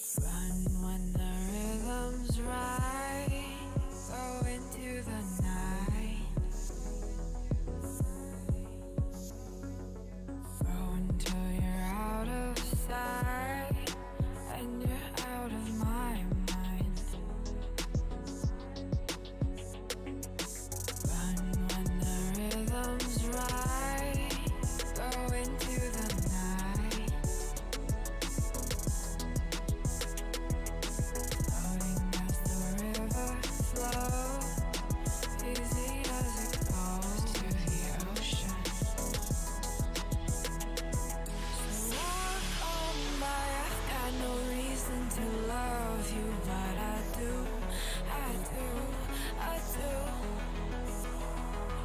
Run when the rhythm's right. Go into the night. Go until you're out of sight and you're out of my mind. Run when the rhythm's right. Go into the night. Floating as the river flows, easy as it goes to the ocean. So walk on by, I've got no reason to love you, but I do, I do, I do.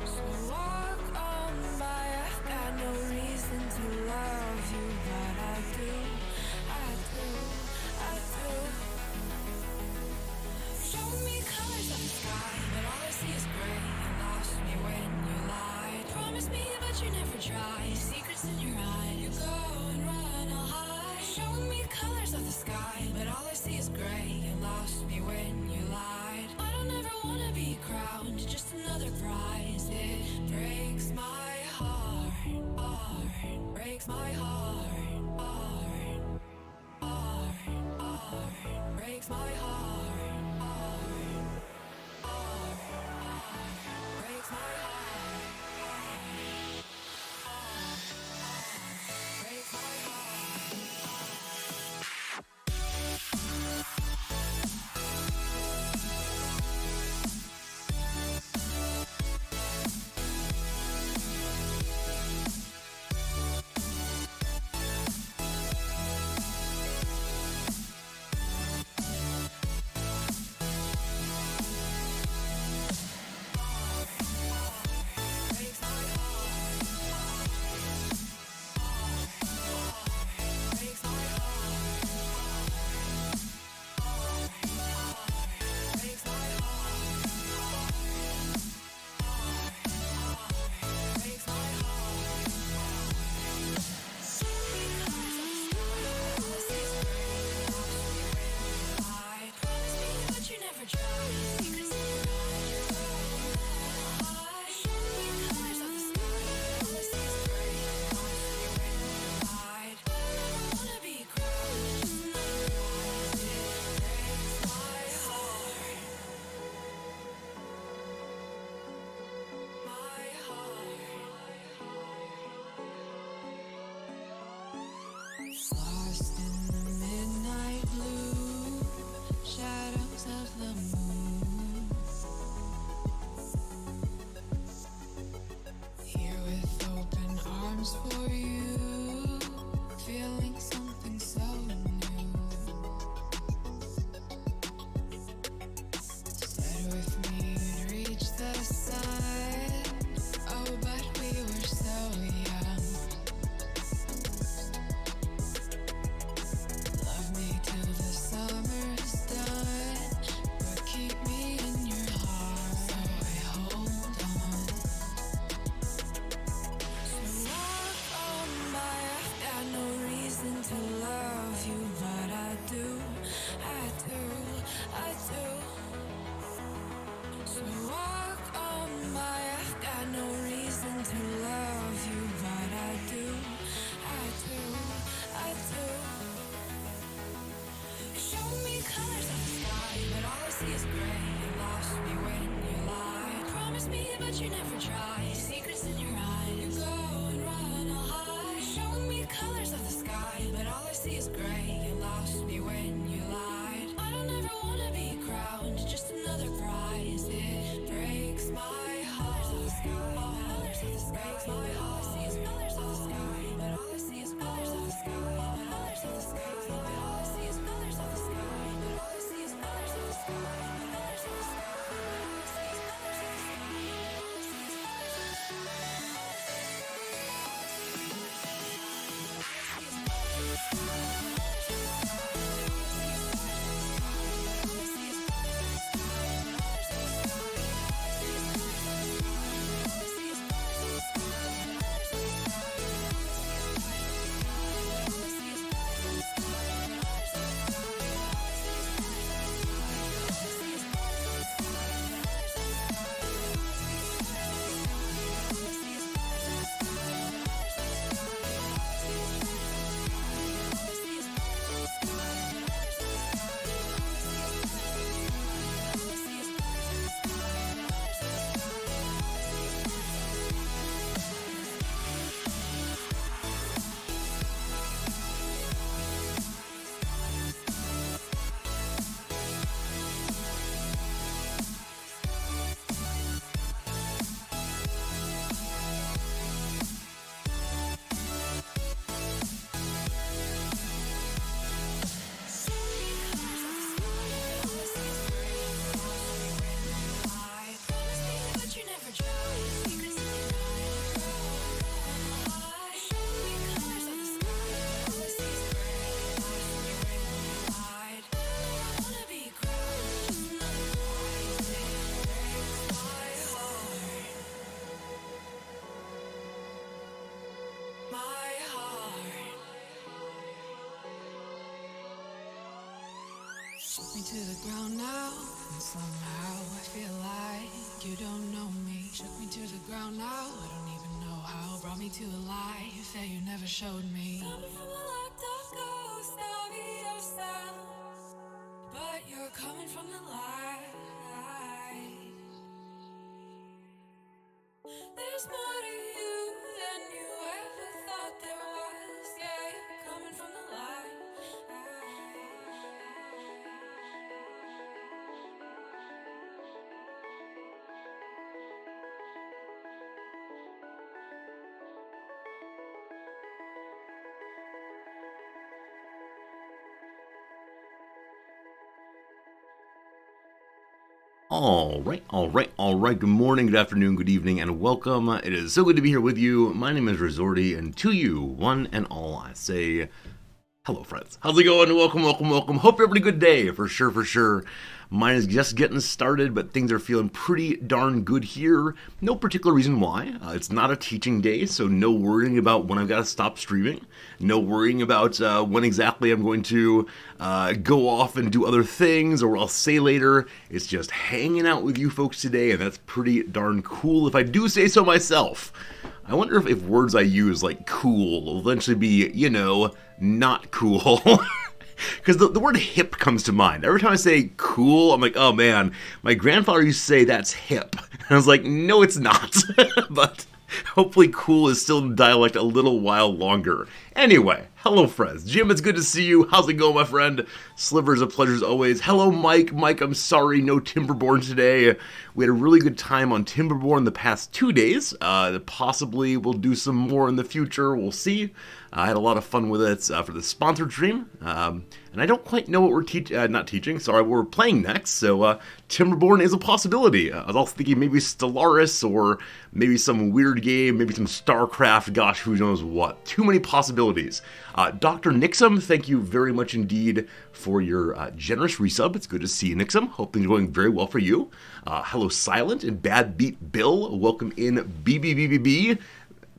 So walk on by, I've got no reason to love you, but I do, I do, I do. Show me colors of the sky, but all I see is gray. You lost me when you lied. Promise me, but you never try. Secrets in your eye, you go and run, I'll hide. Show me colors of the sky, but all I see is gray. You lost me when you lied. I don't ever wanna be crowned, just another prize. It breaks my heart, heart, breaks my heart, heart, heart, heart, breaks my heart, heart, heart, heart, breaks my heart, heart, heart, breaks my heart. Lost in the midnight blue, shadows of the moon. Here with open arms for you, feeling something so new. Said with me you'd reach the sun. Oh, but we were so young. Love me till the summer's done, but keep me in your heart, so I hold on. So walk on by, I've got no reason to love you, but I do, I do, I do. So walk on by, I've got no reason to love you, but I do, I do, I do. Show me colors of the sky, but all I see is gray. You lost me when you lied. Promise me, but you never try. Secrets in your eye, you go and run, I'll hide. Show me colors of the sky, but all I see is gray. You lost me when you lied. I don't ever wanna be crowned, just another prize. It breaks my heart. Colors of the sky, breaks my heart. All I see is colors of the sky, but all I see is colors of the sky. Colors of the sky, but all I see is colors of the sky. But all I see is colors of the sky. Colors of the sky, but all I see is colors of the sky. All I see is colors of the sky. to the ground now, and somehow I feel like you don't know me. Shook me to the ground now, I don't even know how. Brought me to a life that you never showed me. Coming from a locked up ghost, I'll be your sound. But you're coming from the light. There's more to you than you ever thought there was. Yeah, you're coming from the light. All right. Good morning, good afternoon, good evening, and welcome. It is so good to be here with you. My name is Resorti, and to you, one and all, I say hello, friends. How's it going? Welcome. Hope you're having a good day, for sure. Mine is just getting started, but things are feeling pretty darn good here. No particular reason why. It's not a teaching day, so no worrying about when I've got to stop streaming. No worrying about when exactly I'm going to go off and do other things, or I'll say later. It's just hanging out with you folks today, and that's pretty darn cool if I do say so myself. I wonder if words I use, like cool, will eventually be, not cool. Because the word hip comes to mind. Every time I say cool, I'm like, oh man, my grandfather used to say that's hip. And I was like, no, it's not. But hopefully cool is still in dialect a little while longer. Anyway, hello friends. Jim, it's good to see you. How's it going, my friend? Slivers, a pleasure as always. Hello, Mike. Mike, I'm sorry, no Timberborn today. We had a really good time on Timberborn the past 2 days. Possibly we'll do some more in the future. We'll see. I had a lot of fun with it for the sponsored stream. And I don't quite know what we're not teaching, sorry, what we're playing next. So Timberborn is a possibility. I was also thinking maybe Stellaris or maybe some weird game, maybe some StarCraft, gosh, who knows what. Too many possibilities. Dr. Nixum, thank you very much indeed for your generous resub. It's good to see you, Nixum. Hope things are going very well for you. Hello, Silent and Bad Beat Bill. Welcome in, BBBBB.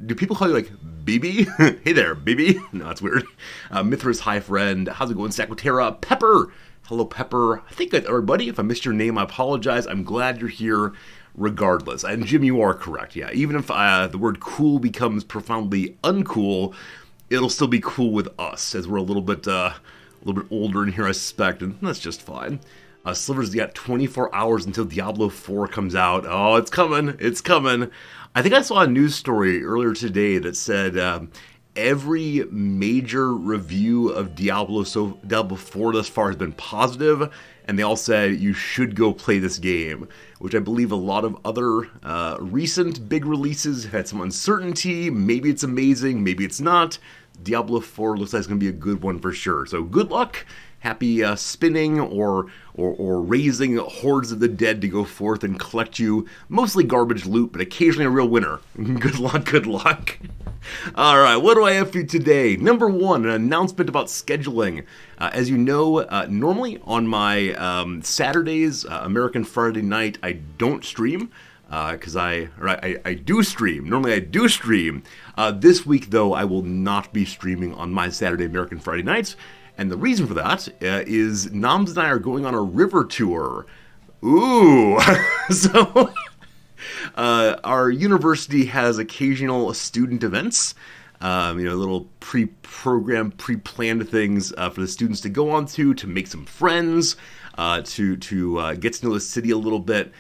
Do people call you like BB? Hey there, BB. No, that's weird. Mithras, hi friend. How's it going, Saquatera? Pepper. Hello, Pepper. I think everybody, if I missed your name, I apologize. I'm glad you're here regardless. And Jim, you are correct. Yeah, even if the word cool becomes profoundly uncool, it'll still be cool with us, as we're a little bit older in here, I suspect, and that's just fine. Slivers got 24 hours until Diablo 4 comes out. Oh, it's coming. I think I saw a news story earlier today that said every major review of Diablo 4 thus far has been positive, and they all said you should go play this game, which I believe a lot of other recent big releases had some uncertainty. Maybe it's amazing, maybe it's not. Diablo 4 looks like it's going to be a good one for sure. So good luck. Happy spinning or raising hordes of the dead to go forth and collect you mostly garbage loot, but occasionally a real winner. Good luck. All right, what do I have for you today? Number one, an announcement about scheduling. As you know, normally on my Saturdays, American Friday night, I don't stream. Because I do stream. Normally I do stream. This week, though, I will not be streaming on my Saturday, American Friday nights. And the reason for that is Noms and I are going on a river tour. Ooh! So, our university has occasional student events. Little pre-programmed, pre-planned things for the students to go on to make some friends, to get to know the city a little bit.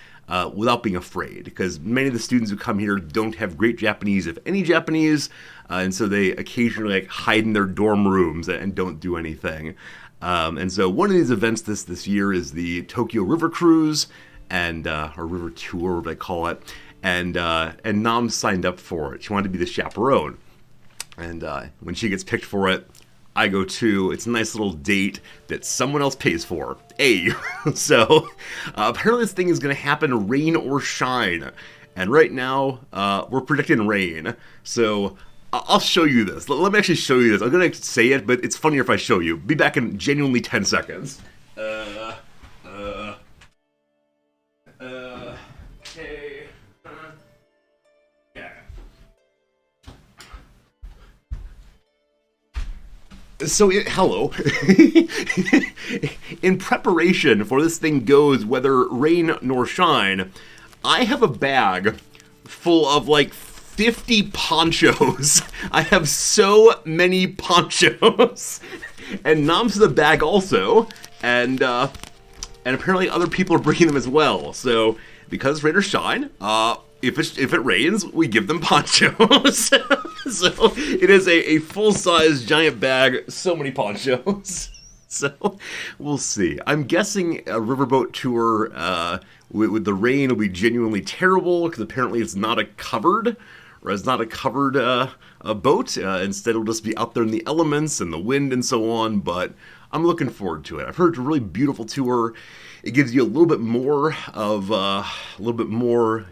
Without being afraid, because many of the students who come here don't have great Japanese, if any Japanese, and so they occasionally hide in their dorm rooms and don't do anything. And so one of these events this year is the Tokyo River Cruise, and or River Tour, what they call it, and Nam signed up for it. She wanted to be the chaperone, and when she gets picked for it, I go too. It's a nice little date that someone else pays for. Hey! So, apparently this thing is going to happen rain or shine. And right now, we're predicting rain. So, I'll show you this. Let me actually show you this. I'm going to say it, but it's funnier if I show you. Be back in genuinely 10 seconds. Okay. Yeah. Hello. In preparation for this thing goes, whether rain nor shine, I have a bag full of like 50 ponchos. I have so many ponchos. And Nom's in the bag also, and apparently other people are bringing them as well. So because rain or shine, if it rains, we give them ponchos. So it is a full-size giant bag, so many ponchos. So we'll see. I'm guessing a riverboat tour with the rain will be genuinely terrible because apparently it's not a covered boat. Instead, it'll just be out there in the elements and the wind and so on. But I'm looking forward to it. I've heard it's a really beautiful tour. It gives you a little bit more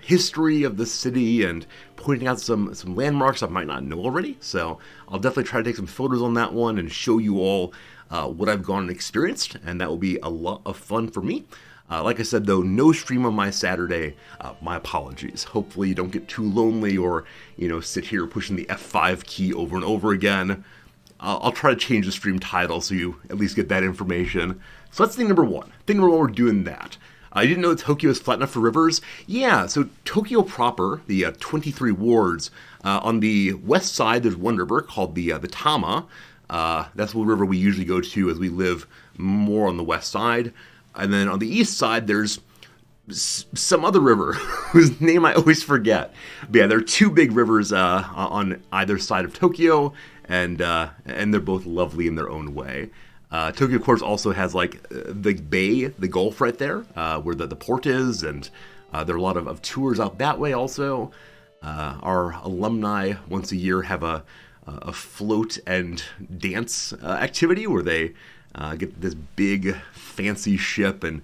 history of the city and pointing out some landmarks I might not know already. So I'll definitely try to take some photos on that one and show you all what I've gone and experienced, and that will be a lot of fun for me. Like I said, though, no stream on my Saturday. My apologies. Hopefully you don't get too lonely or, sit here pushing the F5 key over and over again. I'll try to change the stream title so you at least get that information. So that's thing number one. Thing number one, we're doing that. I didn't know that Tokyo is flat enough for rivers. Yeah, so Tokyo proper, the 23 wards, on the west side there's one river called the Tama. That's the river we usually go to as we live more on the west side. And then on the east side, there's some other river whose name I always forget. But yeah, there are two big rivers on either side of Tokyo, and they're both lovely in their own way. Tokyo, of course, also has like the bay, the Gulf right there, where the port is, and there are a lot of tours out that way also. Our alumni once a year have a float and dance activity where they get this big fancy ship and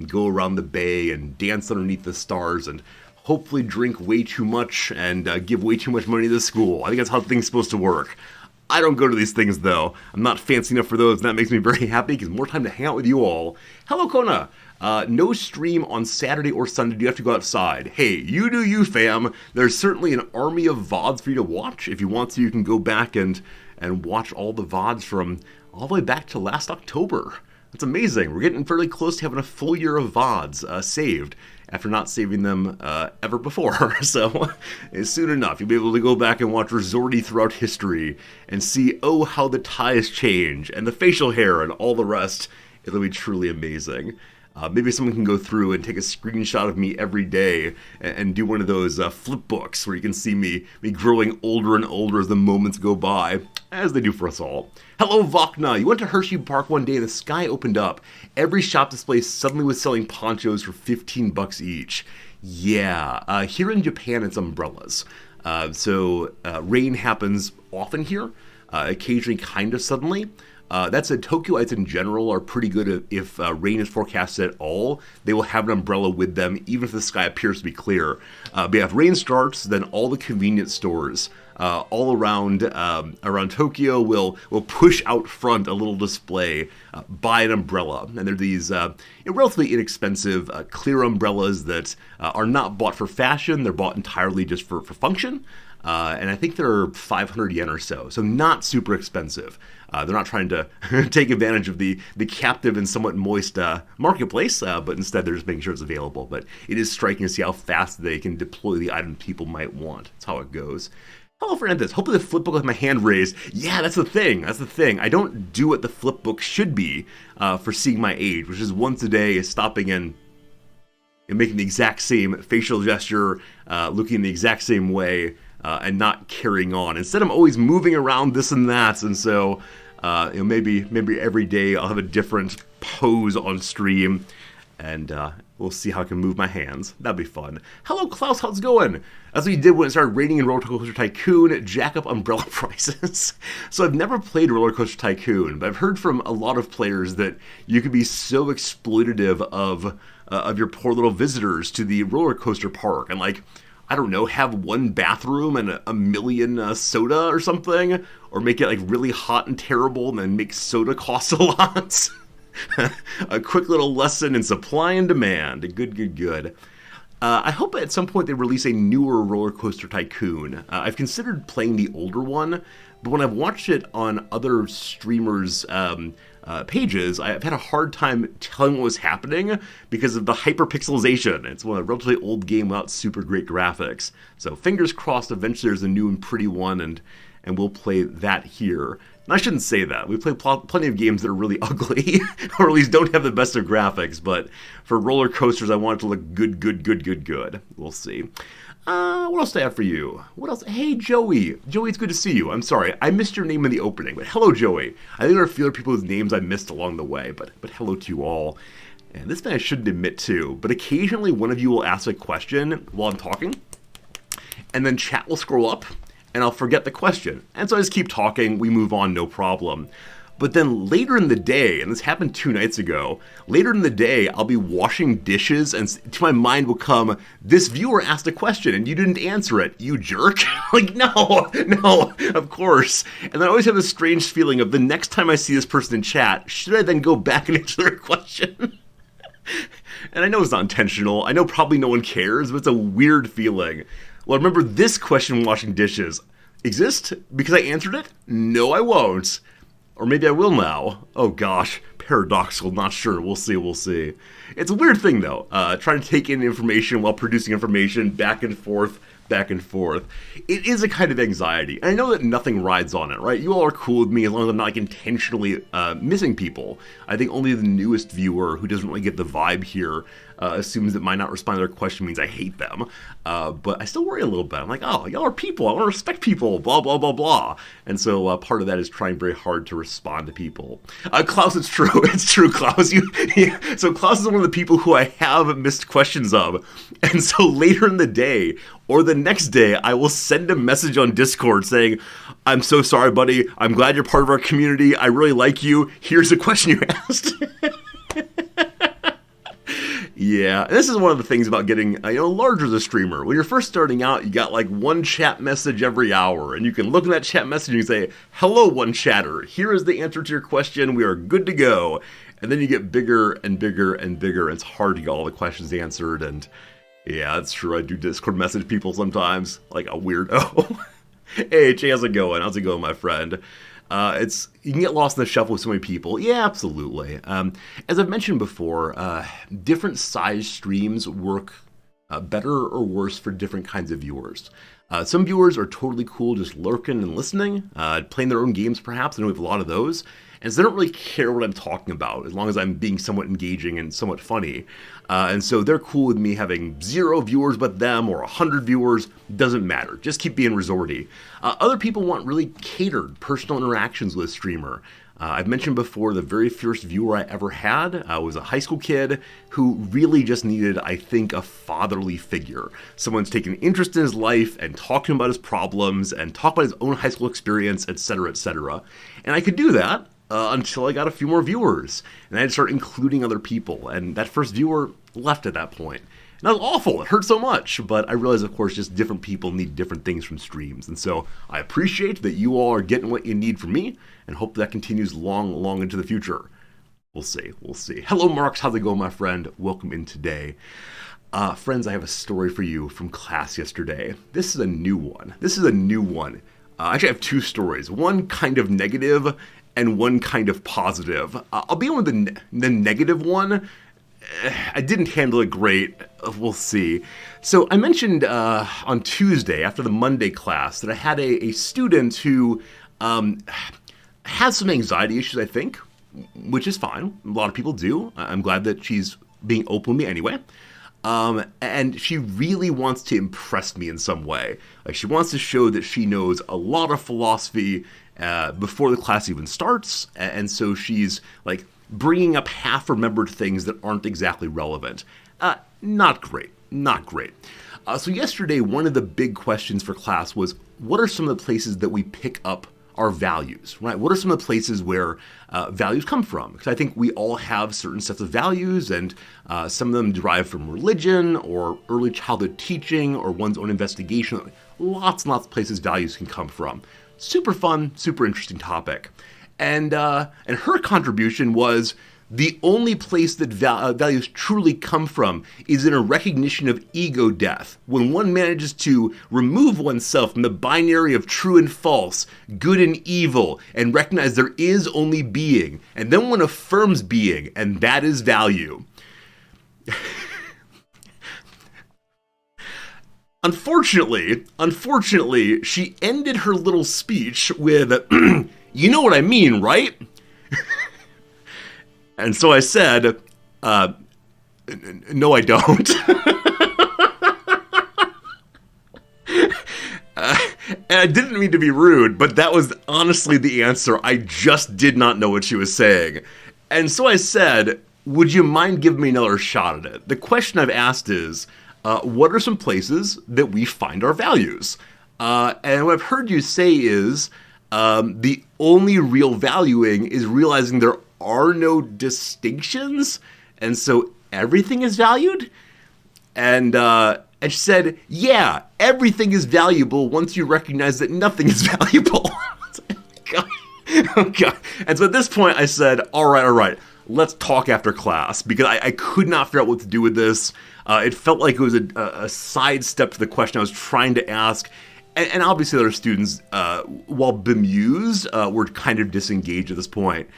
go around the bay and dance underneath the stars and hopefully drink way too much and give way too much money to the school. I think that's how things are supposed to work. I don't go to these things, though. I'm not fancy enough for those, and that makes me very happy because more time to hang out with you all. Hello, Kona. No stream on Saturday or Sunday. Do you have to go outside? Hey, you do you, fam. There's certainly an army of VODs for you to watch. If you want to, you can go back and watch all the VODs from all the way back to last October. That's amazing. We're getting fairly close to having a full year of VODs saved after not saving them ever before. So soon enough, you'll be able to go back and watch Resorty throughout history and see, oh, how the ties change and the facial hair and all the rest. It'll be truly amazing. Maybe someone can go through and take a screenshot of me every day and do one of those flip books where you can see me growing older and older as the moments go by, as they do for us all. Hello, Vakna. You went to Hershey Park one day and the sky opened up. Every shop display suddenly was selling ponchos for $15 each. Yeah, here in Japan it's umbrellas. So rain happens often here, occasionally kind of suddenly. That said, Tokyoites in general are pretty good if rain is forecasted at all. They will have an umbrella with them, even if the sky appears to be clear. But yeah, if rain starts, then all the convenience stores all around Tokyo will push out front a little display, buy an umbrella. And they're these relatively inexpensive clear umbrellas that are not bought for fashion. They're bought entirely just for function. And I think they're 500 yen or so not super expensive. They're not trying to take advantage of the captive and somewhat moist marketplace, but instead they're just making sure it's available. But it is striking to see how fast they can deploy the item people might want. That's how it goes. Hello, Fernandez. Hopefully the flipbook with my hand raised. Yeah, that's the thing. I don't do what the flipbook should be for seeing my age, which is once a day stopping and making the exact same facial gesture, looking the exact same way, and not carrying on. Instead, I'm always moving around this and that, and so maybe every day I'll have a different pose on stream, and we'll see how I can move my hands. That'd be fun. Hello, Klaus. How's it going? That's what you did when it started raining in Roller Coaster Tycoon, jack up umbrella prices. So I've never played Roller Coaster Tycoon, but I've heard from a lot of players that you can be so exploitative of your poor little visitors to the roller coaster park, and I don't know, have one bathroom and a million soda or something, or make it really hot and terrible and then make soda cost a lot. A quick little lesson in supply and demand. Good. I hope at some point they release a newer Roller Coaster Tycoon. I've considered playing the older one, but when I've watched it on other streamers' pages, I've had a hard time telling what was happening because of the hyperpixelization. It's a relatively old game without super great graphics. So fingers crossed eventually there's a new and pretty one, and we'll play that here. And I shouldn't say that. We play plenty of games that are really ugly, or at least don't have the best of graphics, but for roller coasters, I want it to look good. We'll see. What else do I have for you? What else? Hey, Joey. Joey, it's good to see you. I'm sorry, I missed your name in the opening, but hello, Joey. I think there are a few other people whose names I missed along the way, but hello to you all. And this thing I shouldn't admit to, but occasionally one of you will ask a question while I'm talking, and then chat will scroll up, and I'll forget the question. And so I just keep talking, we move on, no problem. But then later in the day, and this happened 2 nights ago, later in the day, I'll be washing dishes, and to my mind will come, this viewer asked a question, and you didn't answer it, you jerk. Like, no, of course. And I always have this strange feeling of the next time I see this person in chat, should I then go back and answer their question? And I know it's not intentional, I know probably no one cares, but it's a weird feeling. Well, remember this question, washing dishes, exist because I answered it? No, I won't. Or maybe I will now. Oh gosh, paradoxical, not sure, we'll see. It's a weird thing though, trying to take in information while producing information, back and forth. It is a kind of anxiety, and I know that nothing rides on it, right? You all are cool with me as long as I'm not like intentionally missing people. I think only the newest viewer who doesn't really get the vibe here assumes that my not responding to their question means I hate them. But I still worry a little bit. I'm like, oh, y'all are people. I want to respect people, blah, blah, blah, blah. And so part of that is trying very hard to respond to people. Klaus, it's true. It's true, Klaus. So Klaus is one of the people who I have missed questions of. And so later in the day, or the next day, I will send a message on Discord saying, I'm so sorry, buddy. I'm glad you're part of our community. I really like you. Here's a question you asked. Yeah, this is one of the things about getting larger as a streamer. When you're first starting out, you got like one chat message every hour, and you can look at that chat message and you say, hello, one chatter. Here is the answer to your question. We are good to go. And then you get bigger and bigger and bigger. It's hard to get all the questions answered, and yeah, that's true. I do Discord message people sometimes, like a weirdo. Hey, Jay, how's it going? How's it going, my friend? You can get lost in the shuffle with so many people. Yeah, absolutely. As I've mentioned before, different size streams work better or worse for different kinds of viewers. Some viewers are totally cool just lurking and listening, playing their own games perhaps. I know we have a lot of those. And so they don't really care what I'm talking about, as long as I'm being somewhat engaging and somewhat funny. And so they're cool with me having 0 viewers but them, or 100 viewers, doesn't matter. Just keep being resorty. Other people want really catered personal interactions with a streamer. I've mentioned before the very first viewer I ever had was a high school kid who really just needed, I think, a fatherly figure. Someone's taken interest in his life and talking about his problems and talk about his own high school experience, etc., etc. And I could do that. Until I got a few more viewers, and I had to start including other people, and that first viewer left at that point. And that was awful, it hurt so much, but I realized, of course, just different people need different things from streams, and so I appreciate that you all are getting what you need from me, and hope that continues long into the future. We'll see. Hello, Marks, how's it going, my friend? Welcome in today. Friends, I have a story for you from class yesterday. This is a new one. Actually, I have 2 stories, one kind of negative, and one kind of positive. I'll be on with the negative one. I didn't handle it great. We'll see. So I mentioned on Tuesday, after the Monday class, that I had a student who has some anxiety issues, I think, which is fine. A lot of people do. I'm glad that she's being open with me anyway. And she really wants to impress me in some way. Like, she wants to show that she knows a lot of philosophy before the class even starts, and so she's like bringing up half-remembered things that aren't exactly relevant. Not great. So yesterday, one of the big questions for class was, what are some of the places that we pick up our values, right? What are some of the places where values come from? Because I think we all have certain sets of values, and some of them derive from religion or early childhood teaching or one's own investigation. Lots and lots of places values can come from. Super fun, super interesting topic. And her contribution was The only place that values truly come from is in a recognition of ego death, when one manages to remove oneself from the binary of true and false, good and evil, and recognize there is only being, and then one affirms being, and that is value. Unfortunately, she ended her little speech with, you know what I mean, right? And so I said, no, I don't. And I didn't mean to be rude, but that was honestly the answer. I just did not know what she was saying. And so I said, would you mind giving me another shot at it? The question I've asked is, what are some places that we find our values? And what I've heard you say is, the only real valuing is realizing there are no distinctions, and so everything is valued? And she said, yeah, everything is valuable once you recognize that nothing is valuable. Oh, God. And so at this point I said, all right, let's talk after class, because I could not figure out what to do with this. It felt like it was a sidestep to the question I was trying to ask. And obviously other students, while bemused, were kind of disengaged at this point.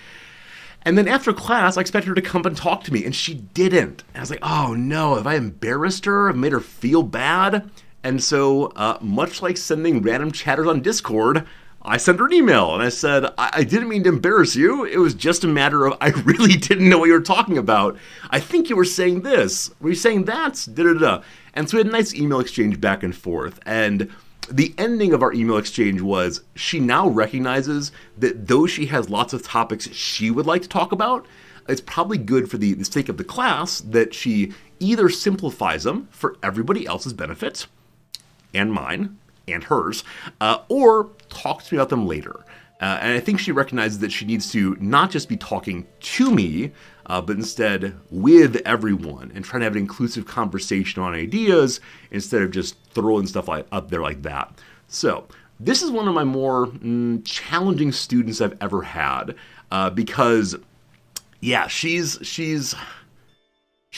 And then after class, I expected her to come and talk to me, and she didn't. And I was like, oh no, have I embarrassed her? Have made her feel bad? And so, much like sending random chatters on Discord, I sent her an email, and I said, I didn't mean to embarrass you. It was just a matter of, I really didn't know what you were talking about. I think you were saying this. Were you saying that? Da-da-da. And so we had a nice email exchange back and forth, and the ending of our email exchange was, she now recognizes that though she has lots of topics she would like to talk about, it's probably good for the sake of the class that she either simplifies them for everybody else's benefit, and mine, and hers, or talks to me about them later. And I think she recognizes that she needs to not just be talking to me, but instead with everyone, and trying to have an inclusive conversation on ideas instead of just throwing stuff up there like that. So this is one of my more challenging students I've ever had, because yeah, she's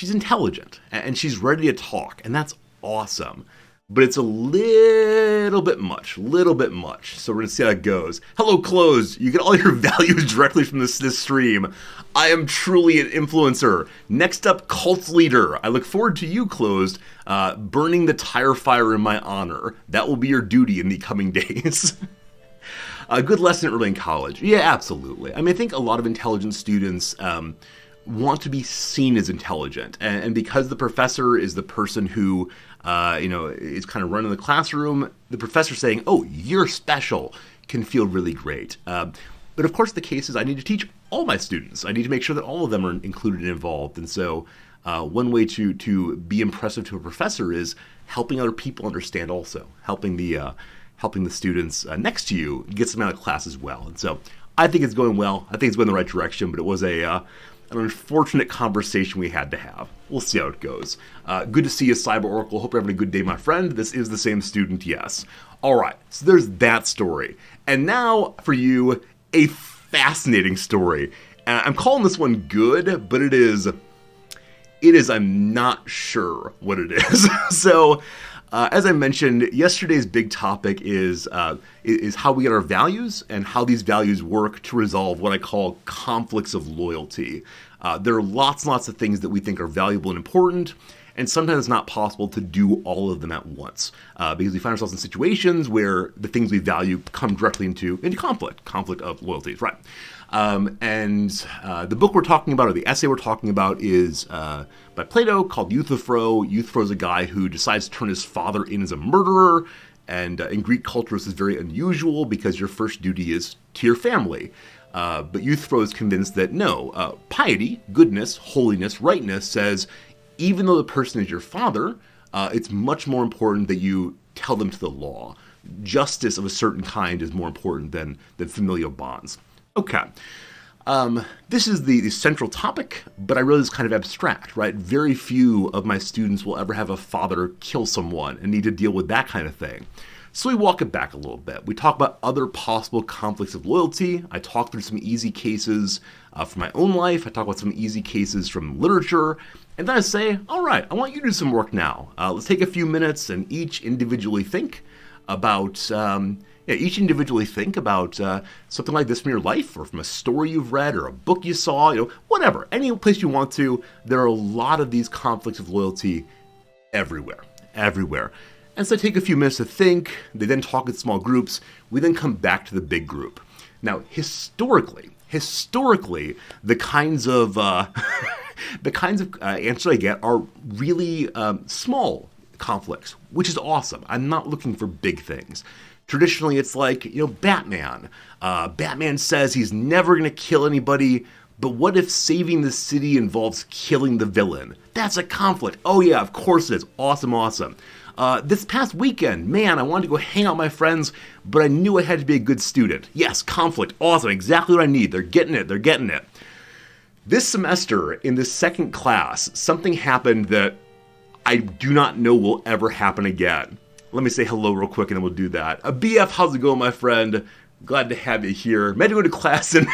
intelligent and she's ready to talk, and that's awesome. But it's a little bit much. So we're going to see how it goes. Hello, Closed. You get all your values directly from this stream. I am truly an influencer. Next up, Cult Leader. I look forward to you, Closed, burning the tire fire in my honor. That will be your duty in the coming days. A good lesson early in college. Yeah, absolutely. I mean, I think a lot of intelligent students want to be seen as intelligent. And because the professor is the person who is kind of running the classroom, the professor saying, oh, you're special, can feel really great. But of course the case is I need to teach all my students. I need to make sure that all of them are included and involved. And so one way to be impressive to a professor is helping other people understand also, helping the students next to you get some out of class as well. And so I think it's going well. I think it's going in the right direction, but it was an unfortunate conversation we had to have. We'll see how it goes. Good to see you, Cyber Oracle. Hope you're having a good day, my friend. This is the same student, yes. All right, so there's that story. And now for you, a fascinating story. I'm calling this one good, but it is, I'm not sure what it is. So, as I mentioned, yesterday's big topic is how we get our values and how these values work to resolve what I call conflicts of loyalty. There are lots and lots of things that we think are valuable and important, and sometimes it's not possible to do all of them at once because we find ourselves in situations where the things we value come directly into conflict of loyalties, right? And the book we're talking about, or the essay we're talking about, is by Plato, called Euthyphro. Euthyphro is a guy who decides to turn his father in as a murderer, and in Greek culture this is very unusual because your first duty is to your family. But Euthyphro is convinced that no, piety, goodness, holiness, rightness says even though the person is your father, it's much more important that you tell them to the law. Justice of a certain kind is more important than familial bonds. Okay. This is the central topic, but I realize it's kind of abstract, right? Very few of my students will ever have a father kill someone and need to deal with that kind of thing. So we walk it back a little bit. We talk about other possible conflicts of loyalty. I talk through some easy cases from my own life. I talk about some easy cases from literature. And then I say, all right, I want you to do some work now. Let's take a few minutes and each individually think about something like this from your life, or from a story you've read, or a book you saw, whatever. Any place you want to. There are a lot of these conflicts of loyalty everywhere. And so I take a few minutes to think. They then talk in small groups. We then come back to the big group. Now, historically, the kinds of answers I get are really small conflicts, which is awesome. I'm not looking for big things. Traditionally, it's like, Batman. Batman says he's never going to kill anybody, but what if saving the city involves killing the villain? That's a conflict. Oh yeah, of course it is. Awesome. This past weekend, man, I wanted to go hang out with my friends, but I knew I had to be a good student. Yes, conflict. Awesome. Exactly what I need. They're getting it. This semester, in the second class, something happened that I do not know will ever happen again. Let me say hello real quick and then we'll do that. BF, how's it going, my friend? Glad to have you here. Meant to go to class and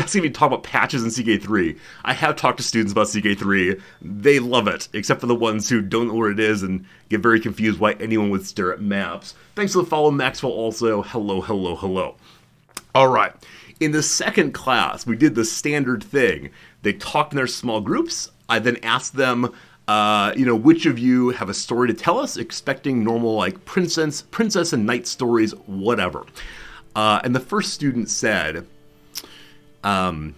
see me talk about patches in CK3. I have talked to students about CK3. They love it, except for the ones who don't know what it is and get very confused why anyone would stare at maps. Thanks for the follow, Maxwell, also. Hello. All right. In the second class, we did the standard thing. They talked in their small groups. I then asked them, which of you have a story to tell us, expecting normal, like, princess and knight stories, whatever. And the first student said, when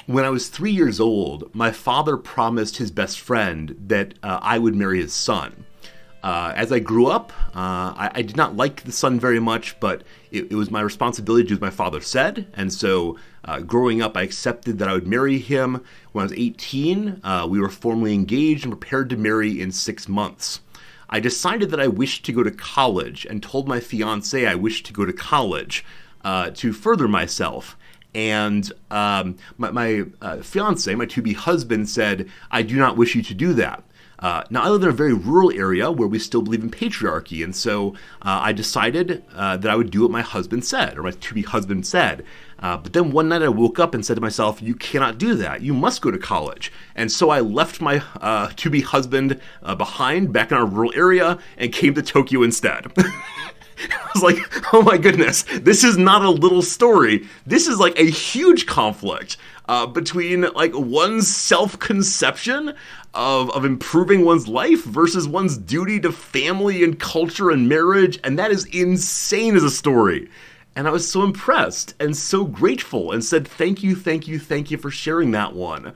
I was 3 years old, my father promised his best friend that I would marry his son. As I grew up, I did not like the son very much, but it was my responsibility to do as my father said. And so growing up, I accepted that I would marry him. When I was 18, we were formally engaged and prepared to marry in 6 months. I decided that I wished to go to college and told my fiance I wished to go to college to further myself. And my fiance, my to-be husband, said, I do not wish you to do that. Now, I live in a very rural area where we still believe in patriarchy, and so I decided that I would do what my husband said, or my to-be husband said. But then one night I woke up and said to myself, you cannot do that. You must go to college. And so I left my to-be husband behind back in our rural area and came to Tokyo instead. I was like, oh my goodness, this is not a little story. This is like a huge conflict between like one's self-conception of improving one's life versus one's duty to family and culture and marriage. And that is insane as a story. And I was so impressed and so grateful and said, thank you for sharing that one.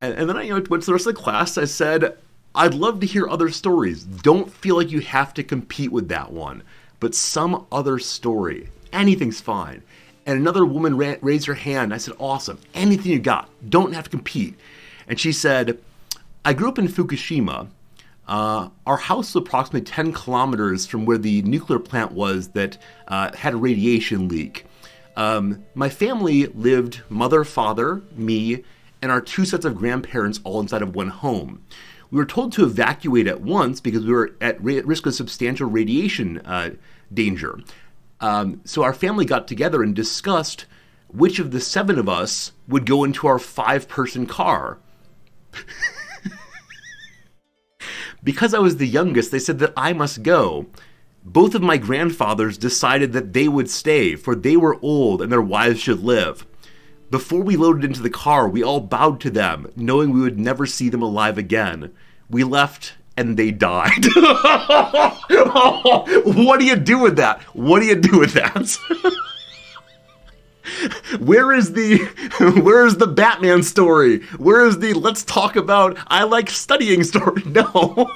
And then I went to the rest of the class. I said, I'd love to hear other stories. Don't feel like you have to compete with that one. But some other story, anything's fine. And another woman raised her hand. I said, awesome, anything you got. Don't have to compete. And she said, I grew up in Fukushima. Our house was approximately 10 kilometers from where the nuclear plant was that had a radiation leak. My family lived mother, father, me, and our 2 sets of grandparents all inside of one home. We were told to evacuate at once because we were at risk of substantial radiation danger. So our family got together and discussed which of the 7 of us would go into our 5-person car. Because I was the youngest, they said that I must go. Both of my grandfathers decided that they would stay, for they were old and their wives should live. Before we loaded into the car, we all bowed to them, knowing we would never see them alive again. We left, and they died. What do you do with that? Where is the Batman story? Where is the let's talk about I like studying story? No.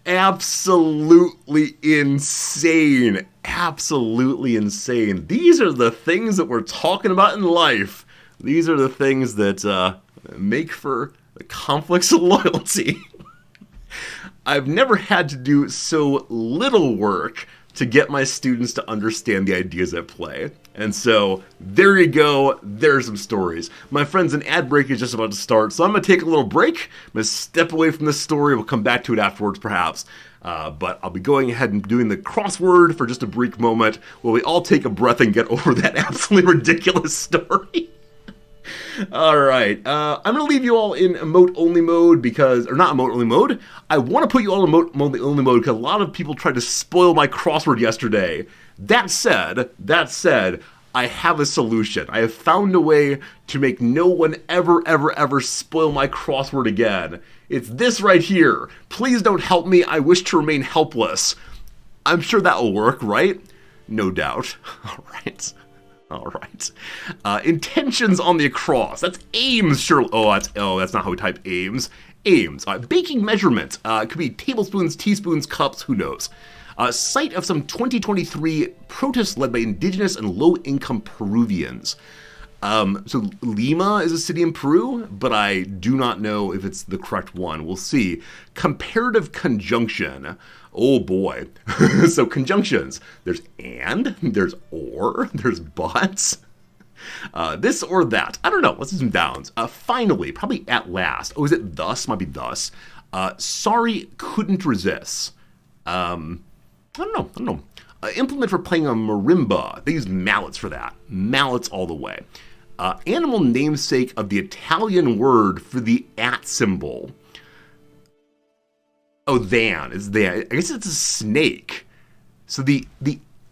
Absolutely insane. These are the things that we're talking about in life. These are the things that make for the conflicts of loyalty. I've never had to do so little work to get my students to understand the ideas at play. And so, there you go. There's some stories. My friends, an ad break is just about to start, so I'm going to take a little break. I'm going to step away from this story. We'll come back to it afterwards, perhaps. But I'll be going ahead and doing the crossword for just a brief moment while we all take a breath and get over that absolutely ridiculous story. Alright, I'm going to leave you all in emote-only mode because, or not emote-only mode, I want to put you all in emote-only mode because a lot of people tried to spoil my crossword yesterday. That said, I have a solution. I have found a way to make no one ever spoil my crossword again. It's this right here. Please don't help me. I wish to remain helpless. I'm sure that will work, right? No doubt. All right. Intentions on the across. That's aims, sure. That's not how we type aims. Aims. Baking measurement. It could be tablespoons, teaspoons, cups, who knows. Site of some 2023 protests led by indigenous and low-income Peruvians. So Lima is a city in Peru, but I do not know if it's the correct one. We'll see. Comparative conjunction. Oh boy. So conjunctions. There's and, there's or, there's but. This or that. I don't know. Let's do some downs. Finally, probably at last. Oh, is it thus? Might be thus. Sorry, couldn't resist. I don't know. Implement for playing a marimba. They use mallets for that. Mallets all the way. Animal namesake of the Italian word for the at symbol. Oh, than. Is than. I guess it's a snake. So the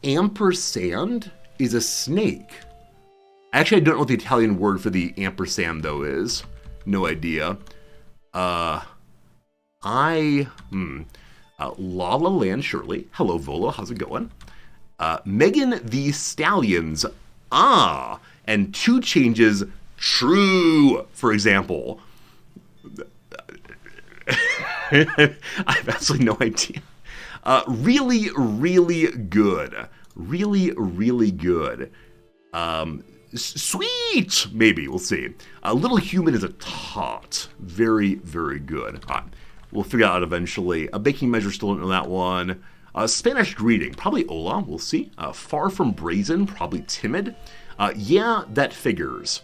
ampersand is a snake. Actually, I don't know what the Italian word for the ampersand, though, is. No idea. La La Land Shirley. Hello, Volo. How's it going? Megan the Stallions. And two changes. True, for example. I have absolutely no idea. Really good. Really good. Sweet! Maybe. We'll see. Little human is a tot. Very good. We'll figure out eventually. A baking measure, still don't know that one. Spanish greeting, probably hola, we'll see. Far from brazen, probably timid. Yeah, that figures.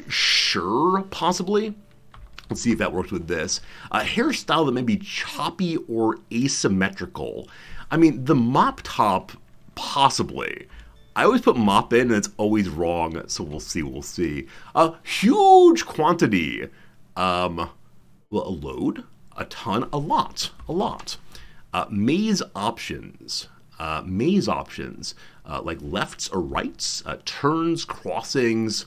Sure, possibly. Let's see if that works with this. Hairstyle that may be choppy or asymmetrical. I mean, the mop top, possibly. I always put mop in and it's always wrong, so we'll see. A huge quantity. Well, a load, a ton, a lot. Maze options. Like lefts or rights, turns, crossings.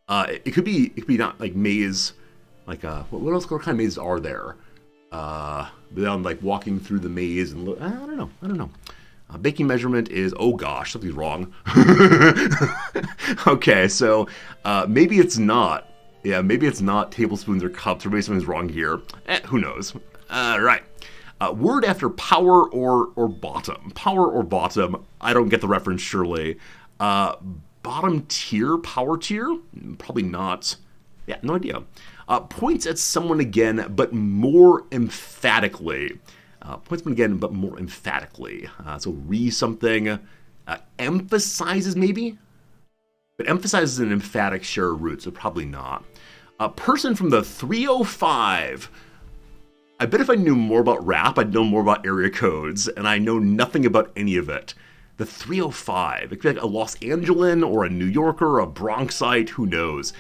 It could be not like maze. Like what else? What kind of mazes are there? But then like walking through the maze and I don't know. Baking measurement is, oh gosh, something's wrong. Okay, so maybe it's not. Yeah, maybe it's not tablespoons or cups, or maybe something's wrong here. Who knows? Right. Word after power or bottom. Power or bottom. I don't get the reference, surely. Bottom tier, power tier? Probably not. Yeah, no idea. Points at someone again, but more emphatically. So something. Emphasizes, maybe? But emphasizes an emphatic share of root, so probably not. A person from the 305. I bet if I knew more about rap, I'd know more about area codes, and I know nothing about any of it. The 305. It could be like a Los Angelan or a New Yorker, a Bronxite, who knows.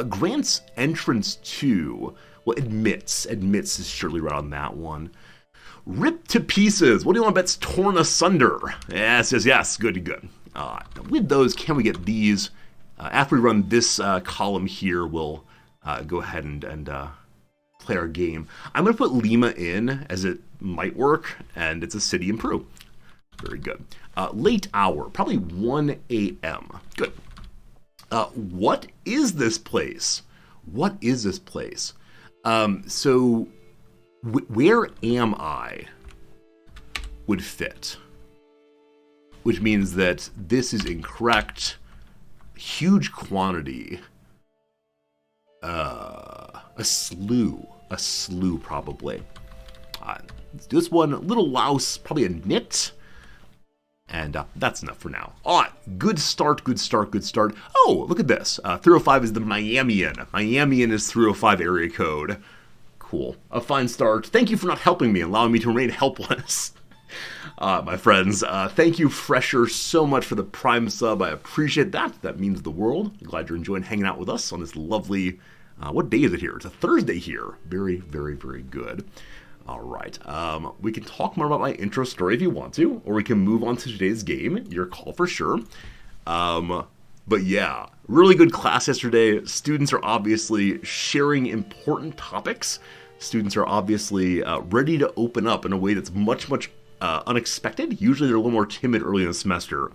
Grant's entrance to, well, admits is surely right on that one. Ripped to pieces. What do you want to bet's torn asunder? Yes. Good. With those, can we get these? After we run this column here, we'll go ahead and play our game. I'm going to put Lima in, as it might work, and it's a city in Peru. Very good. Late hour, probably 1 a.m. Good. What is this place? So, where am I would fit. Which means that this is incorrect. Huge quantity. A slew probably. Let's do this one. Little louse, probably a knit. And that's enough for now. All right, good start, good start, good start. Oh, look at this. 305 is the Miamian. Miamian is 305 area code. Cool. A fine start. Thank you for not helping me, allowing me to remain helpless. My friends, thank you, Fresher, so much for the Prime sub. I appreciate that. That means the world. Glad you're enjoying hanging out with us on this lovely... what day is it here? It's a Thursday here. Very, very, very good. All right. We can talk more about my intro story if you want to, or we can move on to today's game. Your call for sure. But yeah, really good class yesterday. Students are obviously sharing important topics. Students are obviously ready to open up in a way that's much, much unexpected. Usually they're a little more timid early in the semester.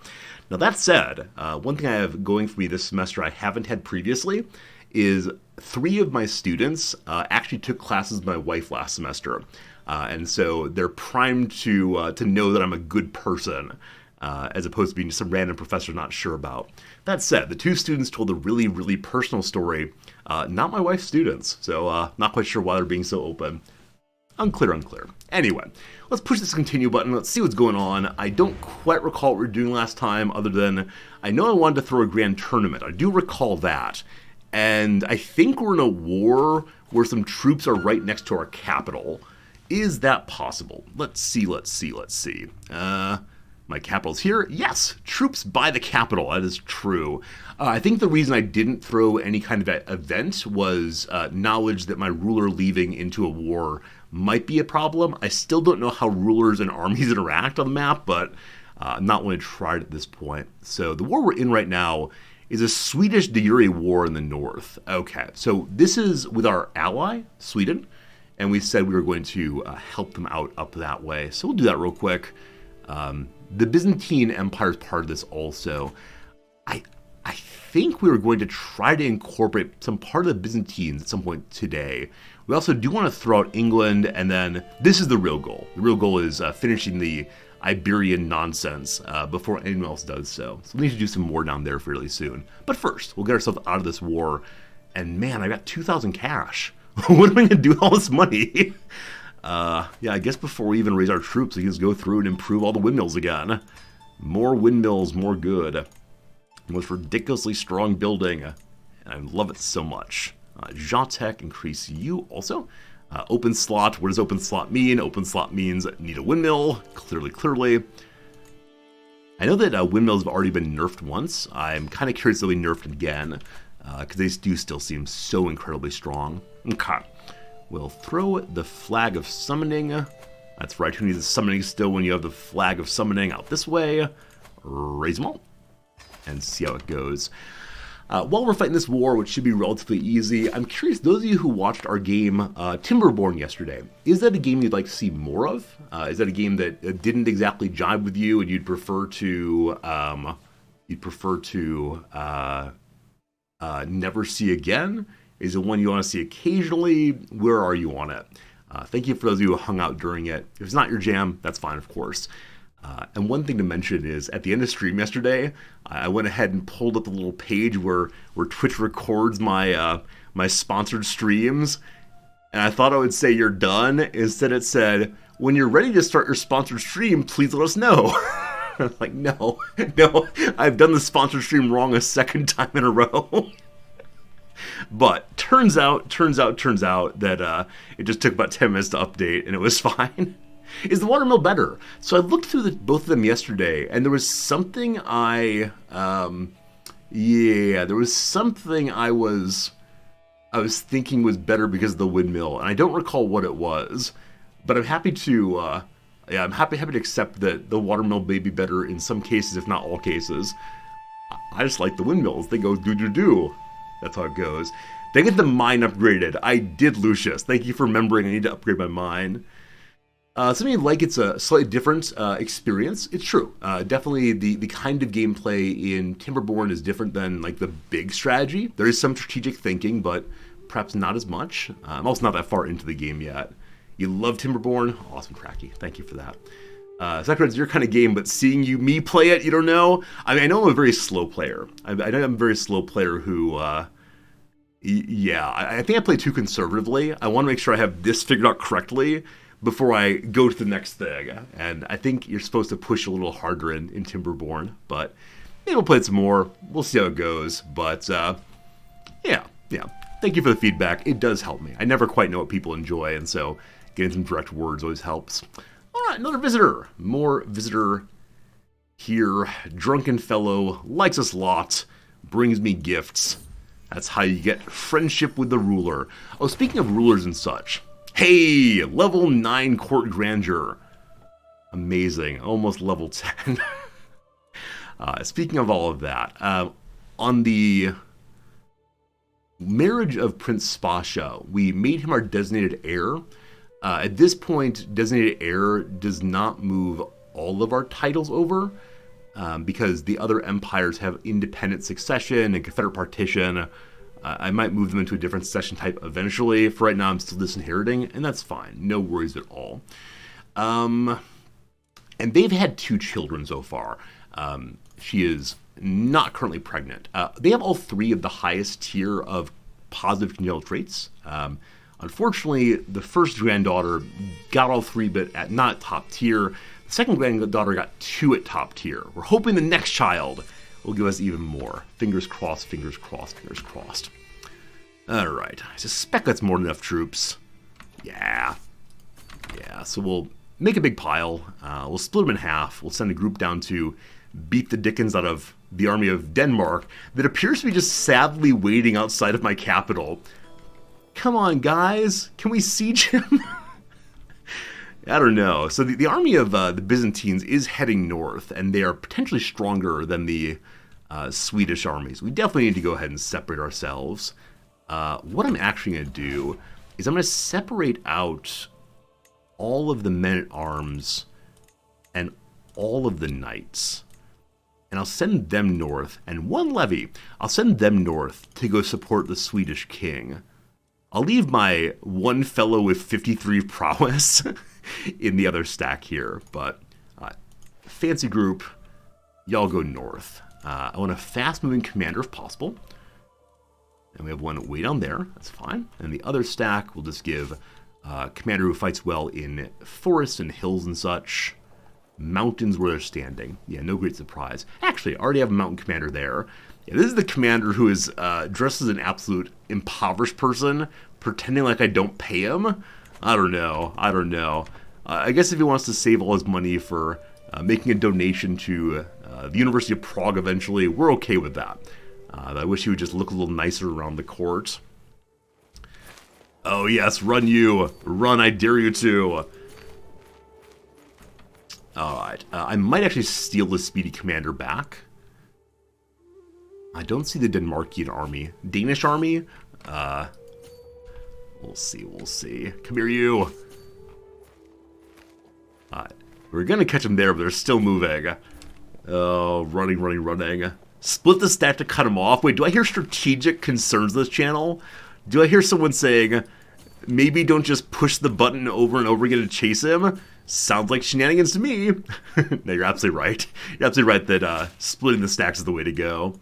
Now that said, one thing I have going for me this semester I haven't had previously is 3 of my students actually took classes with my wife last semester. And so they're primed to know that I'm a good person, as opposed to being some random professor not sure about. That said, the 2 students told a really, really personal story, not my wife's students, so not quite sure why they're being so open. Unclear. Anyway, let's push this continue button. Let's see what's going on. I don't quite recall what we were doing last time, other than I know I wanted to throw a grand tournament. I do recall that. And I think we're in a war where some troops are right next to our capital. Is that possible? Let's see. My capital's here. Yes, troops by the capital. That is true. I think the reason I didn't throw any kind of event was knowledge that my ruler leaving into a war might be a problem. I still don't know how rulers and armies interact on the map, but I'm not willing to try it at this point. So the war we're in right now is a Swedish de jure war in the north. Okay, so this is with our ally, Sweden, and we said we were going to help them out up that way. So we'll do that real quick. The Byzantine Empire is part of this also. I think we were going to try to incorporate some part of the Byzantines at some point today. We also do want to throw out England, and then this is the real goal. The real goal is finishing the Iberian nonsense before anyone else does so. So we need to do some more down there fairly soon. But first, we'll get ourselves out of this war. And man, I got 2,000 cash. What am I going to do with all this money? Yeah, I guess before we even raise our troops, we can just go through and improve all the windmills again. More windmills, more good. Most ridiculously strong building. And I love it so much. Jatek, increase you also. Open slot, what does open slot mean? Open slot means need a windmill, clearly. I know that windmills have already been nerfed once. I'm kind of curious if they'll be nerfed again, because they do still seem so incredibly strong. Okay, we'll throw the flag of summoning. That's right, who needs the summoning still when you have the flag of summoning out this way? Raise them all, and see how it goes. While we're fighting this war, which should be relatively easy, I'm curious, those of you who watched our game Timberborn yesterday, is that a game you'd like to see more of? Is that a game that didn't exactly jive with you and you'd prefer to never see again? Is it one you want to see occasionally? Where are you on it? Thank you for those of you who hung out during it. If it's not your jam, that's fine, of course. And one thing to mention is, at the end of stream yesterday, I went ahead and pulled up the little page where Twitch records my my sponsored streams, and I thought I would say you're done. Instead it said, when you're ready to start your sponsored stream, please let us know. I'm like, no, I've done the sponsored stream wrong a second time in a row. But turns out that it just took about 10 minutes to update, and it was fine. Is the watermill better? So I looked through both of them yesterday, and there was something I was thinking was better because of the windmill, and I don't recall what it was. But I'm happy to I'm happy to accept that the watermill may be better in some cases, if not all cases. I just like the windmills. They go do. That's how it goes. They get the mine upgraded. I did, Lucius. Thank you for remembering I need to upgrade my mine. Something like it's a slightly different experience. It's true. Definitely the kind of gameplay in Timberborn is different than like the big strategy. There is some strategic thinking, but perhaps not as much. I'm also not that far into the game yet. You love Timberborn? Awesome, Cracky. Thank you for that. Sakura, it's your kind of game, but seeing me play it, you don't know? I know I'm a very slow player. I know I'm a very slow player who... I think I play too conservatively. I want to make sure I have this figured out correctly before I go to the next thing. And I think you're supposed to push a little harder in Timberborn, but maybe we'll play it some more. We'll see how it goes. But yeah. Thank you for the feedback. It does help me. I never quite know what people enjoy, and so getting some direct words always helps. All right, another visitor. More visitor here. Drunken fellow, likes us lot, brings me gifts. That's how you get friendship with the ruler. Oh, speaking of rulers and such. Hey, level 9 court grandeur. Amazing. Almost level 10. Speaking of all of that, on the marriage of Prince Spasha, we made him our designated heir. At this point, designated heir does not move all of our titles over, because the other empires have independent succession and Confederate partition. I might move them into a different succession type eventually. For right now, I'm still disinheriting, and that's fine. No worries at all. And they've had 2 children so far. She is not currently pregnant. They have all 3 of the highest tier of positive congenital traits. Unfortunately, the first granddaughter got all 3, but at not top tier. The second granddaughter got 2 at top tier. We're hoping the next child will give us even more. Fingers crossed, fingers crossed, fingers crossed. All right. I suspect that's more than enough troops. Yeah, so we'll make a big pile. We'll split them in half. We'll send a group down to beat the dickens out of the army of Denmark that appears to be just sadly waiting outside of my capital. Come on, guys. Can we siege him? I don't know. So the army of the Byzantines is heading north, and they are potentially stronger than the Swedish armies. We definitely need to go ahead and separate ourselves. What I'm actually going to do is I'm going to separate out all of the men-at-arms and all of the knights. And I'll send them north, and 1 levy, I'll send them north to go support the Swedish king. I'll leave my 1 fellow with 53 prowess in the other stack here, but fancy group, y'all go north. I want a fast-moving commander if possible. And we have 1 way down there, that's fine. And the other stack will just give commander who fights well in forests and hills and such. Mountains where they're standing. Yeah, no great surprise. Actually, I already have a mountain commander there. Yeah, this is the commander who is dressed as an absolute impoverished person, pretending like I don't pay him. I don't know. I guess if he wants to save all his money for making a donation to the University of Prague eventually, we're okay with that. I wish he would just look a little nicer around the court. Oh yes, run you. Run, I dare you to. Alright, I might actually steal the speedy commander back. I don't see the Denmarkian army. Danish army? We'll see. Come here, you. We're gonna catch them there, but they're still moving. Oh, running. Split the stack to cut them off. Wait, do I hear strategic concerns in this channel? Do I hear someone saying, maybe don't just push the button over and over again to chase him? Sounds like shenanigans to me. No, you're absolutely right. You're absolutely right that splitting the stacks is the way to go.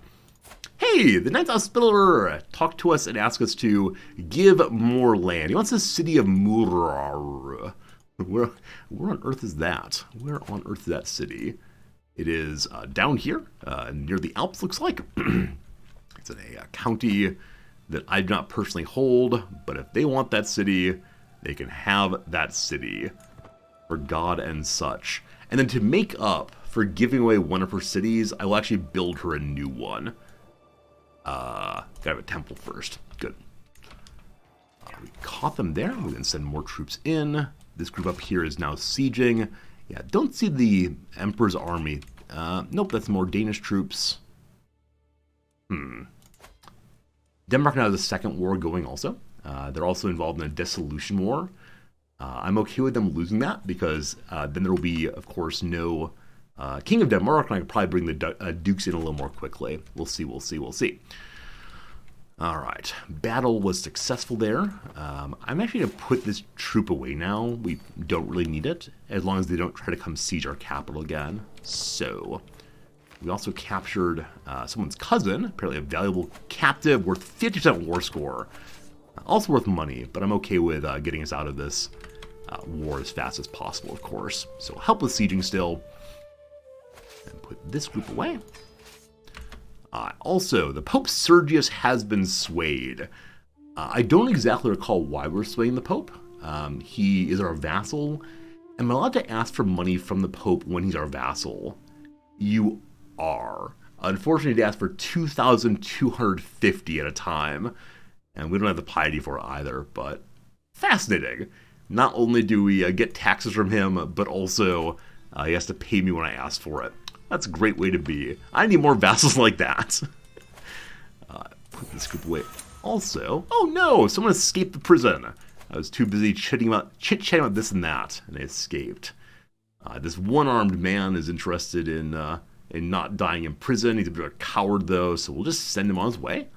Hey, the Ninth Hospitaller talked to us and asked us to give more land. He wants the city of Murar. Where on earth is that? Where on earth is that city? It is down here, near the Alps, looks like. It's in a county that I do not personally hold, but if they want that city, they can have that city. For God and such. And then to make up for giving away one of her cities, I will actually build her a new one. Gotta have a temple first. Good. We caught them there. We then send more troops in. This group up here is now sieging. Yeah, don't see the Emperor's army. Nope, that's more Danish troops. Denmark now has a second war going also. They're also involved in a dissolution war. I'm okay with them losing that because then there will be, of course, no King of Denmark, and I could probably bring the Dukes in a little more quickly. We'll see. All right, battle was successful there. I'm actually going to put this troop away now. We don't really need it, as long as they don't try to come siege our capital again. So, we also captured someone's cousin, apparently a valuable captive worth 50% war score. Also worth money, but I'm okay with getting us out of this war as fast as possible, of course. So help with sieging still. And put this group away. Also, the Pope Sergius has been swayed. I don't exactly recall why we're swaying the Pope. He is our vassal. Am I allowed to ask for money from the Pope when he's our vassal? You are. Unfortunately, to ask for 2,250 at a time. And we don't have the piety for it either, but fascinating. Not only do we get taxes from him, but also he has to pay me when I ask for it. That's a great way to be. I need more vassals like that. Put this group away. Also, oh no, someone escaped the prison. I was too busy chit-chatting about this and that, and they escaped. This one-armed man is interested in not dying in prison. He's a bit of a coward, though, so we'll just send him on his way,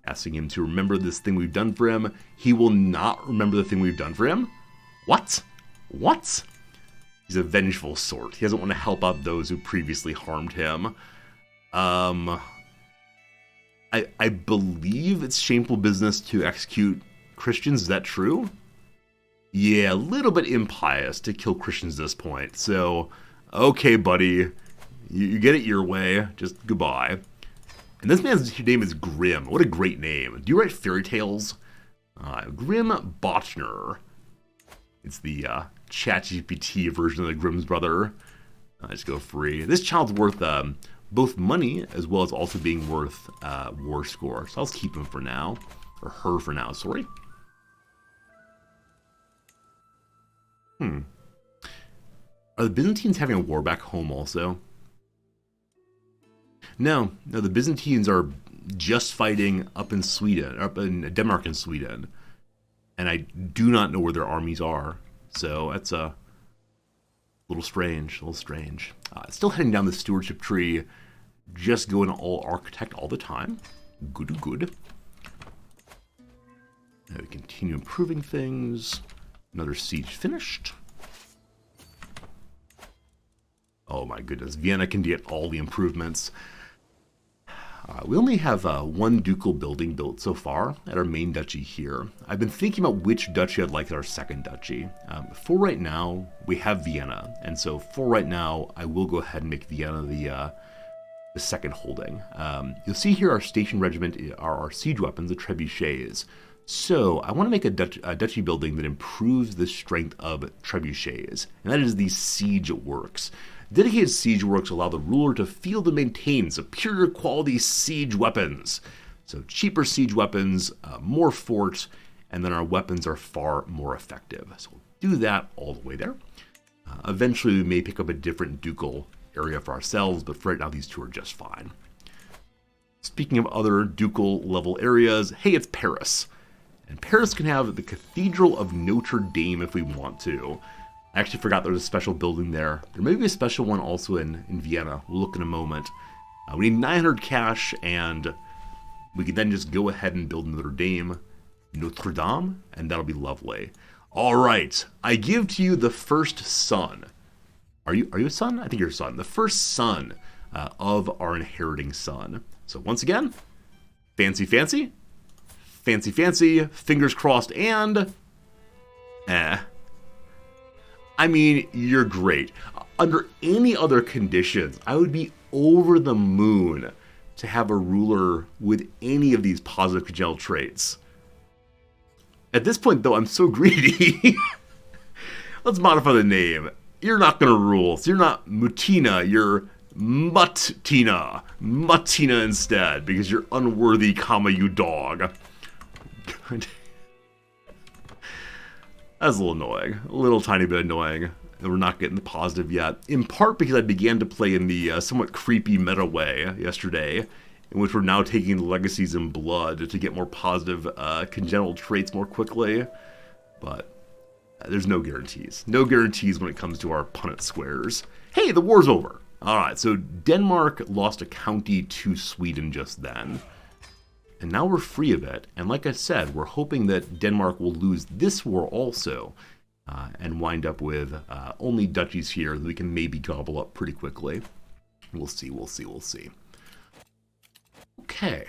asking him to remember this thing we've done for him. He will not remember the thing we've done for him. What? What? He's a vengeful sort. He doesn't want to help out those who previously harmed him. I believe it's shameful business to execute Christians. Is that true? Yeah, a little bit impious to kill Christians at this point. So, okay, buddy. You get it your way. Just goodbye. And this man's name is Grimm. What a great name. Do you write fairy tales? Grimm Botchner. It's the ChatGPT version of the Grimm's brother. Just go free. This child's worth both money as well as also being worth war score. So I'll just keep him for now. Or her for now, sorry. Are the Byzantines having a war back home also? No, the Byzantines are just fighting up in Sweden, up in Denmark and Sweden. And I do not know where their armies are. So that's a little strange, still heading down the stewardship tree, just going all architect all the time. Good. Now we continue improving things. Another siege finished. Oh my goodness, Vienna can get all the improvements. We only have one ducal building built so far at our main duchy here. I've been thinking about which duchy I'd like at our second duchy. For right now, we have Vienna, and so for right now, I will go ahead and make Vienna the second holding. You'll see here our station regiment are our siege weapons, the trebuchets. So I want to make a duchy building that improves the strength of trebuchets, and that is the siege works. Dedicated siege works allow the ruler to field and maintain superior quality siege weapons. So cheaper siege weapons, more fort, and then our weapons are far more effective. So we'll do that all the way there. Eventually we may pick up a different ducal area for ourselves, but for right now these two are just fine. Speaking of other ducal level areas, hey, it's Paris. And Paris can have the Cathedral of Notre Dame if we want to. I actually forgot there was a special building there. There may be a special one also in Vienna. We'll look in a moment. We need 900 cash, and we can then just go ahead and build Notre Dame, and that'll be lovely. All right, I give to you the first son. Are you a son? I think you're a son. The first son of our inheriting son. So once again, fancy, fingers crossed, and I mean, you're great. Under any other conditions, I would be over the moon to have a ruler with any of these positive congenital traits. At this point, though, I'm so greedy. Let's modify the name. You're not going to rule. So you're not Mutina, you're Muttina. Muttina instead, because you're unworthy, you dog. That's a little annoying. A little tiny bit annoying. And we're not getting the positive yet. In part because I began to play in the somewhat creepy meta way yesterday, in which we're now taking the legacies in blood to get more positive congenital traits more quickly. But there's no guarantees. No guarantees when it comes to our Punnett squares. Hey, the war's over. Alright, so Denmark lost a county to Sweden just then. And now we're free of it. And like I said, we're hoping that Denmark will lose this war also and wind up with only duchies here that we can maybe gobble up pretty quickly. We'll see. Okay,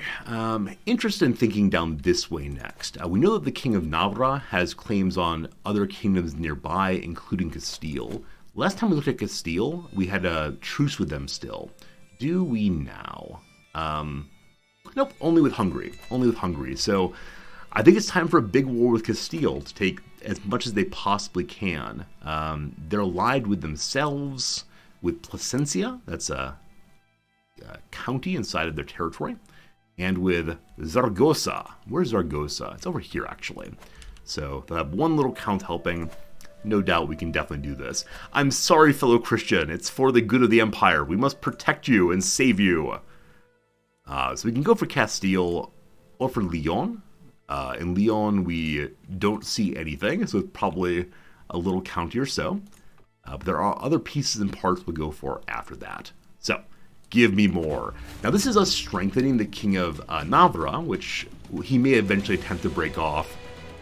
interested in thinking down this way next. We know that the King of Navarra has claims on other kingdoms nearby, including Castile. Last time we looked at Castile, we had a truce with them still. Do we now? Nope, only with Hungary. Only with Hungary. So I think it's time for a big war with Castile to take as much as they possibly can. They're allied with themselves, with Plasencia, that's a county inside of their territory, and with Zaragoza. Where's Zaragoza? It's over here, actually. So they'll have one little count helping. No doubt we can definitely do this. I'm sorry, fellow Christian. It's for the good of the Empire. We must protect you and save you. So we can go for Castile or for Lyon. In Lyon, we don't see anything, so it's probably a little county or so. But there are other pieces and parts we'll go for after that. So, give me more. Now, this is us strengthening the King of Navarra, which he may eventually attempt to break off.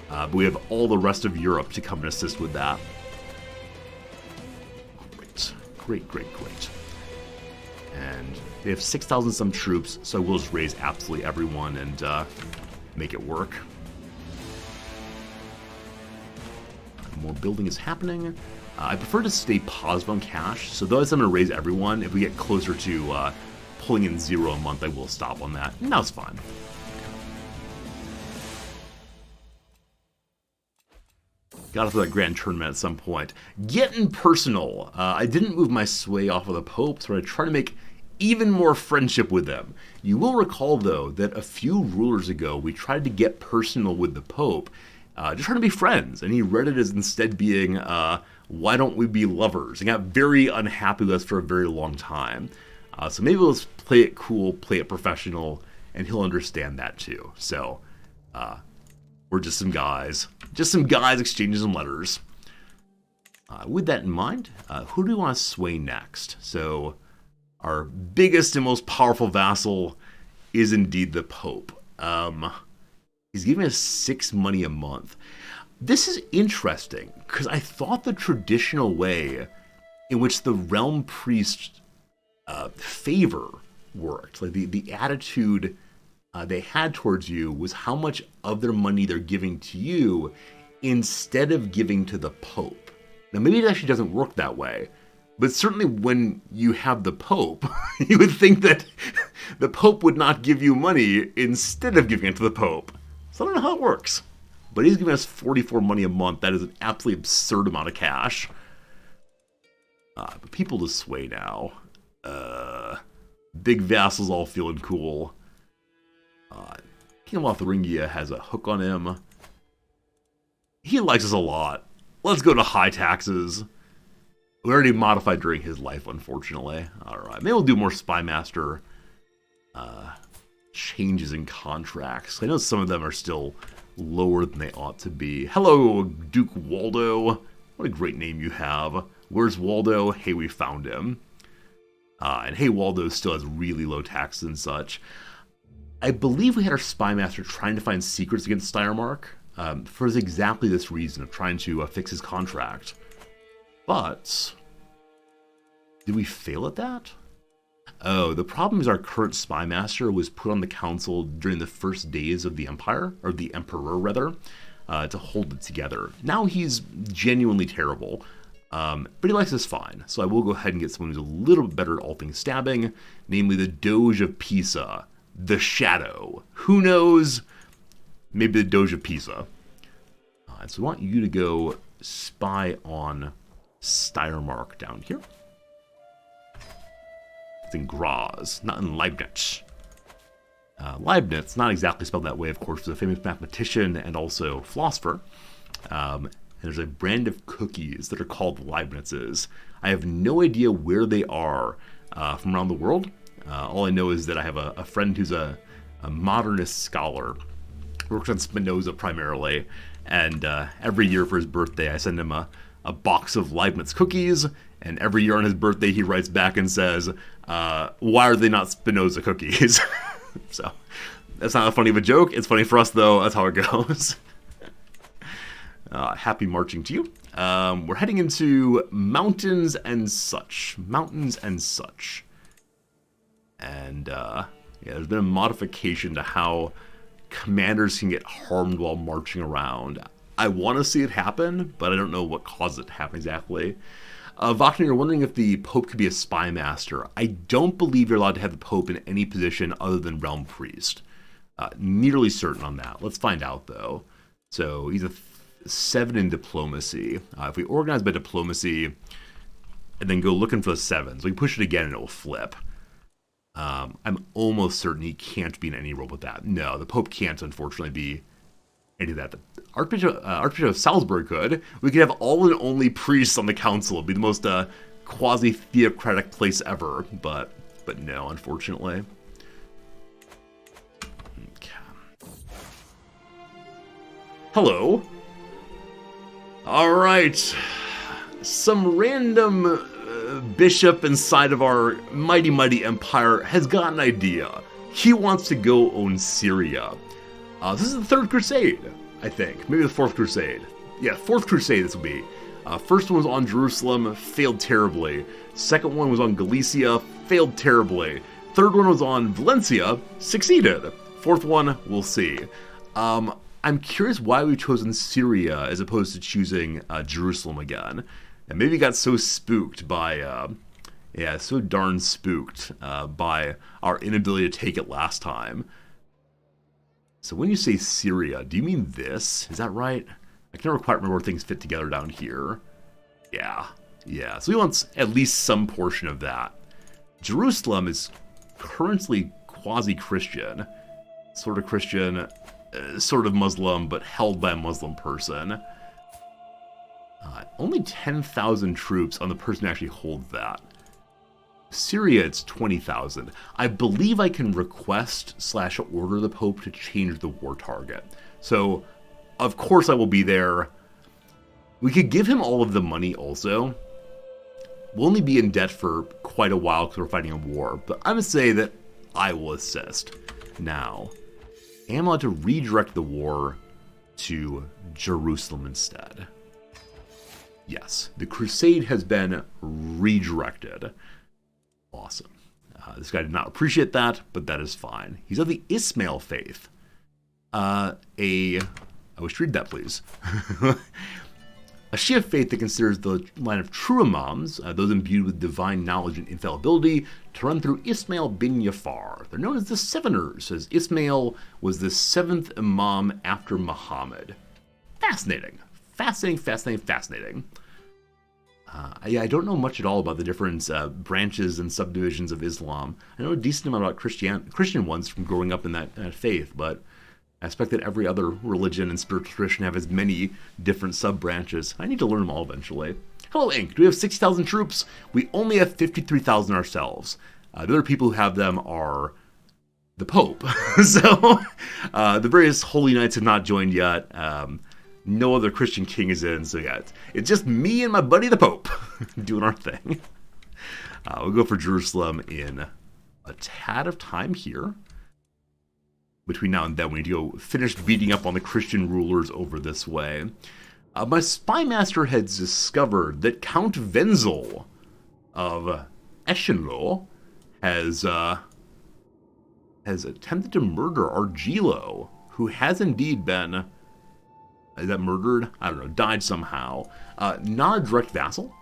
But we have all the rest of Europe to come and assist with that. Great, great, great, great. And they have 6,000 some troops, so we'll just raise absolutely everyone and make it work. More building is happening. I prefer to stay positive on cash, so though I'm going to raise everyone, if we get closer to pulling in 0 a month, I will stop on that. And that's fine. Got to that grand tournament at some point. Getting personal. I didn't move my sway off of the Pope, so I try to make even more friendship with them. You will recall, though, that a few rulers ago, we tried to get personal with the Pope, just trying to be friends, and he read it as instead being, why don't we be lovers? And got very unhappy with us for a very long time. So maybe let's play it cool, play it professional, and he'll understand that too. So, we're just some guys exchanging some letters. With that in mind, who do we want to sway next? So, our biggest and most powerful vassal is indeed the Pope. He's giving us 6 money a month. This is interesting, because I thought the traditional way in which the realm priest favor worked, like the attitude they had towards you was how much of their money they're giving to you instead of giving to the Pope. Now, maybe it actually doesn't work that way, but certainly when you have the Pope, you would think that the Pope would not give you money instead of giving it to the Pope. So I don't know how it works. But he's giving us 44 money a month. That is an absolutely absurd amount of cash. But people to sway now. Big vassals all feeling cool. King of Lotharingia has a hook on him. He likes us a lot. Let's go to high taxes. We already modified during his life, unfortunately. Alright, maybe we'll do more Spymaster changes in contracts. I know some of them are still lower than they ought to be. Hello, Duke Waldo. What a great name you have. Where's Waldo? Hey, we found him. And hey, Waldo still has really low taxes and such. I believe we had our Spymaster trying to find secrets against Steiermark for exactly this reason of trying to fix his contract. But did we fail at that? Oh, the problem is our current Spymaster was put on the council during the first days of the Empire, or the Emperor rather, to hold it together. Now he's genuinely terrible, but he likes us fine, so I will go ahead and get someone who's a little bit better at all things stabbing, namely the Doge of Pisa, the Shadow. Who knows? Maybe the Doge of Pisa. So we want you to go spy on Steiermark down here. It's in Graz, not in Leibniz. Leibniz, not exactly spelled that way, of course, was a famous mathematician and also philosopher. And there's a brand of cookies that are called Leibnizes. I have no idea where they are from around the world. All I know is that I have a friend who's a modernist scholar, works on Spinoza primarily, and every year for his birthday I send him a box of Leibniz cookies, and every year on his birthday he writes back and says, why are they not Spinoza cookies? So, that's not a funny of a joke. It's funny for us, though. That's how it goes. Happy marching to you. We're heading into mountains and such. Mountains and such. And, Yeah, there's been a modification to how commanders can get harmed while marching around. I want to see it happen, but I don't know what caused it to happen exactly. Wagner, you're wondering if the Pope could be a spy master. I don't believe you're allowed to have the Pope in any position other than Realm Priest. Nearly certain on that. Let's find out, though. So he's a 7 in diplomacy. If we organize by diplomacy and then go looking for the 7s, we can push it again and it will flip. I'm almost certain he can't be in any role with that. No, the Pope can't, unfortunately, be any of that. The Archbishop of Salzburg could. We could have all and only priests on the council. It'd be the most quasi-theocratic place ever. But no, unfortunately. Okay. Hello. All right. Some random bishop inside of our mighty empire has got an idea. He wants to go own Syria. This is the Third Crusade, I think. Maybe the Fourth Crusade. Yeah, Fourth Crusade this will be. First one was on Jerusalem, failed terribly. Second one was on Galicia, failed terribly. Third one was on Valencia, succeeded. Fourth one, we'll see. I'm curious why we've chosen Syria as opposed to choosing Jerusalem again. And maybe got so spooked by, so darn spooked by our inability to take it last time. So when you say Syria, do you mean this? Is that right? I can never quite remember where things fit together down here. Yeah. So he wants at least some portion of that. Jerusalem is currently quasi-Christian. Sort of Christian, sort of Muslim, but held by a Muslim person. Only 10,000 troops on the person who actually holds that. Syria, it's 20,000. I believe I can request/order the Pope to change the war target. So, of course I will be there. We could give him all of the money also. We'll only be in debt for quite a while because we're fighting a war. But I'm going to say that I will assist. Now, am I allowed to redirect the war to Jerusalem instead? Yes, the crusade has been redirected. Awesome. This guy did not appreciate that, but that is fine. He's of the Ismail faith. I wish to read that, please. A Shia faith that considers the line of true imams, those imbued with divine knowledge and infallibility, to run through Ismail bin Jafar. They're known as the Seveners, as Ismail was the 7th imam after Muhammad. Fascinating. Fascinating. I don't know much at all about the different branches and subdivisions of Islam. I know a decent amount about Christian ones from growing up in that faith, but I expect that every other religion and spiritual tradition have as many different sub-branches. I need to learn them all eventually. Hello, Inc. Do we have 60,000 troops? We only have 53,000 ourselves. The other people who have them are the Pope. So the various holy knights have not joined yet. No other Christian king is in, so yeah, it's just me and my buddy the Pope doing our thing. We'll go for Jerusalem in a tad of time here. Between now and then, we need to go finish beating up on the Christian rulers over this way. My spy master has discovered that Count Wenzel of Eschenlohe has attempted to murder Argilo, who has indeed been... Is that murdered? I don't know. Died somehow. Not a direct vassal.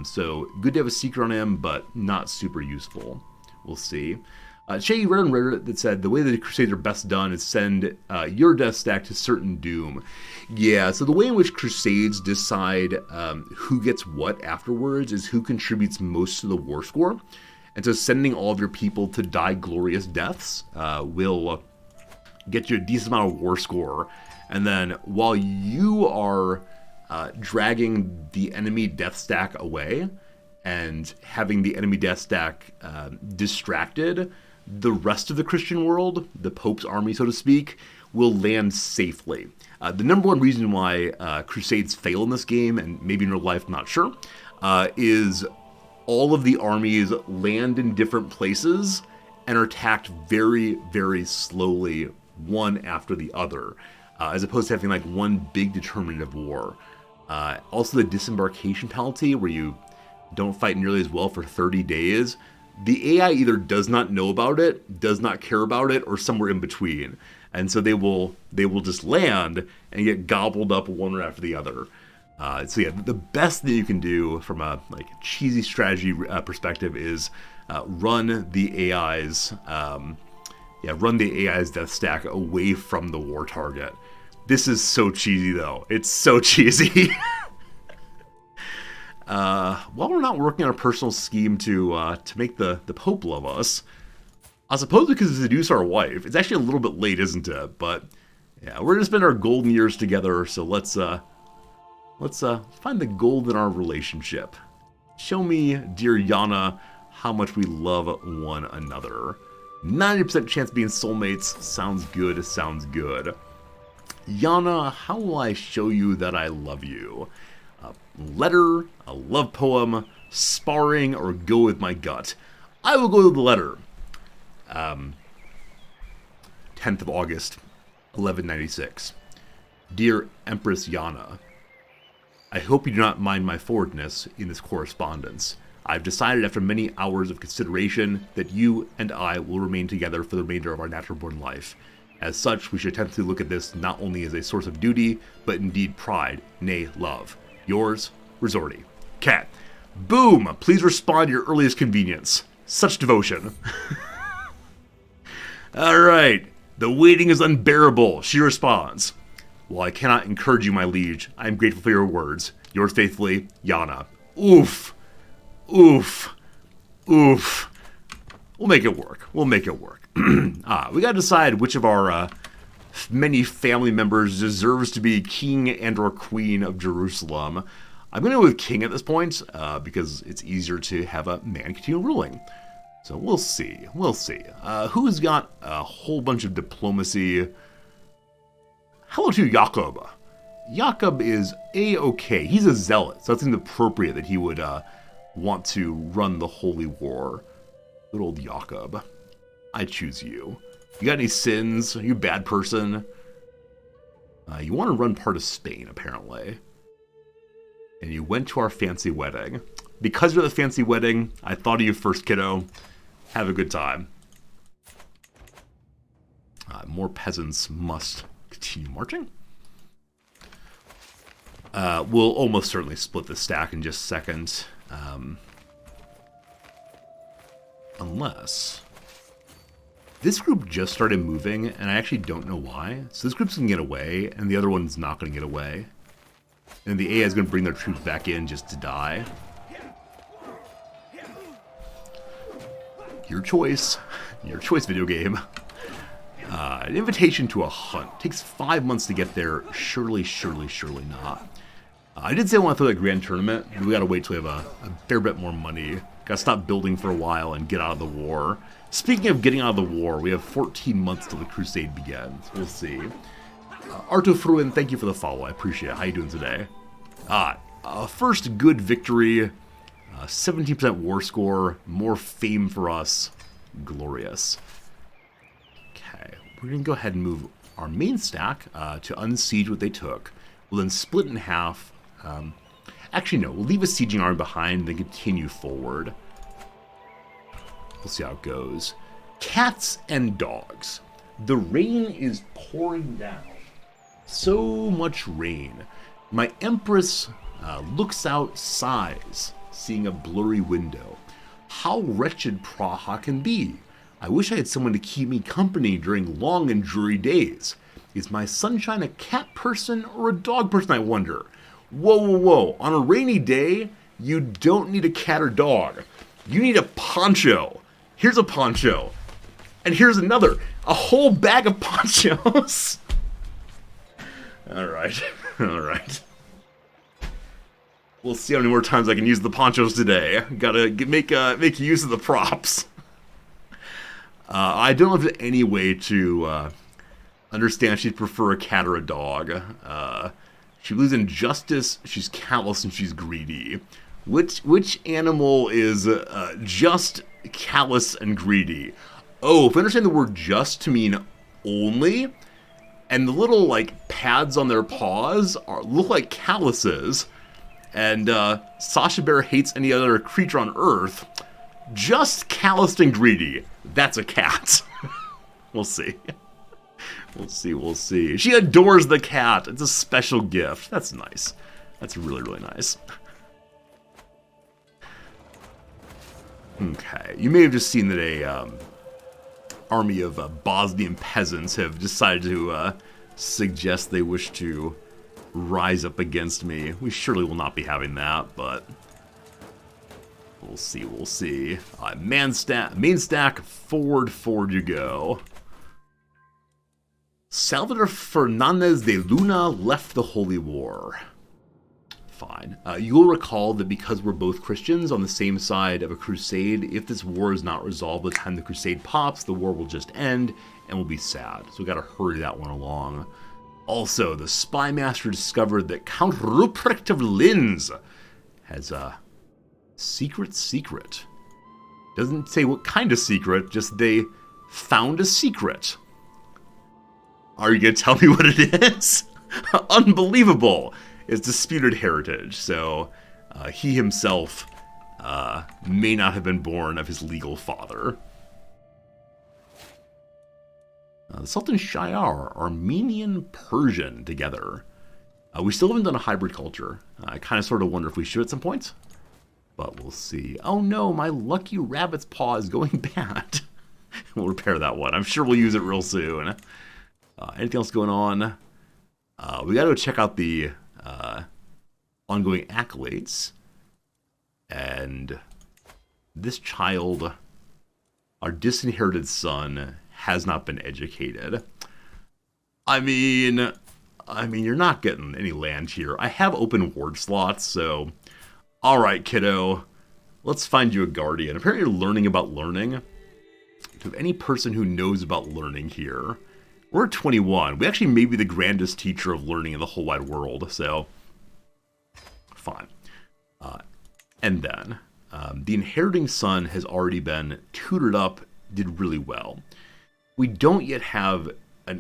So good to have a secret on him, but not super useful. We'll see. Shay, you read on Reddit that said the way that the Crusades are best done is send your death stack to certain doom. Yeah, so the way in which Crusades decide who gets what afterwards is who contributes most to the war score. And so sending all of your people to die glorious deaths will get you a decent amount of war score. And then while you are dragging the enemy death stack away and having the enemy death stack distracted, the rest of the Christian world, the Pope's army, so to speak, will land safely. The number one reason why Crusades fail in this game, and maybe in real life, I'm not sure, is all of the armies land in different places and are attacked very, very slowly, one after the other. As opposed to having like one big determinative war. Also the disembarkation penalty, where you don't fight nearly as well for 30 days, the AI either does not know about it, does not care about it, or somewhere in between. And so they will just land and get gobbled up one right after the other. So yeah, the best thing you can do from a like cheesy strategy perspective is run the AI's death stack away from the war target. This is so cheesy though. It's so cheesy. While we're not working on a personal scheme to make the Pope love us, I suppose we could seduce our wife. It's actually a little bit late, isn't it? But yeah, we're gonna spend our golden years together. So let's find the gold in our relationship. Show me, dear Yana, how much we love one another. 90% chance of being soulmates. Sounds good. Sounds good. Yana, how will I show you that I love you? A letter, a love poem, sparring, or go with my gut? I will go with the letter. 10th of August, 1196. Dear Empress Yana, I hope you do not mind my forwardness in this correspondence. I've decided after many hours of consideration that you and I will remain together for the remainder of our natural-born life. As such, we should attempt to look at this not only as a source of duty, but indeed pride, nay, love. Yours, Resorty. Cat. Boom! Please respond at your earliest convenience. Such devotion. Alright. The waiting is unbearable. She responds. While I cannot encourage you, my liege, I am grateful for your words. Yours faithfully, Yana. Oof. Oof. Oof. We'll make it work. We'll make it work. We gotta decide which of our many family members deserves to be king and or queen of Jerusalem. I'm gonna go with king at this point, because it's easier to have a man continue ruling. So we'll see. We'll see. Who's got a whole bunch of diplomacy? Hello to Jakob. Jakob is A-okay. He's a zealot, so it seems appropriate that he would want to run the holy war. Good old Jakob. I choose you. You got any sins? Are you a bad person? You want to run part of Spain, apparently. And you went to our fancy wedding. Because you're the fancy wedding, I thought of you first, kiddo. Have a good time. More peasants must continue marching. We'll almost certainly split the stack in just a second. Unless... This group just started moving, and I actually don't know why. So this group's going to get away, and the other one's not going to get away. And the AI is going to bring their troops back in just to die. Your choice. Your choice, video game. An invitation to a hunt. Takes 5 months to get there. Surely, surely, surely not. I did say I want to throw that grand tournament, but we gotta wait till we have a fair bit more money. Gotta stop building for a while and get out of the war. Speaking of getting out of the war, we have 14 months till the crusade begins. We'll see. Arto Fruin, thank you for the follow. I appreciate it. How you doing today? First good victory. 17% war score. More fame for us. Glorious. Okay, we're gonna go ahead and move our main stack to unsiege what they took. We'll then split in half. Actually, no, we'll leave a sieging army behind and then continue forward. We'll see how it goes. Cats and dogs. The rain is pouring down. So much rain. My Empress looks out, sighs, seeing a blurry window. How wretched Praha can be. I wish I had someone to keep me company during long and dreary days. Is my sunshine a cat person or a dog person, I wonder? Whoa, whoa, whoa. On a rainy day, you don't need a cat or dog. You need a poncho. Here's a poncho. And here's another. A whole bag of ponchos. Alright. Alright. We'll see how many more times I can use the ponchos today. Gotta make use of the props. I don't have any way to understand she'd prefer a cat or a dog. She believes in justice, she's callous, and she's greedy. Which animal is just, callous, and greedy? Oh, if I understand the word just to mean only, and the little, like, pads on their paws look like calluses, and Sasha Bear hates any other creature on Earth, Just calloused and greedy. That's a cat. We'll see. We'll see. She adores the cat. It's a special gift. That's nice. That's really, really nice. Okay. You may have just seen that a army of Bosnian peasants have decided to suggest they wish to rise up against me. We surely will not be having that, but we'll see. Main stack, forward you go. Salvador Fernandez de Luna left the Holy War. Fine. You will recall that because we're both Christians on the same side of a crusade, if this war is not resolved by the time the crusade pops, the war will just end and we'll be sad. So we gotta hurry that one along. Also, the spy master discovered that Count Ruprecht of Linz has a secret. Doesn't say what kind of secret, just they found a secret. Are you gonna tell me what it is? Unbelievable. It's disputed heritage, so he himself may not have been born of his legal father. The Sultan Shiar, Armenian, Persian together. We still haven't done a hybrid culture. I kind of sort of wonder if we should at some point, but we'll see. Oh no, my lucky rabbit's paw is going bad. We'll repair that one. I'm sure we'll use it real soon. Anything else going on? We got to go check out the ongoing accolades. And this child, our disinherited son, has not been educated. I mean, you're not getting any land here. I have open ward slots, so all right, kiddo, let's find you a guardian. Apparently you're learning about learning. Do you have any person who knows about learning here? We're at 21. We actually may be the grandest teacher of learning in the whole wide world, so fine. And then, the inheriting son has already been tutored up, did really well. We don't yet have a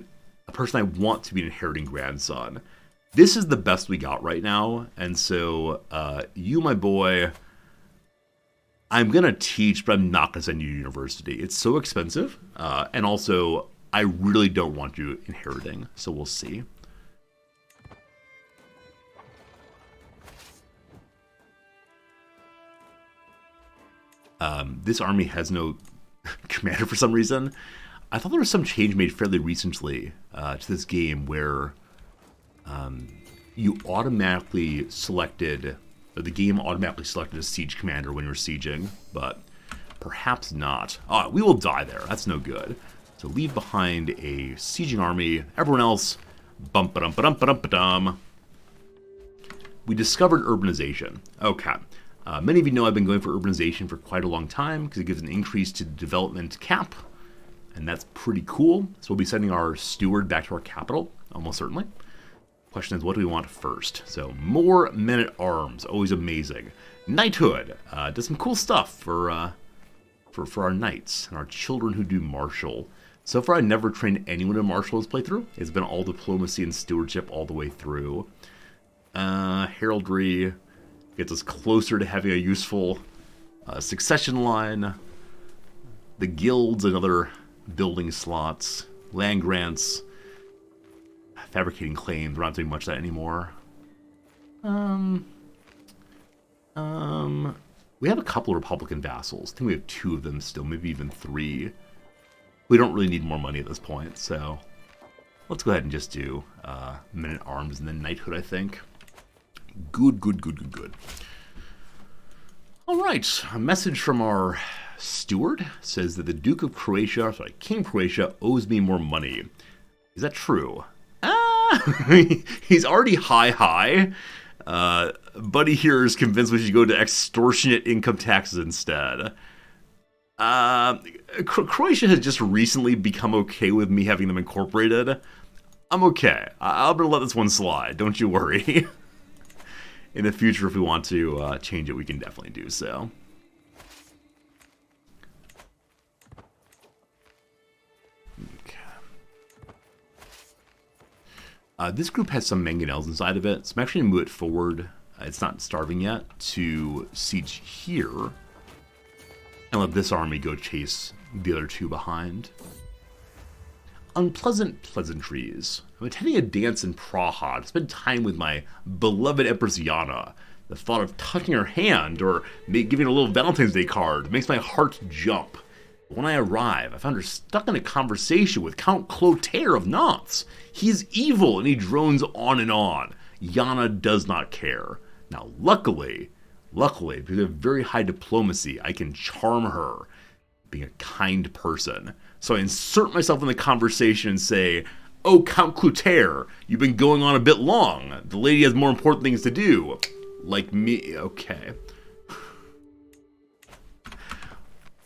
person I want to be an inheriting grandson. This is the best we got right now, and so you, my boy, I'm going to teach, but I'm not going to send you to university. It's so expensive, and also I really don't want you inheriting, so we'll see. This army has no commander for some reason. I thought there was some change made fairly recently to this game where you automatically selected, or the game automatically selected a siege commander when you were sieging, but perhaps not. We will die there. That's no good. So leave behind a sieging army. Everyone else, bum-ba-dum-ba-dum-ba-dum-ba-dum. We discovered urbanization. Okay. Many of you know I've been going for urbanization for quite a long time because it gives an increase to the development cap, and that's pretty cool. So we'll be sending our steward back to our capital, almost certainly. Question is, what do we want first? So more men-at-arms, always amazing. Knighthood does some cool stuff for our knights and our children who do martial. So far, I never trained anyone in martial this playthrough. It's been all diplomacy and stewardship all the way through. Heraldry gets us closer to having a useful succession line. The guilds and other building slots. Land grants. Fabricating claims. We're not doing much of that anymore. We have a couple of Republican vassals. I think we have 2 of them still, maybe even 3. We don't really need more money at this point, so let's go ahead and just do men-at-arms and then knighthood, I think. Good. All right, a message from our steward says that the King of Croatia owes me more money. Is that true? He's already high. Buddy here is convinced we should go to extortionate income taxes instead. Croatia has just recently become okay with me having them incorporated. I'm okay. I'm gonna let this one slide. Don't you worry. In the future, if we want to change it, we can definitely do so. Okay. This group has some mangonels inside of it, so I'm actually going to move it forward. It's not starving yet, to siege here. and let this army go chase the other two behind. Unpleasant pleasantries. I'm attending a dance in Praha to spend time with my beloved Empress Yana. The thought of touching her hand or giving her a little Valentine's Day card makes my heart jump. When I arrive, I found her stuck in a conversation with Count Clotaire of Nantes. He's evil and he drones on and on. Yana does not care. Now, luckily, because of very high diplomacy, I can charm her, being a kind person. So I insert myself in the conversation and say, "Oh, Count Clotaire, you've been going on a bit long. The lady has more important things to do." Like me, okay.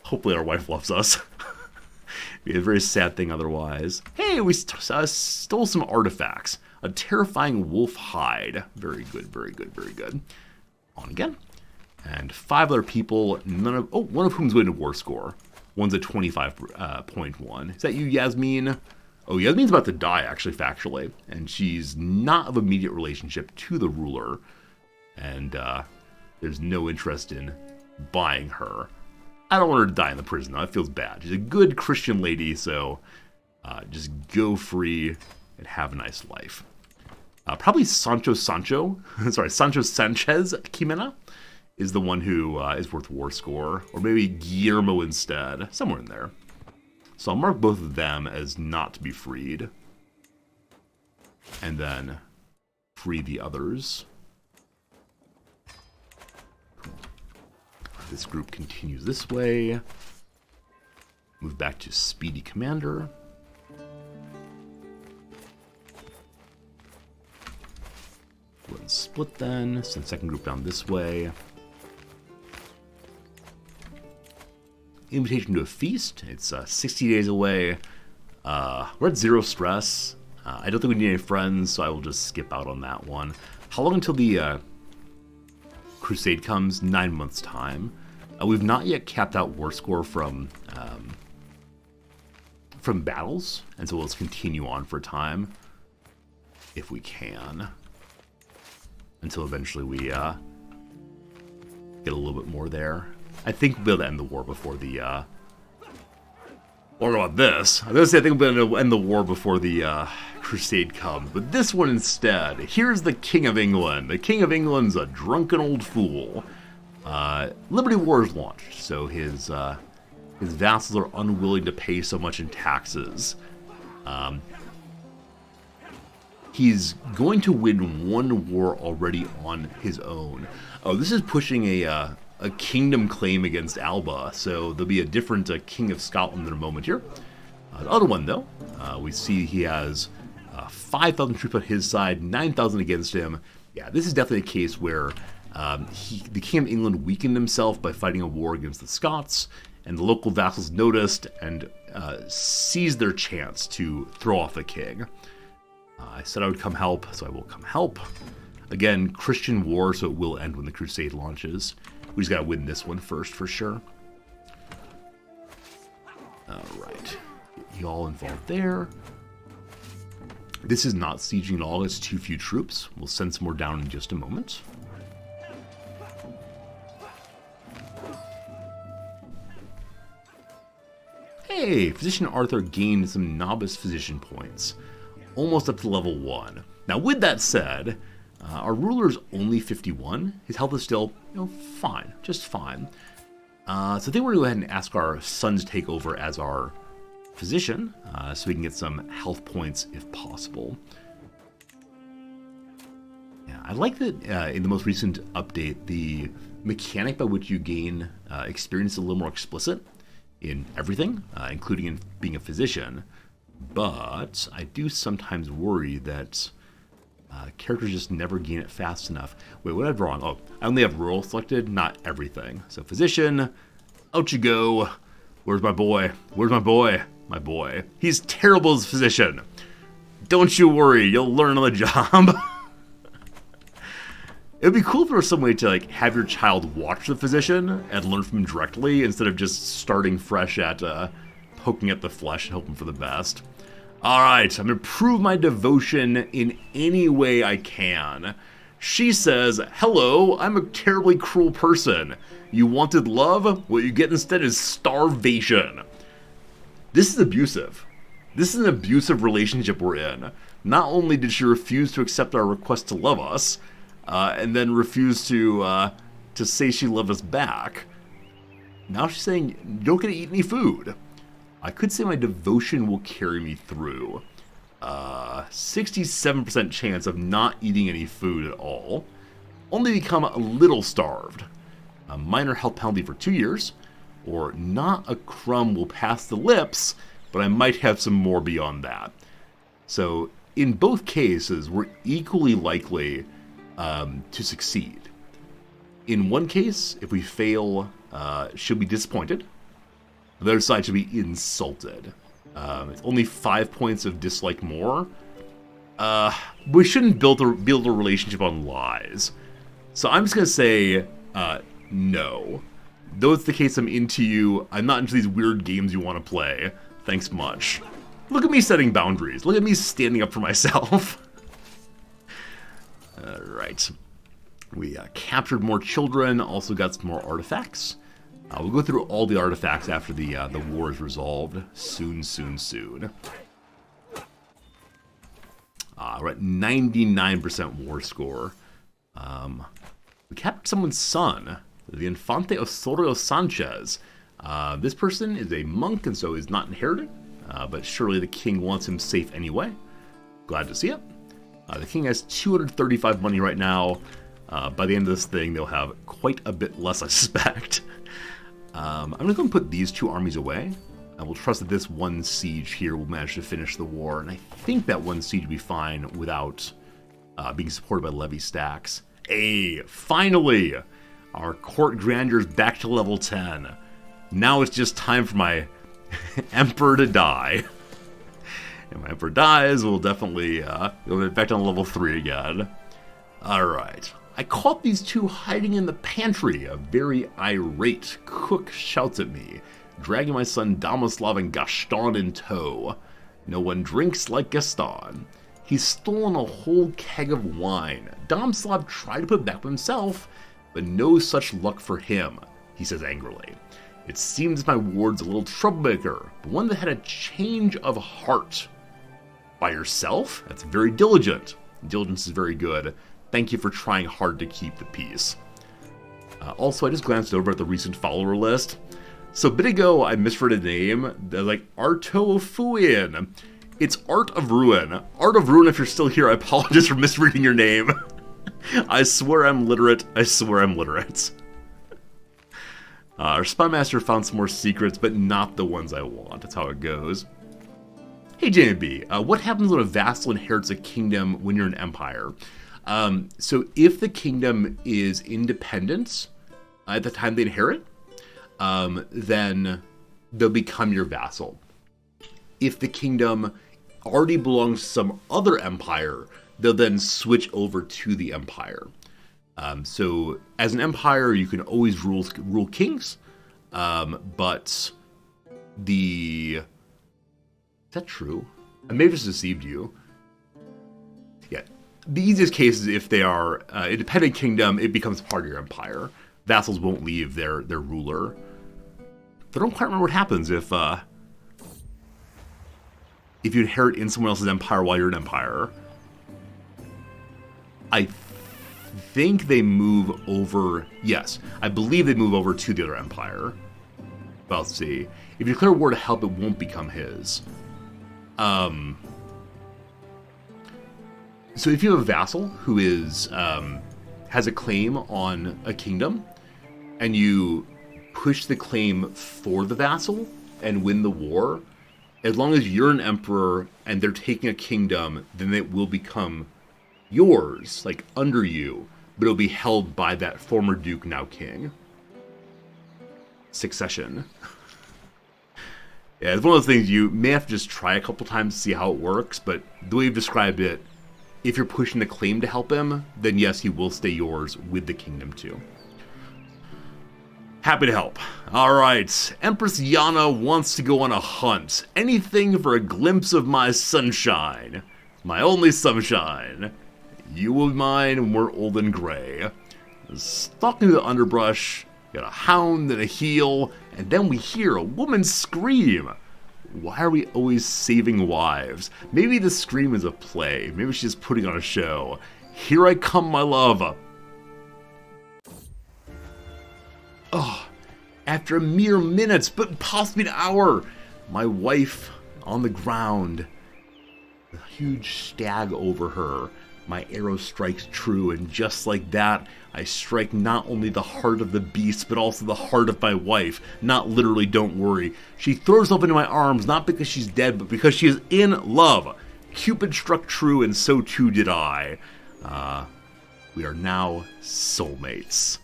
Hopefully our wife loves us. It'd be a very sad thing otherwise. Hey, we stole some artifacts. A terrifying wolf hide. Very good, very good, very good. On again. And 5 other people, one of whom's going to war score. One's at 25.1. Is that you, Yasmin? Oh, Yasmin's about to die, actually, factually. And she's not of immediate relationship to the ruler. And there's no interest in buying her. I don't want her to die in the prison, though. It feels bad. She's a good Christian lady, so just go free and have a nice life. Probably Sancho Sanchez Quimena is the one who is worth war score. Or maybe Guillermo instead. Somewhere in there. So I'll mark both of them as not to be freed. And then free the others. This group continues this way. Move back to Speedy Commander. Go ahead and split then. Send second group down this way. Invitation to a feast. It's 60 days away. We're at 0 stress. I don't think we need any friends, so I will just skip out on that one. How long until the Crusade comes? 9 months' time. We've not yet capped out war score from battles, and so let's continue on for a time, if we can, until eventually we get a little bit more there. I think we'll be able to end the war before the. Or about this? I was gonna say I think we'll be able to end the war before the Crusade comes, but this one instead. Here's the King of England. The King of England's a drunken old fool. Liberty War is launched, so his vassals are unwilling to pay so much in taxes. He's going to win one war already on his own. Oh, this is pushing a kingdom claim against Alba, so there'll be a different King of Scotland in a moment here. The other one, though, we see he has 5,000 troops on his side, 9,000 against him. Yeah, this is definitely a case where the King of England weakened himself by fighting a war against the Scots, and the local vassals noticed and seized their chance to throw off the king. I said I would come help, so I will come help. Again, Christian war, so it will end when the Crusade launches. We just gotta win this one first, for sure. Alright. Get you all involved there. This is not sieging at all, it's too few troops. We'll send some more down in just a moment. Hey, Physician Arthur gained some novice physician points. Almost up to level 1. Now, with that said, our ruler's only 51. His health is still, fine. Just fine. So I think we're going to go ahead and ask our son to take over as our physician, so we can get some health points if possible. Yeah, I like that in the most recent update, the mechanic by which you gain experience is a little more explicit in everything, including in being a physician. But I do sometimes worry that characters just never gain it fast enough. Wait, what did I wrong? Oh, I only have rural selected, not everything. So physician, out you go. Where's my boy? Where's my boy? My boy. He's terrible as a physician. Don't you worry, you'll learn on the job. It would be cool if there was some way to have your child watch the physician and learn from him directly instead of just starting fresh at poking at the flesh and hoping for the best. Alright, I'm going to prove my devotion in any way I can. She says, "Hello, I'm a terribly cruel person. You wanted love? What you get instead is starvation." This is abusive. This is an abusive relationship we're in. Not only did she refuse to accept our request to love us, and then refuse to say she loved us back, now she's saying, "You don't get to eat any food." I could say my devotion will carry me through. 67% chance of not eating any food at all. Only become a little starved. A minor health penalty for 2 years. Or not a crumb will pass the lips, but I might have some more beyond that. So in both cases, we're equally likely to succeed. In one case, if we fail, she'll be disappointed. The other side should be insulted. It's only 5 points of dislike more. We shouldn't build a relationship on lies. So I'm just going to say no. Though it's the case I'm into you, I'm not into these weird games you want to play. Thanks much. Look at me setting boundaries. Look at me standing up for myself. Alright. We captured more children, also got some more artifacts. We'll go through all the artifacts after the war is resolved. Soon. We're at 99% war score. We captured someone's son, the Infante Osorio Sanchez. This person is a monk and so is not inherited, but surely the king wants him safe anyway. Glad to see it. The king has 235 money right now. By the end of this thing, they'll have quite a bit less, I suspect. I'm going to go and put these 2 armies away. I will trust that this one siege here will manage to finish the war, and I think that one siege will be fine without being supported by levy stacks. Hey, finally! Our court grandeur is back to level 10. Now it's just time for my emperor to die. And my emperor dies, we'll definitely go back down to level 3 again. Alright. I caught these 2 hiding in the pantry. A very irate cook shouts at me, dragging my son Domislav and Gaston in tow. No one drinks like Gaston. He's stolen a whole keg of wine. Domislav tried to put it back with himself, but no such luck for him, he says angrily. It seems my ward's a little troublemaker, but one that had a change of heart. By yourself? That's very diligent. Diligence is very good. Thank you for trying hard to keep the peace. Also, I just glanced over at the recent follower list. So a bit ago, I misread a name. They're like Arto Fuin. It's Art of Ruin. Art of Ruin, if you're still here, I apologize for misreading your name. I swear I'm literate. Our spy master found some more secrets, but not the ones I want. That's how it goes. Hey, JMB, what happens when a vassal inherits a kingdom when you're an empire? So if the kingdom is independent at the time they inherit, then they'll become your vassal. If the kingdom already belongs to some other empire, they'll then switch over to the empire. So as an empire, you can always rule kings, but is that true? I may have just deceived you. Yeah, the easiest case is if they are independent kingdom, it becomes part of your empire. Vassals won't leave their ruler. But I don't quite remember what happens if you inherit in someone else's empire while you're an empire. I think they move over. Yes, I believe they move over to the other empire. But let's see. If you declare war to help, it won't become his. So if you have a vassal who is has a claim on a kingdom, and you push the claim for the vassal and win the war, as long as you're an emperor and they're taking a kingdom, then it will become yours, like under you, but it'll be held by that former duke, now king. Succession. Yeah, it's one of those things you may have to just try a couple times to see how it works, but the way you've described it, if you're pushing the claim to help him, then yes, he will stay yours with the kingdom too. Happy to help. Alright, Empress Yana wants to go on a hunt. Anything for a glimpse of my sunshine. My only sunshine. You will be mine when we're old and gray. Stalking through the underbrush, got a hound and a heel, and then we hear a woman scream. Why are we always saving wives? Maybe the scream is a play. Maybe she's putting on a show. Here I come, my love. Oh, after a mere minutes, but possibly an hour, my wife on the ground. A huge stag over her. My arrow strikes true, and just like that, I strike not only the heart of the beast, but also the heart of my wife. Not literally, don't worry. She throws herself into my arms, not because she's dead, but because she is in love. Cupid struck true, and so too did I. We are now soulmates.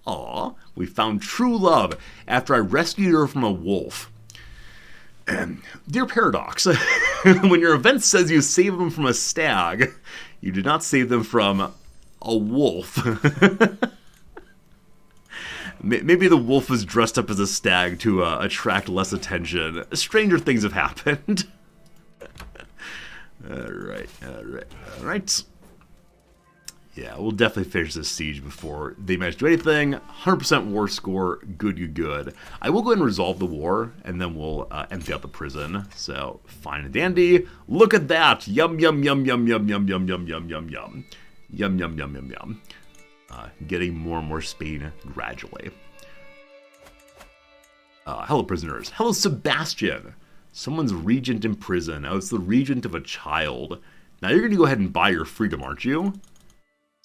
Aw, we found true love after I rescued her from a wolf. Dear Paradox, when your event says you save them from a stag, you did not save them from a wolf. Maybe the wolf was dressed up as a stag to attract less attention. Stranger things have happened. Alright. Yeah, we'll definitely finish this siege before they manage to do anything. 100% war score, good. I will go ahead and resolve the war, and then we'll empty out the prison. So, fine and dandy. Look at that! Yum. Getting more and more Spain gradually. Hello, prisoners. Hello, Sebastian. Someone's regent in prison. Now, it's the regent of a child. Now, you're going to go ahead and buy your freedom, aren't you?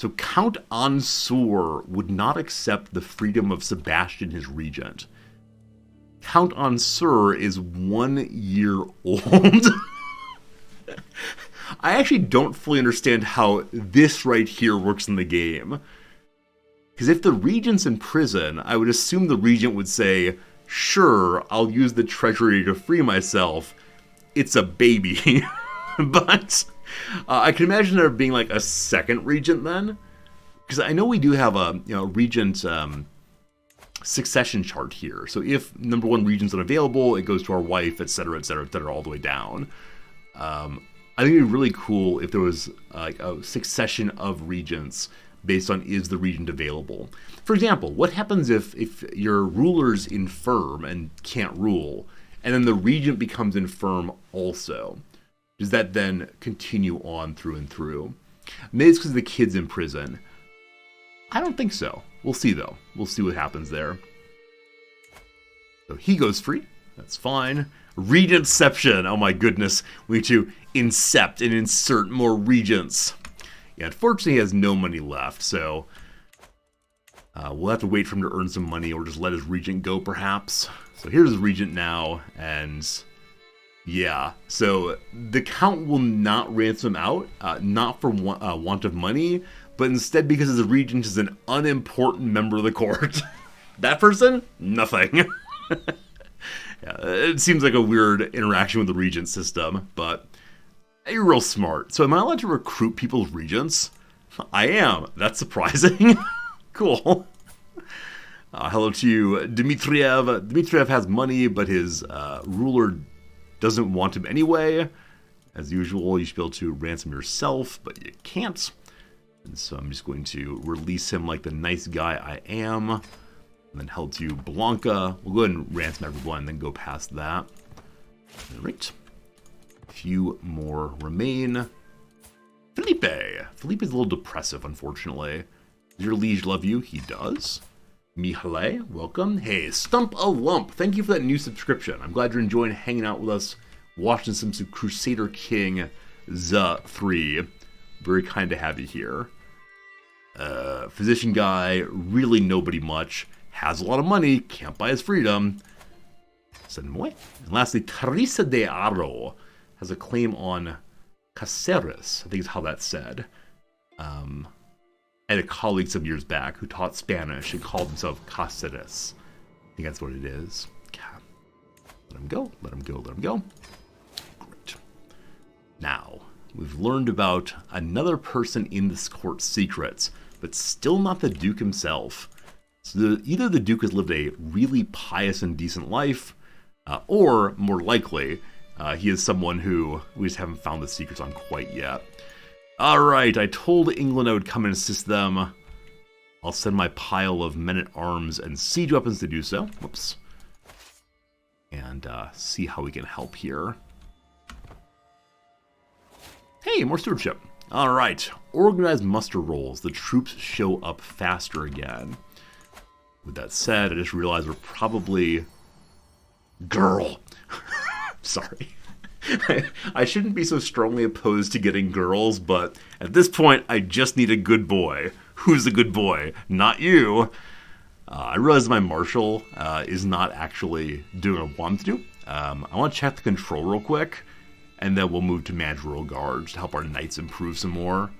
So Count Ansur would not accept the freedom of Sebastian, his regent. Count Ansur is 1 year old. I actually don't fully understand how this right here works in the game. Because if the regent's in prison, I would assume the regent would say, sure, I'll use the treasury to free myself. It's a baby. But I can imagine there being like a second regent then. Because I know we do have a regent succession chart here. So if number one regent's unavailable, it goes to our wife, etc., all the way down. I think it'd be really cool if there was like a succession of regents based on is the regent available. For example, what happens if your ruler's infirm and can't rule, and then the regent becomes infirm also? Does that then continue on through and through? Maybe it's because the kid's in prison. I don't think so. We'll see, though. We'll see what happens there. So he goes free. That's fine. Regentception. Oh my goodness. We need to incept and insert more regents. Yeah, unfortunately he has no money left, so we'll have to wait for him to earn some money or just let his regent go, perhaps. So here's his regent now, and yeah. So the count will not ransom out, not for want of money, but instead because his regent is an unimportant member of the court. That person? Nothing. Yeah, it seems like a weird interaction with the regent system, but you're real smart. So am I allowed to recruit people's regents? I am. That's surprising. Cool. Hello to you, Dmitriev. Dmitriev has money, but his ruler doesn't want him anyway. As usual, you should be able to ransom yourself, but you can't. And so I'm just going to release him like the nice guy I am. And then held to Blanca. We'll go ahead and ransom everyone and then go past that. Alright. A few more remain. Felipe. Felipe is a little depressive, unfortunately. Does your liege love you? He does. Mihaly, welcome. Hey, Stump a Lump. Thank you for that new subscription. I'm glad you're enjoying hanging out with us, watching some Crusader King Z3. Very kind to have you here. Physician guy, really nobody much. Has a lot of money, can't buy his freedom. Send him away. And lastly, Teresa de Aro has a claim on Caceres, I think is how that's said. And a colleague some years back who taught Spanish and called himself Caceres. I think that's what it is. Yeah. Let him go, let him go, let him go. Great. Now, we've learned about another person in this court's secrets, but still not the Duke himself. So either the Duke has lived a really pious and decent life, or, more likely, he is someone who we just haven't found the secrets on quite yet. Alright, I told England I would come and assist them. I'll send my pile of men-at-arms and siege weapons to do so. Whoops. And see how we can help here. Hey, more stewardship. Alright, organized muster rolls. The troops show up faster again. With that said, I just realized we're probably... Girl! Sorry. I shouldn't be so strongly opposed to getting girls, but at this point, I just need a good boy. Who's a good boy? Not you. I realize my marshal is not actually doing what I want him to do. I want to check the control real quick, and then we'll move to manage rural guards to help our knights improve some more.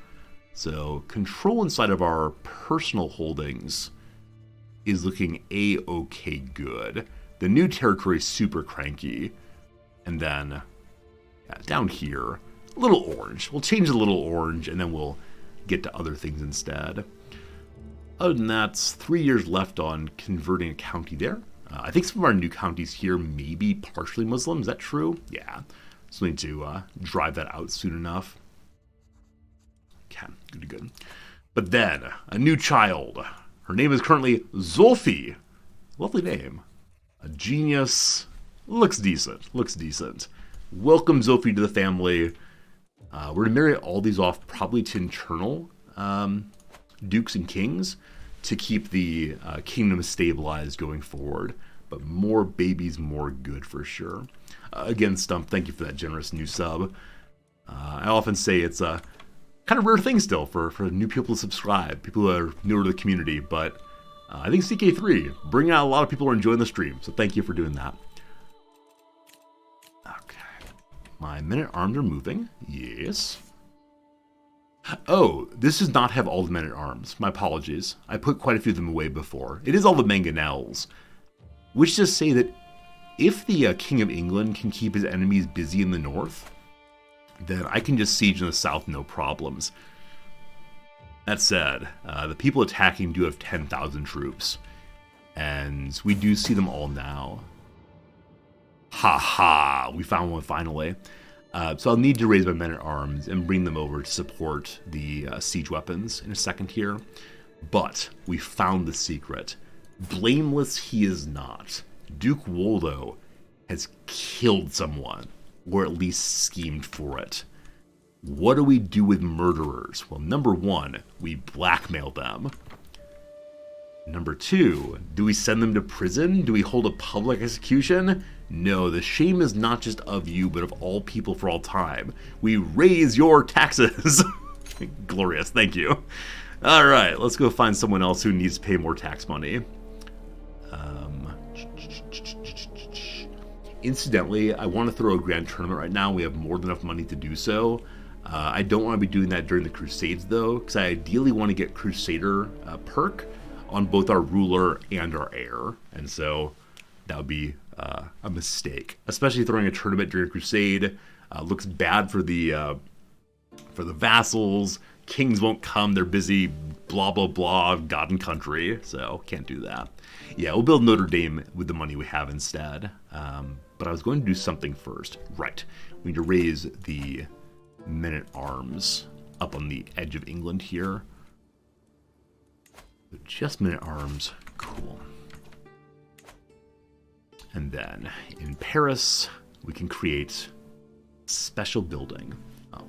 So control inside of our personal holdings is looking a-okay good. The new territory is super cranky. And then down here, a little orange. We'll change the little orange, and then we'll get to other things instead. Other than that, 3 years left on converting a county there. I think some of our new counties here may be partially Muslim. Is that true? Yeah. So we need to drive that out soon enough. Okay, good. But then, a new child. Her name is currently Zolfi. Lovely name. A genius. Looks decent. Welcome Zolfi to the family. We're going to marry all these off probably to internal dukes and kings to keep the kingdom stabilized going forward. But more babies, more good for sure. Again, Stump, thank you for that generous new sub. I often say it's a kind of rare thing still for new people to subscribe, people who are newer to the community, but I think CK3 bringing out a lot of people who are enjoying the stream, so thank you for doing that. Okay, my men-at-arms are moving, yes. Oh, this does not have all the men-at-arms, my apologies. I put quite a few of them away before. It is all the mangonels, which just say that if the King of England can keep his enemies busy in the north, then I can just siege in the south no problems. That said, the people attacking do have 10,000 troops, and we do see them all now. Ha, we found one finally. So I'll need to raise my men-at-arms and bring them over to support the siege weapons in a second here. But we found the secret. Blameless he is not. Duke Woldo has killed someone, or at least schemed for it. What do we do with murderers? Well, number one, we blackmail them. Number two, do we send them to prison? Do we hold a public execution? No, the shame is not just of you, but of all people for all time. We raise your taxes. Glorious, thank you. All right, let's go find someone else who needs to pay more tax money. Incidentally, I want to throw a grand tournament right now. We have more than enough money to do so. I don't want to be doing that during the Crusades, though, because I ideally want to get Crusader perk on both our ruler and our heir. And so that would be a mistake, especially throwing a tournament during a Crusade. Looks bad for the vassals. Kings won't come. They're busy, blah, blah, blah, God and country. So can't do that. Yeah, we'll build Notre Dame with the money we have instead. But I was going to do something first. Right. We need to raise the men-at-arms up on the edge of England here. Just men-at-arms. Cool. And then in Paris, we can create a special building,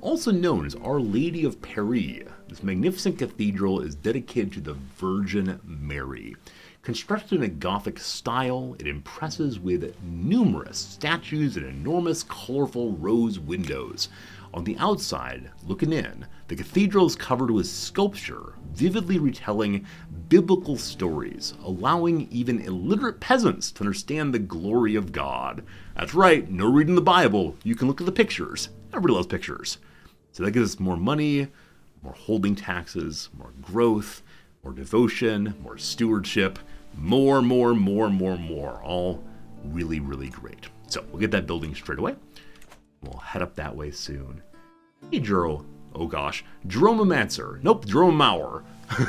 also known as Our Lady of Paris. This magnificent cathedral is dedicated to the Virgin Mary. Constructed in a Gothic style, it impresses with numerous statues and enormous colorful rose windows. On the outside, looking in, the cathedral is covered with sculpture, vividly retelling biblical stories, allowing even illiterate peasants to understand the glory of God. That's right, no reading the Bible, you can look at the pictures. Everybody loves pictures. So that gives us more money, more holding taxes, more growth, more devotion, more stewardship, more. All really, really great. So we'll get that building straight away. We'll head up that way soon. Hey, Jero. Oh gosh. Jeromomancer. Nope, Jerome Maurer.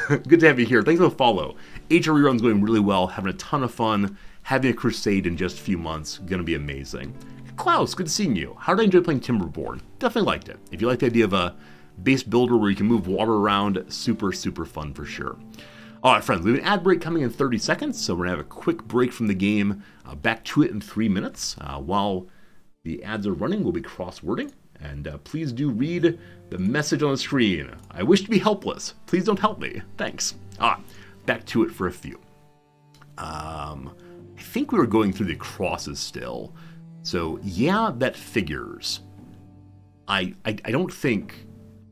Good to have you here. Thanks for the follow. HRE run's going really well. Having a ton of fun. Having a crusade in just a few months. Gonna be amazing. Klaus, good seeing you. How did I enjoy playing Timberborn? Definitely liked it. If you like the idea of a base builder where you can move water around. Super, super fun for sure. All right, friends, we have an ad break coming in 30 seconds, so we're going to have a quick break from the game. Back to it in 3 minutes. While the ads are running, we'll be cross-wording. And please do read the message on the screen. I wish to be helpless. Please don't help me. Thanks. Back to it for a few. I think we were going through the crosses still. So yeah, that figures. I don't think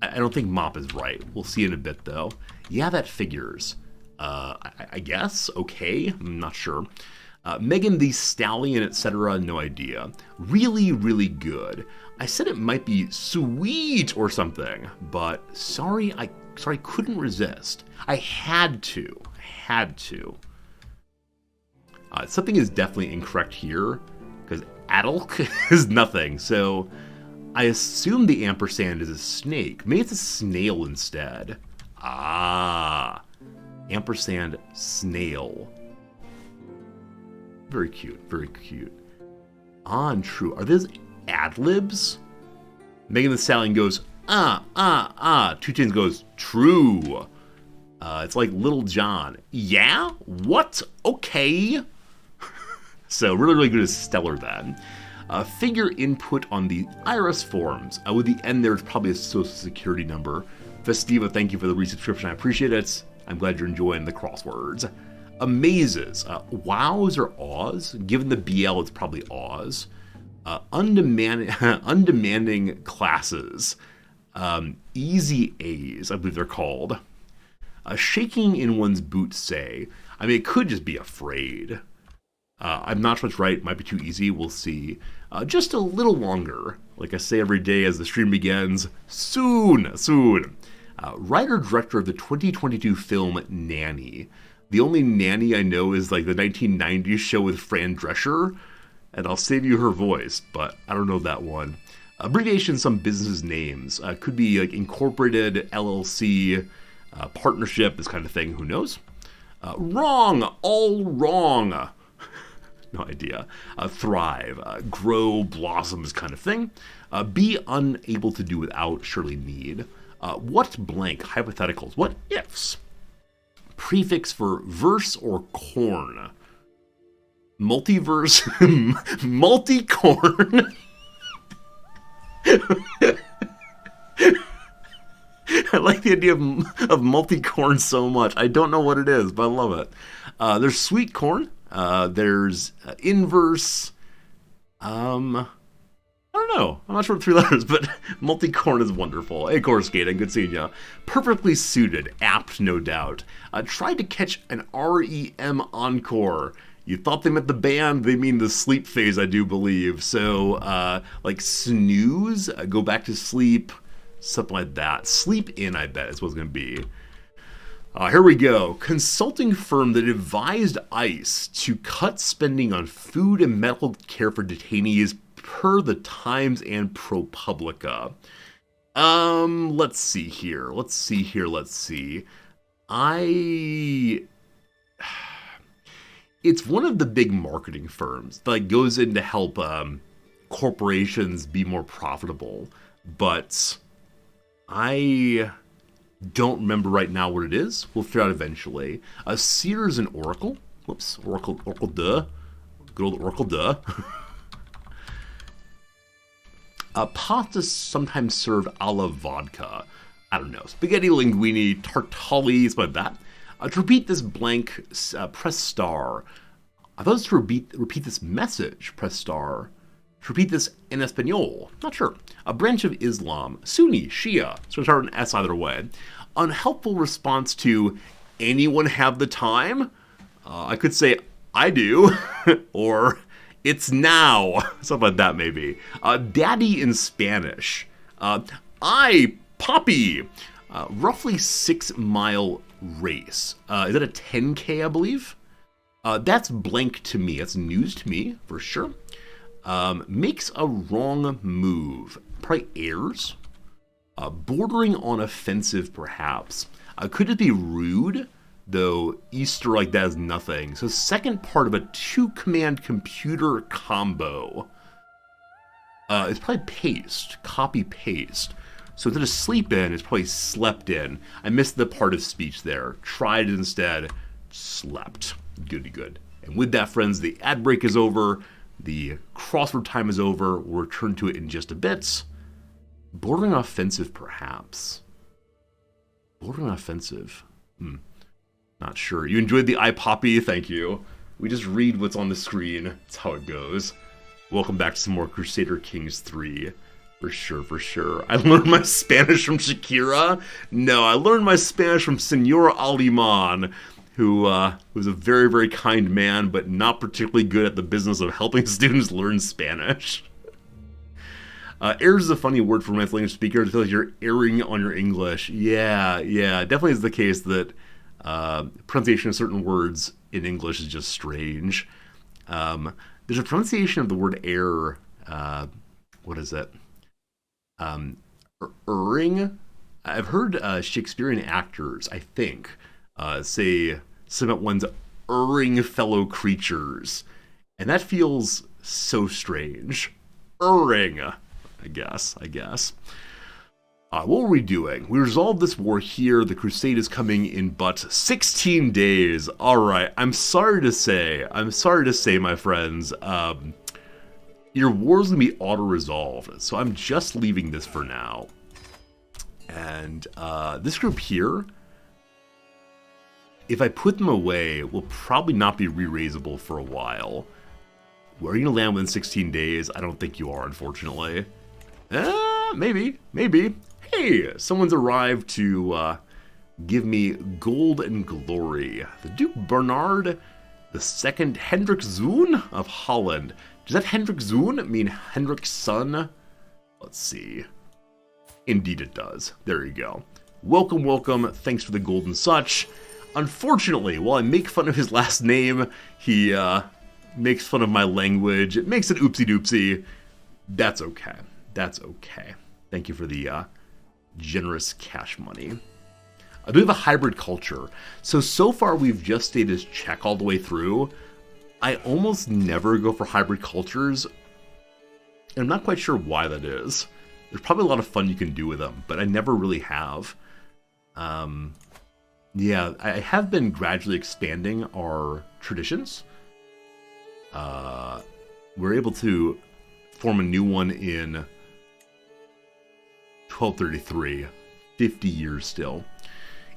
Mop is right. We'll see in a bit though. Yeah, that figures. I guess okay. I'm not sure. Megan the Stallion, etc. No idea. Really, really good. I said it might be sweet or something, but sorry, I couldn't resist. I had to. Something is definitely incorrect here, because Adulk is nothing, so I assume the ampersand is a snake. Maybe it's a snail instead. Ampersand snail. Very cute, very cute. True. Are these ad-libs? Megan the Stallion goes, Two Chains goes, true. It's like Little John. Yeah? What? Okay. So really, really good as Stellar then. Figure input on the IRS forms. With the end there, it's probably a social security number. Festiva, thank you for the resubscription. I appreciate it. I'm glad you're enjoying the crosswords. Amazes. Wows or Aws? Given the BL, it's probably Aws. Undemanding classes. Easy A's, I believe they're called. Shaking in one's boots, say. I mean, it could just be afraid. I'm not sure what's right. Might be too easy. We'll see. Just a little longer. Like I say every day as the stream begins. Soon. Writer-director of the 2022 film Nanny. The only Nanny I know is like the 1990s show with Fran Drescher. And I'll save you her voice, but I don't know that one. Abbreviation, some business names. Could be like Incorporated, LLC, partnership, this kind of thing. Who knows? Wrong. All wrong. No idea. Thrive. Grow, blossoms kind of thing. Be unable to do without, surely need. What blank? Hypotheticals. What ifs? Prefix for verse or corn. Multiverse. Multi-corn. I like the idea of multi-corn so much. I don't know what it is, but I love it. There's sweet corn. There's inverse. I don't know. I'm not sure what 3 letters, but multi-corn is wonderful. Hey, Core Skating, good seeing ya. Perfectly suited, apt, no doubt. Tried to catch an REM encore. You thought they meant the band, they mean the sleep phase, I do believe. So, like snooze, go back to sleep, something like that. Sleep in, I bet, is what it's going to be. Here we go. Consulting firm that advised ICE to cut spending on food and medical care for detainees per the Times and ProPublica. Let's see here. It's one of the big marketing firms that like, goes in to help corporations be more profitable, but I don't remember right now what it is. We'll figure out eventually. Sears and Oracle. Whoops, Oracle duh. Good old Oracle duh. Pasta sometimes served a la vodka. I don't know. Spaghetti linguine, tartali, something like that. To repeat this blank, press star. I thought it was to repeat this message, press star. To repeat this in Espanol, not sure. A branch of Islam, Sunni, Shia, so start an S either way. Unhelpful response to, anyone have the time? I could say, I do, or it's now, something like that maybe. Daddy in Spanish. I, Poppy. Roughly 6 mile race. Is that a 10K, I believe? That's blank to me. That's news to me, for sure. Makes a wrong move. Probably airs. Bordering on offensive, perhaps. Could it be rude? Though Easter like that is nothing. So second part of a 2-command computer combo. It's probably paste. Copy, paste. So instead of sleep in, it's probably slept in. I missed the part of speech there. Tried instead, slept. Goody good. And with that, friends, the ad break is over. The crossword time is over. We'll return to it in just a bit. Bordering offensive, perhaps. Bordering offensive. Not sure. You enjoyed the iPoppy? Thank you. We just read what's on the screen. That's how it goes. Welcome back to some more Crusader Kings 3. For sure, for sure. I learned my Spanish from Shakira? No, I learned my Spanish from Senor Aliman, who was a very, very kind man, but not particularly good at the business of helping students learn Spanish. Errors is a funny word for my language speaker. It feels like you're erring on your English. Yeah, definitely is the case that pronunciation of certain words in English is just strange. There's a pronunciation of the word error. What is it? Erring? I've heard Shakespearean actors, I think, say something about one's erring fellow creatures. And that feels so strange. Erring, I guess. What were we doing? We resolved this war here. The crusade is coming in but 16 days. Alright, I'm sorry to say, my friends, your war's gonna be auto-resolved, so I'm just leaving this for now. And this group here, if I put them away, will probably not be re-raisable for a while. Are you gonna land within 16 days? I don't think you are, unfortunately. Maybe. Hey, someone's arrived to give me gold and glory. The Duke Bernard II Hendrik Zoon of Holland. Does that Hendrik Zoon mean Hendrik's son? Let's see. Indeed it does. There you go. Welcome. Thanks for the gold and such. Unfortunately, while I make fun of his last name, he makes fun of my language. It makes it oopsie-doopsie. That's okay. Thank you for the generous cash money. I do have a hybrid culture. So far we've just stayed as Czech all the way through. I almost never go for hybrid cultures, and I'm not quite sure why that is. There's probably a lot of fun you can do with them, but I never really have. Yeah, I have been gradually expanding our traditions. We're able to form a new one in 1233, 50 years still.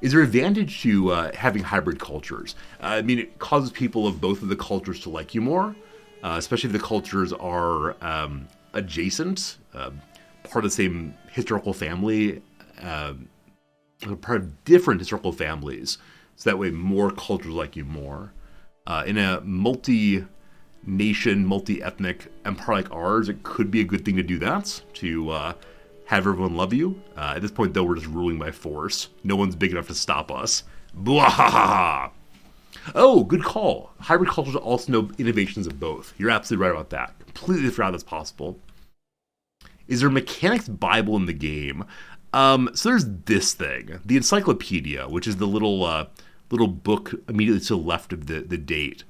Is there advantage to having hybrid cultures? I mean, it causes people of both of the cultures to like you more, especially if the cultures are adjacent, part of the same historical family, part of different historical families. So that way more cultures like you more. In a multi-nation, multi-ethnic empire like ours, it could be a good thing to do that, to have everyone love you. At this point, though, we're just ruling by force. No one's big enough to stop us. Bwahaha! Oh, good call. Hybrid cultures also know innovations of both. You're absolutely right about that. Completely forgot that's possible. Is there a mechanics Bible in the game? So there's this thing. The encyclopedia, which is the little book immediately to the left of the date.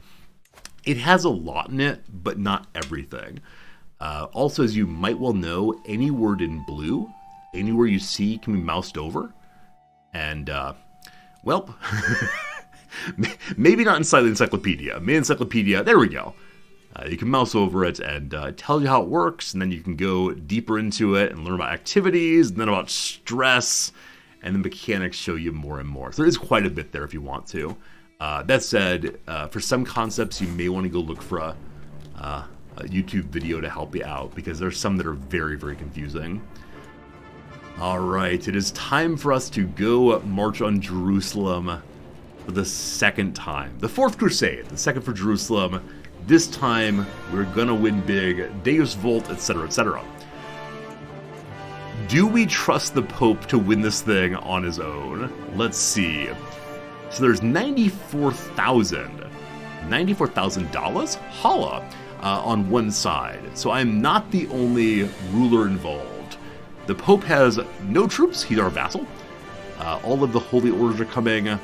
It has a lot in it, but not everything. Also, as you might well know, any word in blue, anywhere you see, can be moused over. And, well, maybe not inside the encyclopedia. Main encyclopedia, there we go. You can mouse over it and tell you how it works, and then you can go deeper into it and learn about activities, and then about stress, and the mechanics show you more and more. So there is quite a bit there if you want to. That said, for some concepts, you may want to go look for a YouTube video to help you out, because there's some that are very, very confusing. Alright, it is time for us to go march on Jerusalem for the second time. The Fourth Crusade, the second for Jerusalem. This time, we're gonna win big, Deus Volt, etc., etc. Do we trust the Pope to win this thing on his own? Let's see. So there's $94,000 holla on one side. So I'm not the only ruler involved. The Pope has no troops. He's our vassal. All of the holy orders are coming.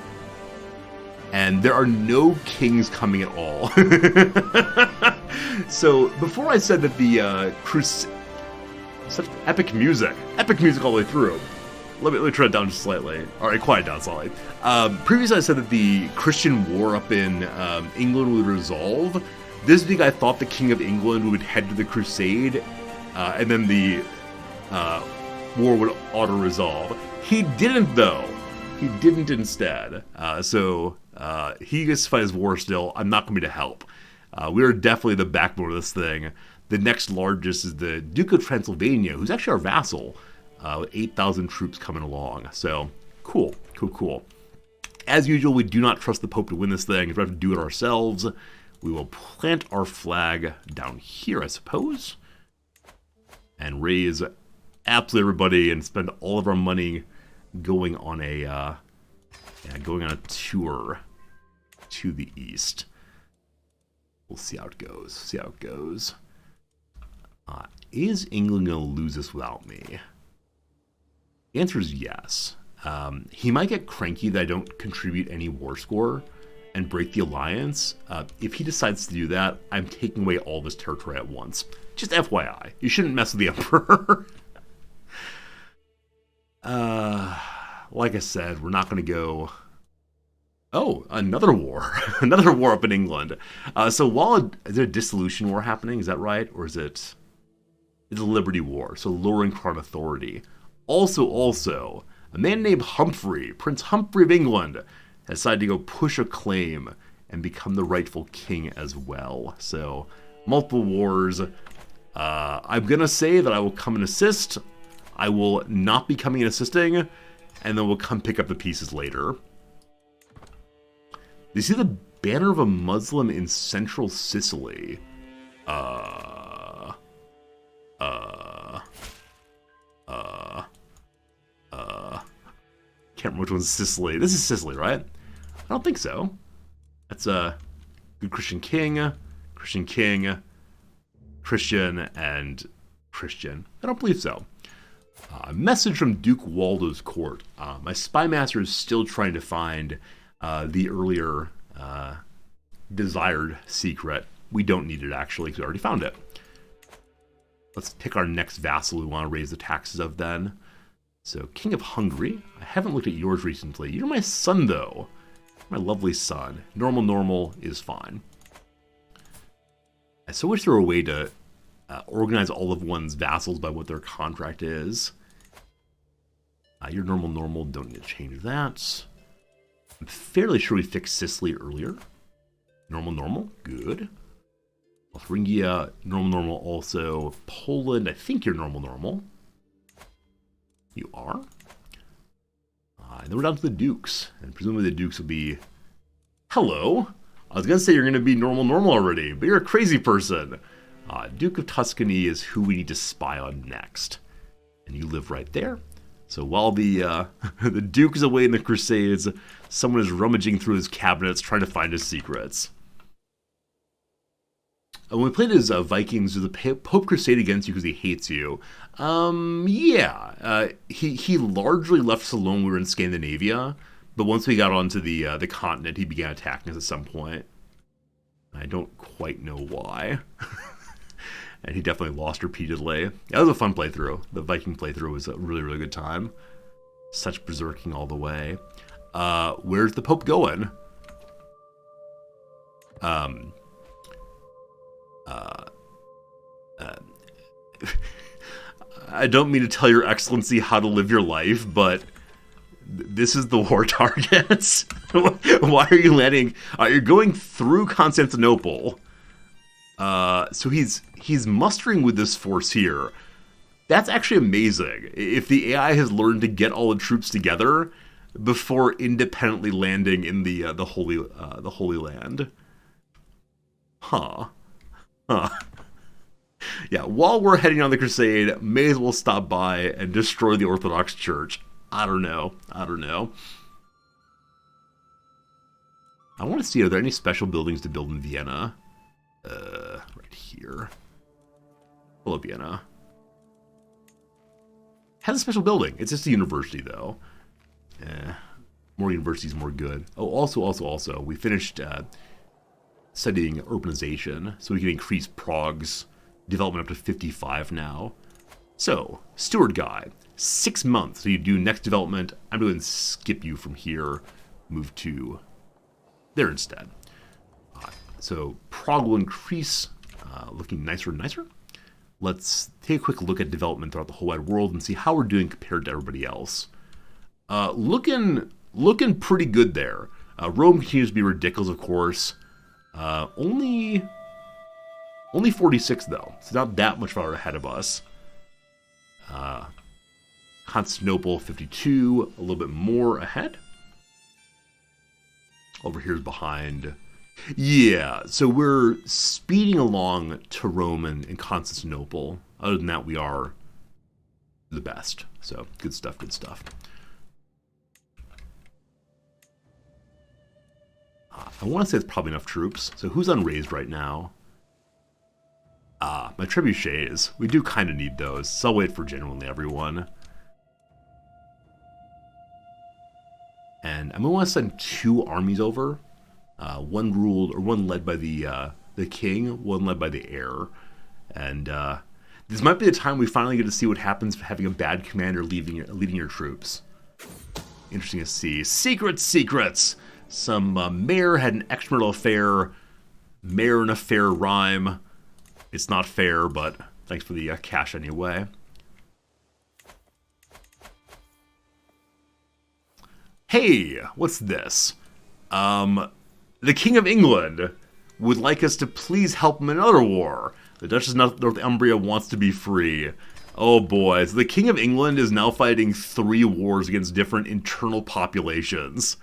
And there are no kings coming at all. So before I said that the Such epic music. Epic music all the way through. Let me turn it down just slightly. Alright, quiet down slightly. Previously I said that the Christian war up in England would resolve. This week I thought the King of England would head to the Crusade, and then the war would auto-resolve. He didn't, though. He didn't instead. So he gets to fight his war still. I'm not going to be to help. We are definitely the backbone of this thing. The next largest is the Duke of Transylvania, who's actually our vassal, with 8,000 troops coming along. So, cool. As usual, we do not trust the Pope to win this thing. If we have to do it ourselves, we will plant our flag down here, I suppose, and raise absolutely everybody and spend all of our money going on a tour to the east. We'll see how it goes. Is England going to lose this without me? The answer is yes. He might get cranky that I don't contribute any war score and break the alliance. If he decides to do that, I'm taking away all of his territory at once. Just FYI, you shouldn't mess with the Emperor. Like I said, we're not going to go... Oh, another war. Another war up in England. So while... Is there a dissolution war happening? Is that right? Or is it... It's a Liberty War, so lowering crown authority. Also, a man named Humphrey, Prince Humphrey of England, has decided to go push a claim and become the rightful king as well. So, multiple wars. I'm going to say that I will come and assist. I will not be coming and assisting, and then we'll come pick up the pieces later. You see the banner of a Muslim in central Sicily. Can't remember which one's Sicily. This is Sicily, right? I don't think so. That's a good Christian king, and Christian. I don't believe so. A message from Duke Waldo's court. My spy master is still trying to find the earlier desired secret. We don't need it, actually, because we already found it. Let's pick our next vassal we want to raise the taxes of then. So, King of Hungary. I haven't looked at yours recently. You're my son, though. My lovely son. Normal is fine. I so wish there were a way to organize all of one's vassals by what their contract is. You're normal. Don't need to change that. I'm fairly sure we fixed Sicily earlier. Normal. Good. Thuringia, normal also. Poland, I think you're normal. You are. And then we're down to the dukes. And presumably the dukes will be... Hello! I was going to say you're going to be normal already, but you're a crazy person. Duke of Tuscany is who we need to spy on next. And you live right there. So while the the Duke is away in the Crusades, someone is rummaging through his cabinets trying to find his secrets. When we played as Vikings, the Pope crusade against you because he hates you. He largely left us alone when we were in Scandinavia, but once we got onto the continent, he began attacking us at some point. I don't quite know why. And he definitely lost repeatedly. That was a fun playthrough. The Viking playthrough was a really good time. Such berserking all the way. Where's the Pope going? I don't mean to tell your excellency how to live your life, but this is the war targets. Why are you landing? You're going through Constantinople. So he's mustering with this force here. That's actually amazing. If the AI has learned to get all the troops together before independently landing in the Holy Land. Huh. Yeah, while we're heading on the crusade, may as well stop by and destroy the Orthodox Church. I don't know. I want to see, are there any special buildings to build in Vienna? Right here. Hello, Vienna. Has a special building. It's just a university, though. More universities, more good. Oh, also, we finished studying urbanization, so we can increase Prague's development up to 55 now. So, Steward Guy, 6 months. So you do next development. I'm going to skip you from here, move to there instead. So prog will increase, looking nicer and nicer. Let's take a quick look at development throughout the whole wide world and see how we're doing compared to everybody else. Looking pretty good there. Rome continues to be ridiculous, of course. Only 46 though, so not that much far ahead of us. Constantinople 52, a little bit more ahead. Over here's behind. Yeah, so we're speeding along to Rome and Constantinople. Other than that, we are the best. So, good stuff, good stuff. I want to say it's probably enough troops. So who's unraised right now? My trebuchets. We do kind of need those, so I'll wait for genuinely everyone. And I'm going to want to send 2 armies over. One led by the king, one led by the heir. And this might be the time we finally get to see what happens for having a bad commander leading your troops. Interesting to see. Secrets! Some mayor had an extramarital affair. Mayor and affair rhyme. It's not fair, but thanks for the cash anyway. Hey, what's this? The King of England would like us to please help him in another war. The Duchess of Northumbria wants to be free. Oh boy, so the King of England is now fighting 3 wars against different internal populations.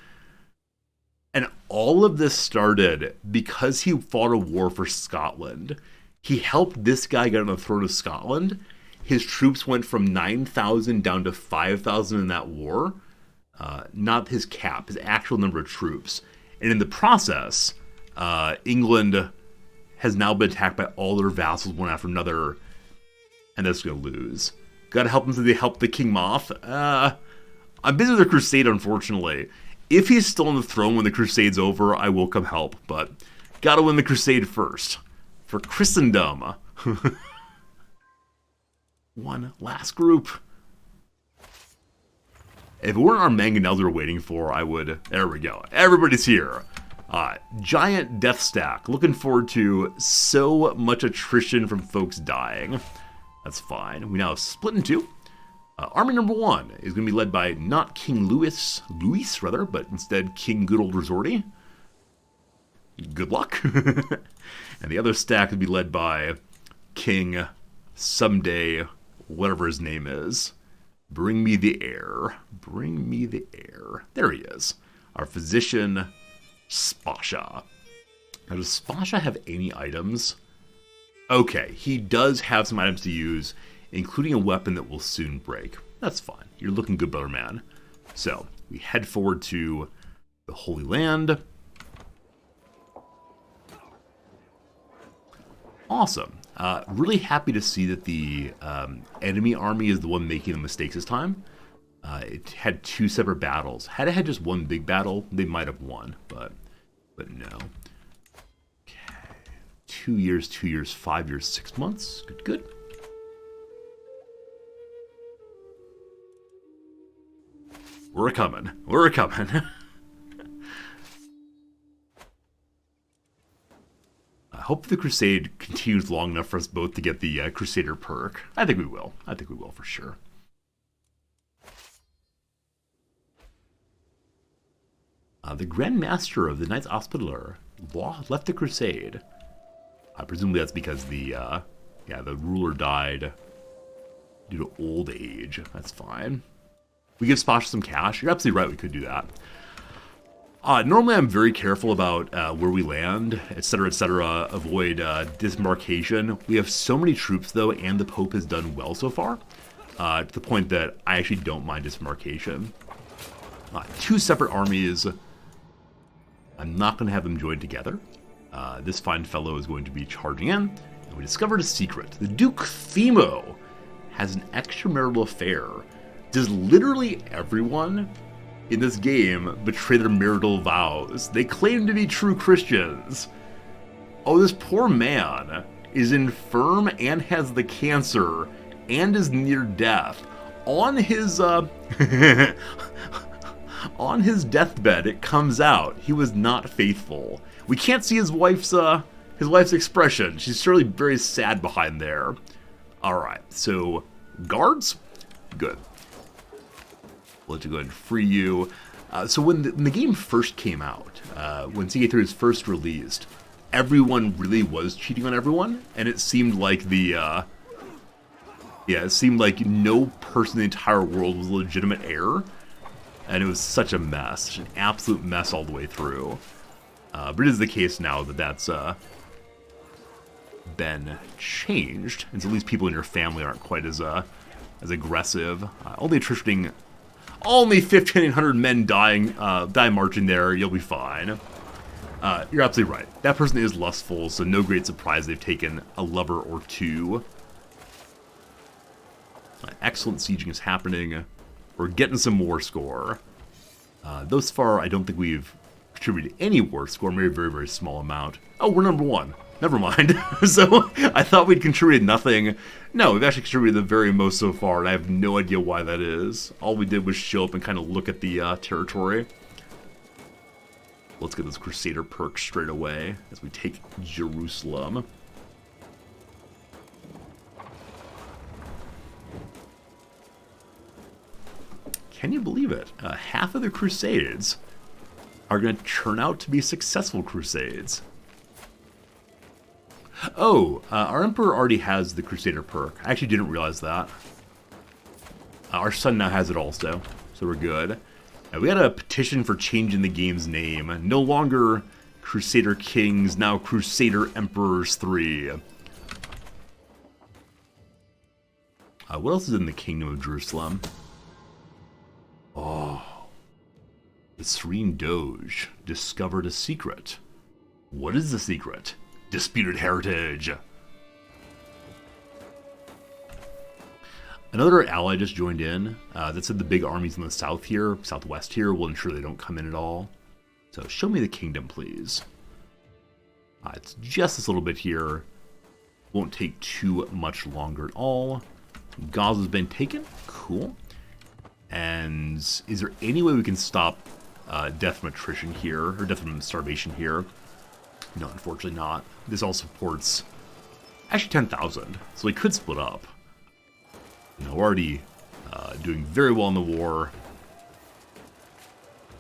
And all of this started because he fought a war for Scotland. He helped this guy get on the throne of Scotland. His troops went from 9,000 down to 5,000 in that war. Not his cap, his actual number of troops. And in the process, England has now been attacked by all their vassals one after another, and that's going to lose. Gotta help him so they help the King Moth. I'm busy with the crusade, unfortunately. If he's still on the throne when the crusade's over, I will come help, but gotta win the crusade first. For Christendom. One last group. If it weren't our mangonels we were waiting for, I would... There we go. Everybody's here. Giant death stack. Looking forward to so much attrition from folks dying. That's fine. We now split in 2. Army number 1 is going to be led by not King Louis, but instead King Good Old Resorty. Good luck. And the other stack would be led by King Someday, whatever his name is. Bring me the heir. Bring me the heir. There he is. Our physician, Spasha. Now, does Spasha have any items? Okay, he does have some items to use, including a weapon that will soon break. That's fine. You're looking good, brother man. So, we head forward to the Holy Land. Awesome. Really happy to see that the enemy army is the one making the mistakes this time. It had 2 separate battles. Had it had just one big battle, they might have won, but no. Okay. 2 years, 2 years, 5 years, 6 months. Good. We're coming. I hope the Crusade continues long enough for us both to get the Crusader perk. I think we will for sure. The Grand Master of the Knights Hospitaller left the Crusade. Presumably that's because the ruler died due to old age. That's fine. We give Spasha some cash. You're absolutely right, we could do that. Normally I'm very careful about where we land, etc., etc., avoid disembarkation. We have so many troops, though, and the Pope has done well so far, to the point that I actually don't mind disembarkation. 2 separate armies. I'm not going to have them join together. This fine fellow is going to be charging in, and we discovered a secret. The Duke Themo has an extramarital affair. Does literally everyone in this game betray their marital vows? They claim to be true Christians. Oh, this poor man is infirm and has the cancer and is near death. On his on his deathbed, it comes out he was not faithful. We can't see his wife's expression. She's surely very sad behind there. All right, so guards, good. We'll let you go ahead and free you. So when the game first came out, when CK3 was first released, everyone really was cheating on everyone, and it seemed like it seemed like no person in the entire world was a legitimate heir, and it was such a mess, such an absolute mess all the way through. But it is the case now that that's been changed, and so at least people in your family aren't quite as aggressive. Only 1,500 men die marching there. You'll be fine. You're absolutely right. That person is lustful, so no great surprise they've taken a lover or two. Excellent sieging is happening. We're getting some war score. Thus far, I don't think we've contributed any war score. Maybe a very, very small amount. Oh, we're number one. Never mind. So I thought we'd contributed nothing. No, we've actually contributed the very most so far, and I have no idea why that is. All we did was show up and kind of look at the territory. Let's get this Crusader perk straight away as we take Jerusalem. Can you believe it? Half of the Crusades are going to turn out to be successful Crusades. Oh, our Emperor already has the Crusader perk. I actually didn't realize that. Our son now has it also, so we're good. We got a petition for changing the game's name. No longer Crusader Kings, now Crusader Emperors 3. What else is in the Kingdom of Jerusalem? Oh. The Serene Doge discovered a secret. What is the secret? Disputed heritage. Another ally just joined in. That said the big armies in the south here, southwest here, will ensure they don't come in at all. So show me the kingdom, please. It's just this little bit here. Won't take too much longer at all. Gaza's been taken. Cool. And is there any way we can stop death from attrition here, or death from starvation here? No, unfortunately not. This all supports actually 10,000, so we could split up. You know, we're already doing very well in the war.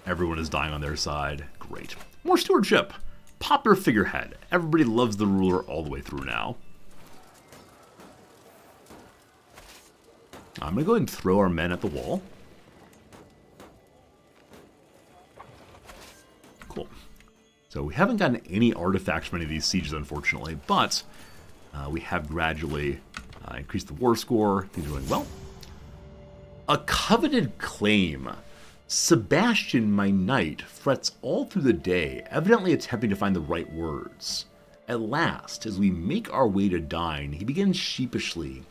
Everyone is dying on their side. Great. More stewardship. Popular figurehead. Everybody loves the ruler all the way through now. I'm going to go ahead and throw our men at the wall. Cool. So we haven't gotten any artifacts from any of these sieges, unfortunately, but we have gradually increased the war score. Things are going well. A coveted claim. Sebastian, my knight, frets all through the day, evidently attempting to find the right words. At last, as we make our way to dine, he begins sheepishly.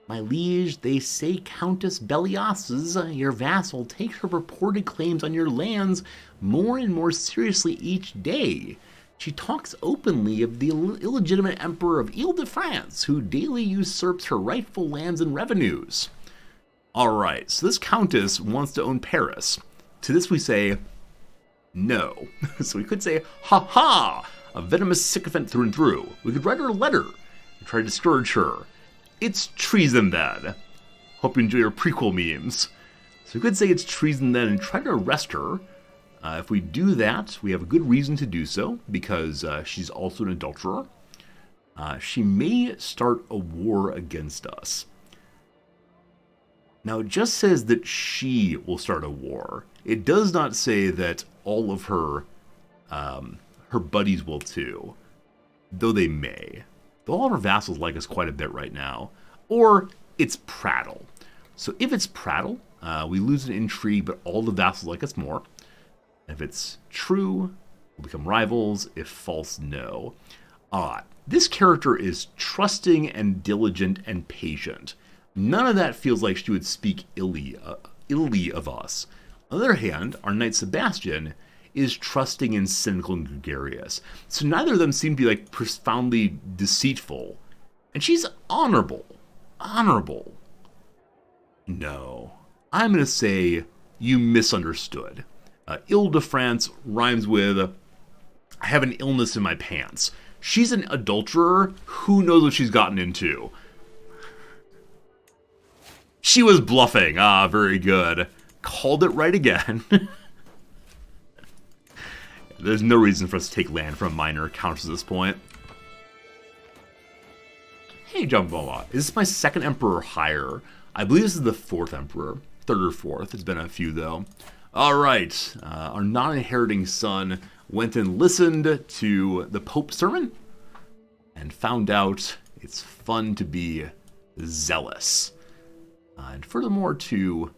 My liege, they say Countess Belias's, your vassal, takes her purported claims on your lands more and more seriously each day. She talks openly of the illegitimate Emperor of Ile-de-France, who daily usurps her rightful lands and revenues. Alright, so this Countess wants to own Paris. To this we say, no. So we could say, ha ha, a venomous sycophant through and through. We could write her a letter and try to discourage her. It's treason then. Hope you enjoy your prequel memes. So we could say it's treason then and try to arrest her. If we do that, we have a good reason to do so, because she's also an adulterer. She may start a war against us. Now, it just says that she will start a war. It does not say that all of her buddies will too, though they may. Though all of her vassals like us quite a bit right now. Or it's prattle. So if it's prattle, we lose an intrigue, but all the vassals like us more. If it's true, we'll become rivals. If false, no. This character is trusting and diligent and patient. None of that feels like she would speak illy of us. On the other hand, our knight Sebastian is trusting and cynical and gregarious. So neither of them seem to be like profoundly deceitful. And she's honorable. honorable. No. I'm going to say you misunderstood. Ile-de-France rhymes with I have an illness in my pants. She's an adulterer. Who knows what she's gotten into? She was bluffing. Ah, very good. Called it right again. There's no reason for us to take land from minor accounts at this point. Hey, Jumbola. Is this my second emperor higher? I believe this is the fourth emperor. Third or fourth. It's been a few, though. Alright. Our non-inheriting son went and listened to the Pope's sermon and found out it's fun to be zealous. And furthermore, to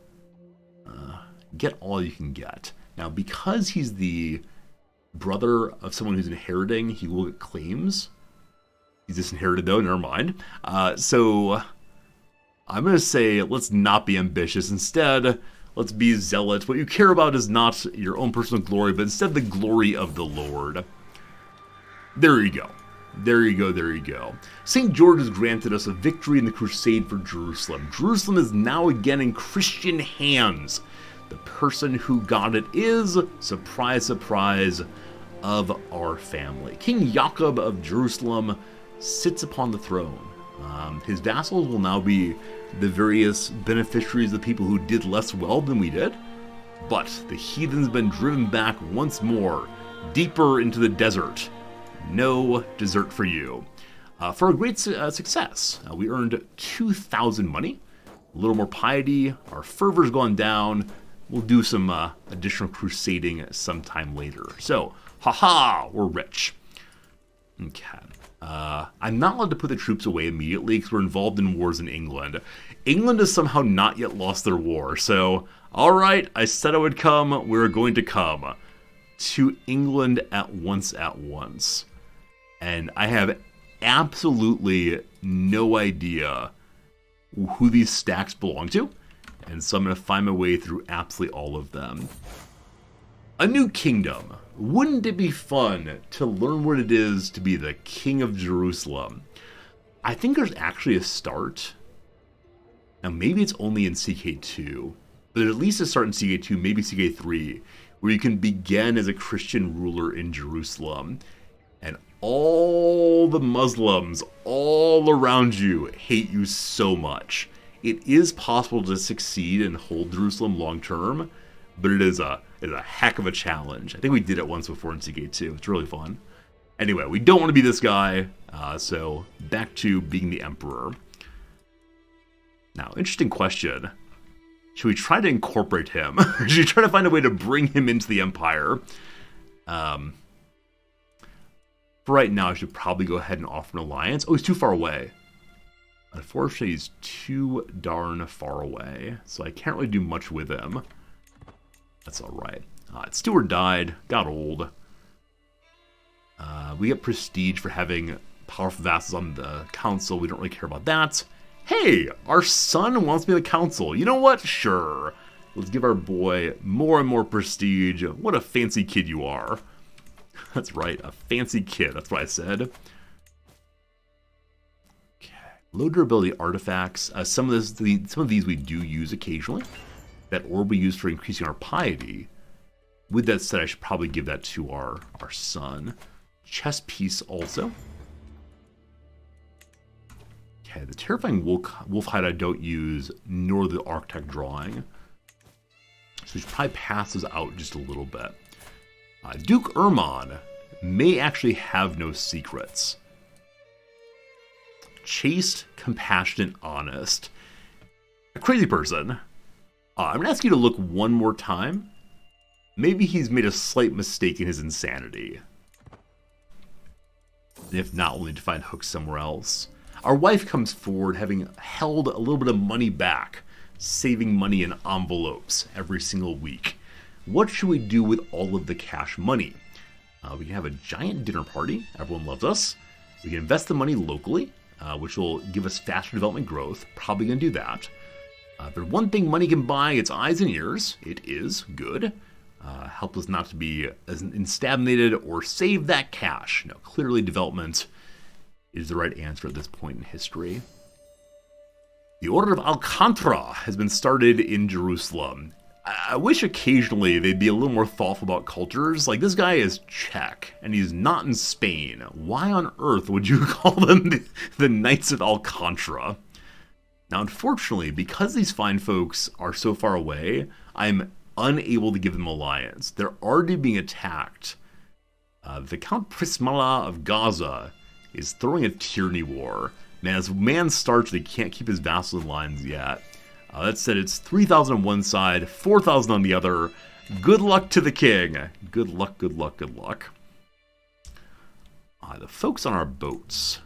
get all you can get. Now, because he's the brother of someone who's inheriting, he will get claims. He's disinherited, though, never mind. So I'm going to say let's not be ambitious. Instead, let's be zealot. What you care about is not your own personal glory, but instead the glory of the Lord. There you go. There you go, there you go. St. George has granted us a victory in the crusade for Jerusalem. Jerusalem is now again in Christian hands. The person who got it is, surprise, surprise, of our family. King Jacob of Jerusalem sits upon the throne. His vassals will now be the various beneficiaries of the people who did less well than we did. But the heathen's been driven back once more, deeper into the desert. No dessert for you. For a great success, we earned 2,000 money. A little more piety. Our fervor's gone down. We'll do some additional crusading sometime later. So, haha, we're rich. Okay. I'm not allowed to put the troops away immediately because we're involved in wars in England. England has somehow not yet lost their war. So, alright, I said I would come. We're going to come to England at once. And I have absolutely no idea who these stacks belong to. And so I'm going to find my way through absolutely all of them. A new kingdom. Wouldn't it be fun to learn what it is to be the king of Jerusalem? I think there's actually a start. Now maybe it's only in CK2. But there's at least a start in CK2, maybe CK3, where you can begin as a Christian ruler in Jerusalem. And all the Muslims all around you hate you so much. It is possible to succeed and hold Jerusalem long term, but it is a heck of a challenge. I think we did it once before in CK2. It's really fun. Anyway, we don't want to be this guy, so back to being the emperor. Now, interesting question. Should we try to incorporate him? Or should we try to find a way to bring him into the empire? For right now, I should probably go ahead and offer an alliance. Oh, he's too far away. Unfortunately, he's too darn far away, so I can't really do much with him. That's alright. Stewart died, got old. We get prestige for having powerful vassals on the council. We don't really care about that. Hey, our son wants to be on the council. You know what? Sure. Let's give our boy more and more prestige. What a fancy kid you are. That's right, a fancy kid. That's what I said. Okay. Low durability artifacts. Some of these we do use occasionally. That orb we use for increasing our piety. With that said, I should probably give that to our son. Chess piece also. Okay, the terrifying wolf hide I don't use, nor the architect drawing. So we should probably pass those out just a little bit. Duke Ermon may actually have no secrets. Chaste, compassionate, honest. A crazy person. I'm going to ask you to look one more time. Maybe he's made a slight mistake in his insanity. If not, we'll need to find hooks somewhere else. Our wife comes forward having held a little bit of money back, saving money in envelopes every single week. What should we do with all of the cash money? We can have a giant dinner party. Everyone loves us. We can invest the money locally, which will give us faster development growth. Probably going to do that. If there's one thing money can buy, it's eyes and ears. It is good. Help us not to be as instagnated or save that cash. No, clearly development is the right answer at this point in history. The Order of Alcantara has been started in Jerusalem. I wish occasionally they'd be a little more thoughtful about cultures. Like, this guy is Czech, and he's not in Spain. Why on earth would you call them the Knights of Alcantara? Now, unfortunately, because these fine folks are so far away, I'm unable to give them alliance. They're already being attacked. The Count Prismala of Gaza is throwing a tyranny war. Man, as man starts, they can't keep his vassal in lines yet. That said, it's 3,000 on one side, 4,000 on the other. Good luck to the king. Good luck, good luck, good luck. The folks on our boats.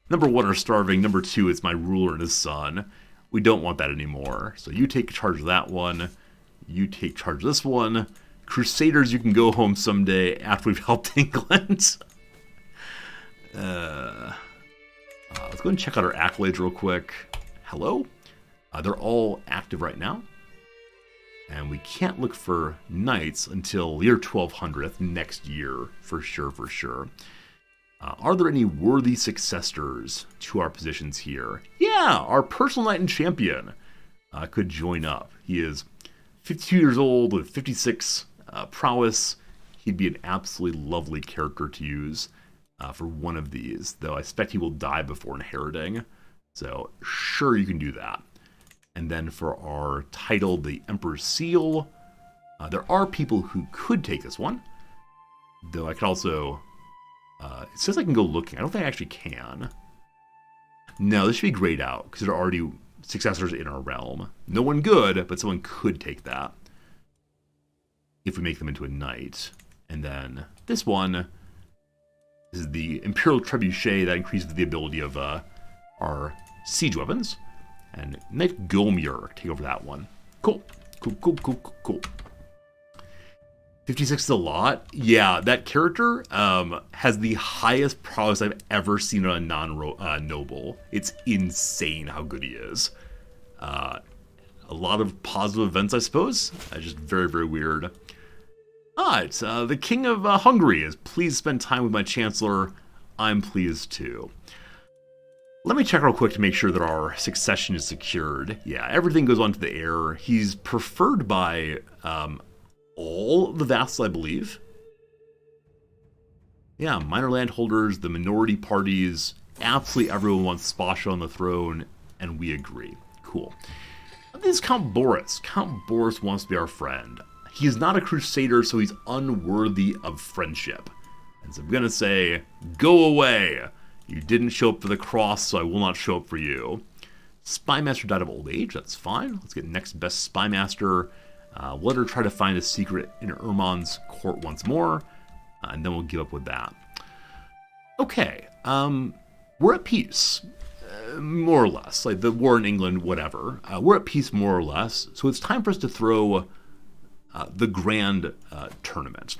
Number 1 are starving. Number 2, it's my ruler and his son. We don't want that anymore. So you take charge of that one. You take charge of this one. Crusaders, you can go home someday after we've helped England. Let's go and check out our accolades real quick. Hello? They're all active right now. And we can't look for knights until year 1200 next year, for sure, for sure. Are there any worthy successors to our positions here? Yeah, our personal knight and champion could join up. He is 52 years old with 56 prowess. He'd be an absolutely lovely character to use for one of these, though I expect he will die before inheriting. So sure, you can do that. And then for our title, the Emperor's Seal, there are people who could take this one, though I could also... it says I can go looking. I don't think I actually can. No, this should be grayed out, because there are already successors in our realm. No one good, but someone could take that if we make them into a knight. And then this one is the Imperial Trebuchet that increases the ability of our siege weapons. And Knight Gomir, take over that one. Cool. Cool, cool, cool, cool, cool. 56 is a lot. Yeah, that character has the highest prowess I've ever seen on a non-noble. It's insane how good he is. A lot of positive events, I suppose. Just very, very weird. It's the King of Hungary is pleased to spend time with my Chancellor. I'm pleased too. Let me check real quick to make sure that our succession is secured. Yeah, everything goes on to the heir. He's preferred by all the vassals, I believe. Yeah, minor landholders, the minority parties, absolutely everyone wants Spasha on the throne, and we agree. Cool. This is Count Boris. Count Boris wants to be our friend. He is not a crusader, so he's unworthy of friendship. And so I'm going to say, go away. You didn't show up for the cross, so I will not show up for you. Spymaster died of old age. That's fine. Let's get next best Spymaster. Let her try to find a secret in Erman's court once more, and then we'll give up with that. Okay, we're at peace, more or less. Like the war in England, whatever. We're at peace, more or less. So it's time for us to throw the grand tournament.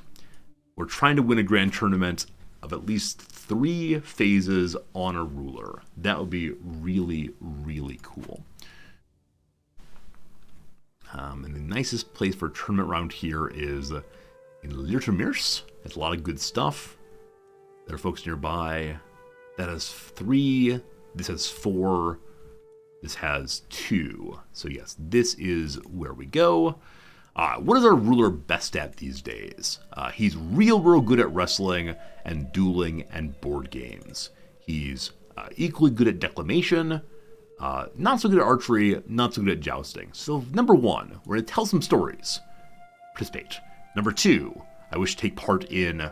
We're trying to win a grand tournament of at least 3 phases on a ruler. That would be really, really cool. And the nicest place for a tournament around here is in Liertermirs. There's a lot of good stuff. There are folks nearby. That has 3. This has 4. This has 2. So yes, this is where we go. What is our ruler best at these days? He's real good at wrestling and dueling and board games. He's equally good at declamation. Not so good at archery, not so good at jousting. So number 1, we're going to tell some stories. Participate. Number 2, I wish to take part in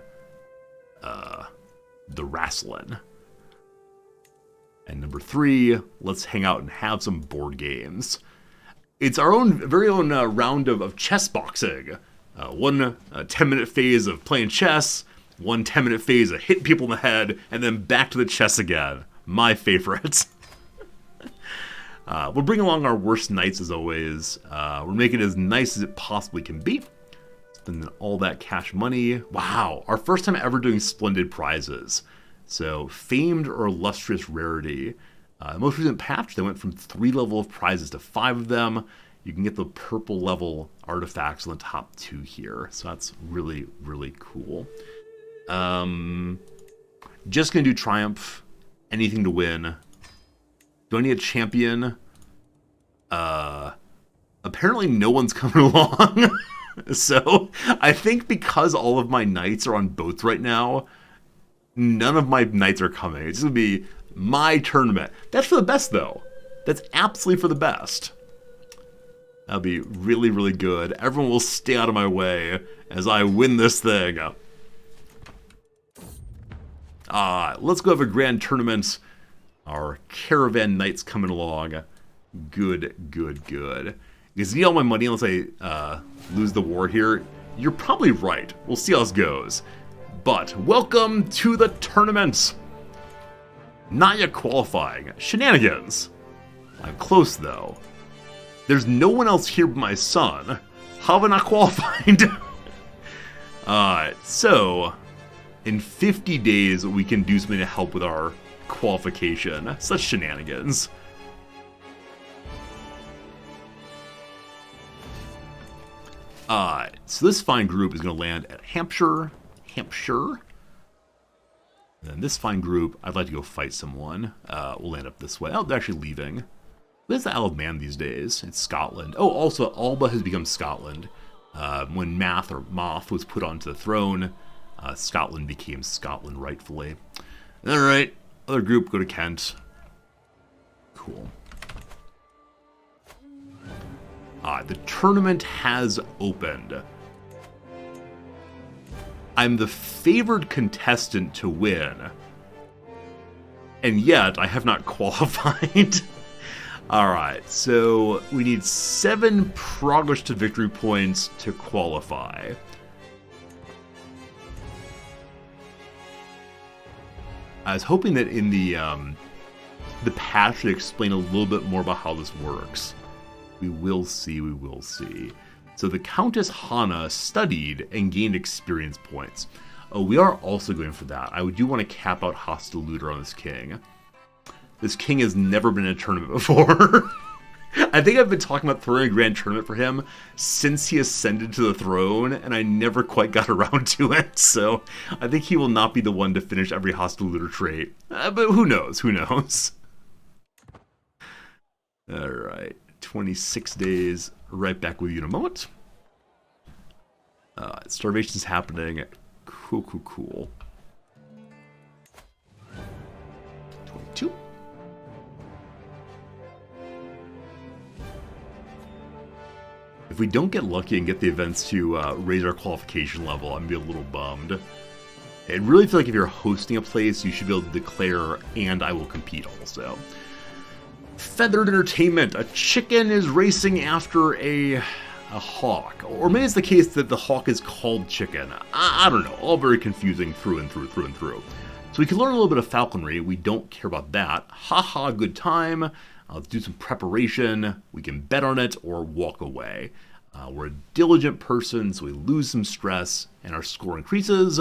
the wrestling. And number 3, let's hang out and have some board games. It's our very own round of chess boxing. One 10-minute phase of playing chess, one 10-minute phase of hitting people in the head, and then back to the chess again. My favorite. We'll bring along our worst knights as always. We're making it as nice as it possibly can be. Spending all that cash money. Wow, our first time ever doing splendid prizes. So, famed or illustrious rarity. The most recent patch, they went from 3 level of prizes to 5 of them. You can get the purple level artifacts on the top 2 here. So that's really, really cool. Just going to do Triumph. Anything to win. Do I need a champion? Apparently no one's coming along. So I think because all of my knights are on boats right now, none of my knights are coming. It's going to be my tournament. That's for the best, though. That's absolutely for the best. That'll be really, really good. Everyone will stay out of my way as I win this thing. Let's go have a grand tournament. Our caravan knights coming along. Good, good, good. You see all my money unless I lose the war here? You're probably right. We'll see how this goes. But welcome to the tournament. Not yet qualifying. Shenanigans. I'm close, though. There's no one else here but my son. How have I not qualified? So in 50 days, we can do something to help with our qualification. Such shenanigans. So this fine group is going to land at Hampshire. And this fine group, I'd like to go fight someone. We'll land up this way. Oh, they're actually leaving. Where's the Isle of Man these days? It's Scotland. Oh, also, Alba has become Scotland. When Moth was put onto the throne, Scotland became Scotland rightfully. Alright, other group, go to Kent. Cool. The tournament has opened. I'm the favored contestant to win. And yet, I have not qualified. Alright, so we need 7 progress to victory points to qualify. I was hoping that in the patch would explain a little bit more about how this works. We will see, we will see. So the Countess Hana studied and gained experience points. Oh, we are also going for that. I do want to cap out Hostile Looter on this king. This king has never been in a tournament before. I think I've been talking about throwing a grand tournament for him since he ascended to the throne, and I never quite got around to it. So I think he will not be the one to finish every Hostile Looter trait. But who knows? Who knows? Alright. 26 days. Right back with you in a moment. Starvation's happening. Cool, cool, cool. 22. If we don't get lucky and get the events to raise our qualification level, I'm going to be a little bummed. I really feel like if you're hosting a place, you should be able to declare, and I will compete also. Feathered Entertainment. A chicken is racing after a hawk. Or maybe it's the case that the hawk is called chicken. I don't know. All very confusing through and through. So we can learn a little bit of falconry. We don't care about that. Haha, good time. Let's do some preparation. We can bet on it or walk away. We're a diligent person, so we lose some stress, and our score increases.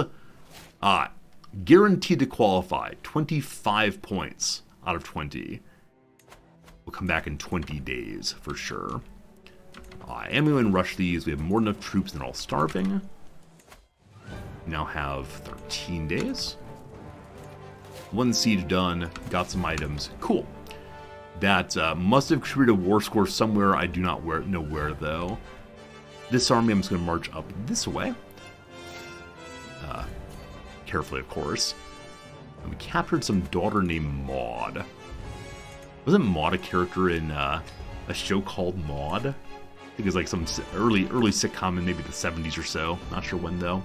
Guaranteed to qualify. 25 points out of 20. We'll come back in 20 days for sure. I am going to rush these. We have more than enough troops and they're all starving. We now have 13 days. 1 siege done. Got some items. Cool. That must have contributed a war score somewhere. I do not know where, though. This army, I'm just going to march up this way. Carefully, of course. And we captured some daughter named Maud. Wasn't Maud a character in a show called Maud? I think it was like some early sitcom in maybe the 70s or so. Not sure when, though.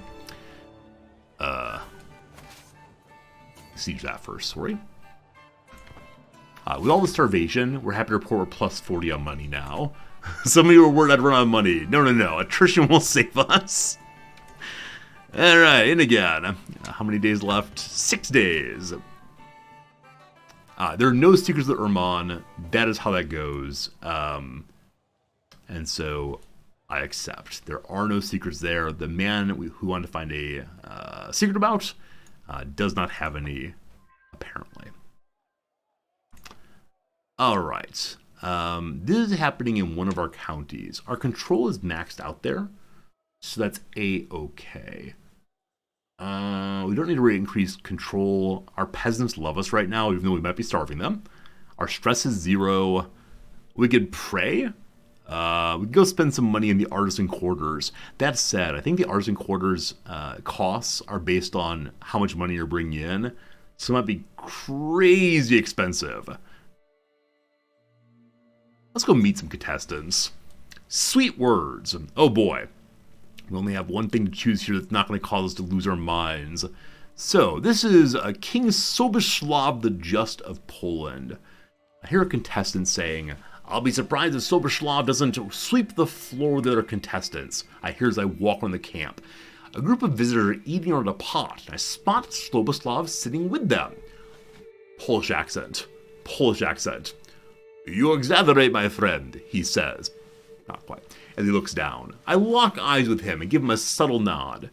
Siege that first, sorry. With all the starvation, we're happy to report we're plus 40 on money now. Some of you were worried I'd run out of money. No. Attrition will save us. Alright, in again. How many days left? 6 days. There are no secrets of the Erman. That is how that goes. And so I accept. There are no secrets there. The man who wanted to find a secret about does not have any, apparently. Alright. This is happening in one of our counties. Our control is maxed out there, so that's A-okay. We don't need to really increase control. Our peasants love us right now, even though we might be starving them. Our stress is 0. We could pray. We could go spend some money in the artisan quarters. That said, I think the artisan quarters costs are based on how much money you're bringing in. So it might be crazy expensive. Let's go meet some contestants. Sweet words. Oh boy. We only have one thing to choose here that's not going to cause us to lose our minds. So, this is King Soboslav the Just of Poland. I hear a contestant saying, "I'll be surprised if Soboslav doesn't sweep the floor with the other contestants." I hear as I walk around the camp. A group of visitors are eating around a pot, and I spot Soboslav sitting with them. Polish accent. Polish accent. "You exaggerate, my friend," he says. Not quite. As he looks down. I lock eyes with him and give him a subtle nod.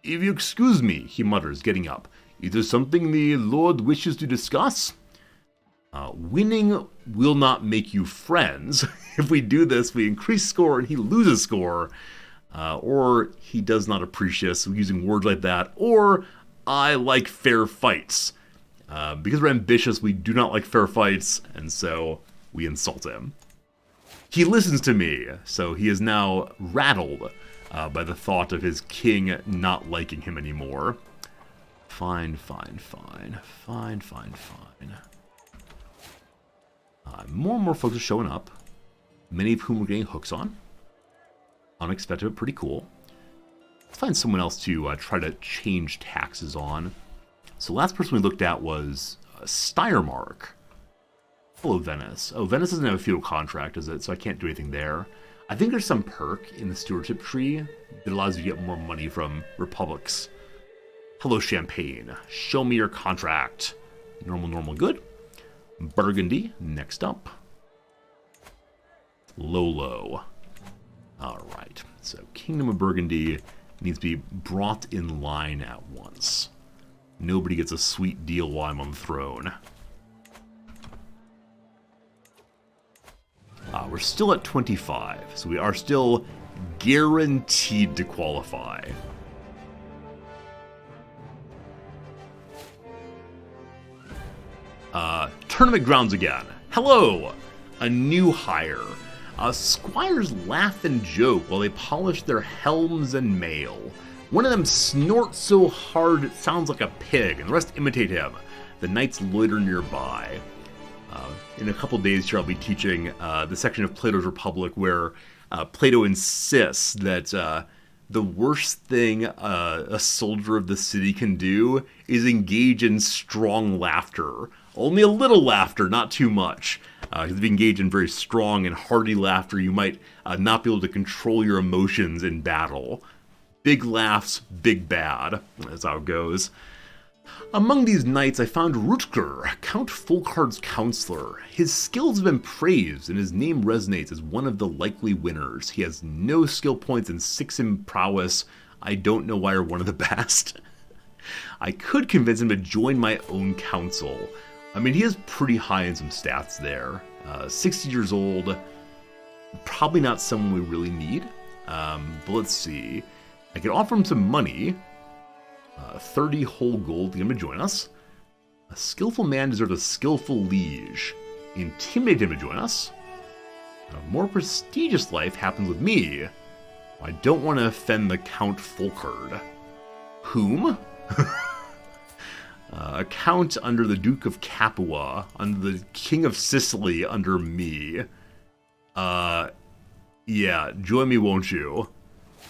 "If you excuse me," he mutters, getting up. "Is there something the Lord wishes to discuss?" Winning will not make you friends. If we do this, we increase score and he loses score. Or he does not appreciate us using words like that. Or I like fair fights. Because we're ambitious, we do not like fair fights, and so we insult him. He listens to me, so he is now rattled by the thought of his king not liking him anymore. Fine. More and more folks are showing up, many of whom we're getting hooks on. Unexpected, but pretty cool. Let's find someone else to try to change taxes on. So the last person we looked at was Steiermark. Hello, Venice. Oh, Venice doesn't have a feudal contract, does it? So I can't do anything there. I think there's some perk in the stewardship tree that allows you to get more money from republics. Hello, Champagne. Show me your contract. Normal, good. Burgundy, next up. Low. Alright, so Kingdom of Burgundy needs to be brought in line at once. Nobody gets a sweet deal while I'm on the throne. We're still at 25, so we are still guaranteed to qualify. Tournament grounds again. Hello! A new hire. Squires laugh and joke while they polish their helms and mail. One of them snorts so hard it sounds like a pig, and the rest imitate him. The knights loiter nearby. In a couple days here, I'll be teaching the section of Plato's Republic where Plato insists that the worst thing a soldier of the city can do is engage in strong laughter. Only a little laughter, not too much. Because if you engage in very strong and hearty laughter, you might not be able to control your emotions in battle. Big laughs, big bad. That's how it goes. Among these knights, I found Rutger, Count Folkard's counselor. His skills have been praised, and his name resonates as one of the likely winners. He has no skill points and 6 in prowess. I don't know why you're one of the best. I could convince him to join my own council. I mean, he is pretty high in some stats there. 60 years old, probably not someone we really need. But let's see. I could offer him some money. 30 whole gold to get him to join us. A skillful man deserves a skillful liege. Intimidate him to join us. A more prestigious life happens with me. I don't want to offend the Count Folkard. Whom? A count under the Duke of Capua, under the King of Sicily, under me. Yeah, join me, won't you?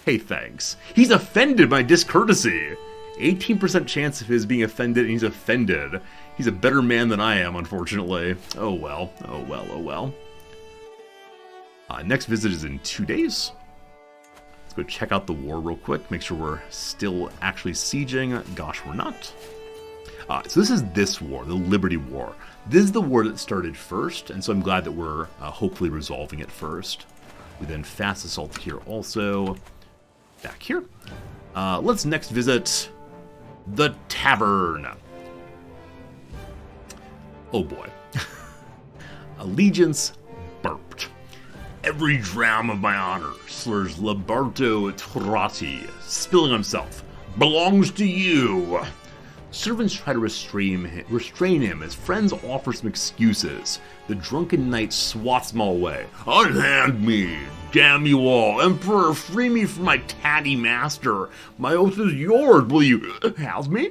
Hey, thanks. He's offended by discourtesy. 18% chance of his being offended, and he's offended. He's a better man than I am, unfortunately. Oh well. Next visit is in 2 days. Let's go check out the war real quick, make sure we're still actually sieging. Gosh, we're not. So this is this war, the Liberty War. This is the war that started first, and so I'm glad that we're hopefully resolving it first. We then fast assault here also. Back here. Let's next visit the tavern. Oh boy. Allegiance burped. Every dram of my honor, slurs Labarto Turati, spilling himself, belongs to you. Servants try to restrain him as friends offer some excuses. The drunken knight swats them all away. Unhand me! Damn you all! Emperor, free me from my tatty master! My oath is yours, will you house me?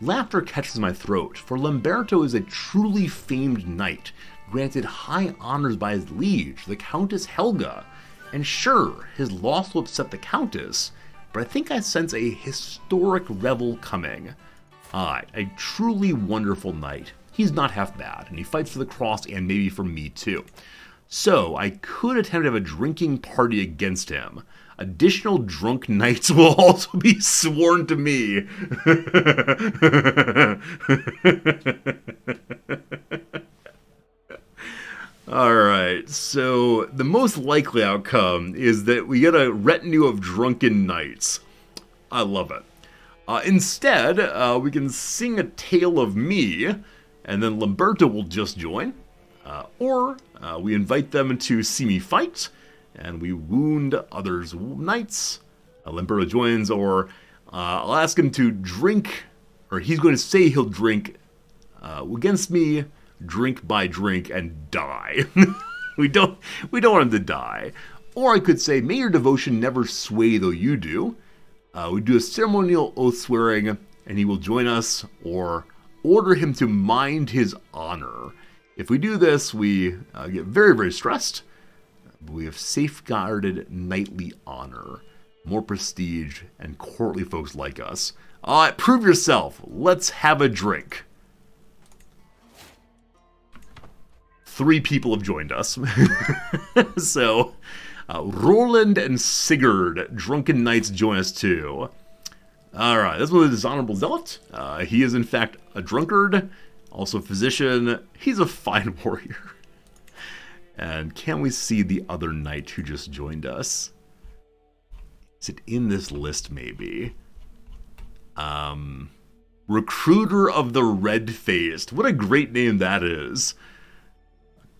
Laughter catches my throat, for Lamberto is a truly famed knight, granted high honors by his liege, the Countess Helga. And sure, his loss will upset the Countess, but I think I sense a historic revel coming. Aye, a truly wonderful knight. He's not half bad, and he fights for the cross and maybe for me too. So, I could attempt to have a drinking party against him. Additional drunk knights will also be sworn to me. Alright, so the most likely outcome is that we get a retinue of drunken knights. I love it. Instead, we can sing a tale of me, and then Lamberto will just join. Or we invite them to see me fight, and we wound others' knights. Lamberto joins, or I'll ask him to drink, or he's going to say he'll drink against me, drink by drink, and die. we don't want him to die. Or I could say, may your devotion never sway though you do. We do a ceremonial oath swearing, and he will join us, or order him to mind his honor. If we do this, we get very, very stressed. But we have safeguarded knightly honor, more prestige, and courtly folks like us. Prove yourself. Let's have a drink. 3 people have joined us. So, Roland and Sigurd, drunken knights, join us too. Alright, this was a dishonorable zealot. He is in fact a drunkard, also a physician. He's a fine warrior. And can we see the other knight who just joined us? Is it in this list maybe? Recruiter of the Red-Faced. What a great name that is.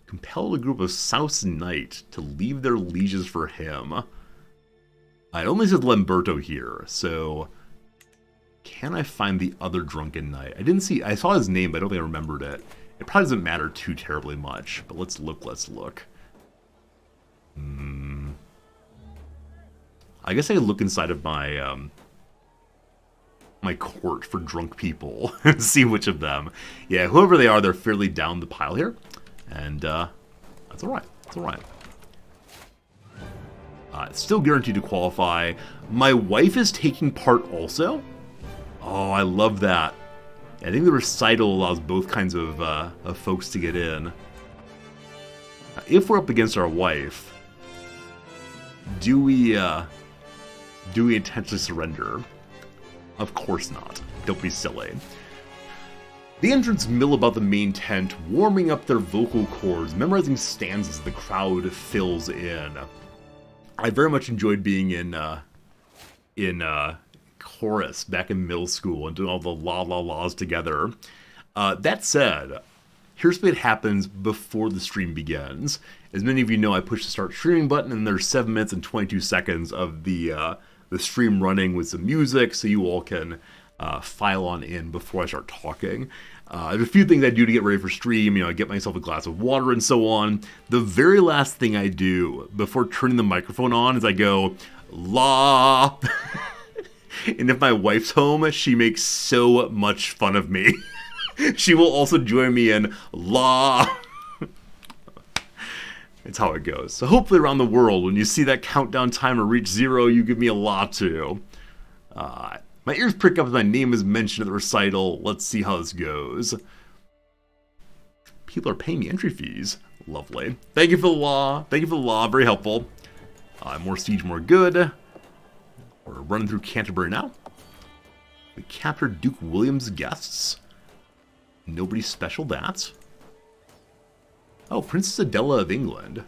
Compelled a group of South Knight to leave their lieges for him. It only says Lamberto here, so can I find the other drunken knight? I saw his name, but I don't think I remembered it. It probably doesn't matter too terribly much, but let's look. I guess I could look inside of my my court for drunk people and see which of them. Yeah, whoever they are, they're fairly down the pile here. And that's alright. It's alright. It's still guaranteed to qualify. My wife is taking part also. Oh, I love that. I think the recital allows both kinds of folks to get in. If we're up against our wife, do we intentionally surrender? Of course not. Don't be silly. The entrants mill about the main tent, warming up their vocal cords, memorizing stanzas the crowd fills in. I very much enjoyed being in chorus back in middle school and doing all the la-la-las together. That said, here's what happens before the stream begins. As many of you know, I push the start streaming button, and there's 7 minutes and 22 seconds of the stream running with some music, so you all can file on in before I start talking. There's a few things I do to get ready for stream. I get myself a glass of water and so on. The very last thing I do before turning the microphone on is I go, la. And if my wife's home, she makes so much fun of me. She will also join me in la. It's how it goes. So hopefully around the world, when you see that countdown timer reach 0, you give me a la too. My ears prick up as my name is mentioned at the recital. Let's see how this goes. People are paying me entry fees. Lovely. Thank you for the law. Thank you for the law. Very helpful. More siege, more good. We're running through Canterbury now. We captured Duke William's guests. Nobody special, that. Oh, Princess Adela of England.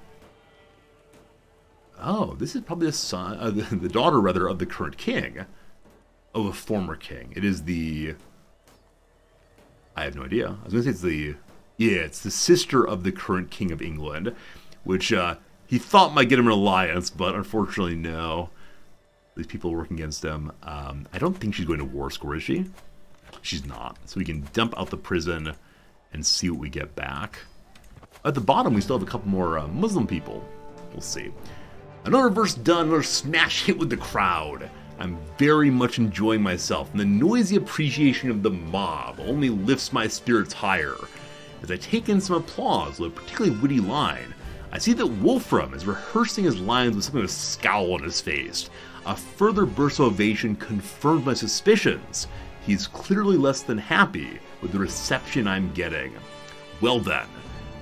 Oh, this is probably the daughter, rather, of the current king. Of a former king. It is the... I have no idea. I was going to say it's the... Yeah, it's the sister of the current king of England, which he thought might get him an alliance, but unfortunately no. These people working against him. I don't think she's going to war score, is she? She's not. So we can dump out the prison and see what we get back. At the bottom, we still have a couple more Muslim people. We'll see. Another verse done, another smash hit with the crowd. I'm very much enjoying myself, and the noisy appreciation of the mob only lifts my spirits higher. As I take in some applause with a particularly witty line, I see that Wolfram is rehearsing his lines with something of a scowl on his face. A further burst of ovation confirmed my suspicions. He's clearly less than happy with the reception I'm getting. Well then,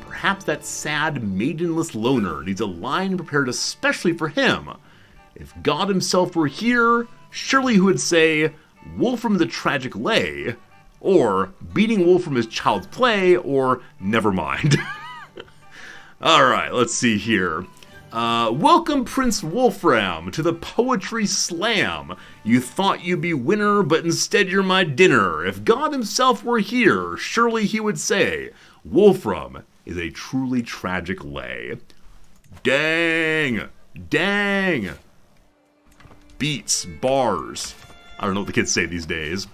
perhaps that sad, maidenless loner needs a line prepared especially for him. If God himself were here, surely he would say, Wolfram is a tragic lay, or beating Wolfram is child's play, or never mind. Alright, let's see here. Welcome Prince Wolfram to the Poetry Slam. You thought you'd be winner, but instead you're my dinner. If God himself were here, surely he would say, Wolfram is a truly tragic lay. Dang! Dang! Beats, bars. I don't know what the kids say these days.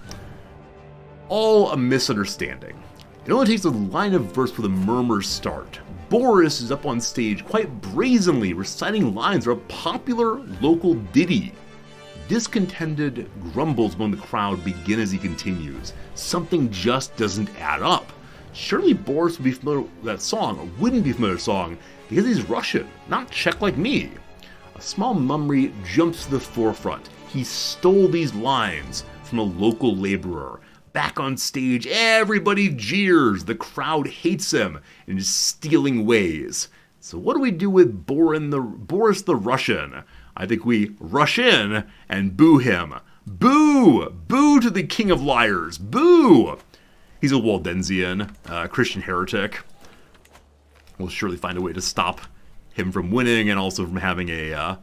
All a misunderstanding. It only takes a line of verse for the murmurs start. Boris is up on stage quite brazenly reciting lines from a popular local ditty. Discontented grumbles among the crowd begin as he continues. Something just doesn't add up. Surely Boris would be familiar with that song, or wouldn't be familiar with the song, because he's Russian, not Czech like me. A small mummery jumps to the forefront. He stole these lines from a local laborer. Back on stage, everybody jeers. The crowd hates him in his stealing ways. So what do we do with Boris the Russian? I think we rush in and boo him. Boo! Boo to the king of liars. Boo! He's a Waldensian, Christian heretic. We'll surely find a way to stop him from winning and also from having a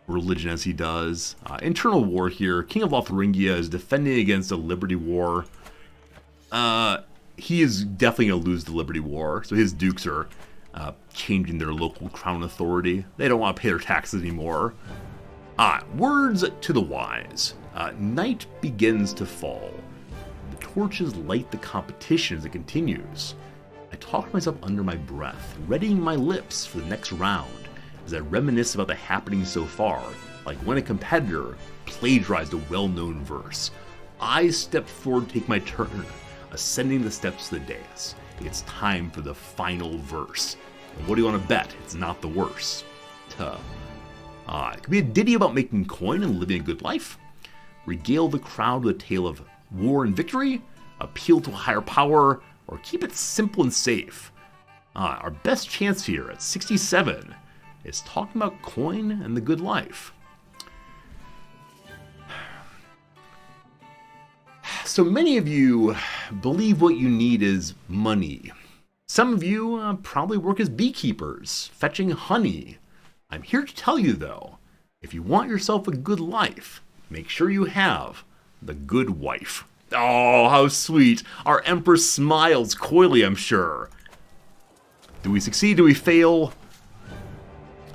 religion as he does. Internal war here. King of Lotharingia is defending against a Liberty War. He is definitely going to lose the Liberty War, so his dukes are changing their local crown authority. They don't want to pay their taxes anymore. Words to the wise. Night begins to fall. The torches light the competition as it continues. I talk to myself under my breath, readying my lips for the next round as I reminisce about the happenings so far, like when a competitor plagiarized a well-known verse. I step forward to take my turn, ascending the steps to the dais. It's time for the final verse. And what do you want to bet? It's not the worst. It could be a ditty about making coin and living a good life. Regale the crowd with a tale of war and victory. Appeal to a higher power. Or keep it simple and safe. Our best chance here at 67 is talking about coin and the good life. So many of you believe what you need is money. Some of you probably work as beekeepers, fetching honey. I'm here to tell you though, if you want yourself a good life, make sure you have the good wife. Oh, how sweet. Our Empress smiles coyly, I'm sure. Do we succeed? Do we fail?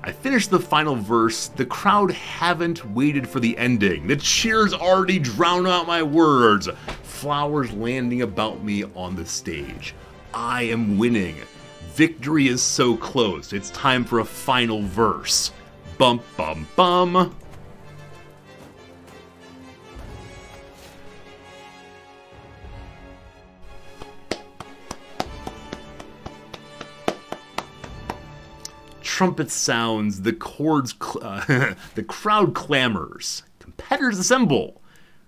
I finished the final verse. The crowd haven't waited for the ending. The cheers already drown out my words. Flowers landing about me on the stage. I am winning. Victory is so close. It's time for a final verse. Bum, bum, bum. Trumpet sounds, the chords, the crowd clamors. Competitors assemble.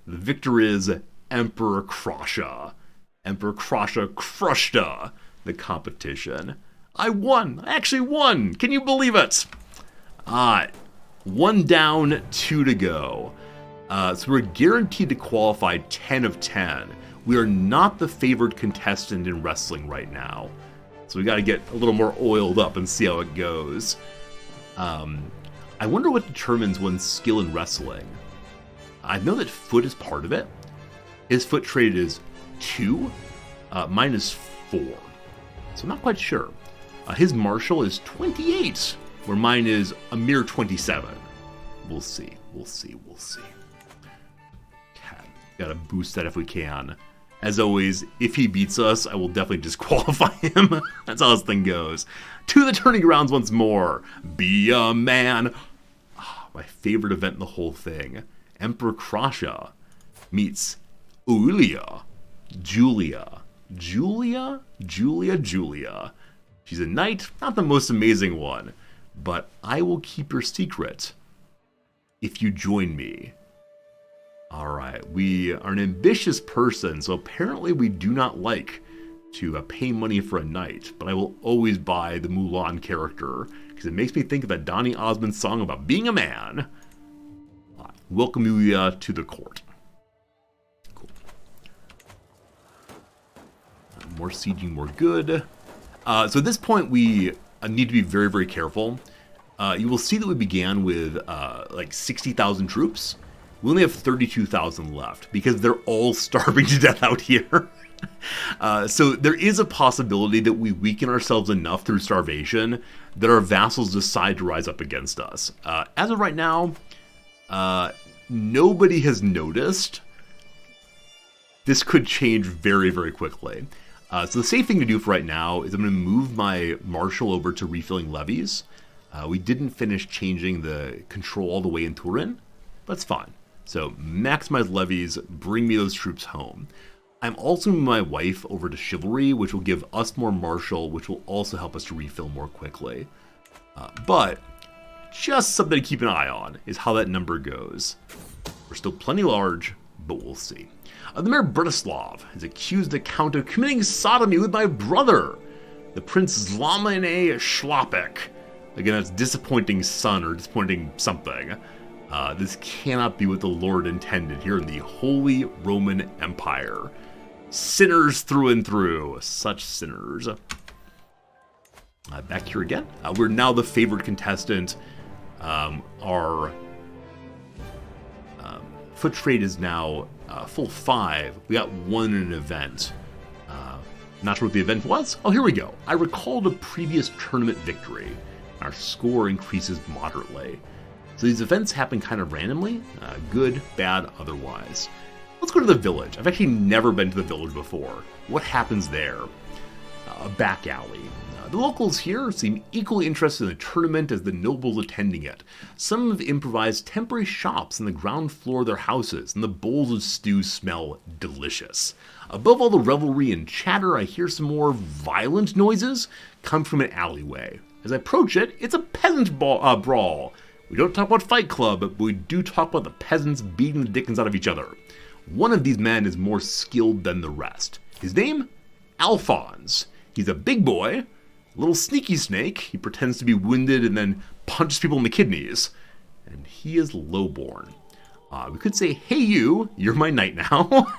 The victor is Emperor Krasha. Emperor Krasha crushed the competition. I won. I actually won. Can you believe it? One down, 2 to go. So we're guaranteed to qualify 10 of 10. We are not the favored contestant in wrestling right now. So we got to get a little more oiled up and see how it goes. I wonder what determines one's skill in wrestling. I know that foot is part of it. His foot trait is 2. Mine is 4. So I'm not quite sure. His martial is 28, where mine is a mere 27. We'll see. We'll see. We'll see. Okay. Gotta boost that if we can. As always, if he beats us, I will definitely disqualify him. That's how this thing goes. To the tourney grounds once more. Be a man. Oh, my favorite event in the whole thing. Emperor Krasha meets Julia. Julia. She's a knight, not the most amazing one, but I will keep your secret if you join me. Alright, we are an ambitious person, so apparently we do not like to pay money for a knight, but I will always buy the Mulan character, because it makes me think of that Donny Osmond song about being a man. Welcome you to the court. Cool. More sieging, more good. So at this point we need to be very, very careful. You will see that we began with like 60,000 troops. We only have 32,000 left because they're all starving to death out here. So there is a possibility that we weaken ourselves enough through starvation that our vassals decide to rise up against us. As of right now, nobody has noticed. This could change very, very quickly. So the safe thing to do for right now is I'm going to move my marshal over to refilling levies. We didn't finish changing the control all the way in Turin, but it's fine. So maximize levies, bring me those troops home. I'm also moving my wife over to chivalry, which will give us more martial, which will also help us to refill more quickly. But just something to keep an eye on is how that number goes. We're still plenty large, but we'll see. The Mayor Bretislav has accused the Count of committing sodomy with my brother, the Prince Zlamane Schlapek. Again, that's disappointing son or disappointing something. This cannot be what the Lord intended here in the Holy Roman Empire. Sinners through and through. Such sinners. Back here again. We're now the favored contestant. Our foot trade is now full 5. We got 1 in an event. Not sure what the event was. Oh, here we go. I recalled a previous tournament victory. Our score increases moderately. So these events happen kind of randomly. Good, bad, otherwise. Let's go to the village. I've actually never been to the village before. What happens there? A back alley. The locals here seem equally interested in the tournament as the nobles attending it. Some have improvised temporary shops on the ground floor of their houses, and the bowls of stew smell delicious. Above all the revelry and chatter, I hear some more violent noises come from an alleyway. As I approach it, it's a peasant brawl. We don't talk about Fight Club, but we do talk about the peasants beating the dickens out of each other. One of these men is more skilled than the rest. His name? Alphonse. He's a big boy, a little sneaky snake. He pretends to be wounded and then punches people in the kidneys. And he is lowborn. We could say, hey you're my knight now.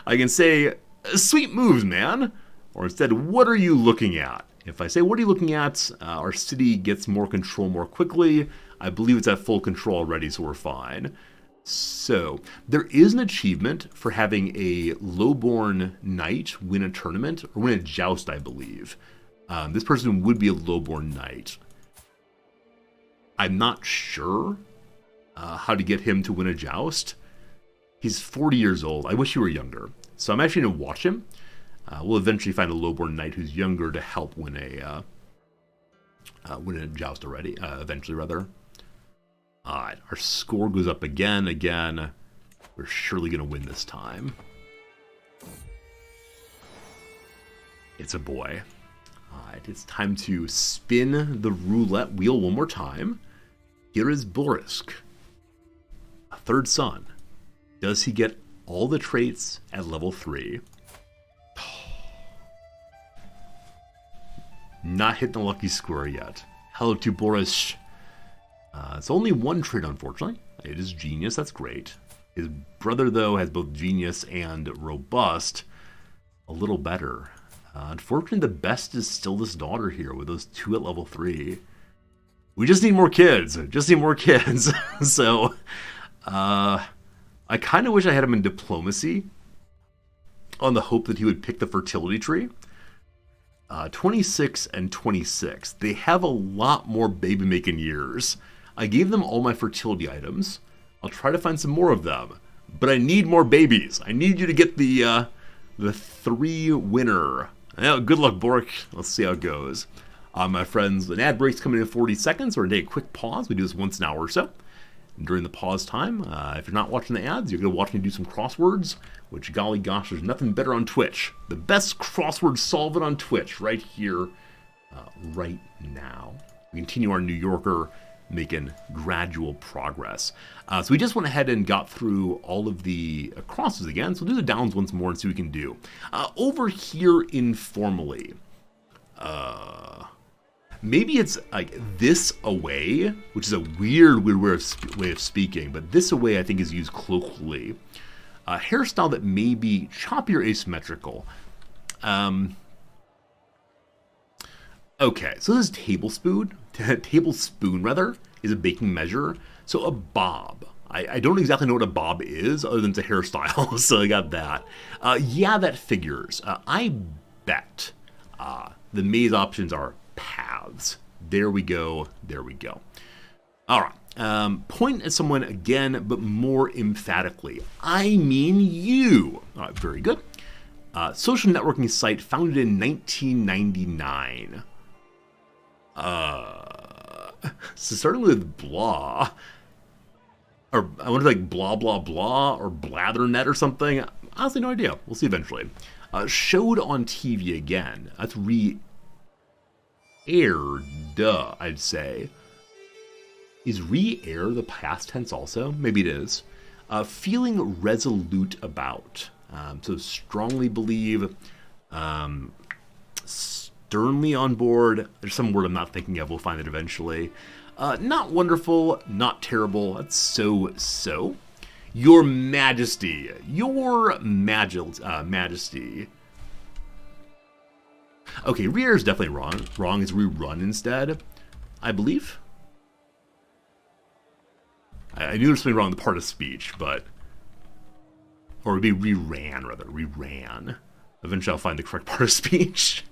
I can say, sweet moves, man. Or instead, what are you looking at? If I say, what are you looking at? Our city gets more control more quickly. I believe it's at full control already, so we're fine. So, there is an achievement for having a lowborn knight win a tournament, or win a joust, I believe. This person would be a lowborn knight. I'm not sure how to get him to win a joust. He's 40 years old. I wish he were younger. So I'm actually going to watch him. We'll eventually find a lowborn knight who's younger to help win a joust already. Eventually, rather. Alright, our score goes up again. We're surely going to win this time. It's a boy. Alright, it's time to spin the roulette wheel one more time. Here is Borisk, a third son. Does he get all the traits at level 3? Not hitting the lucky square yet. Hello to Boris. It's only 1 trait, unfortunately. It is genius, that's great. His brother, though, has both genius and robust. A little better. Unfortunately, the best is still this daughter here with those 2 at level 3. We just need more kids. So, I kind of wish I had him in diplomacy on the hope that he would pick the fertility tree. 26 and 26. They have a lot more baby-making years. I gave them all my fertility items. I'll try to find some more of them. but I need more babies. I need you to get the 3 winner. Good luck, Bork. Let's see how it goes. My friends, an ad break's coming in 40 seconds, or take a quick pause. We do this once an hour or so. And during the pause time, if you're not watching the ads, you're going to watch me do some crosswords, which, golly gosh, there's nothing better on Twitch. The best crossword solving on Twitch right here, right now. We continue our New Yorker, making gradual progress. So we just went ahead and got through all of the crosses again. So we'll do the downs once more and see what we can do. Over here informally, maybe it's like this away, which is a weird way of speaking, but this away I think is used colloquially. A hairstyle that may be choppy or asymmetrical. Okay, so this is tablespoon rather, is a baking measure. So a bob. I don't exactly know what a bob is, other than it's a hairstyle, so I got that. Yeah, that figures. I bet the maze options are paths. There we go. All right. Point at someone again, but more emphatically. I mean you. All right, very good. Social networking site founded in 1999. So starting with blah, or I wonder like blah blah blah or blathernet or something. Honestly, no idea. We'll see eventually. Showed on TV again. That's re-aired, I'd say. Is re-air the past tense also? Maybe it is. Feeling resolute about. So strongly believe. Sternly on board. There's some word I'm not thinking of. We'll find it eventually. Not wonderful, not terrible. That's so. Your Majesty. Majesty. Okay, re-air is definitely wrong. Wrong is rerun instead, I believe. I knew there was something wrong with the part of speech, but... Or it would be reran, rather. Reran. Eventually I'll find the correct part of speech.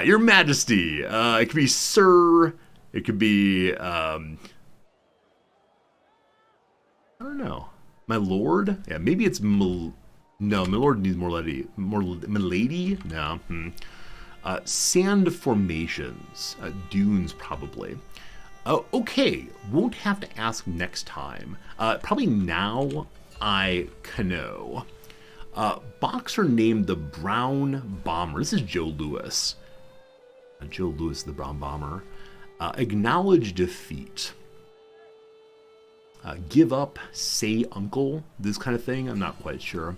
Your Majesty. It could be Sir. It could be, I don't know. My Lord? Yeah, maybe it's no, my Lord needs more lady. More milady? No. Sand formations. Dunes, probably. Okay, won't have to ask next time. Probably now I know. Boxer named the Brown Bomber. This is Joe Louis. Joe Louis, the Brown Bomber. Acknowledge defeat. Give up, say uncle, this kind of thing. I'm not quite sure.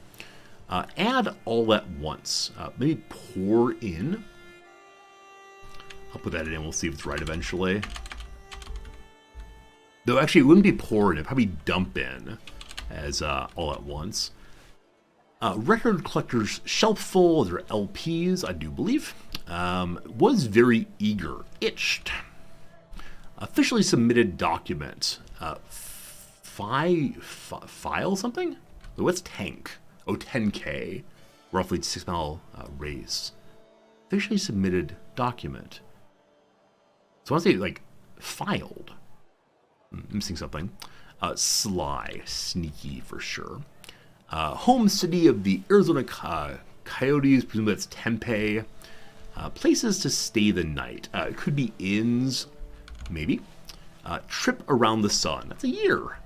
Add all at once. Maybe pour in. I'll put that in. We'll see if it's right eventually. Though actually it wouldn't be pour in. It'd probably dump in as all at once. Record collector's shelf full. There are LPs, I do believe. Was very eager. Itched. Officially submitted document. File something? What's tank? Oh, 10K. Roughly 6 mile race. Officially submitted document. So I want to say, like, filed. I'm missing something. Sly. Sneaky for sure. Home city of the Arizona Coyotes. Presumably that's Tempe. Places to stay the night. It could be inns. Maybe. Trip around the sun. That's a year.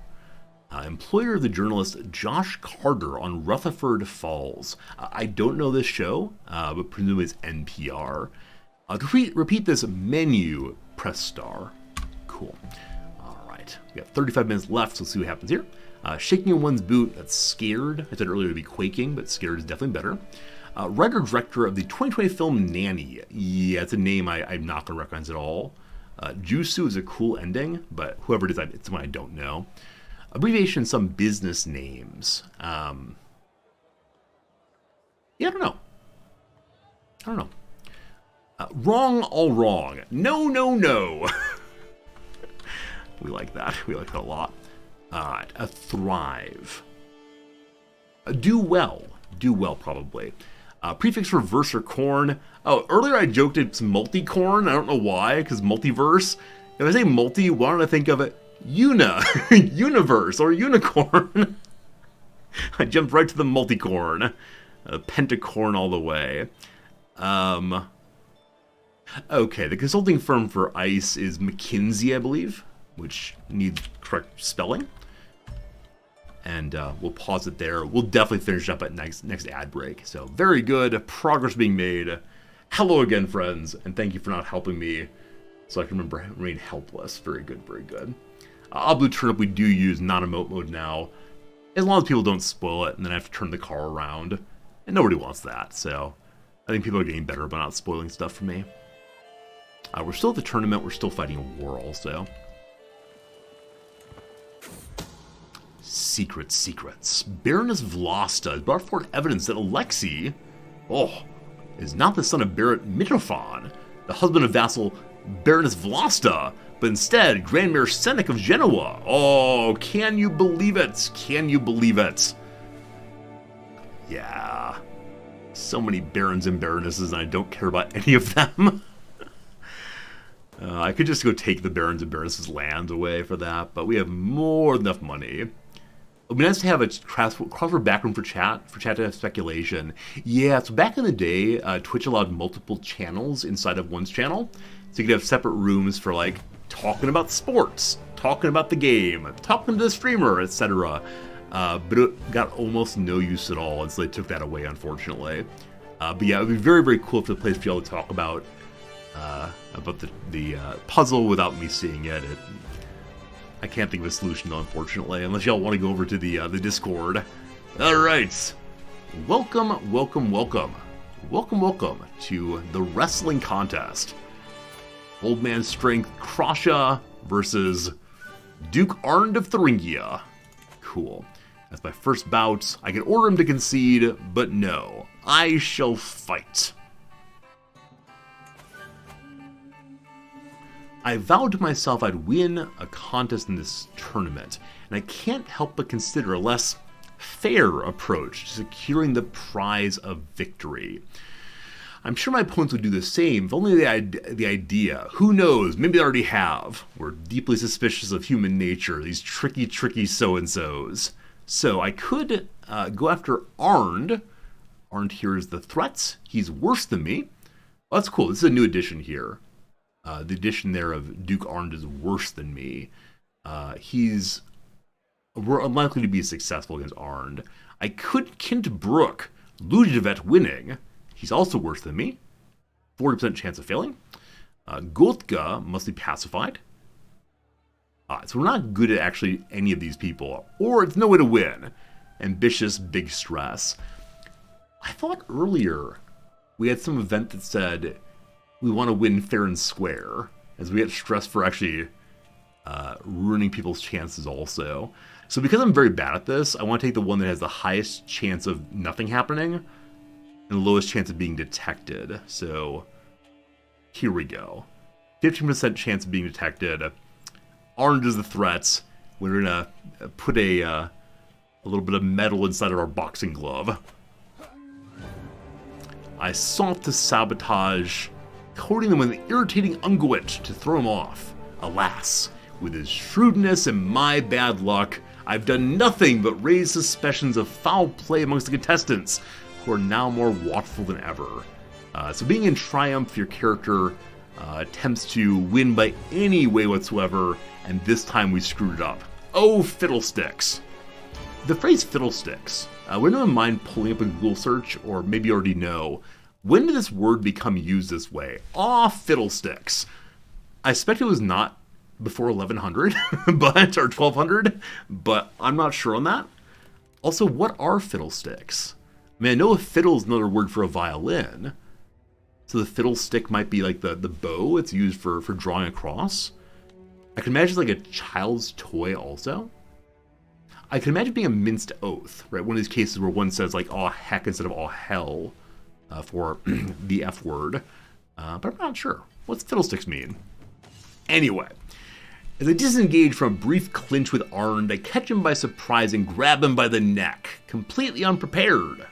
Employer of the journalist Josh Carter on Rutherford Falls. I don't know this show, but presumably it's NPR. To repeat this menu, press star. Cool. All right. We got 35 minutes left, so let's see what happens here. Shaking in one's boot, that's scared. I said earlier to be quaking, but scared is definitely better. Writer-director of the 2020 film Nanny. Yeah, it's a name I'm not going to recognize at all. Jusu is a cool ending, but whoever it is, it's one I don't know. Abbreviation, some business names. Yeah, I don't know. Wrong, all wrong. No. We like that. We like that a lot. A thrive. Do well, probably. Prefix for verse or corn. Oh, earlier I joked it's multi-corn. I don't know why, because multiverse. If I say multi, why don't I think of it universe or unicorn? I jumped right to the multicorn. Pentacorn all the way. Okay, the consulting firm for ICE is McKinsey, I believe, which needs correct spelling. And we'll pause it there. We'll definitely finish up at next ad break. So very good. Progress being made. Hello again, friends, and thank you for not helping me so I can remain helpless. Very good, very good. Blue Turnip, we do use non-emote mode now, as long as people don't spoil it, and then I have to turn the car around. And nobody wants that, so I think people are getting better about not spoiling stuff for me. We're still at the tournament. We're still fighting a war also. Secrets. Baroness Vlasta has brought forth evidence that Alexei, is not the son of Baron Mitrophon, the husband of vassal Baroness Vlasta, but instead Grand Mayor Senek of Genoa. Oh, can you believe it? Can you believe it? Yeah. So many barons and baronesses, and I don't care about any of them. I could just go take the barons and baronesses' lands away for that, but we have more than enough money. It would be nice to have a crossword backroom for chat to have speculation. Yeah, so back in the day, Twitch allowed multiple channels inside of one's channel. So you could have separate rooms for, like, talking about sports, talking about the game, talking to the streamer, etc. But it got almost no use at all, and so they took that away, unfortunately. But yeah, it would be very, very cool for the place for y'all to talk about the puzzle without me seeing it. I can't think of a solution, though, unfortunately, unless y'all want to go over to the Discord. All right, welcome to the wrestling contest. Old Man Strength Krasha versus Duke Arnd of Thuringia. Cool. That's my first bout. I can order him to concede, but no, I shall fight. I vowed to myself I'd win a contest in this tournament, and I can't help but consider a less fair approach to securing the prize of victory. I'm sure my opponents would do the same, if only the idea, who knows, maybe they already have. We're deeply suspicious of human nature, these tricky so-and-sos. So I could go after Arnd. Arnd here is the threat. He's worse than me. Well, that's cool. This is a new addition here. The addition there of Duke Arnd is worse than me. We're unlikely to be successful against Arnd. I could Kint Brook, Ludovet winning. He's also worse than me. 40% chance of failing. Gotka must be pacified. So we're not good at actually any of these people. Or it's no way to win. Ambitious, big stress. I thought earlier we had some event that said we want to win fair and square, as we get stressed for actually ruining people's chances also. So because I'm very bad at this, I want to take the one that has the highest chance of nothing happening and the lowest chance of being detected. So here we go. 15% chance of being detected. Arnd is the threat. We're going to put a little bit of metal inside of our boxing glove. I sought to sabotage, coating them with an irritating unguent to throw him off. Alas, with his shrewdness and my bad luck, I've done nothing but raise suspicions of foul play amongst the contestants, who are now more watchful than ever. So being in triumph, your character attempts to win by any way whatsoever, and this time we screwed it up. Oh, fiddlesticks. The phrase fiddlesticks, would anyone mind pulling up a Google search, or maybe you already know, when did this word become used this way? Aw, fiddlesticks. I suspect it was not before 1100, but, or 1200, but I'm not sure on that. Also, what are fiddlesticks? I mean, I know a fiddle is another word for a violin, so the fiddlestick might be like the bow it's used for drawing a cross. I can imagine it's like a child's toy also. I can imagine being a minced oath, right? One of these cases where one says like, "aw heck" instead of "aw hell" for the F word. But I'm not sure. What's fiddlesticks mean? Anyway, as I disengage from a brief clinch with Arnd, I catch him by surprise and grab him by the neck, completely unprepared.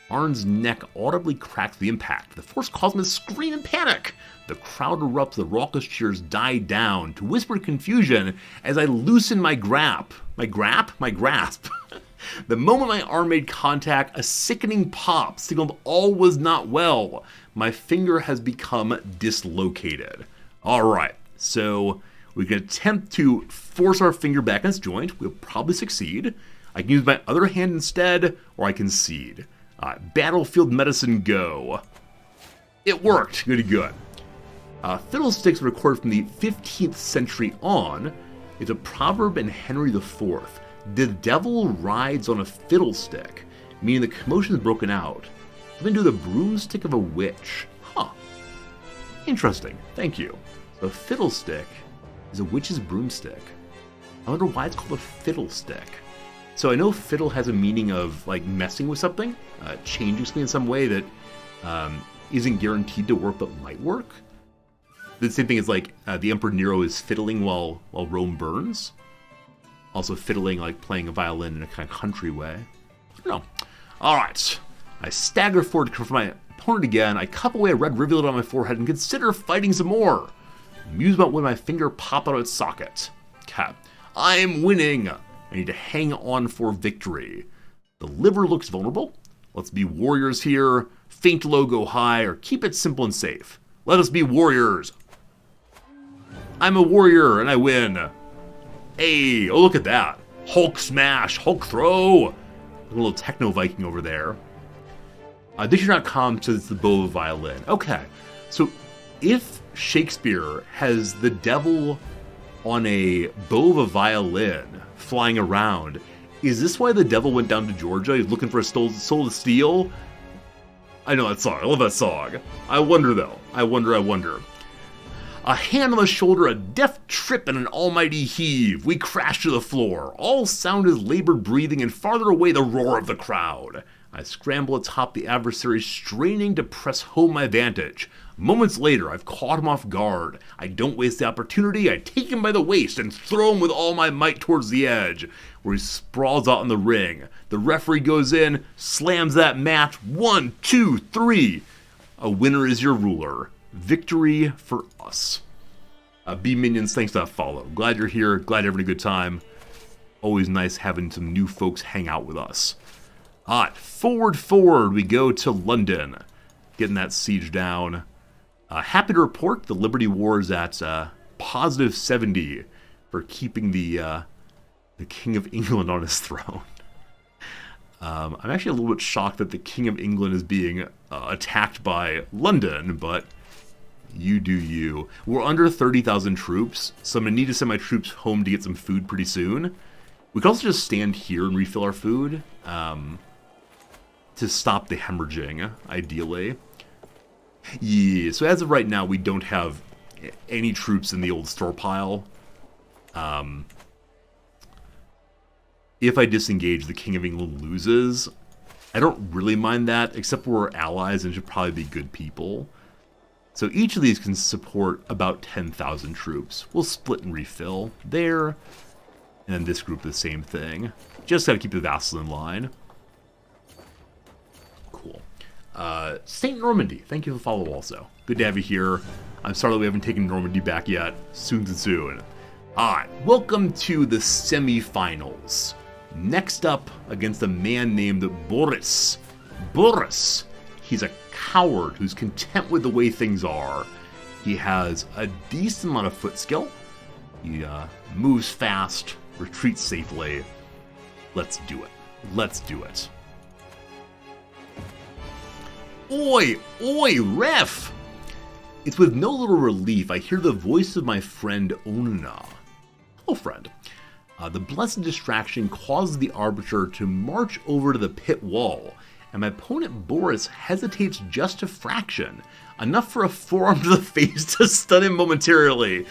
Arnd's neck audibly cracks the impact. The force causes him to scream in panic. The crowd erupts, the raucous cheers die down to whispered confusion as I loosen my grasp. The moment my arm made contact, a sickening pop signaled all was not well. My finger has become dislocated. Alright, so we can attempt to force our finger back in its joint. We'll probably succeed. I can use my other hand instead, or I can cede. Battlefield medicine, go. It worked. Good. Fiddlesticks were recorded from the 15th century on. It's a proverb in Henry IV. The devil rides on a fiddlestick, meaning the commotion is broken out. Something to do with the broomstick of a witch. Huh. Interesting. Thank you. So a fiddlestick is a witch's broomstick. I wonder why it's called a fiddlestick. So I know fiddle has a meaning of like messing with something, changing something in some way that isn't guaranteed to work but might work. The same thing as like the Emperor Nero is fiddling while Rome burns. Also fiddling, like playing a violin in a kind of country way. I don't know. Alright. I stagger forward to confront my opponent again. I cup away a red rivulet on my forehead and consider fighting some more. Muse about when my finger popped out of its socket. Okay. I'm winning. I need to hang on for victory. The liver looks vulnerable. Let's be warriors here. Faint low, go high, or keep it simple and safe. Let us be warriors. I'm a warrior and I win. Hey, oh look at that. Hulk smash, Hulk throw. A little techno Viking over there. Dictionary.com says it's the bow of a violin. Okay, so if Shakespeare has the devil on a bow of a violin flying around, is this why the devil went down to Georgia? He's looking for a soul to steal? I know that song. I love that song. I wonder though. I wonder. A hand on the shoulder, a deft trip, and an almighty heave. We crash to the floor. All sound is labored breathing, and farther away the roar of the crowd. I scramble atop the adversary, straining to press home my vantage. Moments later, I've caught him off guard. I don't waste the opportunity. I take him by the waist and throw him with all my might towards the edge, where he sprawls out in the ring. The referee goes in, slams that match. 1, 2, 3. A winner is your ruler. Victory for us. B Minions, thanks for that follow. Glad you're here. Glad you're having a good time. Always nice having some new folks hang out with us. Alright, forward we go to London. Getting that siege down. Happy to report the Liberty War is at positive 70 for keeping the King of England on his throne. I'm actually a little bit shocked that the King of England is being attacked by London, but you do you. We're under 30,000 troops, so I'm going to need to send my troops home to get some food pretty soon. We can also just stand here and refill our food to stop the hemorrhaging, ideally. Yeah, so as of right now, we don't have any troops in the old store pile. If I disengage, the King of England loses. I don't really mind that, except we're allies and should probably be good people. So each of these can support about 10,000 troops. We'll split and refill there. And then this group, the same thing. Just gotta keep the vassal in line. Cool. St. Normandy, thank you for the follow also. Good to have you here. I'm sorry that we haven't taken Normandy back yet. Soon. Alright, welcome to the semi-finals. Next up, against a man named Boris. Boris! He's a coward who's content with the way things are. He has a decent amount of foot skill. He moves fast, retreats safely. Let's do it. Oi, ref! It's with no little relief I hear the voice of my friend Onuna. Hello, friend. The blessed distraction causes the arbiter to march over to the pit wall, and my opponent Boris hesitates just a fraction, enough for a forearm to the face to stun him momentarily.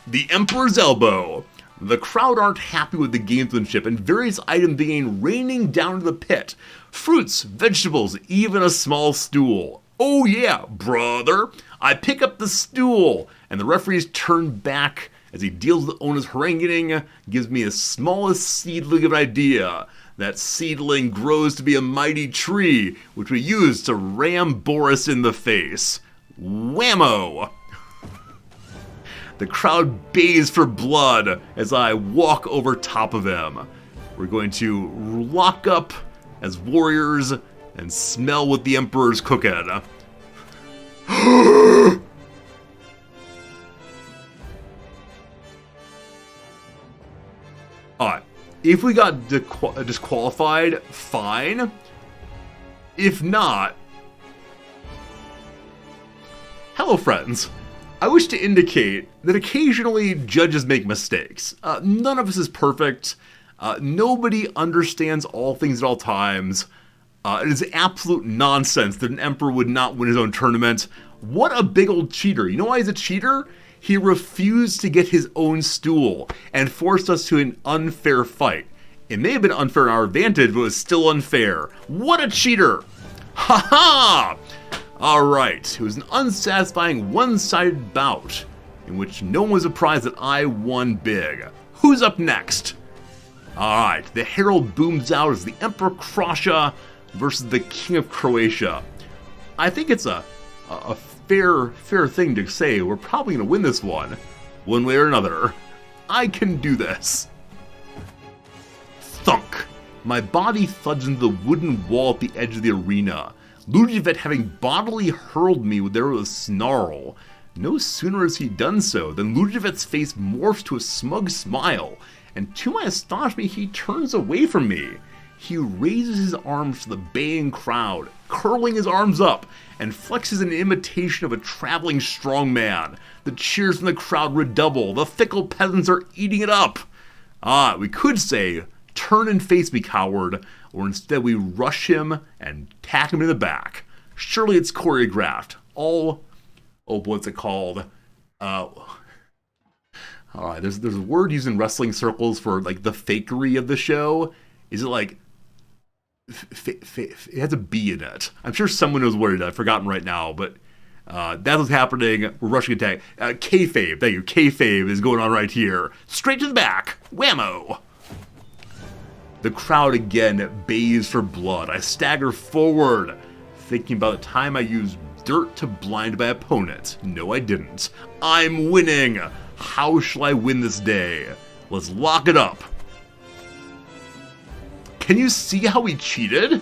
The Emperor's elbow. The crowd aren't happy with the gamesmanship, and various items begin raining down to the pit. Fruits, vegetables, even a small stool. Oh yeah, brother! I pick up the stool, and the referees turn back as he deals with Ona's haranguing, gives me the smallest seedling of an idea. That seedling grows to be a mighty tree, which we use to ram Boris in the face. Whammo! The crowd bays for blood as I walk over top of him. We're going to lock up as warriors and smell what the Emperor's cooking. Alright, if we got disqualified, fine. If not... Hello, friends. I wish to indicate that occasionally judges make mistakes. None of us is perfect. Nobody understands all things at all times. It is absolute nonsense that an emperor would not win his own tournament. What a big old cheater. You know why he's a cheater? He refused to get his own stool and forced us to an unfair fight. It may have been unfair in our advantage, but it was still unfair. What a cheater! Ha ha! Alright, it was an unsatisfying one-sided bout in which no one was surprised that I won big. Who's up next? Alright, the herald booms out as the Emperor Croatia versus the King of Croatia. I think it's a fair thing to say we're probably going to win this one way or another. I can do this. Thunk! My body thuds into the wooden wall at the edge of the arena. Ludovic having bodily hurled me there with a snarl. No sooner has he done so than Ludovic's face morphs to a smug smile, and to my astonishment he turns away from me. He raises his arms to the baying crowd, curling his arms up, and flexes an imitation of a traveling strongman. The cheers from the crowd redouble. The fickle peasants are eating it up. We could say, turn and face me, coward, or instead we rush him and tack him in the back. Surely it's choreographed. What's it called? Alright, there's a word used in wrestling circles for, like, the fakery of the show. Is it like... it has a B in it. I'm sure someone knows what it is. I've forgotten right now, but that's what's happening. We're rushing attack. Kayfabe, thank you. Kayfabe is going on right here. Straight to the back. Whammo! The crowd again bays for blood. I stagger forward, thinking about the time I used dirt to blind my opponent. No, I didn't. I'm winning! How shall I win this day? Let's lock it up. Can you see how he cheated?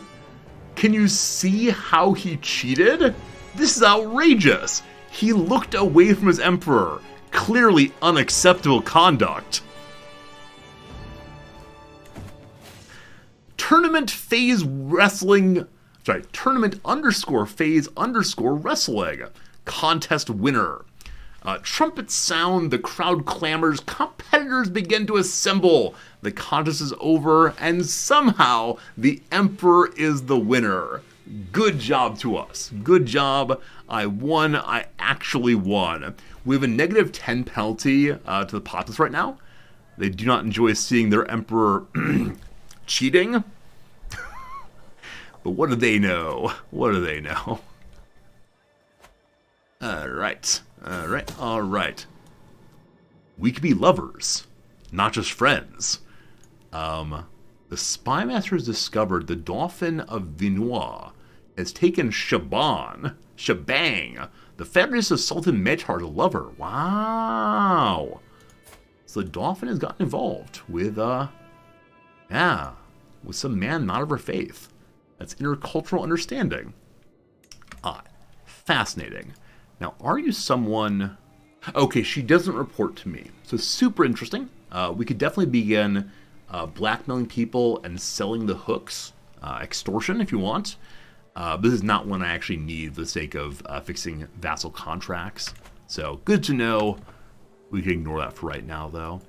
Can you see how he cheated? This is outrageous. He looked away from his emperor. Clearly unacceptable conduct. Tournament phase wrestling. Sorry, tournament _ phase _ wrestling. Contest winner. Trumpets sound, the crowd clamors, competitors begin to assemble. The contest is over, and somehow the Emperor is the winner. Good job to us. Good job. I won. I actually won. We have a -10 penalty to the populace right now. They do not enjoy seeing their Emperor cheating. But what do they know? What do they know? Alright. Alright. We could be lovers, not just friends. The Spymaster has discovered the Dauphin of Vinois has taken Shebang, the Federalist of Sultan Mehtar's lover. Wow. So the Dauphin has gotten involved with, with some man not of her faith. That's intercultural understanding. Fascinating. Now, are you someone... Okay, she doesn't report to me. So super interesting. We could definitely begin blackmailing people and selling the hooks. Extortion, if you want. This is not one I actually need for the sake of fixing vassal contracts. So, good to know. We can ignore that for right now, though.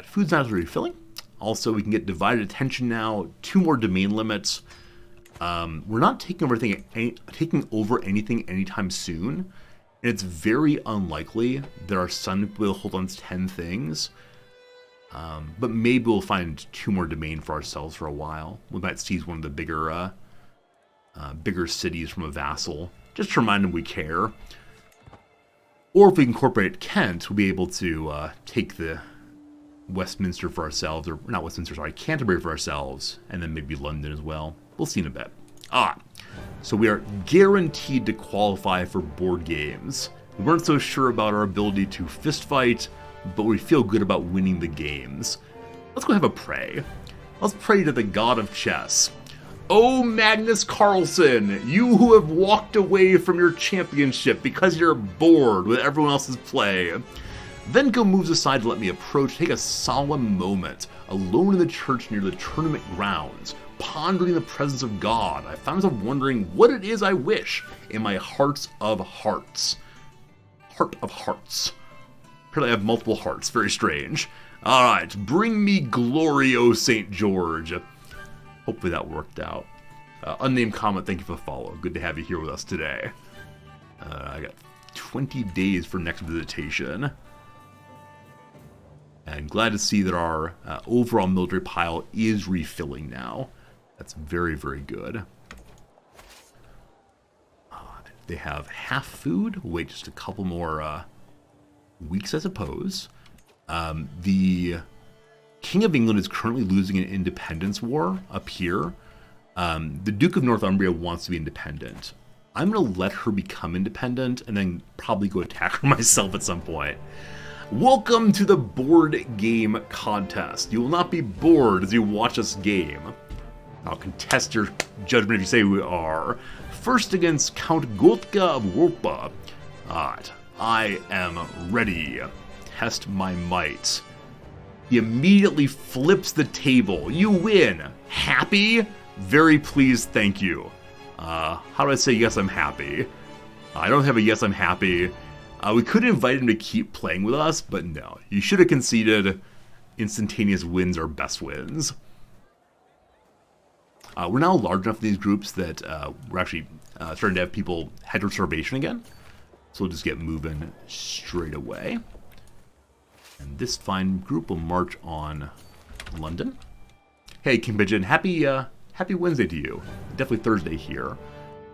Food's not refilling. Also, we can get divided attention now. 2 more domain limits. We're not taking over anything anytime soon, and it's very unlikely that our son will hold on to 10 things. But maybe we'll find 2 more domain for ourselves for a while. We might seize one of the bigger cities from a vassal, just to remind him we care. Or if we incorporate Kent, we'll be able to take the Westminster for ourselves, or not Westminster, sorry, Canterbury for ourselves, and then maybe London as well. We'll see in a bit. So we are guaranteed to qualify for board games. We weren't so sure about our ability to fist fight, but we feel good about winning the games. Let's go have a pray. Let's pray to the god of chess. Oh, Magnus Carlsen, you who have walked away from your championship because you're bored with everyone else's play. Venko moves aside to let me approach, take a solemn moment, alone in the church near the tournament grounds, pondering the presence of God. I found myself wondering what it is I wish in my hearts of hearts. Heart of hearts. Apparently I have multiple hearts, very strange. Alright, bring me glory, O St. George. Hopefully that worked out. Unnamed comment, thank you for the follow. Good to have you here with us today. I got 20 days for next visitation. And glad to see that our overall military pile is refilling now. That's very, very good. They have half food. We'll wait just a couple more weeks, I suppose. The King of England is currently losing an independence war up here. The Duke of Northumbria wants to be independent. I'm going to let her become independent and then probably go attack her myself at some point. Welcome to the board game contest. You will not be bored as you watch us game. I'll contest your judgment if you say we are. First against Count Gotka of Worpa. Alright, I am ready. Test my might. He immediately flips the table. You win. Happy? Very pleased, thank you. How do I say yes, I'm happy? I don't have a yes, I'm happy. We could invite him to keep playing with us, but no. You should have conceded. Instantaneous wins are best wins. We're now large enough in these groups that we're actually starting to have people head to starvation again. So we'll just get moving straight away. And this fine group will march on London. Hey, King Pigeon, happy Wednesday to you. Definitely Thursday here.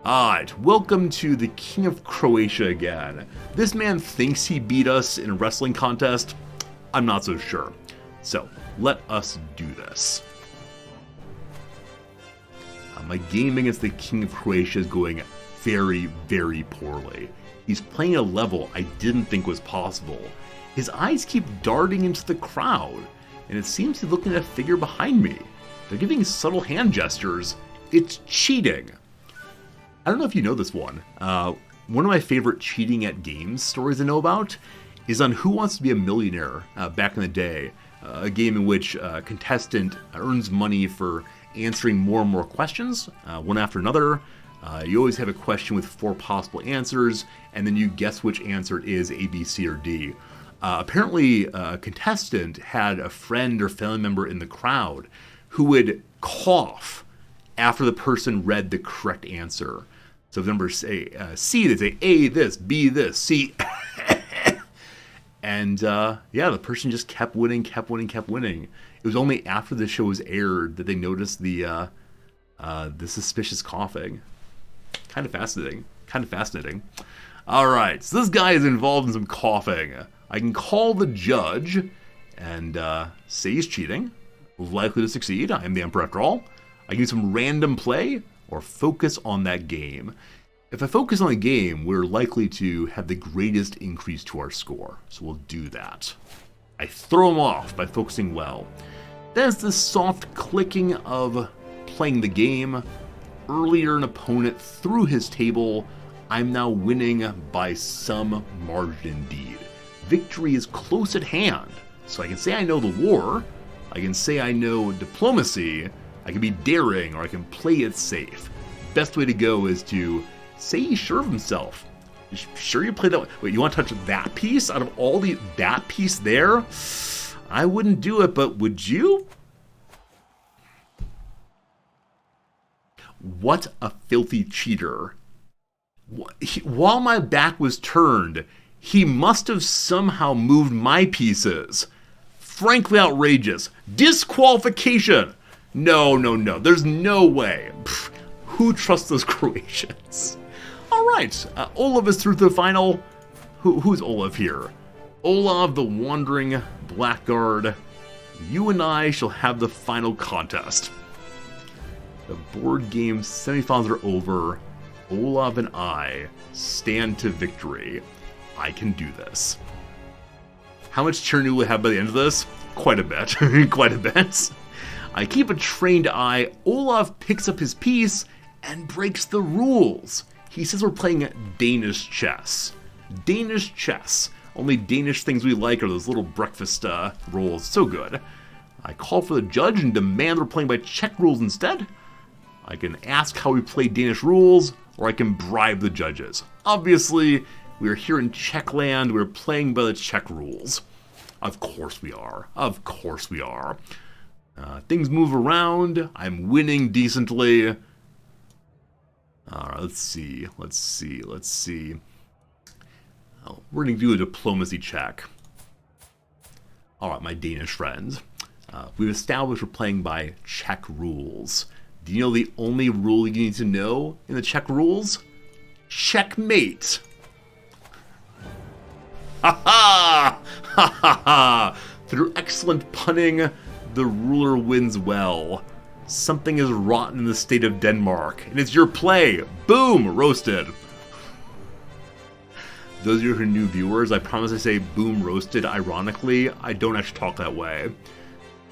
Alright, welcome to the King of Croatia again. This man thinks he beat us in a wrestling contest. I'm not so sure. So, let us do this. My game against the King of Croatia is going very, very poorly. He's playing a level I didn't think was possible. His eyes keep darting into the crowd, and it seems he's looking at a figure behind me. They're giving subtle hand gestures. It's cheating. I don't know if you know this one. One of my favorite cheating at games stories I know about is on Who Wants to Be a Millionaire back in the day. A game in which a contestant earns money for answering more and more questions, one after another. You always have a question with 4 possible answers, and then you guess which answer it is, A, B, C, or D. Apparently, a contestant had a friend or family member in the crowd who would cough after the person read the correct answer. So if numbers say C, they say A this, B this, C. And yeah, the person just kept winning. It was only after the show was aired that they noticed the suspicious coughing. Kind of fascinating. All right, so this guy is involved in some coughing. I can call the judge and say he's cheating. Likely to succeed. I am the Emperor after all. I can do some random play or focus on that game. If I focus on the game, we're likely to have the greatest increase to our score. So we'll do that. I throw him off by focusing well. There's the soft clicking of playing the game. Earlier, an opponent threw his table. I'm now winning by some margin indeed. Victory is close at hand. So I can say I know the war. I can say I know diplomacy. I can be daring, or I can play it safe. Best way to go is to say he's sure of himself. You sure you play that? Wait, you want to touch that piece? Out of all that piece there? I wouldn't do it, but would you? What a filthy cheater. While my back was turned, he must have somehow moved my pieces. Frankly outrageous. Disqualification! No. There's no way. Pfft, who trusts those Croatians? Alright, Olav is through to the final. Who's Olav here? Olav the Wandering Blackguard. You and I shall have the final contest. The board game semifinals are over. Olav and I stand to victory. I can do this. How much tyranny will we have by the end of this? quite a bit. Quite a bit. I keep a trained eye. Olaf picks up his piece and breaks the rules. He says we're playing Danish chess. Danish chess. Only Danish things we like are those little breakfast rolls. So good. I call for the judge and demand we're playing by Czech rules instead. I can ask how we play Danish rules, or I can bribe the judges. Obviously, we're here in Czechland. We're playing by the Czech rules. Of course we are. Of course we are. Things move around. I'm winning decently. All right, let's see. Oh, we're going to do a diplomacy check. All right, my Danish friends. We've established we're playing by Czech rules. Do you know the only rule you need to know in the Czech rules? Checkmate. Ha ha! Ha ha ha! Through excellent punning, the ruler wins well. Something is rotten in the state of Denmark, and it's your play. Boom! Roasted. Those of you who are new viewers, I promise I say boom roasted ironically. I don't actually talk that way.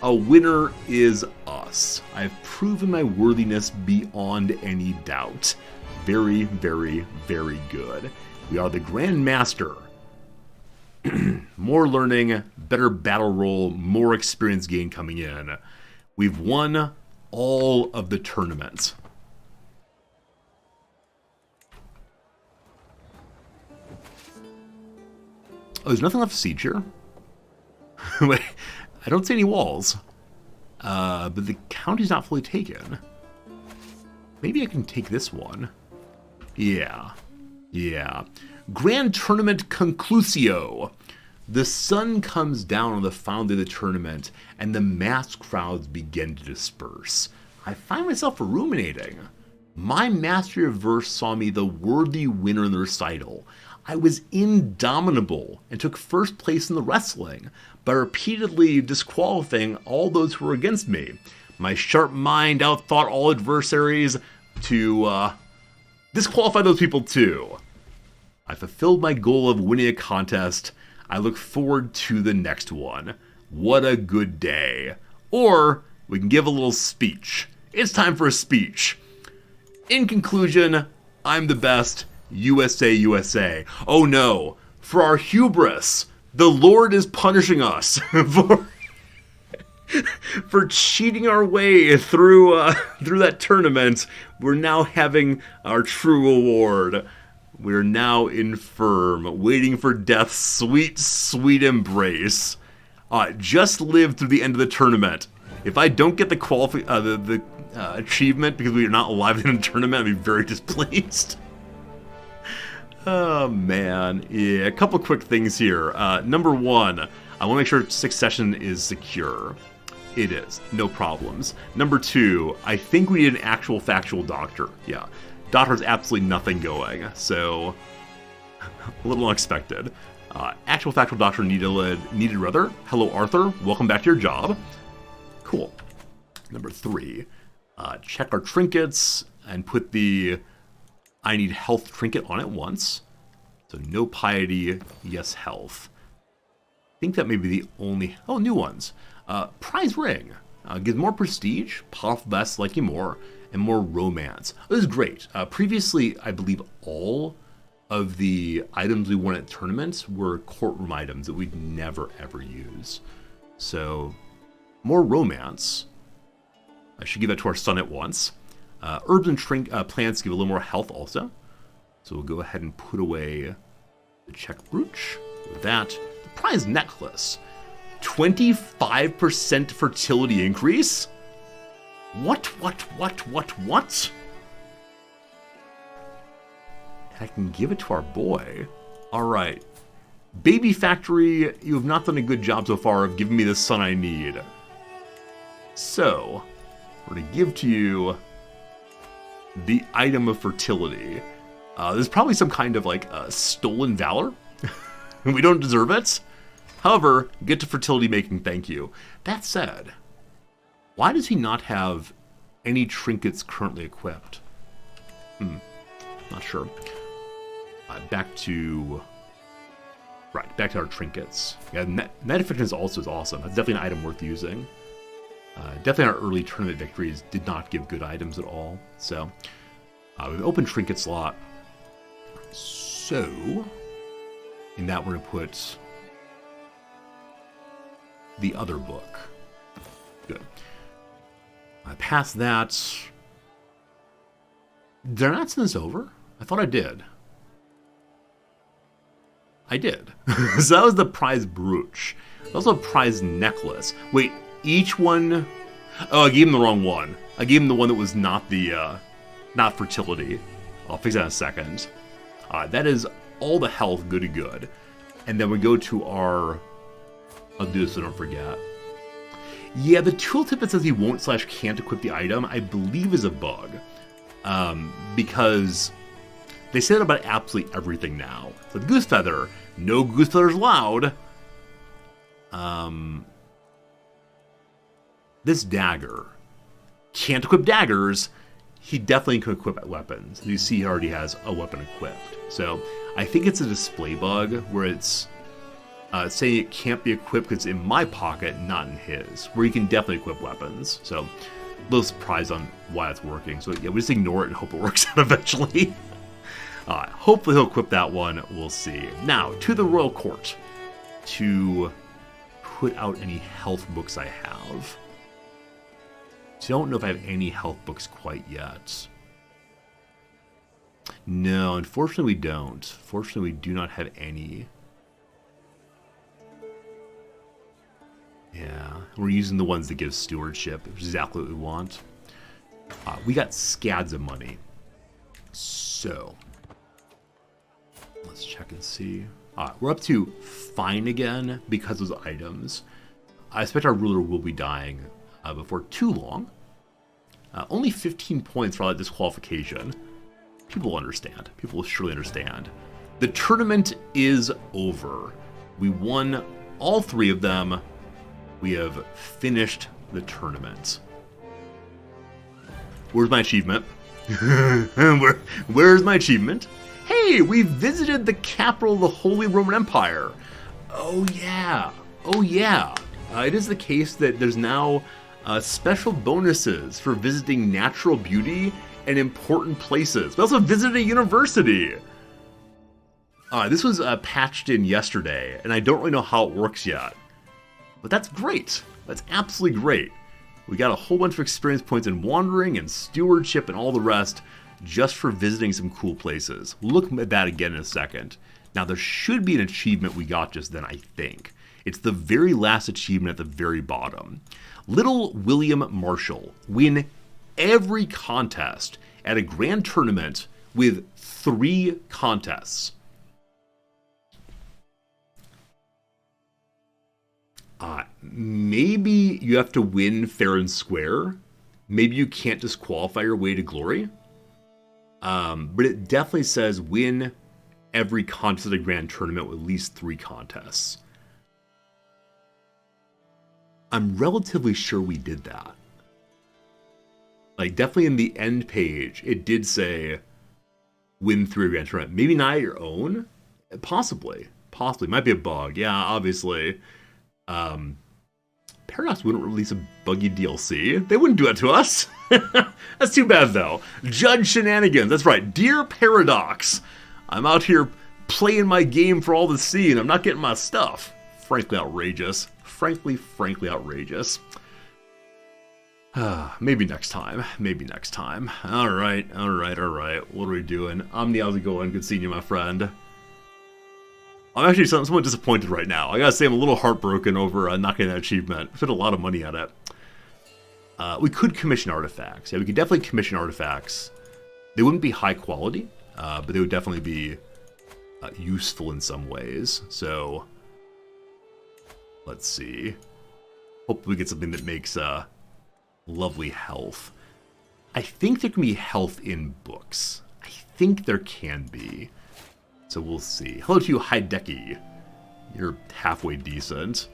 A winner is us. I've proven my worthiness beyond any doubt. Very, very, very good. We are the Grand Master. More learning, better battle roll, more experience gain coming in. We've won all of the tournaments. Oh, there's nothing left to siege here. Wait, I don't see any walls. But the county's not fully taken. Maybe I can take this one. Yeah. Grand Tournament Conclusio. The sun comes down on the final day of the tournament, and the mass crowds begin to disperse. I find myself ruminating. My mastery of verse saw me the worthy winner in the recital. I was indomitable and took first place in the wrestling, by repeatedly disqualifying all those who were against me. My sharp mind outthought all adversaries to disqualify those people too. I fulfilled my goal of winning a contest. I look forward to the next one. What a good day. Or we can give a little speech. It's time for a speech. In conclusion, I'm the best. USA, USA. Oh no, for our hubris, the Lord is punishing us for cheating our way through that tournament. We're now having our true award. We're now infirm, waiting for death's sweet, sweet embrace. Just live through the end of the tournament. If I don't get the achievement because we are not alive in the tournament, I'd be very displeased. Oh man, yeah, a couple quick things here. Number one, I want to make sure succession is secure. It is, no problems. Number two, I think we need an actual factual doctor. Yeah, doctor's absolutely nothing going, so a little unexpected. Actual factual doctor needed rather. Hello Arthur, welcome back to your job. Cool. Number three, check our trinkets and put the I need health trinket on it once. So no piety, yes health. I think that may be the only... Oh, new ones. Prize ring. Gives more prestige, powerful vests like you more, and more romance. This is great. Previously, I believe all of the items we won at tournaments were courtroom items that we'd never ever use. So, more romance. I should give that to our son at once. Herbs and plants give a little more health also. So we'll go ahead and put away the check brooch. With that, the prize necklace. 25% fertility increase? What? And I can give it to our boy. Alright. Baby Factory, you have not done a good job so far of giving me the son I need. So, we're going to give to you the item of fertility. There's probably some kind of stolen valor. We don't deserve it. However, get to fertility making, thank you. That said, why does he not have any trinkets currently equipped? Not sure. Back to Right, back to our trinkets. Yeah, Night Efficient is also awesome. That's definitely an item worth using. Definitely our early tournament victories did not give good items at all. So, we've opened trinket slot. So, in that we're going to put the other book. Good. Past that, did I not send this over? I thought I did. I did. So that was the prize brooch. Also a prize necklace. Wait, each one... Oh, I gave him the wrong one. I gave him the one that was not the, not fertility. I'll fix that in a second. That is all the health, good to good. And then we go to our... I'll do this so I don't forget. Yeah, the tooltip that says he won't / can't equip the item, I believe is a bug. Because they say that about absolutely everything now. So the goose feather, no goose feathers allowed. This dagger, can't equip daggers. He definitely can equip weapons. You see he already has a weapon equipped. So I think it's a display bug where it's saying it can't be equipped because it's in my pocket, not in his, where you can definitely equip weapons. So a little surprised on why it's working. So yeah, we just ignore it and hope it works out eventually. Hopefully he'll equip that one. We'll see. Now, to the Royal Court to put out any health books I have. Don't know if I have any health books quite yet. No, unfortunately we don't. Fortunately, we do not have any. Yeah, we're using the ones that give stewardship, which is exactly what we want. We got scads of money. So, let's check and see. We're up to fine again because of those items. I expect our ruler will be dying before too long. Only 15 points for all that disqualification. People will understand. People will surely understand. The tournament is over. We won all 3 of them. We have finished the tournament. Where's my achievement? Where's my achievement? Hey, we visited the capital of the Holy Roman Empire. Oh yeah. Oh yeah. It is the case that there's now special bonuses for visiting natural beauty and important places. We also visited a university. This was patched in yesterday, and I don't really know how it works yet. But that's great. That's absolutely great. We got a whole bunch of experience points in wandering and stewardship and all the rest just for visiting some cool places. We'll look at that again in a second. Now, there should be an achievement we got just then, I think. It's the very last achievement at the very bottom. Little William Marshall win every contest at a grand tournament with 3 contests. Maybe you have to win fair and square. Maybe you can't disqualify your way to glory. But it definitely says win every contest at a grand tournament with at least 3 contests. I'm relatively sure we did that. Like, definitely in the end page, it did say win 3 grand tournament. Maybe not at your own? Possibly. Possibly. Might be a bug. Yeah, obviously. Paradox wouldn't release a buggy DLC. They wouldn't do that to us. That's too bad, though. Judge shenanigans. That's right. Dear Paradox, I'm out here playing my game for all to see, and I'm not getting my stuff. Frankly outrageous. Frankly outrageous. Maybe next time. Maybe next time. Alright. What are we doing? Omni, how's it going? Good seeing you, my friend. I'm actually somewhat disappointed right now. I gotta say, I'm a little heartbroken over not getting that achievement. We spent a lot of money on it. We could commission artifacts. Yeah, we could definitely commission artifacts. They wouldn't be high quality, but they would definitely be useful in some ways. So, let's see. Hopefully we get something that makes lovely health. I think there can be health in books. I think there can be. So we'll see. Hello to you, Hideki. You're halfway decent.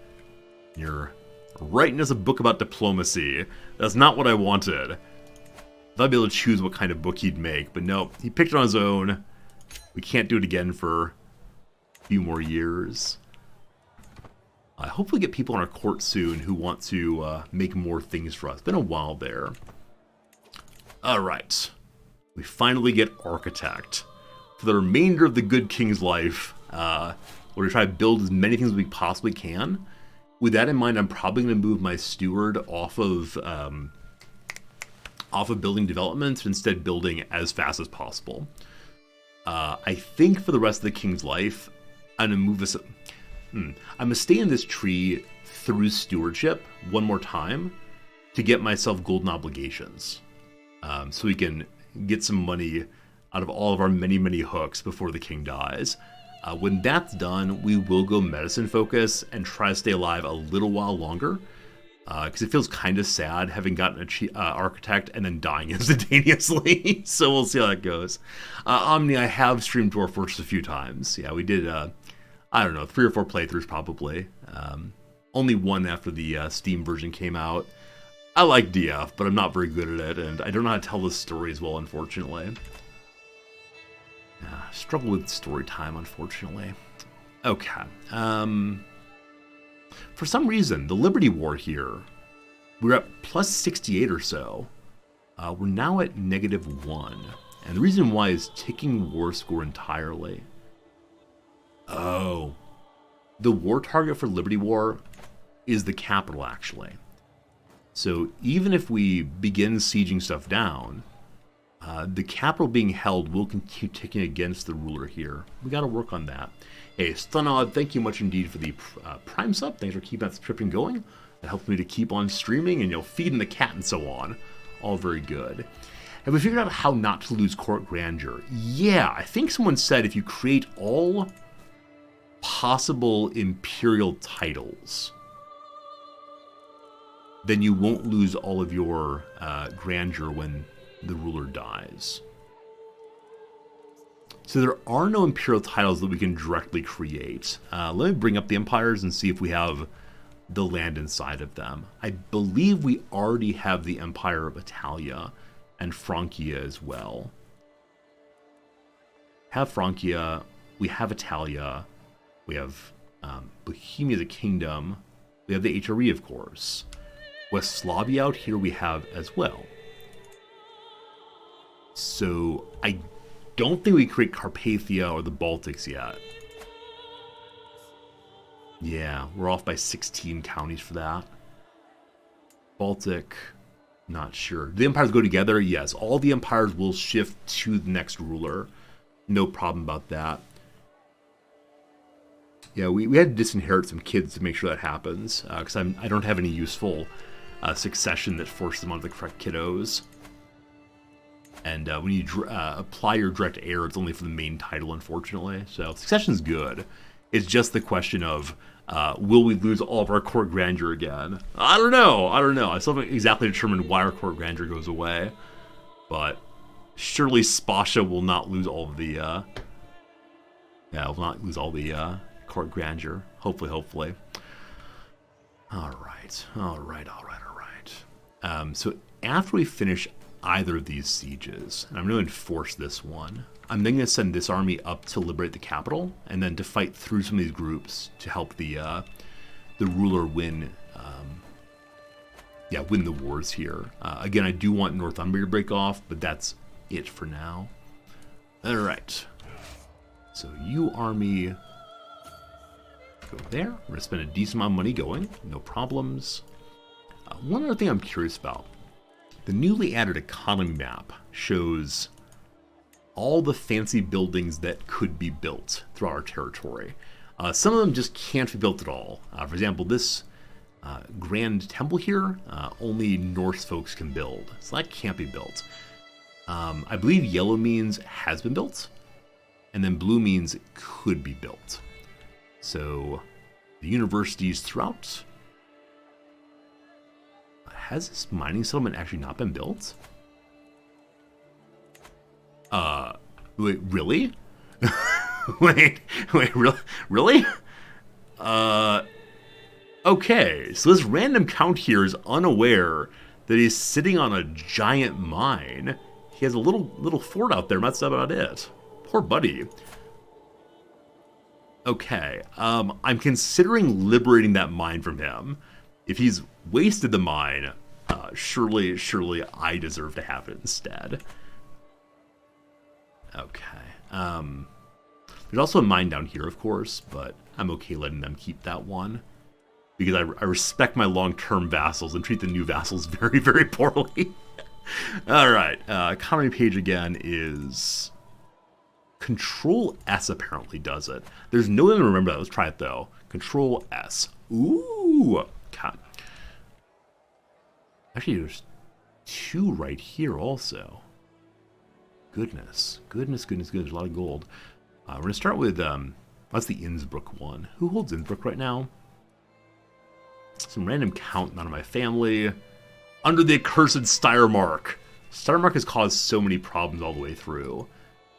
You're writing us a book about diplomacy. That's not what I wanted. Thought I'd be able to choose what kind of book he'd make, but no, he picked it on his own. We can't do it again for few more years. I hopefully get people on our court soon who want to make more things for us. Been a while there. All right. We finally get Architect. For the remainder of the Good King's life, we're going to try to build as many things as we possibly can. With that in mind, I'm probably going to move my Steward off of building development and instead building as fast as possible. I think for the rest of the King's life, I'm going to move this... I'm going to stay in this tree through stewardship one more time to get myself golden obligations. So we can get some money out of all of our many, many hooks before the king dies. When that's done, we will go medicine focus and try to stay alive a little while longer. Because it feels kind of sad having gotten an architect and then dying instantaneously. So we'll see how that goes. Omni, I have streamed Dwarf Fortress a few times. Yeah, we did, I don't know, 3 or 4 playthroughs probably. Only one after the Steam version came out. I like DF, but I'm not very good at it, and I don't know how to tell the story as well, unfortunately. Struggle with story time, unfortunately. Okay. For some reason, the Liberty War here, we're at plus 68 or so. We're now at -1. And the reason why is ticking war score entirely. Oh. The war target for Liberty War is the capital, actually. So even if we begin sieging stuff down, the capital being held will continue ticking against the ruler here. We got to work on that. Hey, Stunod, thank you much indeed for the Prime sub. Thanks for keeping that subscription going. It helps me to keep on streaming and, feeding the cat and so on. All very good. Have we figured out how not to lose court grandeur? Yeah, I think someone said if you create all possible imperial titles, then you won't lose all of your grandeur when the ruler dies. So there are no imperial titles that we can directly create. Let me bring up the empires and see if we have the land inside of them. I believe we already have the Empire of Italia and Francia as well. Have Francia, we have Italia, we have Bohemia, the kingdom, we have the HRE, of course. Westslavia out here we have as well. So I don't think we create Carpathia or the Baltics yet. Yeah, we're off by 16 counties for that. Baltic, not sure. The empires go together? Yes, all the empires will shift to the next ruler. No problem about that. Yeah, we had to disinherit some kids to make sure that happens, because I don't have any useful succession that forces them onto the correct kiddos. And when you apply your direct heir, it's only for the main title, unfortunately. So succession's good. It's just the question of, will we lose all of our court grandeur again? I don't know. I still haven't exactly determined why our court grandeur goes away. But surely Spasha will not lose all of the, will not lose all the court grandeur. Hopefully. All right. So after we finish either of these sieges, and I'm going to enforce this one, I'm then going to send this army up to liberate the capital, and then to fight through some of these groups to help the ruler win, win the wars here. Again, I do want Northumbria to break off, but that's it for now. All right. So you army go there. We're going to spend a decent amount of money going. No problems. One other thing I'm curious about. The newly added economy map shows all the fancy buildings that could be built throughout our territory. Some of them just can't be built at all. For example, this Grand Temple here, only Norse folks can build. So that can't be built. I believe yellow means has been built, and then blue means it could be built. So the universities throughout... Has this mining settlement actually not been built? Wait, really? wait, really? Okay, so this random count here is unaware that he's sitting on a giant mine. He has a little fort out there, and that's about it. Poor buddy. Okay, I'm considering liberating that mine from him. If he's wasted the mine, surely I deserve to have it instead. Okay. There's also a mine down here, of course, but I'm okay letting them keep that one. Because I respect my long-term vassals and treat the new vassals very, very poorly. Alright, economy page again is... Control S apparently does it. There's no way to remember that. Let's try it, though. Control S. Ooh! God. Actually, there's 2 right here also. Goodness. Goodness. There's a lot of gold. We're going to start with, what's the Innsbruck one? Who holds Innsbruck right now? Some random count, none of my family. Under the accursed Steiermark. Steiermark has caused so many problems all the way through.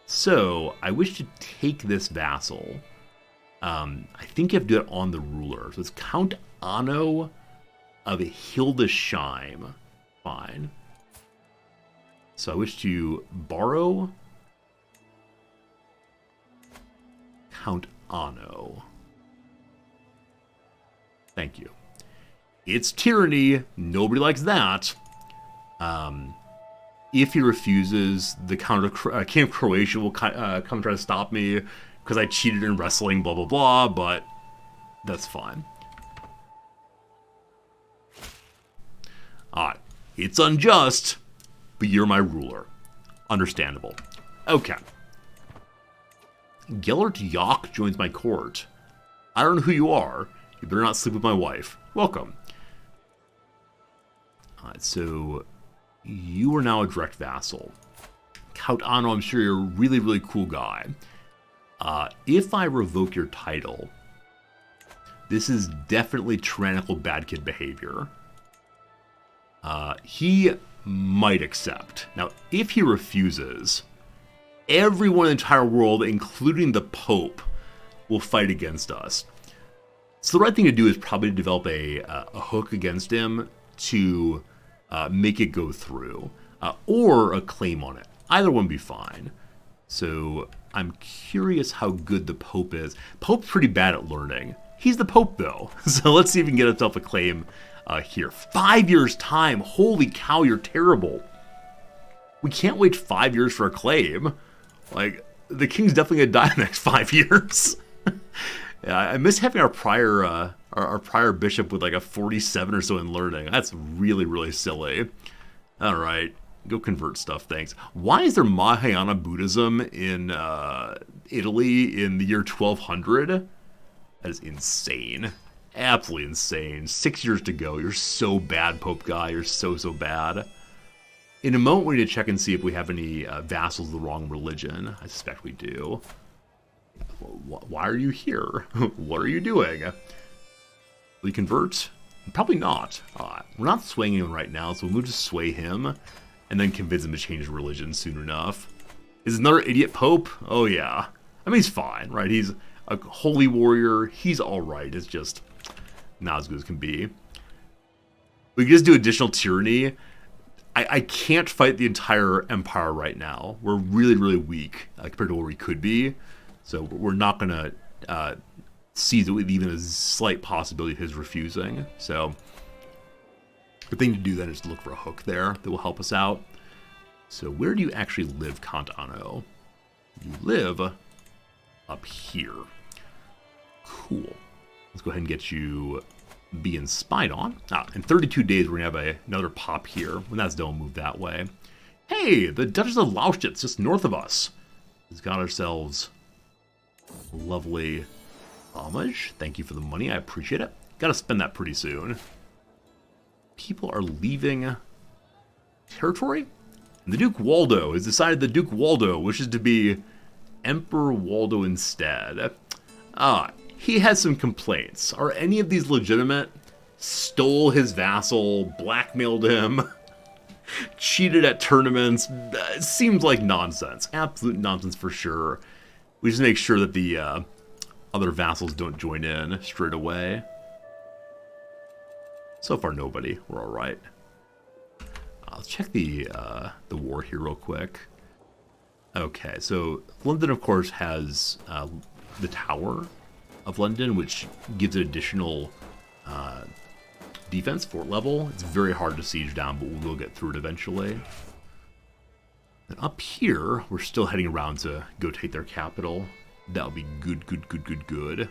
So, I wish to take this vassal. I think you have to do it on the ruler. So it's Count Anno of Hildesheim. Fine. So I wish to borrow Count Anno. Thank you. It's tyranny. Nobody likes that. If he refuses, the King of Croatia will come try to stop me because I cheated in wrestling, blah, blah, blah, but that's fine. Alright. It's unjust, but you're my ruler. Understandable. Okay. Gellert Jock joins my court. I don't know who you are. You better not sleep with my wife. Welcome. Alright, so you are now a direct vassal. Count Anno, I'm sure you're a really, really cool guy. If I revoke your title, this is definitely tyrannical bad kid behavior. He might accept. Now, if he refuses, everyone in the entire world, including the Pope, will fight against us. So the right thing to do is probably develop a hook against him to make it go through, or a claim on it. Either one would be fine. So I'm curious how good the Pope is. Pope's pretty bad at learning. He's the Pope, though. So let's see if he can get himself a claim here. 5 years' time. Holy cow, you're terrible. We can't wait 5 years for a claim. Like, the king's definitely going to die in the next 5 years. Yeah, I miss having our prior bishop with like a 47 or so in learning. That's really, really silly. All right, go convert stuff, thanks. Why is there Mahayana Buddhism in Italy in the year 1200? That is insane. Absolutely insane. 6 years to go. You're so bad, Pope guy. You're so bad. In a moment, we need to check and see if we have any vassals of the wrong religion. I suspect we do. Why are you here? What are you doing? Will you convert? Probably not. We're not swaying him right now, so we'll move to sway him and then convince him to change religion soon enough. Is another idiot pope? Oh yeah. I mean, he's fine, right? He's a holy warrior. He's alright. It's just not as good as can be. We can just do additional tyranny. I can't fight the entire empire right now. We're really, really weak compared to where we could be. So we're not going to seize it with even a slight possibility of his refusing. So the thing to do then is to look for a hook there that will help us out. So where do you actually live, Count Anno? You live up here. Cool. Let's go ahead and get you being spied on. In 32 days, we're going to have another pop here. When that's done, we'll move that way. Hey, the Duchess of Lausitz, just north of us, has got ourselves lovely homage. Thank you for the money. I appreciate it. Got to spend that pretty soon. People are leaving territory. And the Duke Waldo has decided the Duke Waldo wishes to be Emperor Waldo instead. He has some complaints. Are any of these legitimate? Stole his vassal, blackmailed him, cheated at tournaments. It seems like nonsense. Absolute nonsense for sure. We just make sure that the other vassals don't join in straight away. So far, nobody. We're all right. Let's check the war here real quick. Okay, so London, of course, has the tower. of London, which gives it additional defense, fort level. It's very hard to siege down, but we'll get through it eventually. And up here, we're still heading around to go take their capital. That'll be good, good, good, good, good.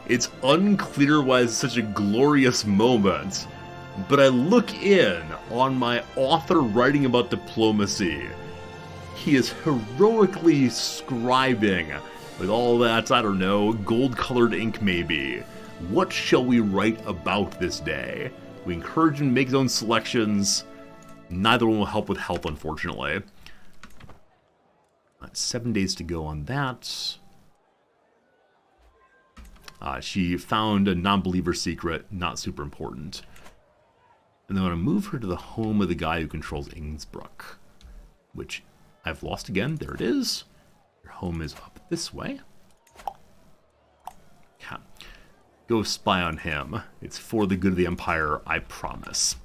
It's unclear why it's such a glorious moment, but I look in on my author writing about diplomacy. He is heroically scribing with all that, I don't know, gold-colored ink maybe. What shall we write about this day? We encourage him to make his own selections. Neither one will help with health, unfortunately. 7 days to go on that. She found a non-believer secret, not super important. And then I'm going to move her to the home of the guy who controls Innsbruck, which I've lost again. There it is. Your home is up this way. Okay. Go spy on him. It's for the good of the Empire, I promise.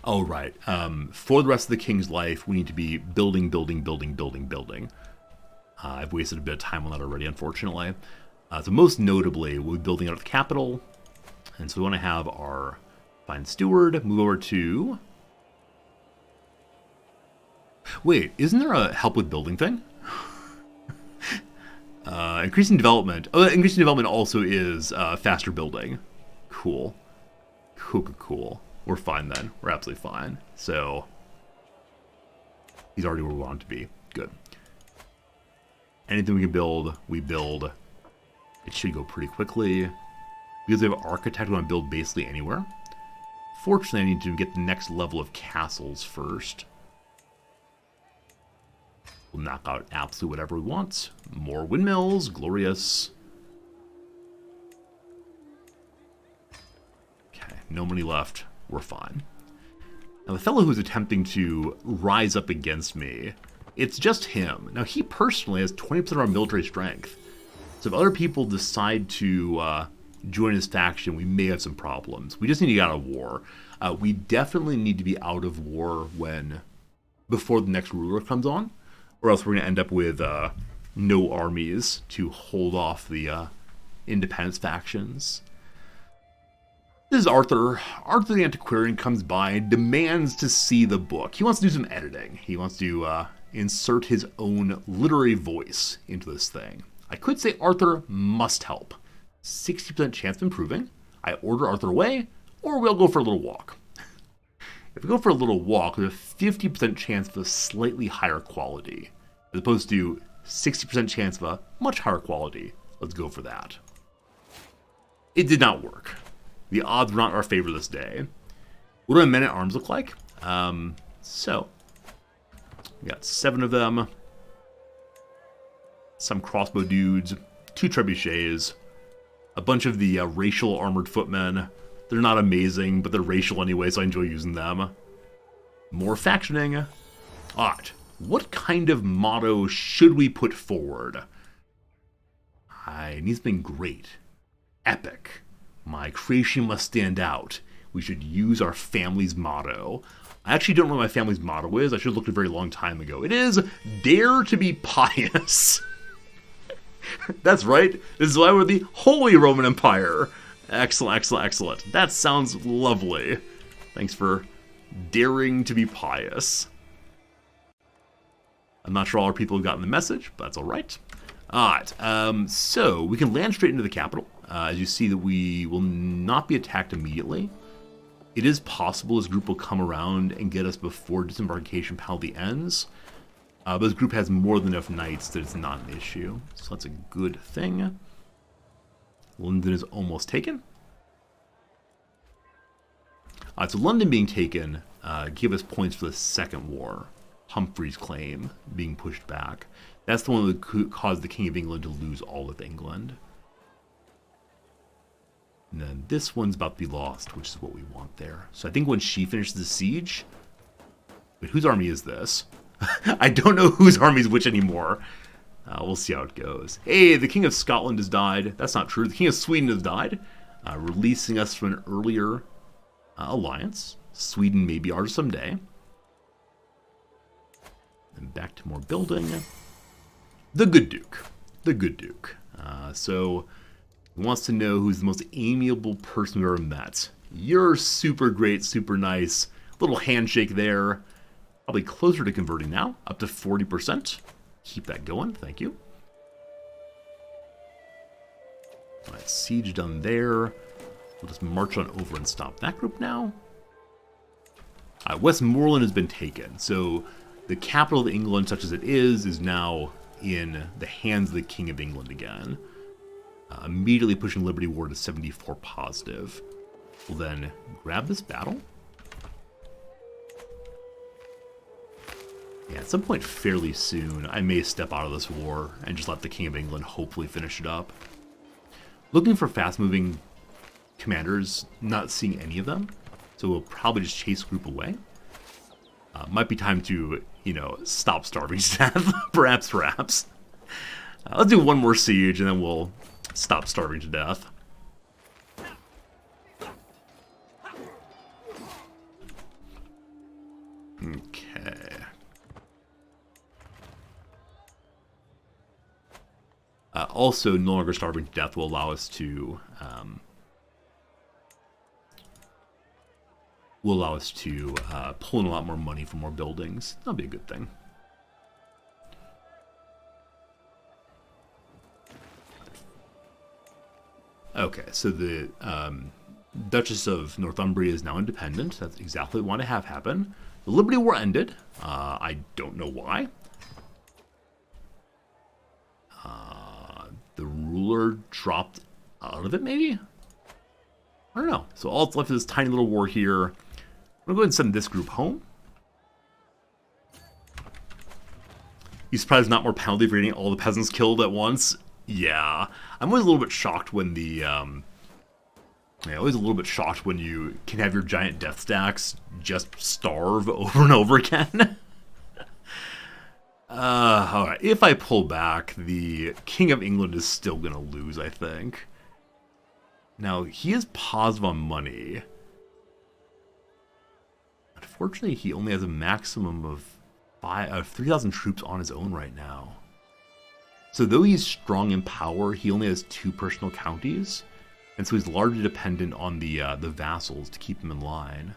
Oh, right. For the rest of the king's life, we need to be building, building, building, building, building. I've wasted a bit of time on that already, unfortunately. So most notably, we'll be building out the capital. And so we want to have our fine steward move over to... Wait, isn't there a help with building thing? Increasing development. Oh, increasing development also is faster building. Cool. Cool, cool, cool. We're fine then. We're absolutely fine. So, he's already where we want him to be. Good. Anything we can build, we build. It should go pretty quickly. Because we have architect, we want to build basically anywhere. Fortunately, I need to get the next level of castles first. We'll knock out absolutely whatever we want. More windmills, glorious. Okay, no money left. We're fine. Now, the fellow who's attempting to rise up against me, it's just him. Now, he personally has 20% of our military strength. So if other people decide to join his faction, we may have some problems. We just need to get out of war. We definitely need to be out of war before the next ruler comes on, or else we're going to end up with no armies to hold off the independence factions. This is Arthur. Arthur the Antiquarian comes by and demands to see the book. He wants to do some editing. He wants to insert his own literary voice into this thing. I could say Arthur must help. 60% chance of improving. I order Arthur away, or we'll go for a little walk. If we go for a little walk, there's a 50% chance of a slightly higher quality, as opposed to 60% chance of a much higher quality. Let's go for that. It did not work. The odds were not in our favor this day. What do my men-at-arms look like? So, we got 7 of them. Some crossbow dudes, 2 trebuchets, a bunch of the racial armored footmen. They're not amazing, but they're racial anyway, so I enjoy using them. More factioning. Alright, what kind of motto should we put forward? It needs something great. Epic. My creation must stand out. We should use our family's motto. I actually don't know what my family's motto is. I should have looked a very long time ago. It is, dare to be pious. That's right. This is why we're the Holy Roman Empire. Excellent, excellent, excellent. That sounds lovely. Thanks for daring to be pious. I'm not sure all our people have gotten the message, but that's all right. Alright, so we can land straight into the capital. As you see that we will not be attacked immediately. It is possible this group will come around and get us before disembarkation penalty ends. But this group has more than enough knights that it's not an issue. So that's a good thing. London is almost taken. So London being taken gave us points for the Second War. Humphrey's claim being pushed back. That's the one that caused the King of England to lose all of England. And then this one's about to be lost, which is what we want there. So I think when she finishes the siege... Wait, whose army is this? I don't know whose army is which anymore. We'll see how it goes. Hey, the King of Scotland has died. That's not true. The King of Sweden has died, releasing us from an earlier alliance. Sweden may be ours someday. And back to more building. The Good Duke. The Good Duke. So, he wants to know who's the most amiable person we've ever met. You're super great, super nice. Little handshake there. Probably closer to converting now, up to 40%. Keep that going, thank you. Alright, siege done there. We'll just march on over and stop that group now. Westmoreland has been taken, so the capital of England, such as it is now in the hands of the King of England again. Immediately pushing Liberty War to 74 positive. We'll then grab this battle. Yeah, at some point fairly soon, I may step out of this war and just let the King of England hopefully finish it up. Looking for fast-moving commanders, not seeing any of them, so we'll probably just chase group away. Might be time to, stop starving to death, perhaps. Let's do one more siege, and then we'll stop starving to death. Okay. Also, no longer starving to death will allow us to pull in a lot more money for more buildings. That'll be a good thing. Okay, so the Duchess of Northumbria is now independent. That's exactly what we want to have happen. The Liberty War ended. I don't know why. The ruler dropped out of it, maybe? I don't know. So all that's left is this tiny little war here. I'm going to go ahead and send this group home. You surprised not more penalty for getting all the peasants killed at once? Yeah. I'm always a little bit shocked when the... always a little bit shocked when you can have your giant death stacks just starve over and over again. Alright, if I pull back, the King of England is still going to lose, I think. Now, he is positive on money. Unfortunately, he only has a maximum of 3,000 troops on his own right now. So though he's strong in power, he only has 2 personal counties. And so he's largely dependent on the vassals to keep him in line.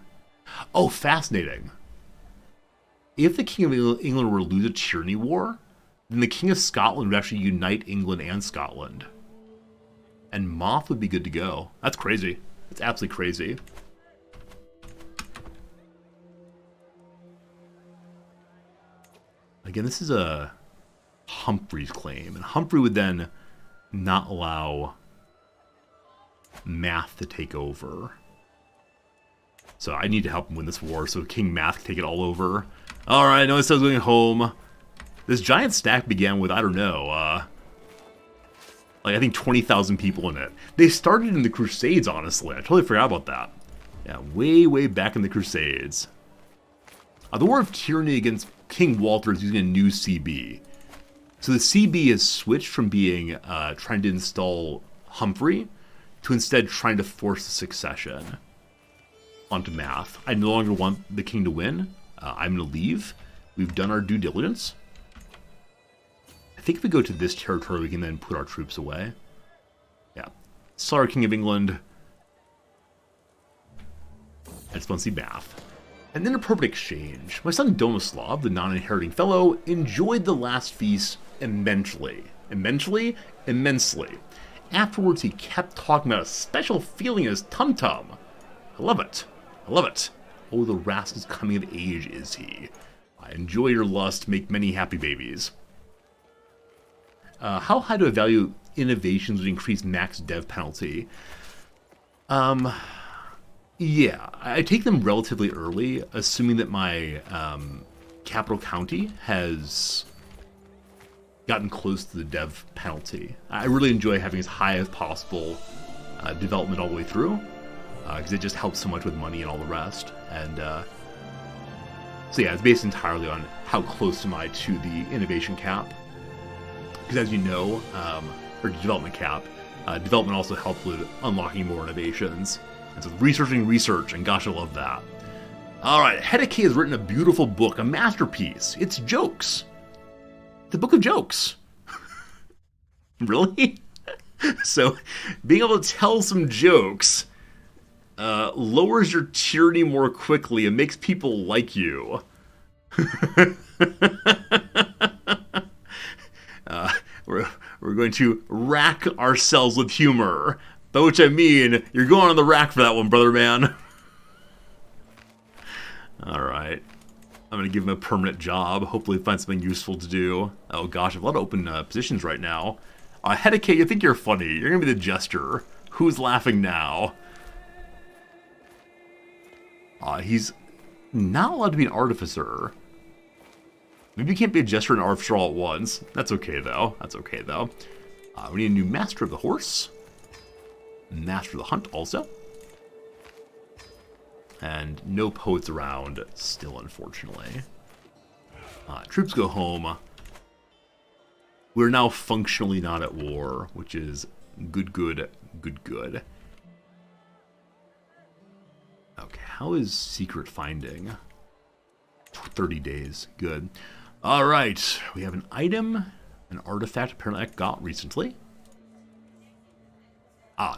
Oh, fascinating. If the King of England were to lose a tyranny war, then the King of Scotland would actually unite England and Scotland. And Moth would be good to go. That's crazy. That's absolutely crazy. Again, this is a Humphrey's claim. And Humphrey would then not allow Math to take over. So I need to help him win this war so King Math can take it all over. Alright, I know I said I was going home. This giant stack began with, I don't know, I think 20,000 people in it. They started in the Crusades, honestly. I totally forgot about that. Yeah, way back in the Crusades. The War of Tyranny against King Walter is using a new CB. So the CB has switched from being trying to install Humphrey to instead trying to force the succession onto Math. I no longer want the king to win. I'm going to leave. We've done our due diligence. I think if we go to this territory, we can then put our troops away. Yeah. Sorry, King of England. I just want to see Math. And then a perfect exchange. My son Domislav, the non-inheriting fellow, enjoyed the last feast immensely. Immensely? Immensely. Afterwards, he kept talking about a special feeling in his tum-tum. I love it. I love it. Oh, the rascal's coming of age is he. I enjoy your lust, make many happy babies. How high do I value innovations with increased max dev penalty? Yeah, I take them relatively early, assuming that my capital county has gotten close to the dev penalty. I really enjoy having as high as possible development all the way through, because it just helps so much with money and all the rest. And so yeah, it's based entirely on how close am I to the innovation cap. Because as you know, or development cap, development also helps with unlocking more innovations. And so researching research, and gosh, I love that. Alright, Hedeke has written a beautiful book, a masterpiece. It's jokes. The book of jokes. Really? So, being able to tell some jokes lowers your tyranny more quickly and makes people like you. We're going to rack ourselves with humor. By which I mean, you're going on the rack for that one, brother man. Alright. I'm going to give him a permanent job. Hopefully find something useful to do. Oh gosh, I have a lot of open positions right now. Hedeke, you think you're funny. You're going to be the jester. Who's laughing now? He's not allowed to be an artificer. Maybe you can't be a jester and an artificer all at once. That's okay, though. That's okay, though. We need a new master of the horse. Master of the hunt, also. And no poets around, still, unfortunately. Troops go home. We're now functionally not at war, which is good, good, good, good. Okay, how is secret finding? 30 days, good. Alright, we have an item, an artifact apparently I got recently.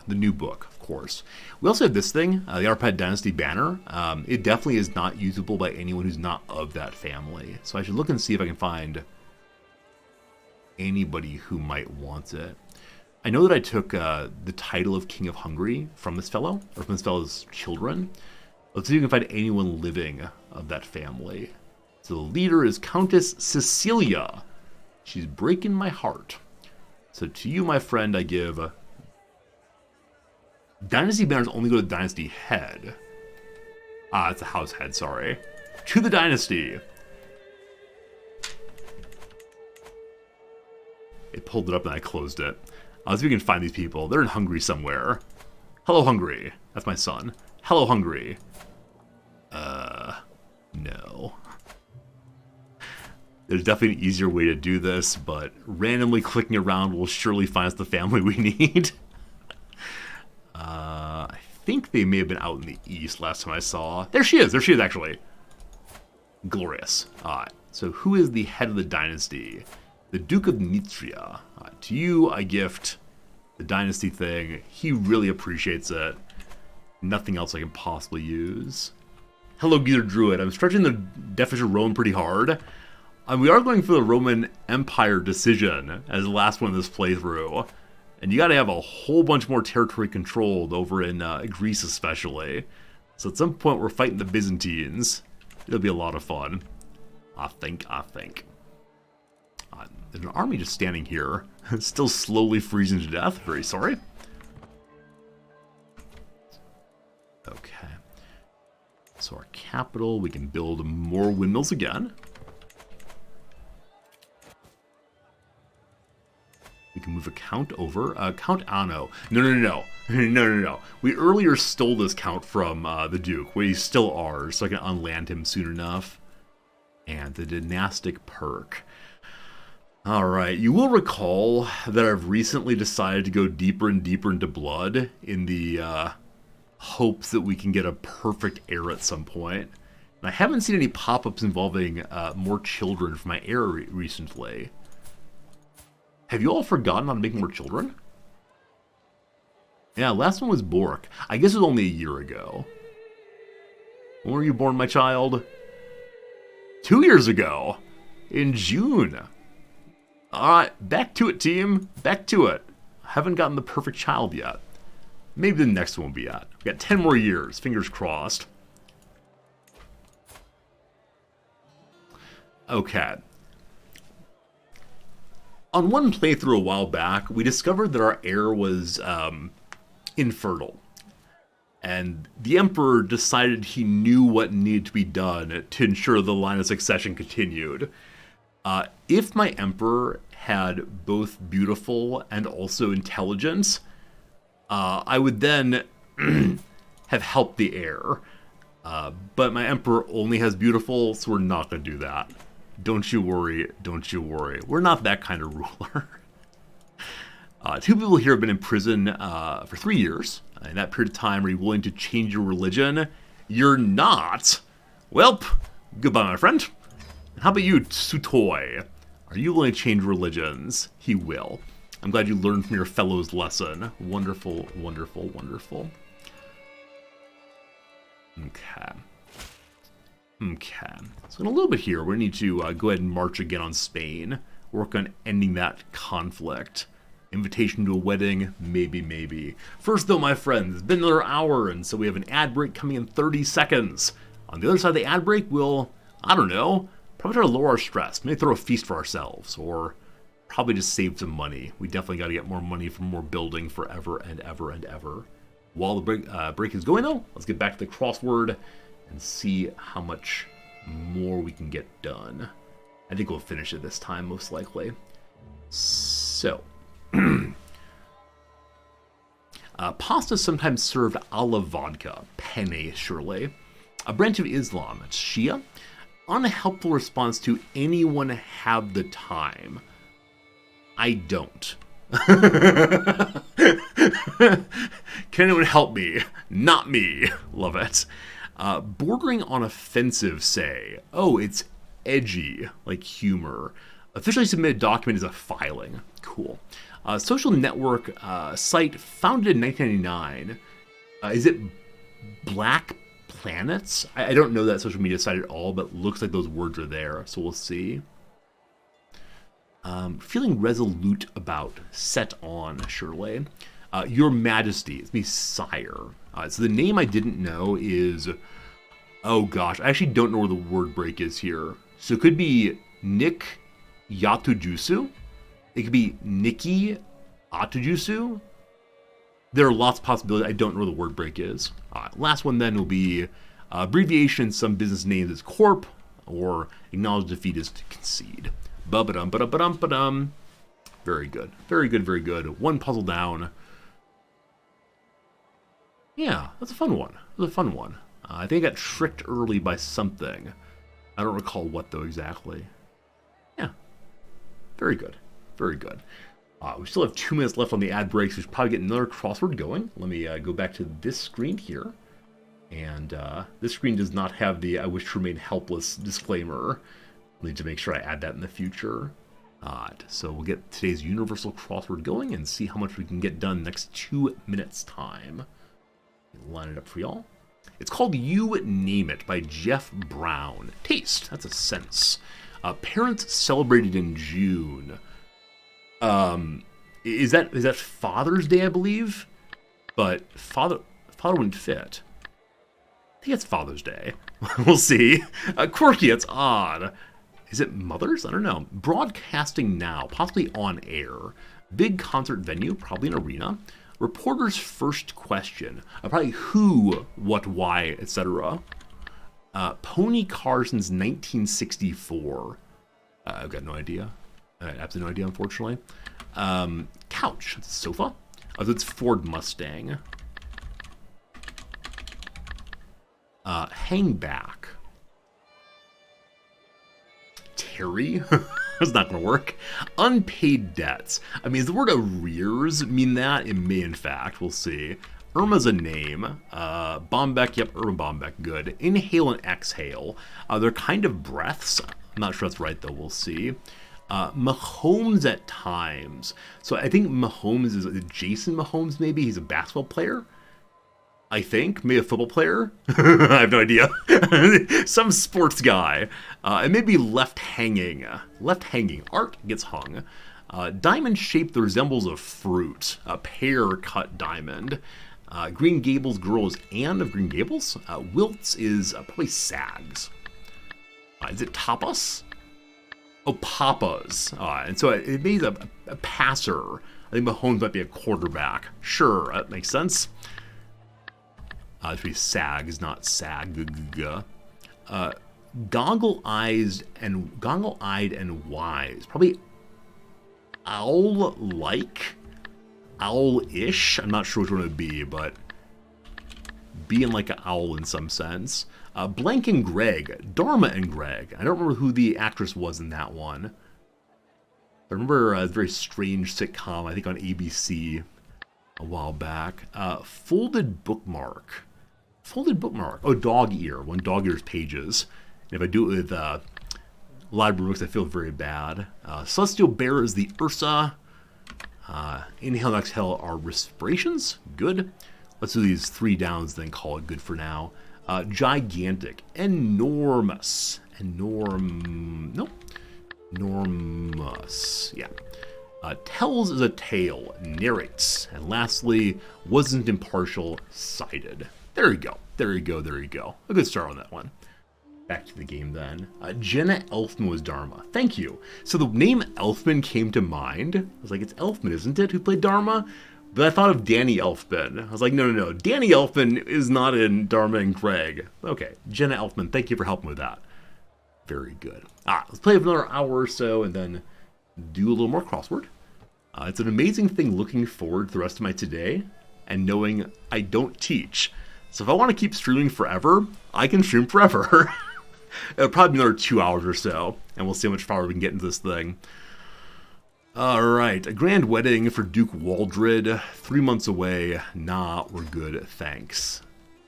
The new book, of course. We also have this thing, the Arpad Dynasty banner. It definitely is not usable by anyone who's not of that family. So I should look and see if I can find anybody who might want it. I know that I took the title of King of Hungary from this fellow, or from this fellow's children. Let's see if we can find anyone living of that family. So the leader is Countess Cecilia. She's breaking my heart. So to you, my friend, I give... Dynasty banners only go to Dynasty head. It's a house head, sorry. To the Dynasty. It pulled it up and I closed it. Let's see if we can find these people. They're in Hungary somewhere. Hello, Hungary. That's my son. Hello, Hungary. No. There's definitely an easier way to do this, but randomly clicking around will surely find us the family we need. I think they may have been out in the east last time I saw. There she is. There she is, actually. Glorious. So who is the head of the dynasty? The Duke of Nitria. To you, I gift the dynasty thing. He really appreciates it. Nothing else I can possibly use. Hello, Geether Druid. I'm stretching the definition of Rome pretty hard. We are going for the Roman Empire decision as the last one in this playthrough. And you gotta have a whole bunch more territory controlled over in Greece especially. So at some point we're fighting the Byzantines. It'll be a lot of fun. I think. There's an army just standing here. Still slowly freezing to death. Very sorry. Okay. So our capital, we can build more windmills again. We can move a count over. Count Anno. No. We earlier stole this count from the Duke. We still are, so I can unland him soon enough. And the dynastic perk. Alright, you will recall that I've recently decided to go deeper and deeper into blood in the hopes that we can get a perfect heir at some point. And I haven't seen any pop-ups involving more children for my heir recently. Have you all forgotten how to make more children? Yeah, last one was Bork. I guess it was only a year ago. When were you born, my child? 2 years ago. In June. Alright, back to it, team. Back to it. I haven't gotten the perfect child yet. Maybe the next one will be at. We got 10 more years. Fingers crossed. Okay. On one playthrough a while back, we discovered that our heir was infertile. And the Emperor decided he knew what needed to be done to ensure the line of succession continued. If my Emperor had both beautiful and also intelligence, I would then have helped the heir. But my Emperor only has beautiful, so we're not going to do that. Don't you worry, don't you worry. We're not that kind of ruler. 2 people here have been in prison for 3 years. In that period of time, are you willing to change your religion? You're not. Welp, goodbye, my friend. How about you, Sutoi? Are you willing to change religions? He will. I'm glad you learned from your fellow's lesson. Wonderful, wonderful, wonderful. Okay. Okay. So in a little bit here, we need to go ahead and march again on Spain. Work on ending that conflict. Invitation to a wedding, maybe, maybe. First though, my friends, it's been another hour, and so we have an ad break coming in 30 seconds. On the other side of the ad break, we'll, I don't know, probably try to lower our stress. Maybe throw a feast for ourselves, or probably just save some money. We definitely got to get more money from more building forever and ever and ever. While the break is going though, let's get back to the crossword and see how much more we can get done. I think we'll finish it this time, most likely. So, pasta is sometimes served a la vodka, penne surely. A branch of Islam, it's Shia. Unhelpful response to anyone have the time. I don't. Can anyone help me? Not me. Love it. Bordering on offensive, say. Oh, it's edgy, like humor. Officially submitted document is a filing. Cool. Social network site founded in 1999. Is it Black Planets? I don't know that social media site at all, but looks like those words are there, so we'll see. Feeling resolute about, set on, surely. Your Majesty, it's me, Sire. So the name I didn't know is, oh gosh, I actually don't know where the word break is here. So it could be Nick Yatujusu. It could be Nikki Atujusu. There are lots of possibilities. I don't know where the word break is. Last one then will be abbreviation. Some business names is corp, or acknowledge defeat is to concede. Ba-ba-dum, ba-dum, ba-dum. Very good. Very good, very good. One puzzle down. Yeah, that's a fun one. That's a fun one. I think I got tricked early by something. I don't recall what, though, exactly. Yeah. Very good. Very good. We still have 2 minutes left on the ad breaks. We should probably get another crossword going. Let me go back to this screen here. And this screen does not have the I wish to remain helpless disclaimer. I need to make sure I add that in the future. So we'll get today's universal crossword going and see how much we can get done next 2 minutes time. Line it up for y'all. It's called You Name It by Jeff Brown. Taste, that's a sense. Parents celebrated in June. Is that Father's Day, I believe? But father wouldn't fit. I think it's Father's Day. We'll see. Quirky, it's odd. Is it Mother's? I don't know. Broadcasting now, possibly on air. Big concert venue, probably an arena. Reporter's first question. Probably who, what, why, etc. Pony car since 1964. I've got no idea. Absolutely no idea, unfortunately. Couch. It's a sofa. Oh, it's Ford Mustang. Hang back. Terry? That's not going to work. Unpaid debts. I mean, does the word arrears mean that? It may, in fact. We'll see. Irma's a name. Bombeck, yep, Irma Bombeck, good. Inhale and exhale. They're kind of breaths. I'm not sure that's right, though. We'll see. Mahomes at times. So I think Mahomes is Jason Mahomes, maybe. He's a basketball player. I think. Maybe a football player. I have no idea. Some sports guy. It may be left hanging. Left hanging. Art gets hung. Diamond shape that resembles a fruit. A pear cut diamond. Green Gables girl is Anne of Green Gables. Wilts is probably Sags. Is it Tapas? Oh, Papas. And so it made a passer. I think Mahomes might be a quarterback. Sure, that makes sense. It should be Sags, not Sag. Goggle-eyed and wise. Probably owl-like. Owl-ish. I'm not sure which one it would be, but being like an owl in some sense. Blank and Greg. Dharma and Greg. I don't remember who the actress was in that one. I remember a very strange sitcom, I think on ABC. a while back. Folded bookmark. Folded bookmark. Oh, dog ear. One dog ear's pages. And if I do it with library books, I feel very bad. Celestial Bear is the Ursa. Inhale and exhale are respirations. Good. Let's do these 3 downs, then call it good for now. Gigantic. Enormous. Nope. Enormous. Yeah. Tells is a tale. Narrates. And lastly, wasn't impartial. Sided. There you go. There you go. There you go. A good start on that one. Back to the game then. Jenna Elfman was Dharma. Thank you. So the name Elfman came to mind. I was like, it's Elfman, isn't it, who played Dharma? But I thought of Danny Elfman. I was like, no. Danny Elfman is not in Dharma and Greg. Okay, Jenna Elfman, thank you for helping with that. Very good. Let's play another hour or so and then do a little more crossword. It's an amazing thing looking forward to the rest of my today and knowing I don't teach. So if I want to keep streaming forever, I can stream forever. It'll probably be another 2 hours or so, and we'll see how much farther we can get into this thing. Alright, a grand wedding for Duke Waldred. 3 months away. Nah, we're good, thanks.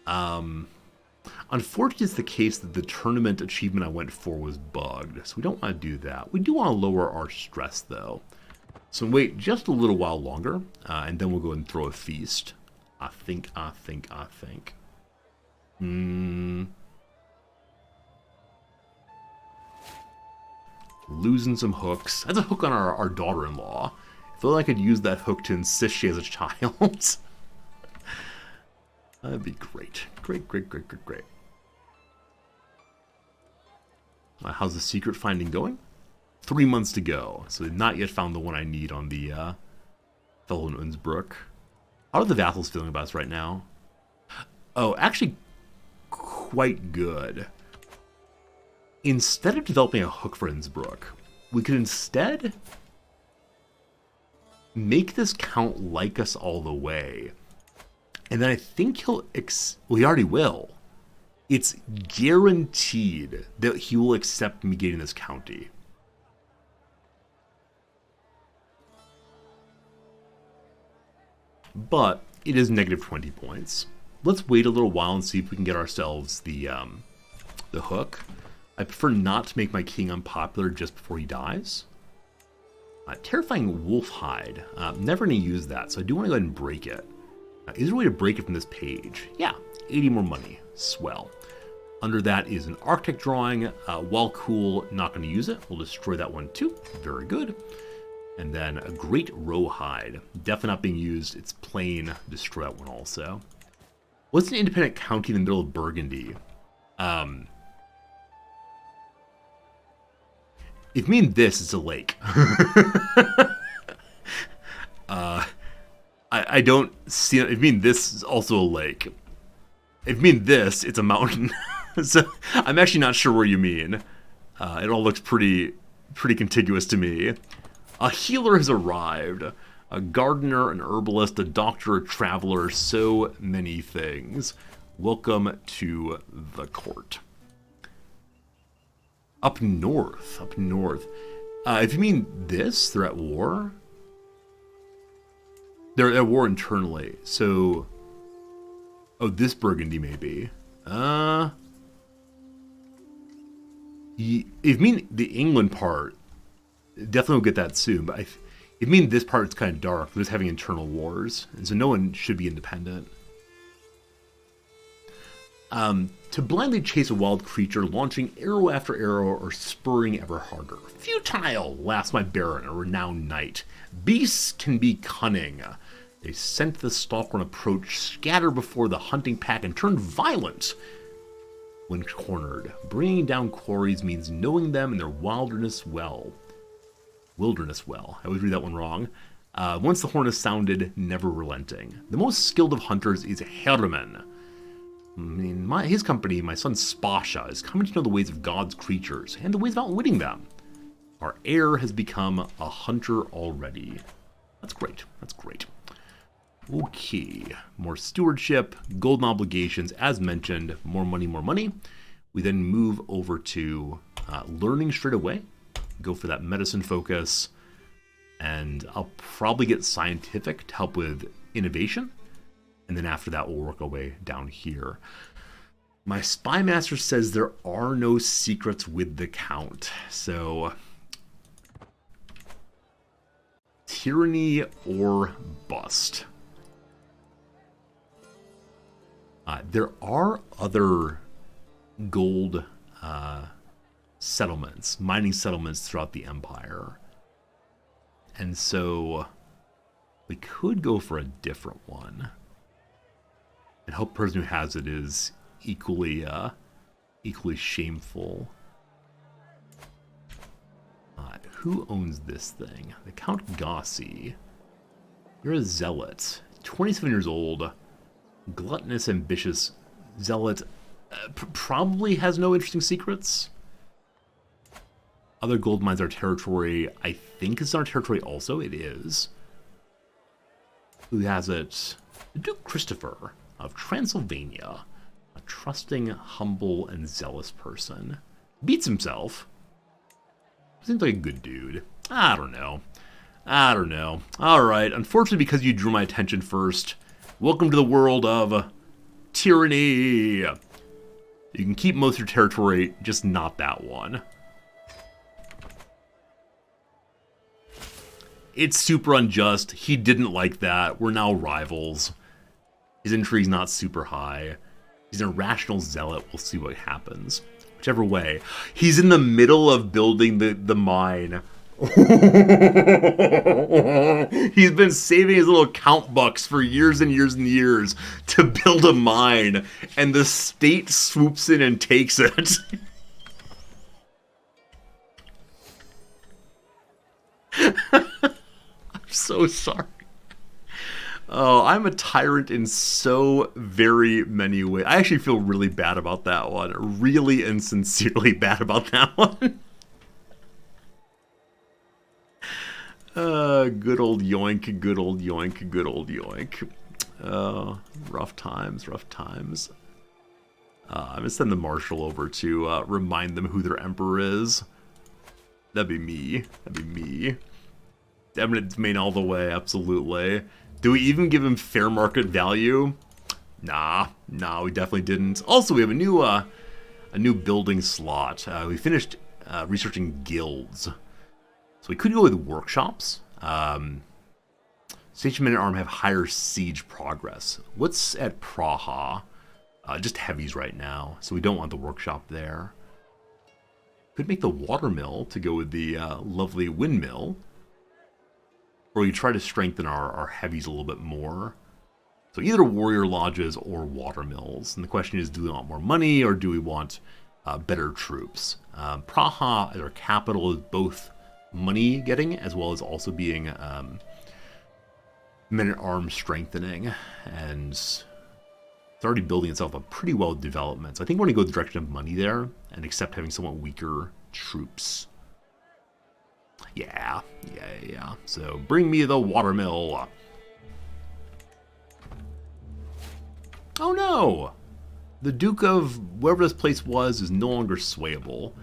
Unfortunately, it's the case that the tournament achievement I went for was bugged, so we don't want to do that. We do want to lower our stress, though. So wait just a little while longer, and then we'll go and throw a feast. I think. Losing some hooks. That's a hook on our daughter-in-law. I feel like I could use that hook to insist she has a child. That'd be great. Great. How's the secret finding going? 3 months to go. So we've not yet found the one I need on the fellow in Innsbruck. How are the vassals feeling about us right now? Oh, actually quite good. Instead of developing a hook for Innsbruck, we could instead make this count like us all the way. And then I think he'll... well, he already will. It's guaranteed that he will accept me getting this county. But it is negative 20 points. Let's wait a little while and see if we can get ourselves the hook. I prefer not to make my king unpopular just before he dies. Terrifying wolf hide. Never going to use that, so I do want to go ahead and break it. Is there a way to break it from this page? Yeah, 80 more money. Swell. Under that is an architect drawing. While cool, not going to use it. We'll destroy that one too. Very good. And then a great row hide. Definitely not being used. It's plain. Destroy that one also. What's an independent county in the middle of Burgundy? If you mean this, it's a lake. I don't see it. If you mean this, is also a lake. If you mean this, it's a mountain. So I'm actually not sure what you mean. It all looks pretty contiguous to me. A healer has arrived. A gardener, an herbalist, a doctor, a traveler, so many things. Welcome to the court. Up north. If you mean this, they're at war. They're at war internally, so... Oh, this Burgundy, maybe. If you mean the England part, definitely will get that soon, but if you mean this part, it's kind of dark. They're just having internal wars, and so no one should be independent. To blindly chase a wild creature, launching arrow after arrow or spurring ever harder. Futile, laughs my baron, a renowned knight. Beasts can be cunning. They scent the stalker on approach, scatter before the hunting pack, and turn violent when cornered. Bringing down quarries means knowing them and their wilderness well. Wilderness well. I always read that one wrong. Once the horn is sounded, never relenting. The most skilled of hunters is Herman. In his company, my son Spasha is coming to know the ways of God's creatures and the ways of outwitting them. Our heir has become a hunter already. That's great. Okay, more stewardship, golden obligations, as mentioned, more money. We then move over to learning straight away. Go for that medicine focus, and I'll probably get scientific to help with innovation. And then after that, we'll work our way down here. My spy master says there are no secrets with the count. So tyranny or bust. There are other gold settlements, mining settlements throughout the empire. And so we could go for a different one. And hope the person who has it is equally shameful. Who owns this thing? The Count Gossi. You're a zealot. 27 years old. Gluttonous, ambitious zealot. Probably has no interesting secrets. Other gold mines are territory. I think it's our territory also. It is. Who has it? Duke Christopher of Transylvania. A trusting, humble, and zealous person. Beats himself. Seems like a good dude. I don't know. Alright, unfortunately because you drew my attention first, welcome to the world of tyranny. You can keep most of your territory, just not that one. It's super unjust. He didn't like that. We're now rivals. His intrigue's not super high. He's an irrational zealot. We'll see what happens. Whichever way. He's in the middle of building the mine. He's been saving his little count bucks for years and years and years to build a mine. And the state swoops in and takes it. I'm so sorry. Oh, I'm a tyrant in so very many ways. I actually feel really bad about that one. Really and sincerely bad about that one. Good old yoink, good old yoink, good old yoink. Rough times, rough times. I'm gonna send the marshal over to remind them who their emperor is. That'd be me. That'd be me. Eminent domain all the way, absolutely. Do we even give him fair market value? Nah, we definitely didn't. Also, we have a new building slot. We finished researching guilds, so we could go with workshops. Station men at arm have higher siege progress. What's at Praha? Just heavies right now, so we don't want the workshop there. Could make the watermill to go with the lovely windmill. Or we try to strengthen our heavies a little bit more. So either warrior lodges or watermills. And the question is, do we want more money or do we want better troops? Praha, as our capital, is both money getting as well as also being men-at-arms strengthening. And it's already building itself up pretty well development. So I think we're going to go the direction of money there and accept having somewhat weaker troops. Yeah. So bring me the watermill. Oh no! The Duke of wherever this place was is no longer swayable.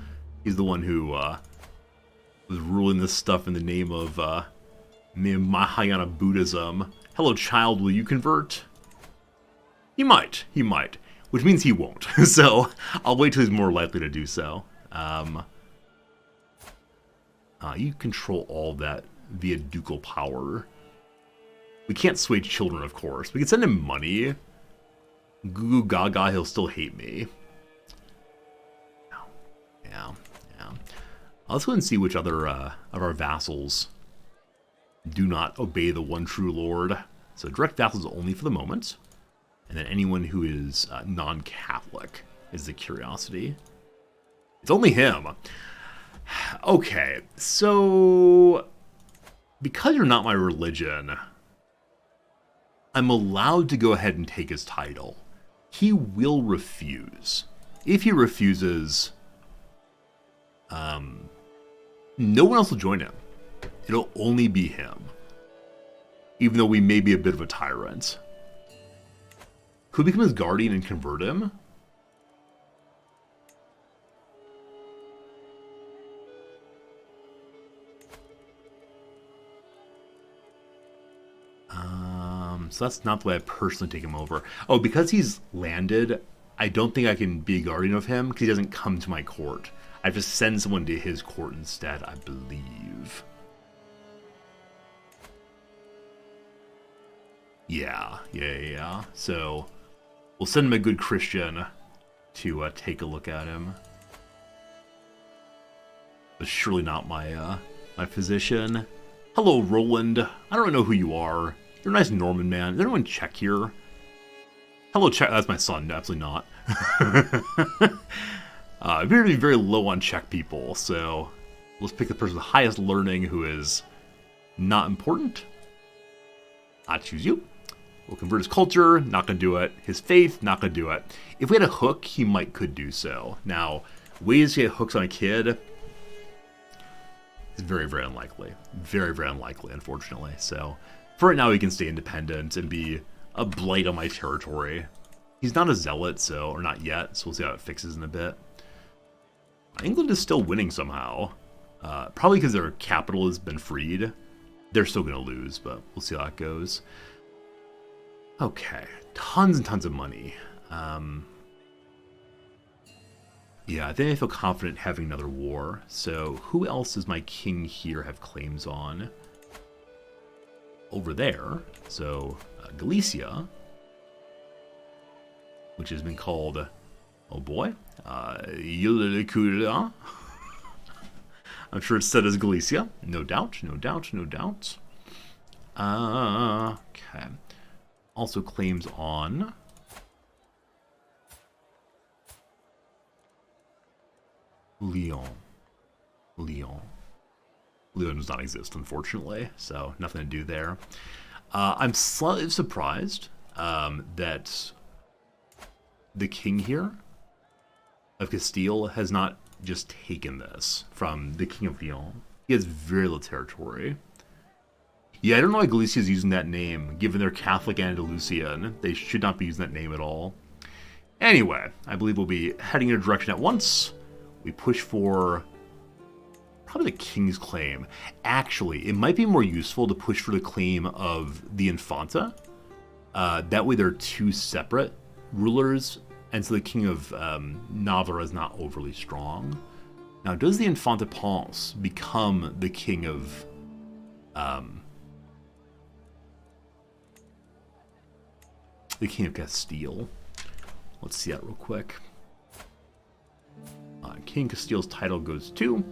He's the one who was ruling this stuff in the name of Mahayana Buddhism. Hello, child, will you convert? He might. Which means he won't. So I'll wait till he's more likely to do so. You control all that via ducal power. We can't sway children, of course. We can send him money. Goo goo gaga, he'll still hate me. Yeah. Let's go and see which other of our vassals do not obey the one true lord. So direct vassals only for the moment. And then anyone who is non-Catholic is the curiosity. It's only him. Okay, so because you're not my religion, I'm allowed to go ahead and take his title. He will refuse. If he refuses, no one else will join him. It'll only be him. Even though we may be a bit of a tyrant. Could we become his guardian and convert him? So that's not the way I personally take him over. Oh, because he's landed, I don't think I can be a guardian of him because he doesn't come to my court. I have to send someone to his court instead, I believe. Yeah. So we'll send him a good Christian to take a look at him. But surely not my my physician. Hello, Roland. I don't know who you are. You're a nice Norman man. Is anyone Czech here? Hello, Czech. That's my son. Absolutely not. I appear to be very low on Czech people, so let's pick the person with the highest learning who is not important. I choose you. We'll convert his culture, not going to do it. His faith, not going to do it. If we had a hook, he could do so. Now, ways to get hooks on a kid is very, very unlikely. Very, very unlikely, unfortunately. So, for right now, he can stay independent and be a blight on my territory. He's not a zealot, or not yet, so we'll see how it fixes in a bit. England is still winning somehow. Probably because their capital has been freed. They're still going to lose, but we'll see how it goes. Okay, tons and tons of money. Yeah, I think I feel confident having another war. So who else does my king here have claims on? Over there, so Galicia, which has been called, oh boy, I'm sure it's said as Galicia. No doubt. Okay. Also claims on Lyon. Lyon does not exist, unfortunately, so nothing to do there. I'm slightly surprised that the king here of Castile has not just taken this from the king of Lyon. He has very little territory. Yeah, I don't know why Galicia is using that name, given they're Catholic Andalusian. They should not be using that name at all. Anyway, I believe we'll be heading in a direction at once. We push for probably the king's claim. Actually, it might be more useful to push for the claim of the Infanta. That way they're two separate rulers, and so the king of Navarra is not overly strong. Now, does the Infanta Ponce become the king of Castile? Let's see that real quick. King Castile's title goes to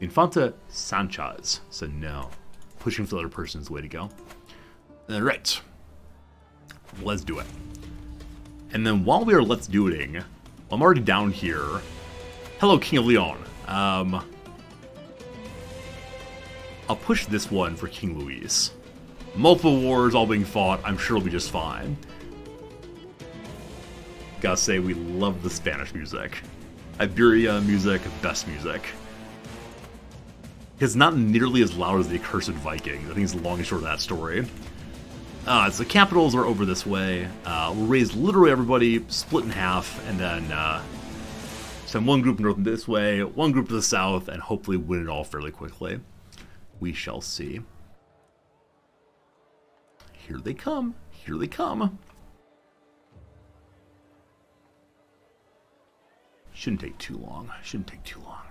Infanta Sanchez. So no. Pushing for the other person's way to go. Alright. Let's do it. And then while we are let's do iting, well, I'm already down here. Hello, King of Leon. I'll push this one for King Luis. Multiple wars all being fought. I'm sure it'll be just fine. Gotta say, we love the Spanish music. Iberia music, best music. It's not nearly as loud as the Accursed Vikings. I think it's the long and short of that story. So the capitals are over this way. We'll raise literally everybody, split in half, and then send one group north this way, one group to the south, and hopefully win it all fairly quickly. We shall see. Here they come. Here they come. Shouldn't take too long. Shouldn't take too long.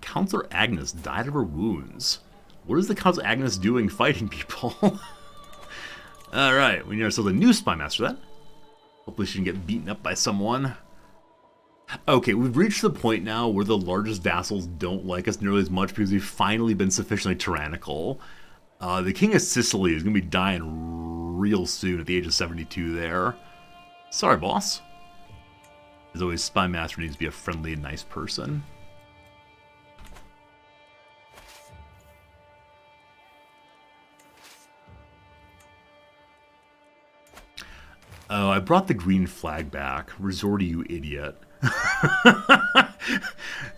Councillor Agnes died of her wounds. What is the Councillor Agnes doing fighting people? Alright, we need ourselves a new spy master then. Hopefully she can get beaten up by someone. Okay, we've reached the point now where the largest vassals don't like us nearly as much because we've finally been sufficiently tyrannical. The King of Sicily is going to be dying real soon at the age of 72 there. Sorry, boss. As always, spy master needs to be a friendly and nice person. Oh, I brought the green flag back. Resorty, you idiot.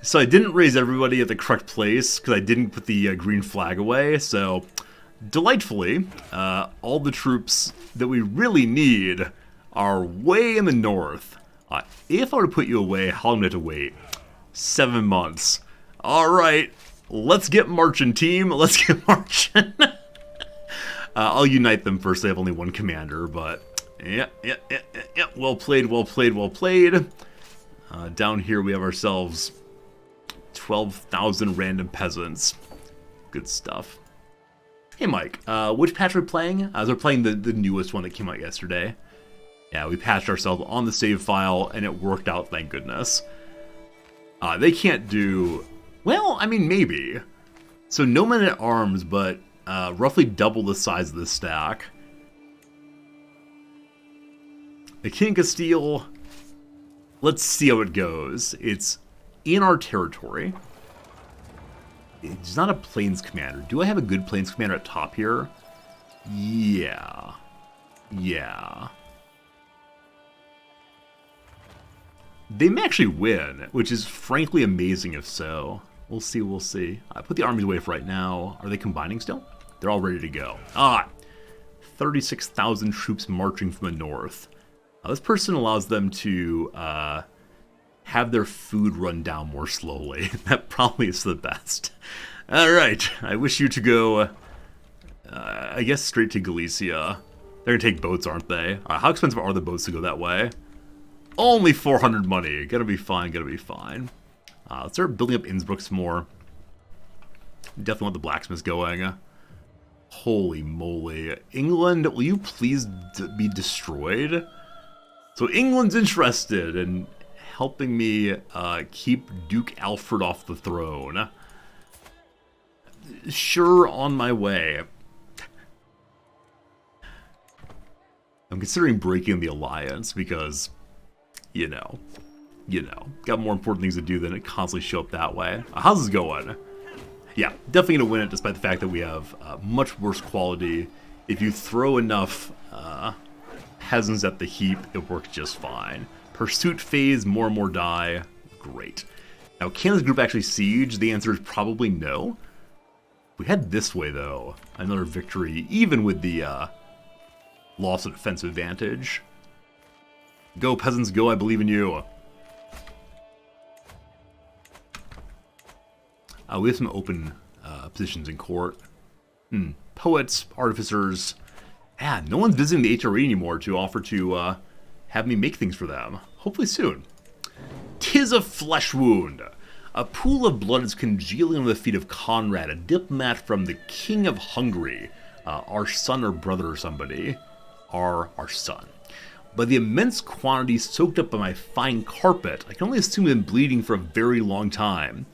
So I didn't raise everybody at the correct place because I didn't put the green flag away. So, delightfully, all the troops that we really need are way in the north. If I were to put you away, how long do I have to wait? 7 months. Alright, Let's get marching, team. Let's get marching. I'll unite them first. They have only one commander, but yeah. Well played, well played, well played. Down here we have ourselves 12,000 random peasants. Good stuff. Hey, Mike, which patch are we playing? We're playing the newest one that came out yesterday. Yeah, we patched ourselves on the save file, and it worked out, thank goodness. They can't do... Well, I mean, maybe. So no men at arms, but roughly double the size of the stack. The King of Castile, let's see how it goes. It's in our territory. It's not a Plains Commander. Do I have a good Plains Commander at top here? Yeah. They may actually win, which is frankly amazing if so. We'll see. I put the armies away for right now. Are they combining still? They're all ready to go. 36,000 troops marching from the north. This person allows them to have their food run down more slowly. That probably is the best. Alright, I wish you to go, I guess straight to Galicia. They're gonna take boats, aren't they? How expensive are the boats to go that way? Only 400 money. Gonna be fine. Let's start building up Innsbruck some more. Definitely want the blacksmiths going. Holy moly. England, will you please be destroyed? So England's interested in helping me keep Duke Alfred off the throne. Sure, on my way. I'm considering breaking the alliance because... You know, got more important things to do than to constantly show up that way. How's this going? Yeah, definitely going to win it despite the fact that we have much worse quality. If you throw enough peasants at the heap, it works just fine. Pursuit phase, more and more die. Great. Now, can this group actually siege? The answer is probably no. If we head this way, though, another victory, even with the loss of defensive advantage. Go, peasants, go, I believe in you. We have some open positions in court. Poets, artificers. No one's visiting the HRE anymore to offer to have me make things for them. Hopefully soon. 'Tis a flesh wound. A pool of blood is congealing on the feet of Conrad, a diplomat from the King of Hungary. Our son or brother or somebody. Our son. By the immense quantity soaked up by my fine carpet, I can only assume I've been bleeding for a very long time.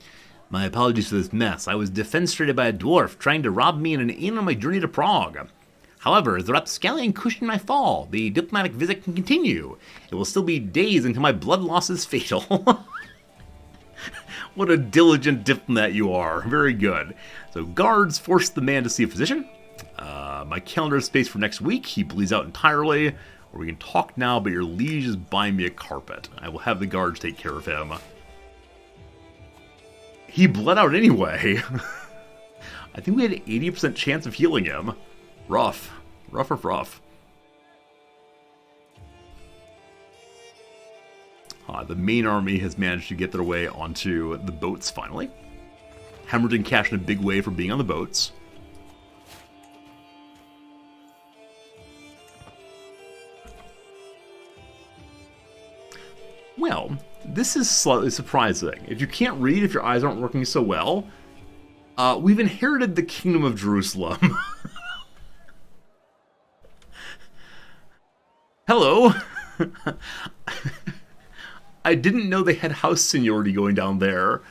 My apologies for this mess. I was defenestrated by a dwarf trying to rob me in an inn on my journey to Prague. However, as the rapscallion cushioned my fall, the diplomatic visit can continue. It will still be days until my blood loss is fatal. What a diligent diplomat you are. Very good. So guards forced the man to see a physician. My calendar is spaced for next week. He bleeds out entirely. Or we can talk now, but your liege is buying me a carpet. I will have the guards take care of him. He bled out anyway. I think we had an 80% chance of healing him. Rough. Rough. The main army has managed to get their way onto the boats finally. Hemorrhaging cash in a big way for being on the boats. Well, this is slightly surprising. If you can't read, if your eyes aren't working so well, we've inherited the Kingdom of Jerusalem. Hello. I didn't know they had house seniority going down there.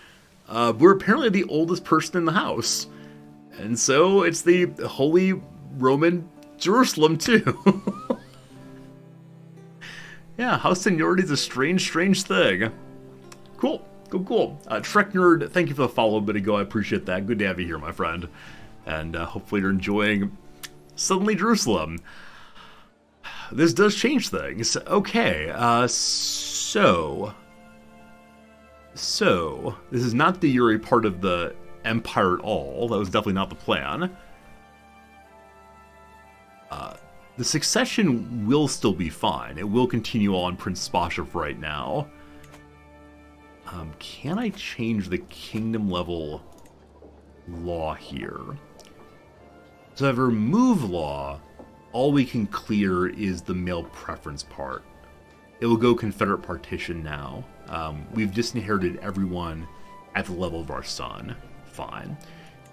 We're apparently the oldest person in the house. And so it's the Holy Roman Jerusalem too. Yeah, house seniority is a strange thing. Cool. Trek Nerd, thank you for the follow a bit ago. I appreciate that. Good to have you here, my friend. And hopefully you're enjoying Suddenly Jerusalem. This does change things. Okay, so this is not the Uri part of the Empire at all. That was definitely not the plan. The succession will still be fine. It will continue on Prince Spasha for right now. Can I change the kingdom level law here. So if I remove law, all we can clear is the male preference part. It will go Confederate partition now. We've disinherited everyone at the level of our son. Fine.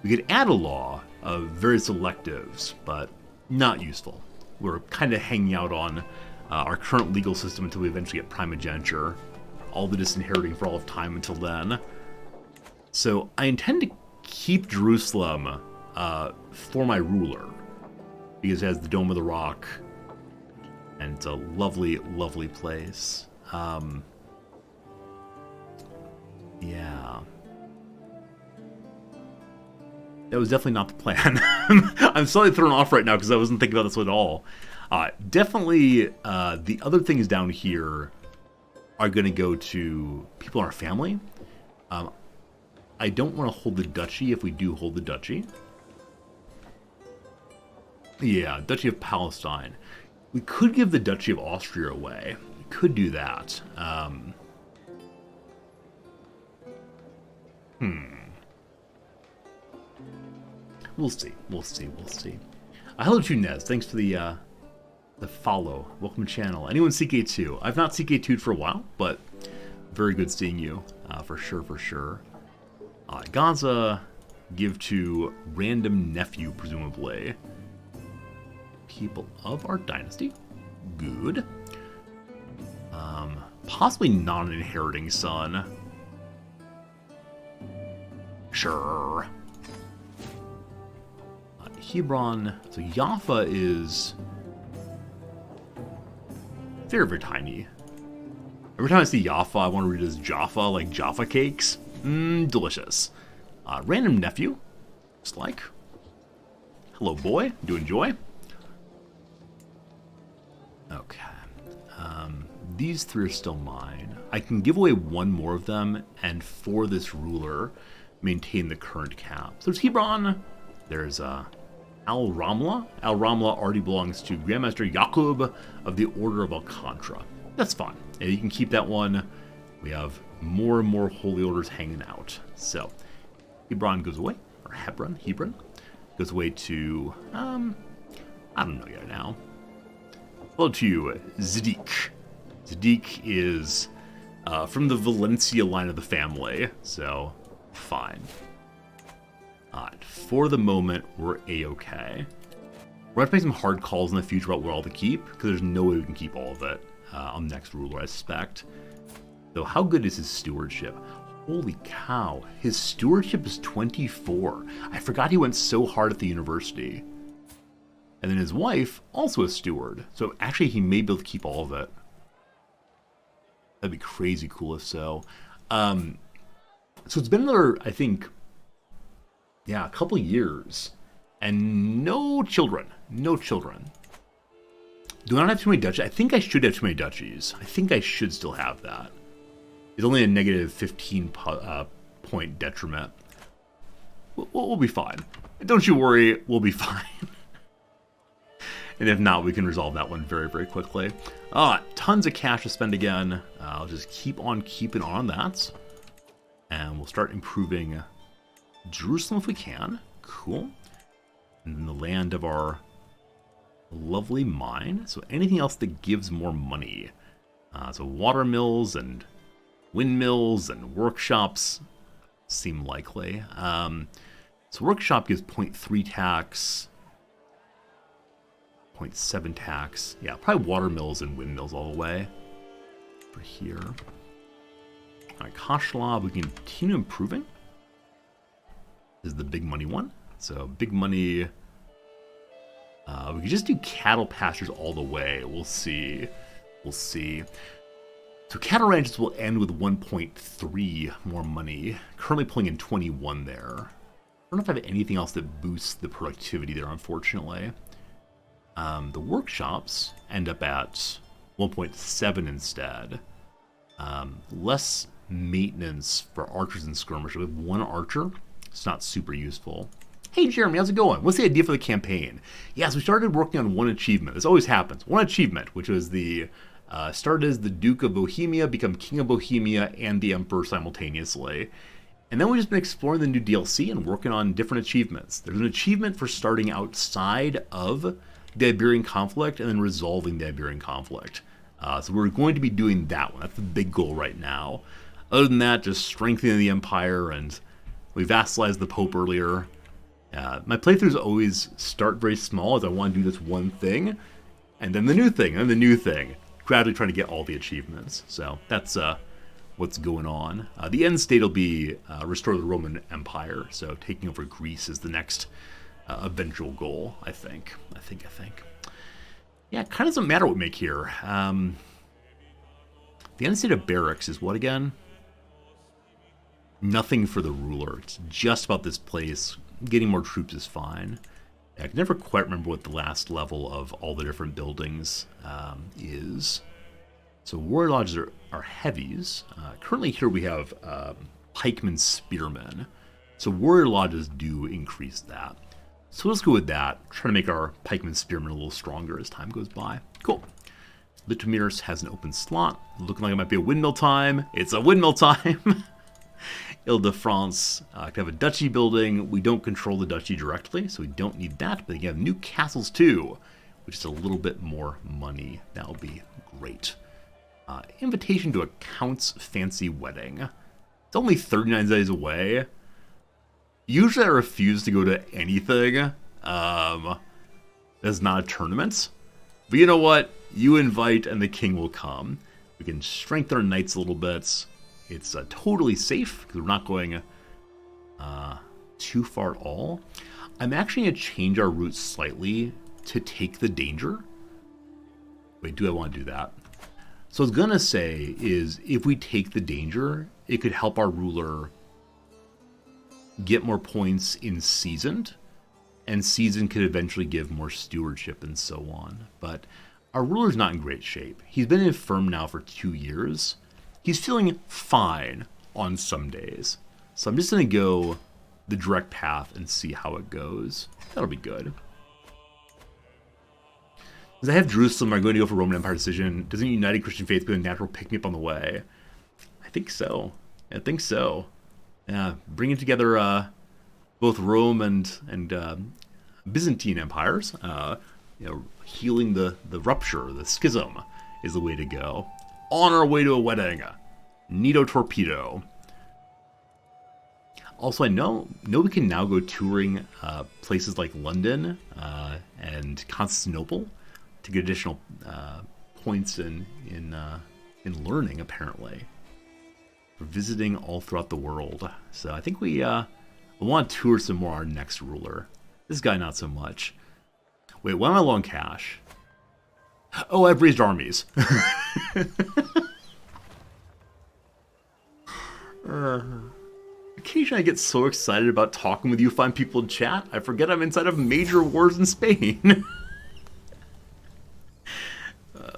We could add a law of various electives, but not useful. We're kind of hanging out on our current legal system until we eventually get primogeniture. All the disinheriting for all of time until then. So I intend to keep Jerusalem for my ruler, because it has the Dome of the Rock, and it's a lovely, lovely place. Yeah. That was definitely not the plan. I'm slightly thrown off right now because I wasn't thinking about this at all. Definitely, the other things down here are going to go to people in our family. I don't want to hold the duchy if we do hold the duchy. Yeah, Duchy of Palestine. We could give the Duchy of Austria away. We could do that. We'll see. We'll see. We'll see. Hello, Tunez. Thanks for the follow. Welcome to channel. Anyone CK2? I've not CK2'd for a while, but very good seeing you. For sure, for sure. Gaza, give to random nephew, presumably. People of our dynasty. Good. Possibly not an inheriting son. Sure. Hebron. So Jaffa is very, very tiny. Every time I see Jaffa, I want to read it as Jaffa, like Jaffa cakes. Delicious. Random nephew. Just like. Hello, boy. Do you enjoy? Okay. These three are still mine. I can give away one more of them, and for this ruler, maintain the current cap. So there's Hebron. There's Al-Ramla. Al-Ramla already belongs to Grandmaster Yaqub of the Order of Alcantara. That's fine. And you can keep that one. We have more and more holy orders hanging out. So, Hebron goes away. Or Hebron goes away to, I don't know yet now. Hello to Zadik. Zadik is from the Valencia line of the family, so fine. For the moment, we're A-okay. We're going to make some hard calls in the future about what all to keep, because there's no way we can keep all of it on the next ruler, I suspect. So how good is his stewardship? Holy cow, his stewardship is 24. I forgot he went so hard at the university. And then his wife, also a steward. So actually he may be able to keep all of it. That'd be crazy cool if so. So it's been another, I think, a couple years. And no children. No children. Do I not have too many duchies? I think I should have too many duchies. I think I should still have that. It's only a negative 15 point detriment. We'll be fine. Don't you worry, we'll be fine. And if not, we can resolve that one very, very quickly. Tons of cash to spend again. I'll just keep on keeping on that. And we'll start improving Jerusalem if we can. Cool. And then the land of our lovely mine. So anything else that gives more money. So water mills and windmills and workshops seem likely. So workshop gives 0.3 tax. 0.7 tax. Yeah, probably water mills and windmills all the way. For here. Alright, Kashlav, we can continue improving. This is the big money one. So big money. We can just do cattle pastures all the way. We'll see. We'll see. So cattle ranches will end with 1.3 more money. Currently pulling in 21 there. I don't know if I have anything else that boosts the productivity there, unfortunately. The workshops end up at 1.7 instead. Less maintenance for archers and skirmishers. We have one archer. It's not super useful. Hey Jeremy, how's it going? What's the idea for the campaign? Yes, we started working on one achievement. This always happens. One achievement, which was the started as the Duke of Bohemia, become King of Bohemia and the Emperor simultaneously. And then we've just been exploring the new DLC and working on different achievements. There's an achievement for starting outside of the Iberian conflict and then resolving the Iberian conflict. So we're going to be doing that one. That's the big goal right now. Other than that, just strengthening the Empire, and we vassalized the Pope earlier. My playthroughs always start very small, as I want to do this one thing, and then the new thing, and the new thing. Gradually trying to get all the achievements. So that's what's going on. The end state will be restore the Roman Empire. So taking over Greece is the next eventual goal, I think. Yeah, it kind of doesn't matter what we make here. The end state of barracks is what again? Nothing for the ruler. It's just about this place. Getting more troops is fine. I can never quite remember what the last level of all the different buildings is. So warrior lodges are heavies. Currently here we have pikemen spearmen. So warrior lodges do increase that. So let's go with that. Try to make our pikemen spearmen a little stronger as time goes by. Cool. Litomir's has an open slot. Looking like it might be a windmill time. It's a windmill time. Ile-de-France can have a duchy building. We don't control the duchy directly, so we don't need that. But they have new castles too, which is a little bit more money. That'll be great. Invitation to a count's fancy wedding. It's only 39 days away. Usually I refuse to go to anything that's not a tournament. But you know what? You invite and the king will come. We can strengthen our knights a little bit. It's totally safe because we're not going too far at all. I'm actually going to change our route slightly to take the danger. Wait, do I want to do that? So what I was going to say is if we take the danger, it could help our ruler get more points in seasoned, and seasoned could eventually give more stewardship and so on. But our ruler's not in great shape. He's been infirm now for 2 years. He's feeling fine on some days. So I'm just going to go the direct path and see how it goes. That'll be good. Does I have Jerusalem? Are going to go for Roman Empire decision? Doesn't United Christian Faith be a natural pick-me-up on the way? I think so. Yeah, bringing together both Rome and Byzantine empires. Healing the rupture, the schism, is the way to go. On our way to a wedding. Nito Torpedo. Also, I know we can now go touring places like London and Constantinople to get additional points in learning, apparently. We're visiting all throughout the world. So I think we want to tour some more our next ruler. This guy, not so much. Wait, why am I low on cash? Oh, I've raised armies. Occasionally I get so excited about talking with you fine people in chat, I forget I'm inside of major wars in Spain.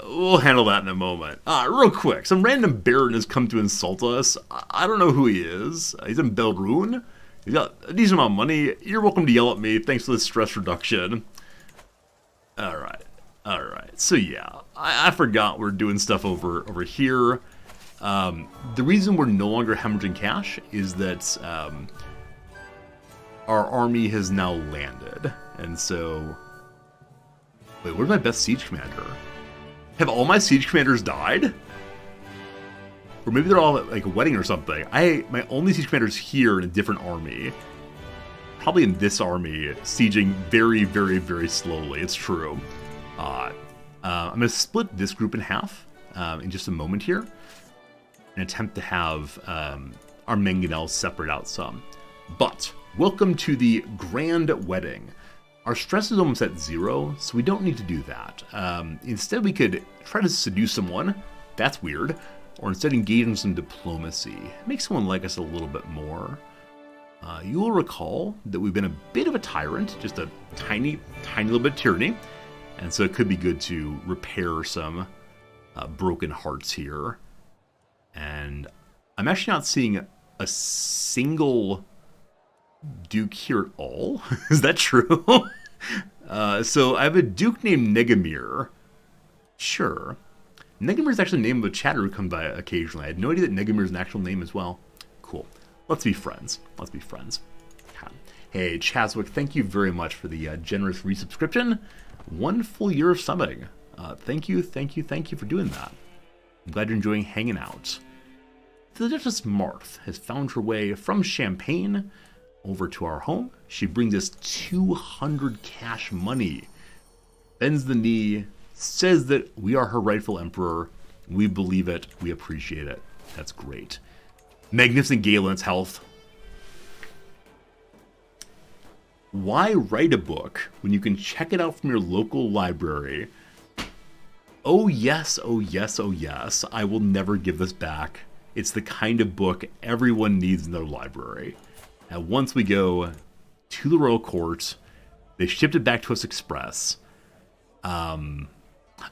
We'll handle that in a moment. Real quick, some random baron has come to insult us. I don't know who he is. He's in Belrune. He's got a decent amount of money. You're welcome to yell at me. Thanks for the stress reduction. Alright. So yeah, I forgot we're doing stuff over here. The reason we're no longer hemorrhaging cash is that our army has now landed. And so... Wait, where's my best siege commander? Have all my siege commanders died? Or maybe they're all at like a wedding or something. My only siege commander's here in a different army. Probably in this army, sieging very, very, very slowly. It's true. I'm going to split this group in half in just a moment here. And attempt to have our mangonels separate out some. But, welcome to the grand wedding. Our stress is almost at 0, so we don't need to do that. Instead, we could try to seduce someone. That's weird. Or instead engage in some diplomacy. Make someone like us a little bit more. You will recall that we've been a bit of a tyrant. Just a tiny little bit of tyranny. And so it could be good to repair some broken hearts here. And I'm actually not seeing a single duke here at all. Is that true? So I have a duke named Negamir. Sure. Negimir is actually the name of a chatter who comes by occasionally. I had no idea that Negimir is an actual name as well. Cool. Let's be friends. Let's be friends. Hey, Chaswick, thank you very much for the generous resubscription. 1 full year of subbing. Thank you for doing that. I'm glad you're enjoying hanging out. The Duchess Marth has found her way from Champagne over to our home. She brings us 200 cash money. Bends the knee, says that we are her rightful emperor. We believe it. We appreciate it. That's great. Magnificent Galen's health. Why write a book when you can check it out from your local library? Oh yes, oh yes, oh yes. I will never give this back. It's the kind of book everyone needs in their library. And once we go to the royal court, they shipped it back to us express. Oh,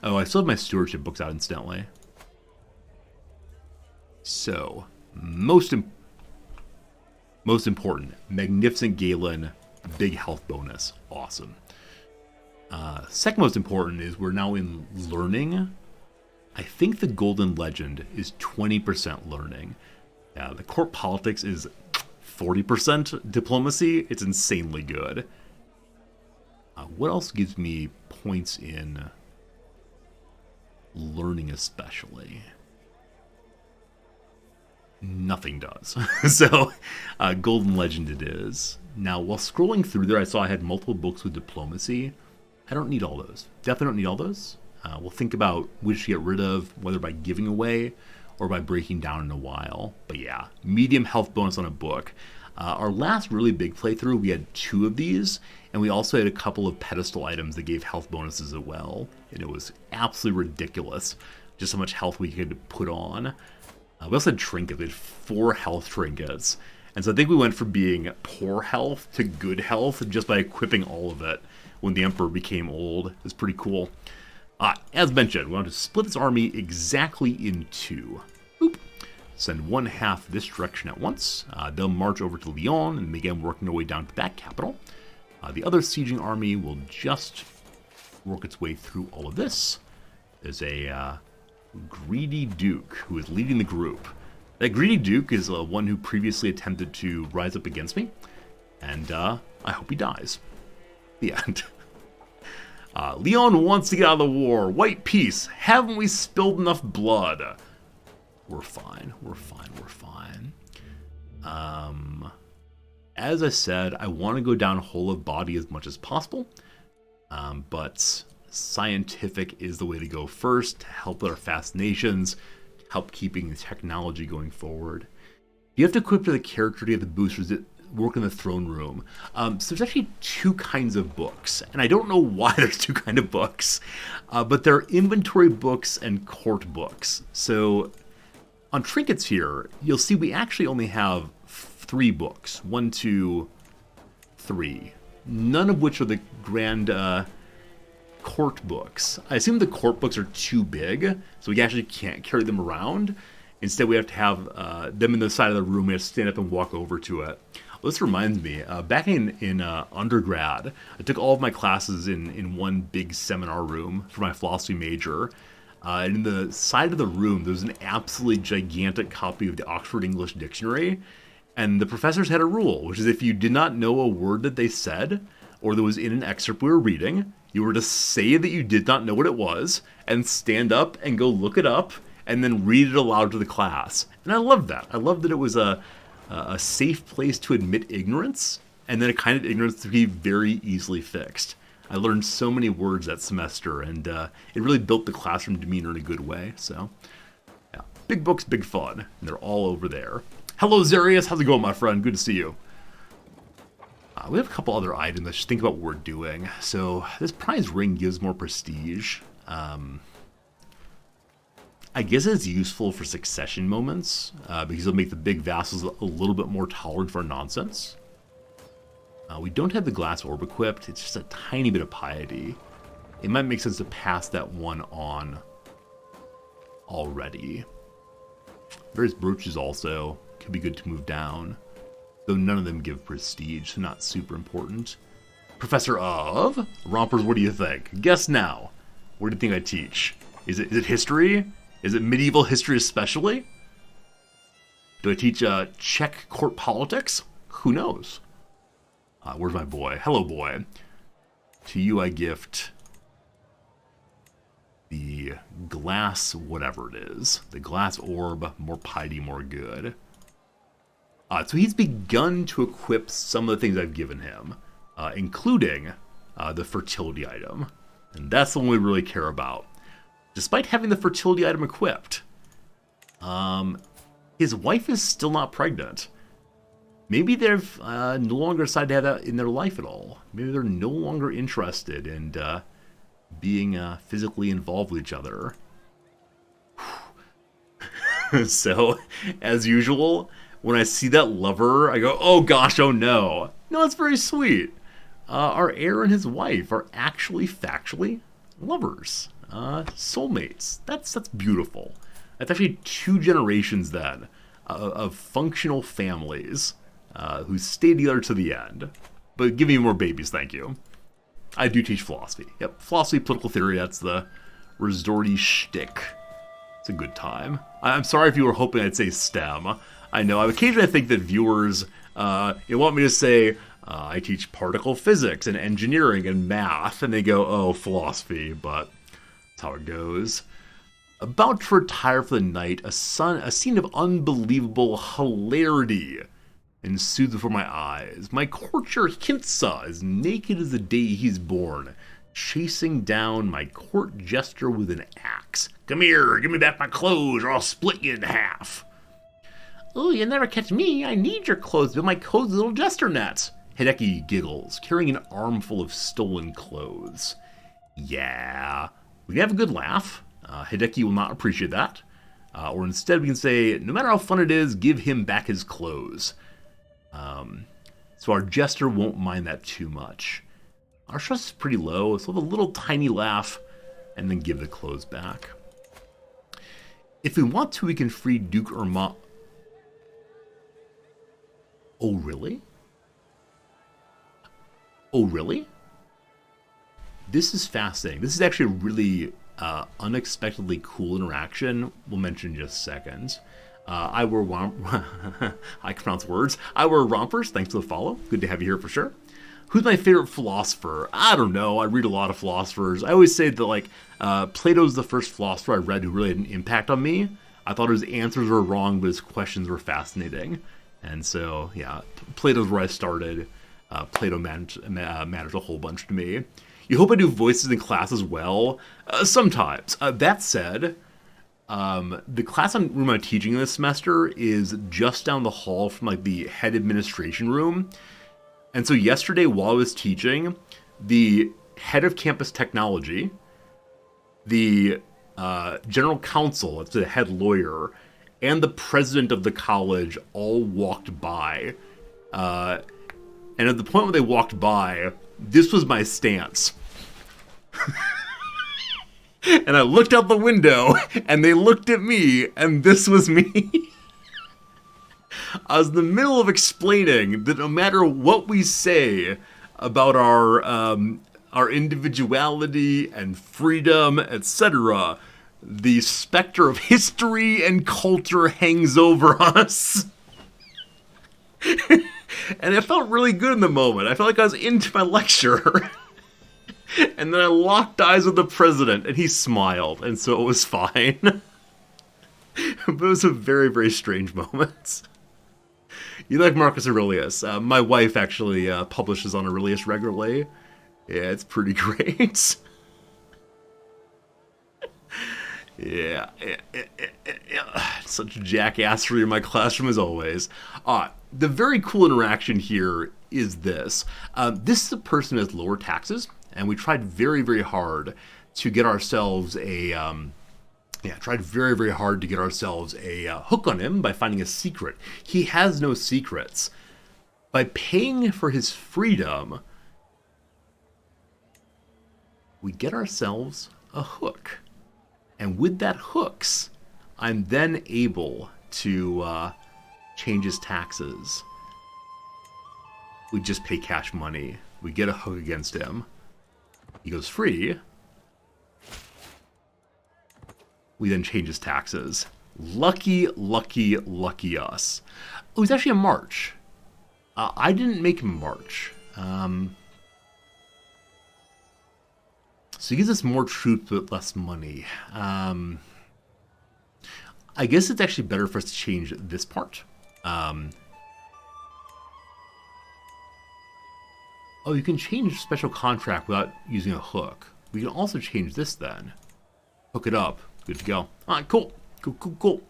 I still have my stewardship books out incidentally. So, most important, Magnificent Galen, big health bonus, awesome. Second most important is we're now in learning. I think the golden legend is 20% learning. The court politics is 40% diplomacy. It's insanely good. What else gives me points in learning especially? Nothing does. So, golden legend it is. Now, while scrolling through there, I saw I had multiple books with diplomacy. I don't need all those. Definitely don't need all those. We'll think about which to get rid of, whether by giving away or by breaking down in a while. But yeah, medium health bonus on a book. Our last really big playthrough, we had 2 of these, and we also had a couple of pedestal items that gave health bonuses as well. And it was absolutely ridiculous just how much health we could put on. We also had trinkets. We had 4 health trinkets. And so I think we went from being poor health to good health just by equipping all of it when the Emperor became old. It was pretty cool. As mentioned, we want to split this army exactly in 2. Oop. Send 1/2 this direction at once. They'll march over to Lyon and begin working their way down to that capital. The other sieging army will just work its way through all of this. There's a greedy duke who is leading the group. That greedy duke is one who previously attempted to rise up against me, and I hope he dies. The end. Leon wants to get out of the war. White peace. Haven't we spilled enough blood? We're fine. We're fine. We're fine. As I said, I want to go down whole of body as much as possible, but scientific is the way to go first to help with our fascinations, help keeping the technology going forward. You have to equip the character to get the boosters that work in the throne room. So there's actually 2 kinds of books, and I don't know why there's 2 kinds of books, but they're inventory books and court books. So on trinkets here, you'll see we actually only have 3 books. 1, 2, 3. None of which are the grand court books. I assume the court books are too big, so we actually can't carry them around. Instead, we have to have them in the side of the room. We have to stand up and walk over to it. Well, this reminds me, back in undergrad, I took all of my classes in one big seminar room for my philosophy major. And in the side of the room, there was an absolutely gigantic copy of the Oxford English Dictionary. And the professors had a rule, which is if you did not know a word that they said, or that was in an excerpt we were reading, you were to say that you did not know what it was, and stand up and go look it up, and then read it aloud to the class. And I loved that. I loved that it was a safe place to admit ignorance, and then a kind of ignorance to be very easily fixed. I learned so many words that semester, and it really built the classroom demeanor in a good way. So, yeah, big books, big fun, and they're all over there. Hello, Zarius. How's it going, my friend? Good to see you. We have a couple other items. Let's just think about what we're doing. So this prize ring gives more prestige. I guess it's useful for succession moments because it'll make the big vassals a little bit more tolerant for nonsense. We don't have the glass orb equipped. It's just a tiny bit of piety. It might make sense to pass that one on already. Various brooches also could be good to move down, though none of them give prestige, so not super important. Professor of Rompers, what do you think? Guess now. What do you think I teach? Is it history? Is it medieval history especially? Do I teach Czech court politics? Who knows? Where's my boy? Hello, boy. To you I gift the glass whatever it is. The glass orb, more piety, more good. So he's begun to equip some of the things I've given him, including the fertility item. And that's the one we really care about. Despite having the fertility item equipped, his wife is still not pregnant. Maybe they've no longer decided to have that in their life at all. Maybe they're no longer interested in being physically involved with each other. So, as usual, when I see that lover, I go, oh gosh, oh no. No, it's very sweet. Our heir and his wife are actually factually lovers. Soulmates. That's beautiful. That's actually 2 generations then of functional families who stay together to the end. But give me more babies, thank you. I do teach philosophy. Yep, philosophy, political theory, that's the resorty shtick. It's a good time. I'm sorry if you were hoping I'd say STEM. I know, occasionally I think that viewers want me to say, I teach particle physics and engineering and math, and they go, oh, philosophy, but that's how it goes. About to retire for the night, a scene of unbelievable hilarity ensued before my eyes. My courtier Hintsa is naked as the day he's born, chasing down my court jester with an axe. Come here, give me back my clothes or I'll split you in half. Oh, you'll never catch me. I need your clothes to build my cozy little jester nets. Hideki giggles, carrying an armful of stolen clothes. Yeah, we can have a good laugh. Hideki will not appreciate that. Or instead we can say, no matter how fun it is, give him back his clothes. So our jester won't mind that too much. Our stress is pretty low, so have a little tiny laugh, and then give the clothes back. If we want to, we can free Duke Irma. Oh, really? Oh, really? This is fascinating. This is actually a really unexpectedly cool interaction. We'll mention in just seconds. I wear I can pronounce words. I wear rompers. Thanks for the follow. Good to have you here for sure. Who's my favorite philosopher? I don't know. I read a lot of philosophers. I always say that Plato's the first philosopher I read who really had an impact on me. I thought his answers were wrong, but his questions were fascinating. And so, yeah, Plato's where I started. Plato matters a whole bunch to me. You hope I do voices in class as well? Sometimes. That said, the class I'm teaching this semester is just down the hall from the head administration room. And so yesterday while I was teaching, the head of campus technology, the general counsel, that's the head lawyer, and the president of the college all walked by. And at the point when they walked by, this was my stance. And I looked out the window, and they looked at me, and this was me. I was in the middle of explaining that no matter what we say about our individuality and freedom, etc., the specter of history and culture hangs over us. And it felt really good in the moment. I felt like I was into my lecture. And then I locked eyes with the president, and he smiled, and so it was fine. But it was a very, very strange moment. You like Marcus Aurelius? My wife actually publishes on Aurelius regularly. Yeah, it's pretty great. Yeah. Such jackassery in my classroom as always. The very cool interaction here is this. This is a person who has lower taxes, and we tried very, very hard to get ourselves a hook on him by finding a secret. He has no secrets. By paying for his freedom, we get ourselves a hook. And with that hooks, I'm then able to change his taxes. We just pay cash money. We get a hook against him. He goes free. We then change his taxes. Lucky, lucky, lucky us. Oh, it's actually a March. I didn't make March. So he gives us more troops but less money. I guess it's actually better for us to change this part. Oh, you can change special contract without using a hook. We can also change this then. Hook it up. Good to go. All right, cool. Cool.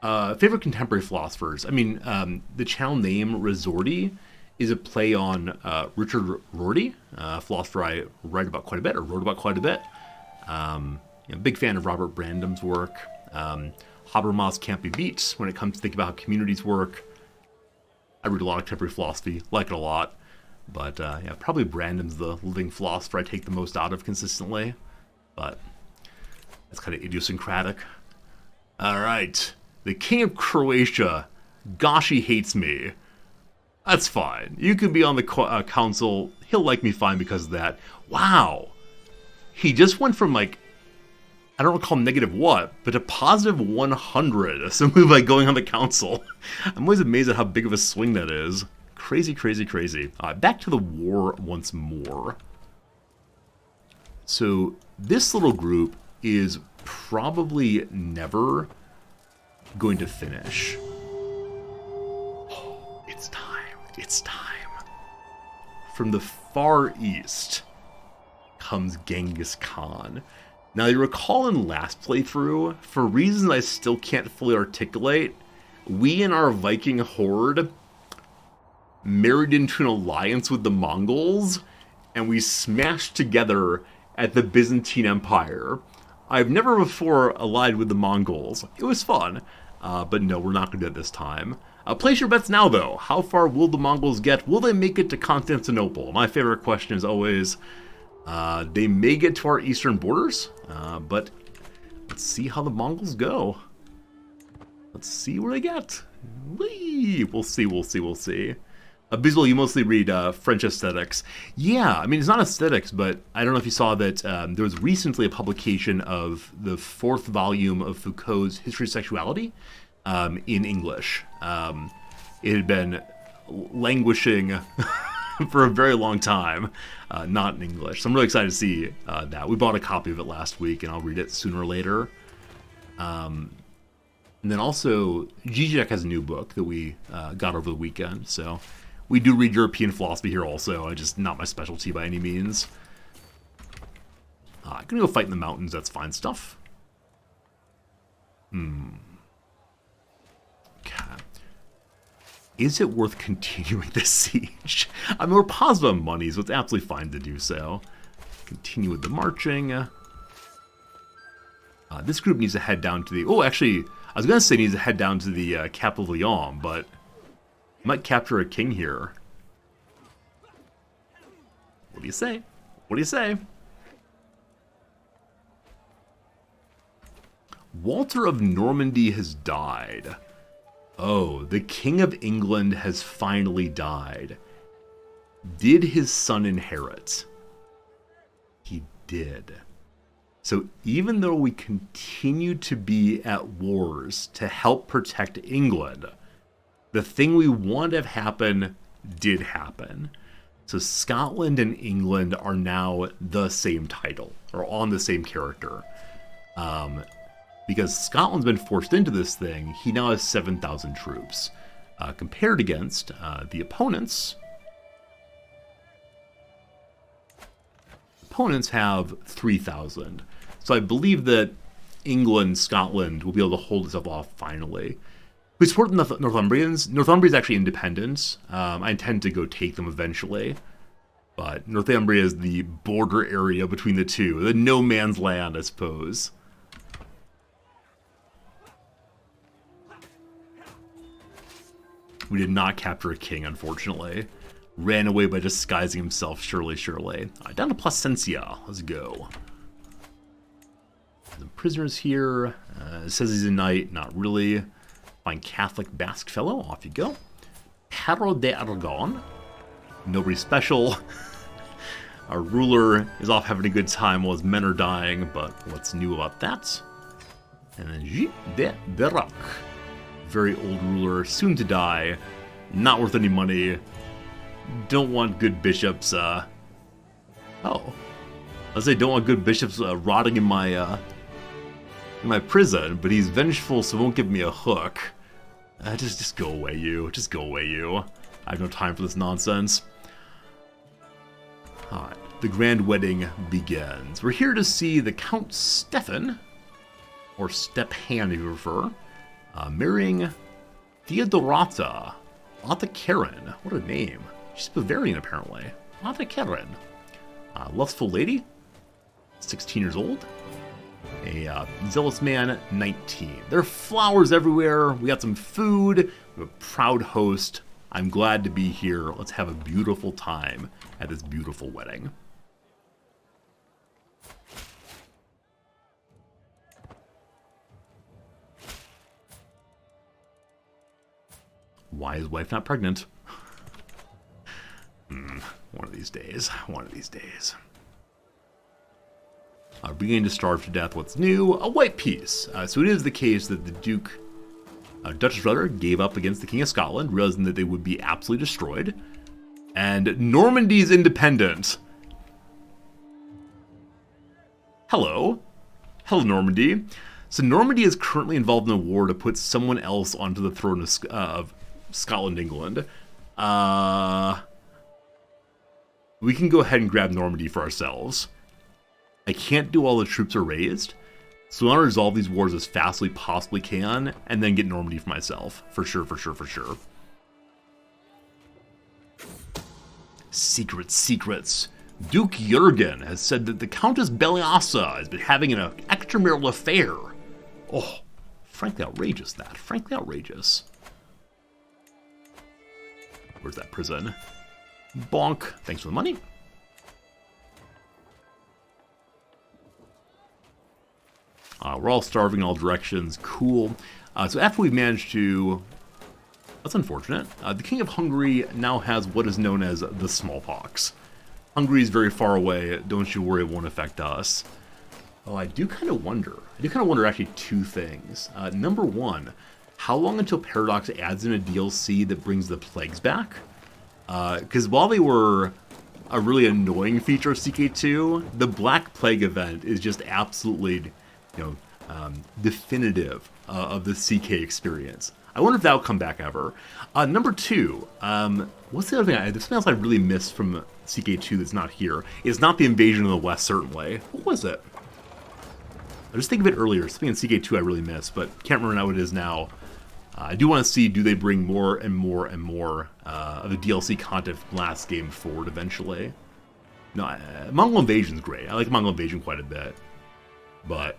Favorite contemporary philosophers. I mean, the channel name Resorty is a play on Richard Rorty, a philosopher I write about quite a bit, or wrote about quite a bit. Big fan of Robert Brandam's work. Habermas can't be beat when it comes to thinking about how communities work. I read a lot of contemporary philosophy, like it a lot. But yeah, probably Brandam's the living philosopher I take the most out of consistently. But that's kind of idiosyncratic. All right. The King of Croatia. Gosh, he hates me. That's fine. You can be on the council. He'll like me fine because of that. Wow. He just went from like, I don't recall negative what, but to positive 100 simply by going on the council. I'm always amazed at how big of a swing that is. Crazy. Back to the war once more. So this little group is probably never going to finish. Oh, it's time. From the far east comes Genghis Khan. Now, you recall in last playthrough, for reasons I still can't fully articulate, we and our Viking horde married into an alliance with the Mongols, and we smashed together at the Byzantine Empire. I've never before allied with the Mongols. It was fun, but no, we're not going to do it this time. Place your bets now, though. How far will the Mongols get? Will they make it to Constantinople? My favorite question is always, they may get to our eastern borders, but let's see how the Mongols go. Let's see where they get. We'll see. Biswell, you mostly read French aesthetics. Yeah, I mean, it's not aesthetics, but I don't know if you saw that there was recently a publication of the 4th volume of Foucault's History of Sexuality in English. It had been languishing for a very long time, not in English. So I'm really excited to see that. We bought a copy of it last week, and I'll read it sooner or later. And then also, Zizek has a new book that we got over the weekend, so we do read European philosophy here also, just not my specialty by any means. I'm gonna go fight in the mountains, that's fine stuff. Okay. Is it worth continuing this siege? I mean, we're positive on money, so it's absolutely fine to do so. Continue with the marching. This group needs to head down to the... Oh, actually, I was going to say needs to head down to the capital of Lyon, but might capture a king here. What do you say? Walter of Normandy has died. Oh, the King of England has finally died. Did his son inherit? He did. So even though we continue to be at wars to help protect England, the thing we wanted to have happen did happen. So Scotland and England are now the same title, or on the same character. Because Scotland's been forced into this thing, he now has 7,000 troops. Compared against the opponents. Opponents have 3,000. So I believe that England, Scotland will be able to hold itself off finally. We support the Northumbrians. Northumbria is actually independent. I intend to go take them eventually. But Northumbria is the border area between the two. The no man's land, I suppose. We did not capture a king, unfortunately. Ran away by disguising himself, surely. Down to Placencia. Let's go. The prisoners here. It says he's a knight. Not really. Find Catholic Basque fellow. Off you go. Pedro de Aragon. Nobody special. Our ruler is off having a good time while his men are dying, but what's new about that? And then Gilles de Berac. Very old ruler, soon to die, not worth any money. Don't want good bishops, oh. I say don't want good bishops rotting in my prison, but he's vengeful, so won't give me a hook. Just go away, you. Just go away, you. I have no time for this nonsense. Alright, the grand wedding begins. We're here to see the Count Stefan, or Stepan if you prefer, marrying Theodorata. Lotta Karen. What a name. She's Bavarian, apparently. Lotta Karen. Lustful lady, 16 years old. A zealous man, 19. There are flowers everywhere. We got some food. We have a proud host. I'm glad to be here. Let's have a beautiful time at this beautiful wedding. Why is wife not pregnant? One of these days. One of these days. Beginning to starve to death. What's new? A white peace. So it is the case that the Duchess rather, gave up against the King of Scotland, realizing that they would be absolutely destroyed. And Normandy's independent. Hello. Hello, Normandy. So Normandy is currently involved in a war to put someone else onto the throne of Scotland, England. We can go ahead and grab Normandy for ourselves. I can't do all the troops are raised, so I want to resolve these wars as fast as we possibly can, and then get Normandy for myself. For sure, for sure, for sure. Secrets. Duke Jurgen has said that the Countess Beliasa has been having an extramarital affair. Oh, frankly outrageous, that. Frankly outrageous. Where's that prison? Bonk. Thanks for the money. We're all starving in all directions. Cool. So after we've managed to... That's unfortunate. The King of Hungary now has what is known as the smallpox. Hungary is very far away. Don't you worry, it won't affect us. Oh, I do kind of wonder. Actually two things. Number one, how long until Paradox adds in a DLC that brings the plagues back? Because while they were a really annoying feature of CK2, the Black Plague event is just absolutely... definitive of the CK experience. I wonder if that'll come back ever. Number two, what's the other thing? There's something else I really missed from CK2 that's not here. It's not the invasion of the West, certainly. What was it? I was thinking of it earlier. Something in CK2 I really missed, but can't remember now what it is now. I do want to see, do they bring more and more and more of the DLC content from last game forward eventually? No, Mongol Invasion's great. I like Mongol Invasion quite a bit. But...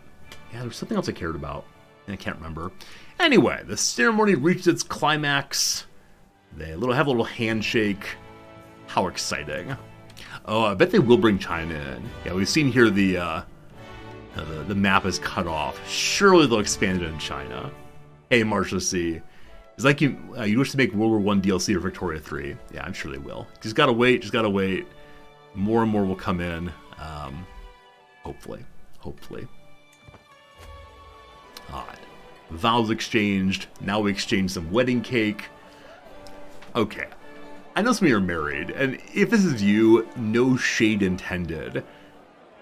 yeah, there's something else I cared about, and I can't remember. Anyway, the ceremony reached its climax. They have a little handshake. How exciting. Oh, I bet they will bring China in. Yeah, we've seen here the map is cut off. Surely they'll expand it in China. Hey, Marshal C. It's like you wish to make World War I DLC or Victoria 3. Yeah, I'm sure they will. Just gotta wait, More and more will come in. Hopefully. Alright. Vows exchanged. Now we exchange some wedding cake. Okay. I know some of you are married, and if this is you, no shade intended.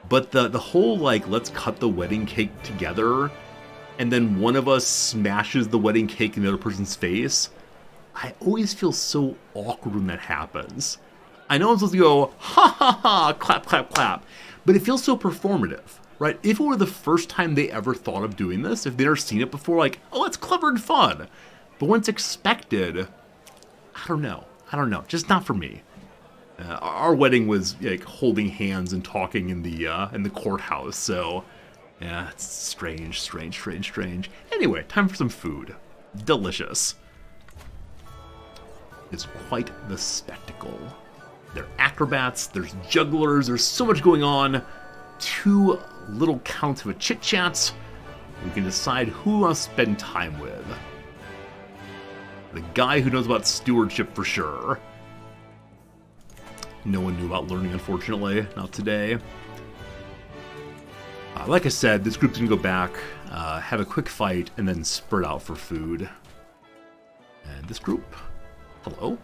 But the whole, like, let's cut the wedding cake together, and then one of us smashes the wedding cake in the other person's face, I always feel so awkward when that happens. I know I'm supposed to go, ha ha ha, clap, clap, clap, but it feels so performative. Right? If it were the first time they ever thought of doing this, if they'd never seen it before, like, oh, it's clever and fun. But when it's expected, I don't know. Just not for me. Our wedding was like holding hands and talking in the courthouse, so yeah, it's strange. Anyway, time for some food. Delicious. It's quite the spectacle. There are acrobats, there's jugglers, there's so much going on. 2 little counts of a chit-chat. We can decide who we want to spend time with. The guy who knows about stewardship for sure. No one knew about learning, unfortunately. Not today. Like I said, this group's going to go back. have a quick fight, and then spread out for food. And this group, hello.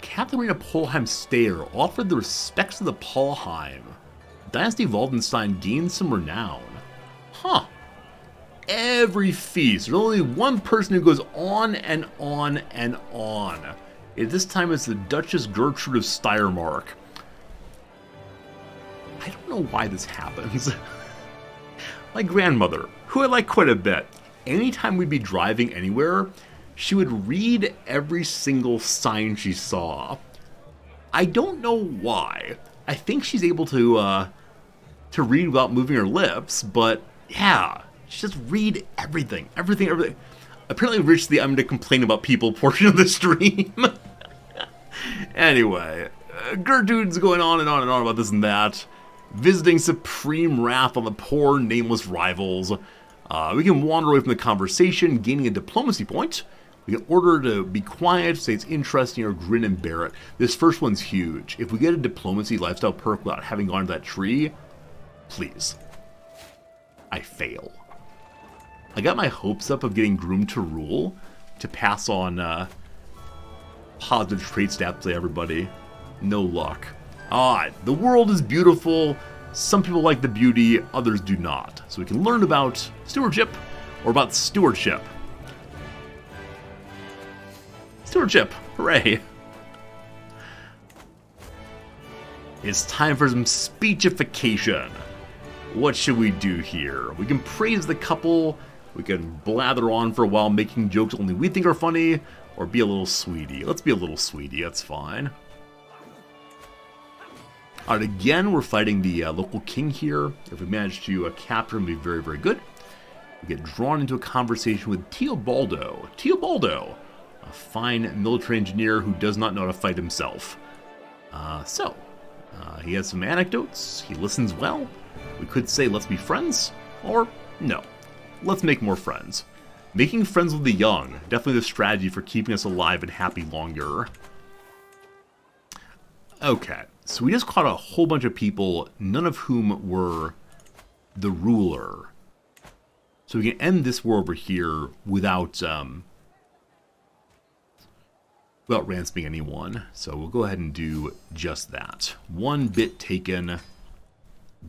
Captain Marina Polheim Stayer offered the respects of the Polheim. Dynasty Waldenstein gained some renown. Huh. Every feast, there's only one person who goes on and on and on. At this time, it's the Duchess Gertrude of Steiermark. I don't know why this happens. My grandmother, who I like quite a bit, anytime we'd be driving anywhere, she would read every single sign she saw. I don't know why. I think she's able to read without moving her lips, but yeah, she just read everything. Apparently reached the I'm going to complain about people portion of the stream. Anyway, Gertrude's going on and on and on about this and that, visiting supreme wrath on the poor, nameless rivals. We can wander away from the conversation, gaining a diplomacy point. We can order to be quiet, say it's interesting, or grin and bear it. This first one's huge. If we get a diplomacy lifestyle perk without having gone to that tree, please. I fail. I got my hopes up of getting groomed to rule, to pass on positive trait stats to everybody. No luck. The world is beautiful. Some people like the beauty, others do not. So we can learn about stewardship, or about stewardship. Stewardship, hooray. It's time for some speechification. What should we do here? We can praise the couple, we can blather on for a while making jokes only we think are funny, or be a little sweetie. Let's be a little sweetie, that's fine. Alright, again, we're fighting the local king here. If we manage to capture him, it'll be very, very good. We get drawn into a conversation with Teobaldo. Teobaldo, a fine military engineer who does not know how to fight himself. He has some anecdotes, he listens well. We could say let's be friends, or no, let's make more friends. Making friends with the young, definitely the strategy for keeping us alive and happy longer. Okay, so we just caught a whole bunch of people, none of whom were the ruler. So we can end this war over here without ransoming anyone. So we'll go ahead and do just that. One bit taken.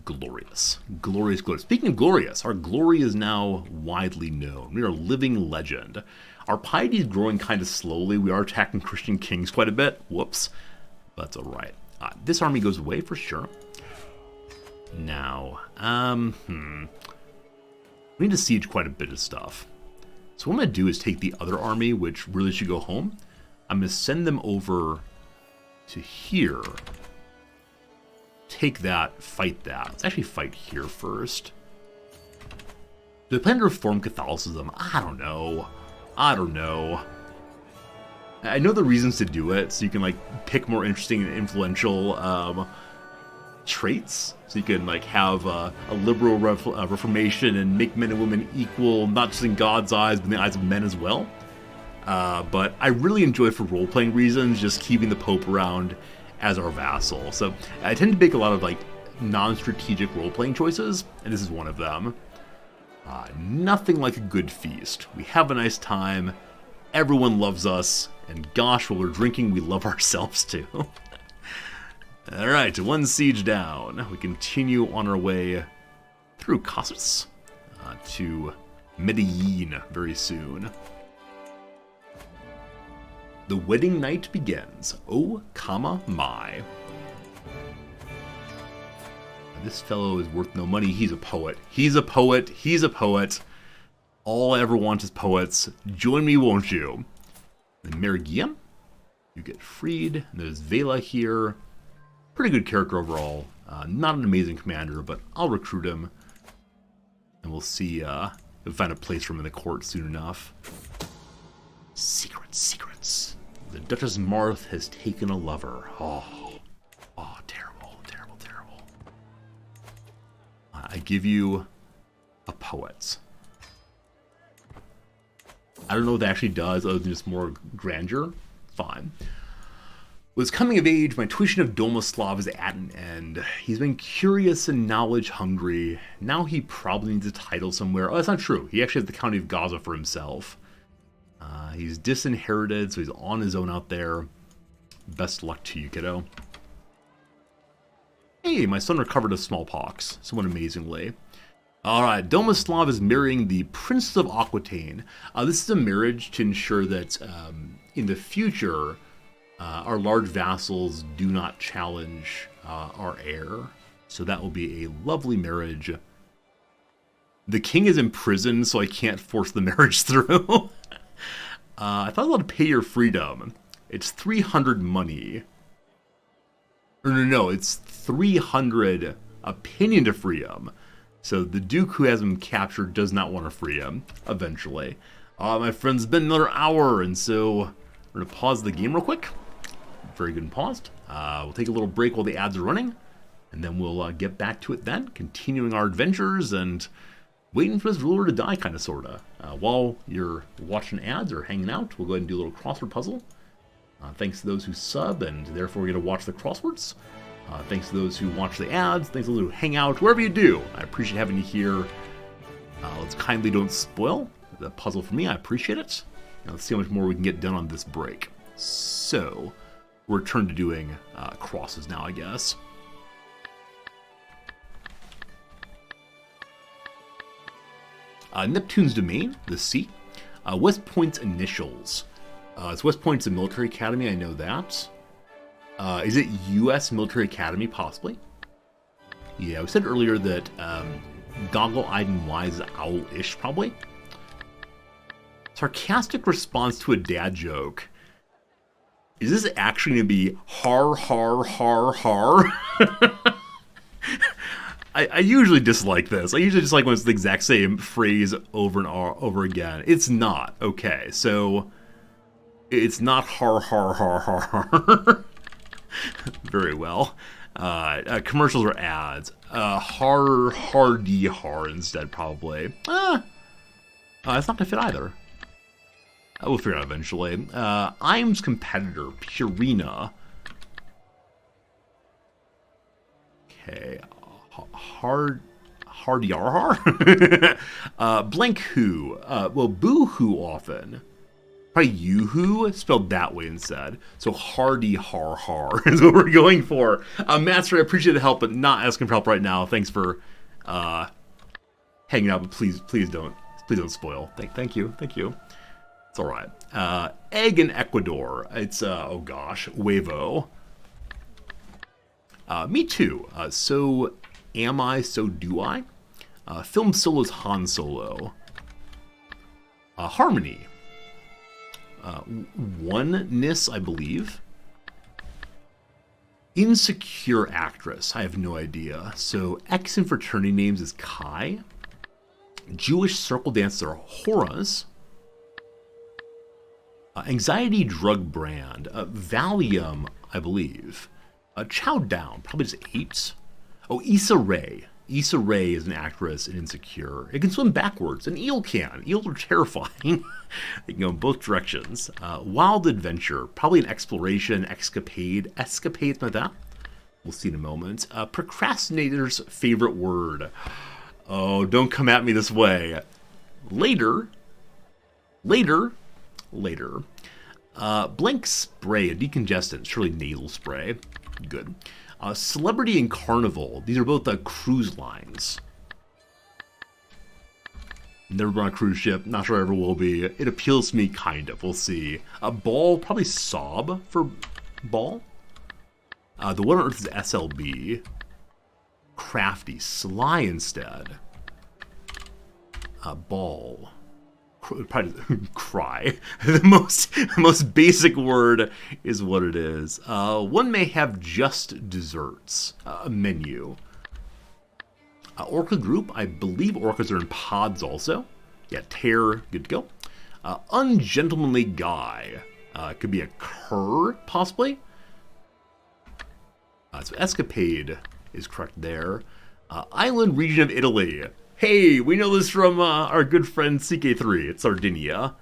Glorious. Glorious, glorious. Speaking of glorious, our glory is now widely known. We are a living legend. Our piety is growing kind of slowly. We are attacking Christian kings quite a bit. Whoops. That's alright. This army goes away for sure. Now, we need to siege quite a bit of stuff. So what I'm going to do is take the other army, which really should go home. I'm going to send them over to here. Take that, fight that. Let's actually fight here first. Do they plan to reform Catholicism? I don't know. I know the reasons to do it, so you can like pick more interesting and influential traits. So you can like have a liberal reformation and make men and women equal, not just in God's eyes, but in the eyes of men as well. But I really enjoy, for role-playing reasons, just keeping the Pope around as our vassal. So I tend to make a lot of like non-strategic role-playing choices, and this is one of them. Nothing like a good feast. We have a nice time, everyone loves us, and gosh, while we're drinking, we love ourselves too. Alright, one siege down. We continue on our way through Cassus to Medellin very soon. The wedding night begins. Oh, comma, my. This fellow is worth no money. He's a poet. He's a poet. He's a poet. All I ever want is poets. Join me, won't you? And Merigiem, you get freed. And there's Vela here. Pretty good character overall. Not an amazing commander, but I'll recruit him. And we'll see if we find a place for him in the court soon enough. Secrets. The Duchess Marth has taken a lover. Oh, terrible. I give you a poet. I don't know what that actually does, other than just more grandeur. Fine. Was coming of age, my tuition of Domoslav is at an end. He's been curious and knowledge hungry. Now he probably needs a title somewhere. Oh, that's not true. He actually has the county of Gaza for himself. He's disinherited, so he's on his own out there. Best luck to you, kiddo. Hey, my son recovered of smallpox, somewhat amazingly. Alright, Domoslav is marrying the Princess of Aquitaine. This is a marriage to ensure that in the future, our large vassals do not challenge our heir. So that will be a lovely marriage. The king is in prison, so I can't force the marriage through. I thought I was allowed to pay your freedom. It's 300 money. No, it's 300 opinion to free him. So the Duke who has him captured does not want to free him, eventually. My friends, it's been another hour, and so we're going to pause the game real quick. Very good and paused. We'll take a little break while the ads are running, and then we'll get back to it then, continuing our adventures and waiting for this ruler to die, kind of, sort of. While you're watching ads or hanging out, we'll go ahead and do a little crossword puzzle. Thanks to those who sub and therefore get to watch the crosswords. Thanks to those who watch the ads. Thanks to those who hang out, wherever you do. I appreciate having you here. Let's kindly don't spoil the puzzle for me. I appreciate it. Now, let's see how much more we can get done on this break. So, we're turned to doing crosses now, I guess. Neptune's domain, the sea. West Point's initials. It's West Point's a military academy, I know that. Is it U.S. Military Academy, possibly? Yeah, we said earlier that goggle-eyed and wise is owl-ish, probably. Sarcastic response to a dad joke. Is this actually going to be har, har, har, har? I usually dislike this. I usually dislike when it's the exact same phrase over and over again. It's not. Okay, so it's not har, har, har, har, har. Very well. Commercials or ads. Har, hardy, har instead, probably. It's not going to fit either. We'll figure it out eventually. Im's competitor, Purina. Okay. Hardyarhar? Blank who? Well, boo-hoo often. Probably yoo-hoo, spelled that way instead. So hardy har har is what we're going for. Master, I appreciate the help, but not asking for help right now. Thanks for hanging out, but please don't spoil. Thank you. It's all right. Egg in Ecuador. It's oh gosh, huevo. Me too. So am I? So do I. Film Solo's Han Solo. Harmony. Oneness, I believe. Insecure actress. I have no idea. So X in fraternity names is Kai. Jewish circle dancer are Horas. Anxiety drug brand. Valium, I believe. Chow Down, probably just 8. Oh, Issa Rae. Issa Rae is an actress in Insecure. It can swim backwards. An eel can. Eels are terrifying. They can go in both directions. Wild Adventure. Probably an exploration, escapade, something like that. We'll see in a moment. Procrastinator's favorite word. Oh, don't come at me this way. Later. Blank spray, a decongestant, surely nasal spray. Good. Celebrity and Carnival. These are both cruise lines. Never been on a cruise ship. Not sure I ever will be. It appeals to me, kind of. We'll see. Ball, probably sob for ball. The one on Earth is SLB. Crafty. Sly instead. Ball. Probably cry. The most basic word is what it is. One may have just desserts. A menu. Orca group. I believe orcas are in pods also. Yeah, tear. Good to go. Ungentlemanly guy. Could be a cur, possibly. So escapade is correct there. Island region of Italy. Hey, we know this from our good friend CK3. It's Sardinia.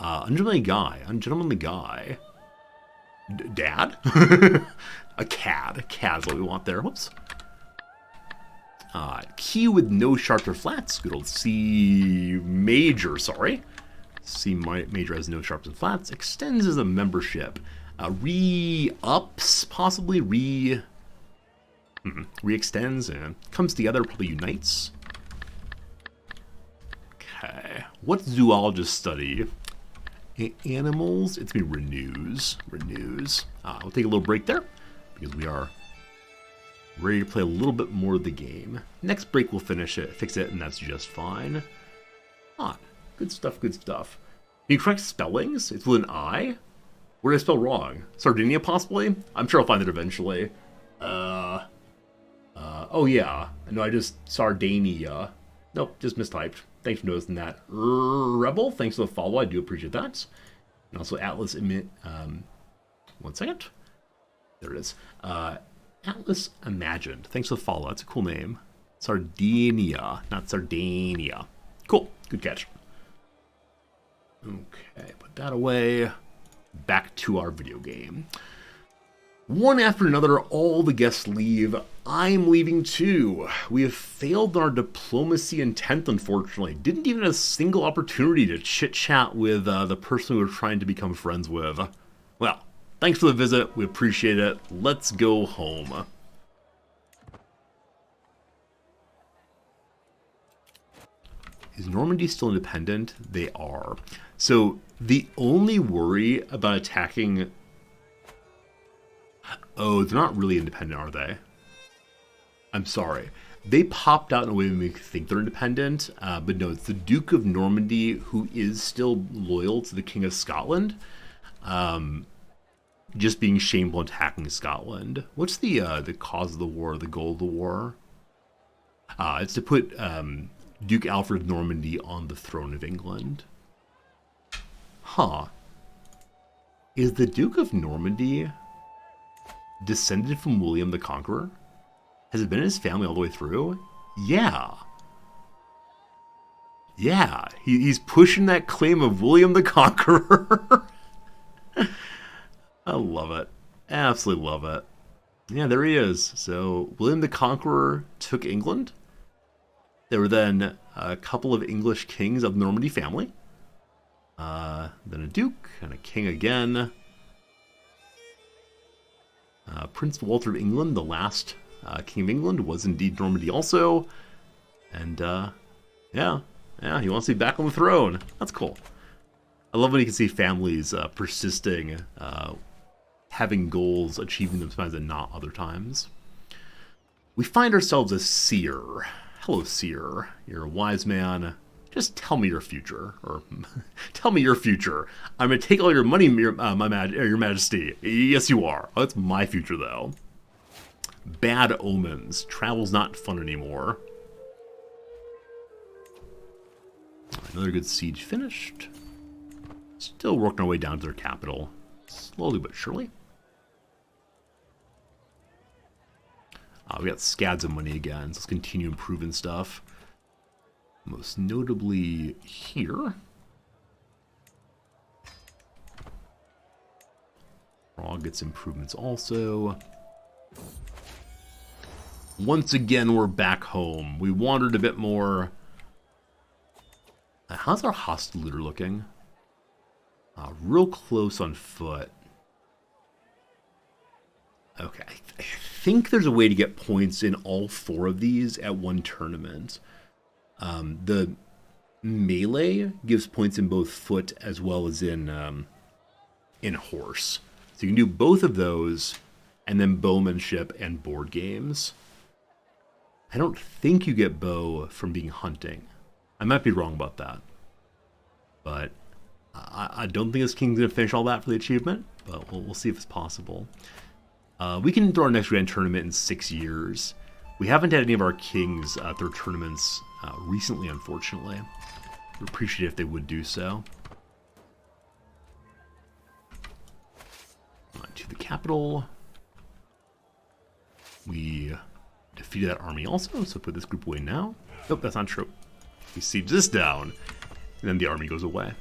Ungentlemanly guy. Ungentlemanly guy. Dad? A cad. A cad's what we want there. Whoops. Key with no sharps or flats. Good old C major, sorry. C major has no sharps and flats. Extends as a membership. Re-ups, possibly. Re-extends and comes together, probably unites. Okay. What zoologist study? Animals. It's going to be renews. Renews. We'll take a little break there because we are ready to play a little bit more of the game. Next break we'll finish it, fix it, and that's just fine. Good stuff, good stuff. Can you correct spellings? It's with an I? Where did I spell wrong? Sardinia, possibly? I'm sure I'll find it eventually. Oh yeah. No, I just Sardinia. Nope, just mistyped. Thanks for noticing that. Rebel, thanks for the follow. I do appreciate that. And also Atlas one second. There it is. Atlas Imagined. Thanks for the follow. That's a cool name. Sardinia, not Sardinia. Cool. Good catch. Okay, put that away. Back to our video game. One after another, all the guests leave. I'm leaving too. We have failed our diplomacy intent, unfortunately. Didn't even have a single opportunity to chit-chat with the person we were trying to become friends with. Well, thanks for the visit. We appreciate it. Let's go home. Is Normandy still independent? They are. So the only worry about attacking... Oh, they're not really independent, are they? I'm sorry. They popped out in a way to make me think they're independent, but no, it's the Duke of Normandy who is still loyal to the King of Scotland, just being shameful attacking Scotland. What's the cause of the war, the goal of the war? It's to put Duke Alfred of Normandy on the throne of England. Huh. Is the Duke of Normandy descended from William the Conqueror? Has it been in his family all the way through? Yeah. Yeah, he's pushing that claim of William the Conqueror. I love it. Absolutely love it. Yeah, there he is. So, William the Conqueror took England. There were then a couple of English kings of the Normandy family. Then a duke and a king again. Prince Walter of England, the last king of England, was indeed Normandy also. And, yeah, he wants to be back on the throne. That's cool. I love when you can see families persisting, having goals, achieving them sometimes and not other times. We find ourselves a seer. Hello, seer. You're a wise man. Just tell me your future, or tell me your future. I'm gonna take all your money, your Majesty. Yes, you are. Oh, that's my future, though. Bad omens. Travel's not fun anymore. Another good siege finished. Still working our way down to their capital, slowly but surely. We got scads of money again, so let's continue improving stuff. Most notably here. Prague gets improvements also. Once again, we're back home. We wandered a bit more. How's our hostile looter looking? Real close on foot. Okay, I think there's a way to get points in all four of these at one tournament. The melee gives points in both foot as well as in horse. So you can do both of those, and then bowmanship and board games. I don't think you get bow from being hunting. I might be wrong about that. But I don't think this king's going to finish all that for the achievement, but we'll see if it's possible. We can throw our next grand tournament in 6 years. We haven't had any of our kings throw tournaments recently, unfortunately. We'd appreciate it if they would do so. To the capital. We defeated that army also, so put this group away now. Nope, that's not true. We siege this down, and then the army goes away.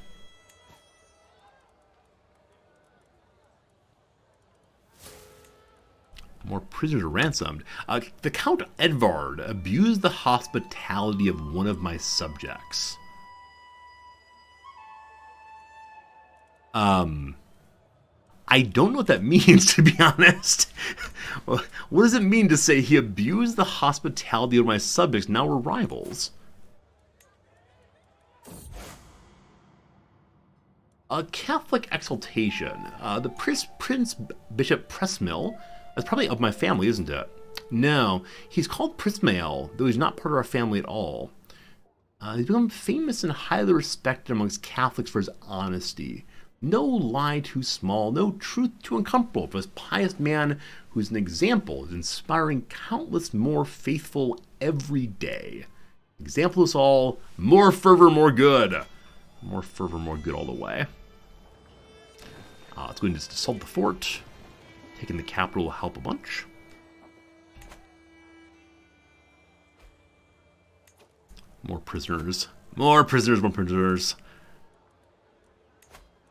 More prisoners are ransomed. The Count Edvard abused the hospitality of one of my subjects. I don't know what that means, to be honest. What does it mean to say he abused the hospitality of my subjects? Now we're rivals. A Catholic exaltation. The Prince Bishop Pressmill. That's probably of my family, isn't it? No, he's called Prismael, though he's not part of our family at all. He's become famous and highly respected amongst Catholics for his honesty. No lie too small, no truth too uncomfortable for this pious man who's an example of inspiring countless more faithful every day. Example us all, more fervor, more good. More fervor, more good all the way. Let's go and just assault the fort. Taking the capital will help a bunch. More prisoners. More prisoners, more prisoners.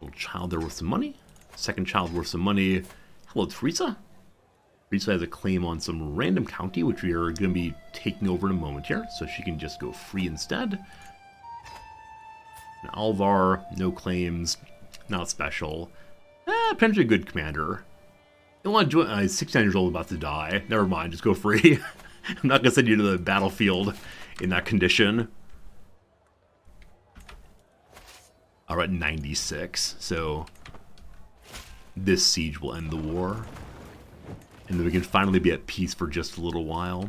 Little child there worth some money. Second child worth some money. Hello, Teresa. Teresa has a claim on some random county, which we are going to be taking over in a moment here, so she can just go free instead. And Alvar, no claims, not special. Potentially a good commander. You don't want to join. He's 69 years old, about to die. Never mind, just go free. I'm not going to send you to the battlefield in that condition. All right, 96. So this siege will end the war. And then we can finally be at peace for just a little while.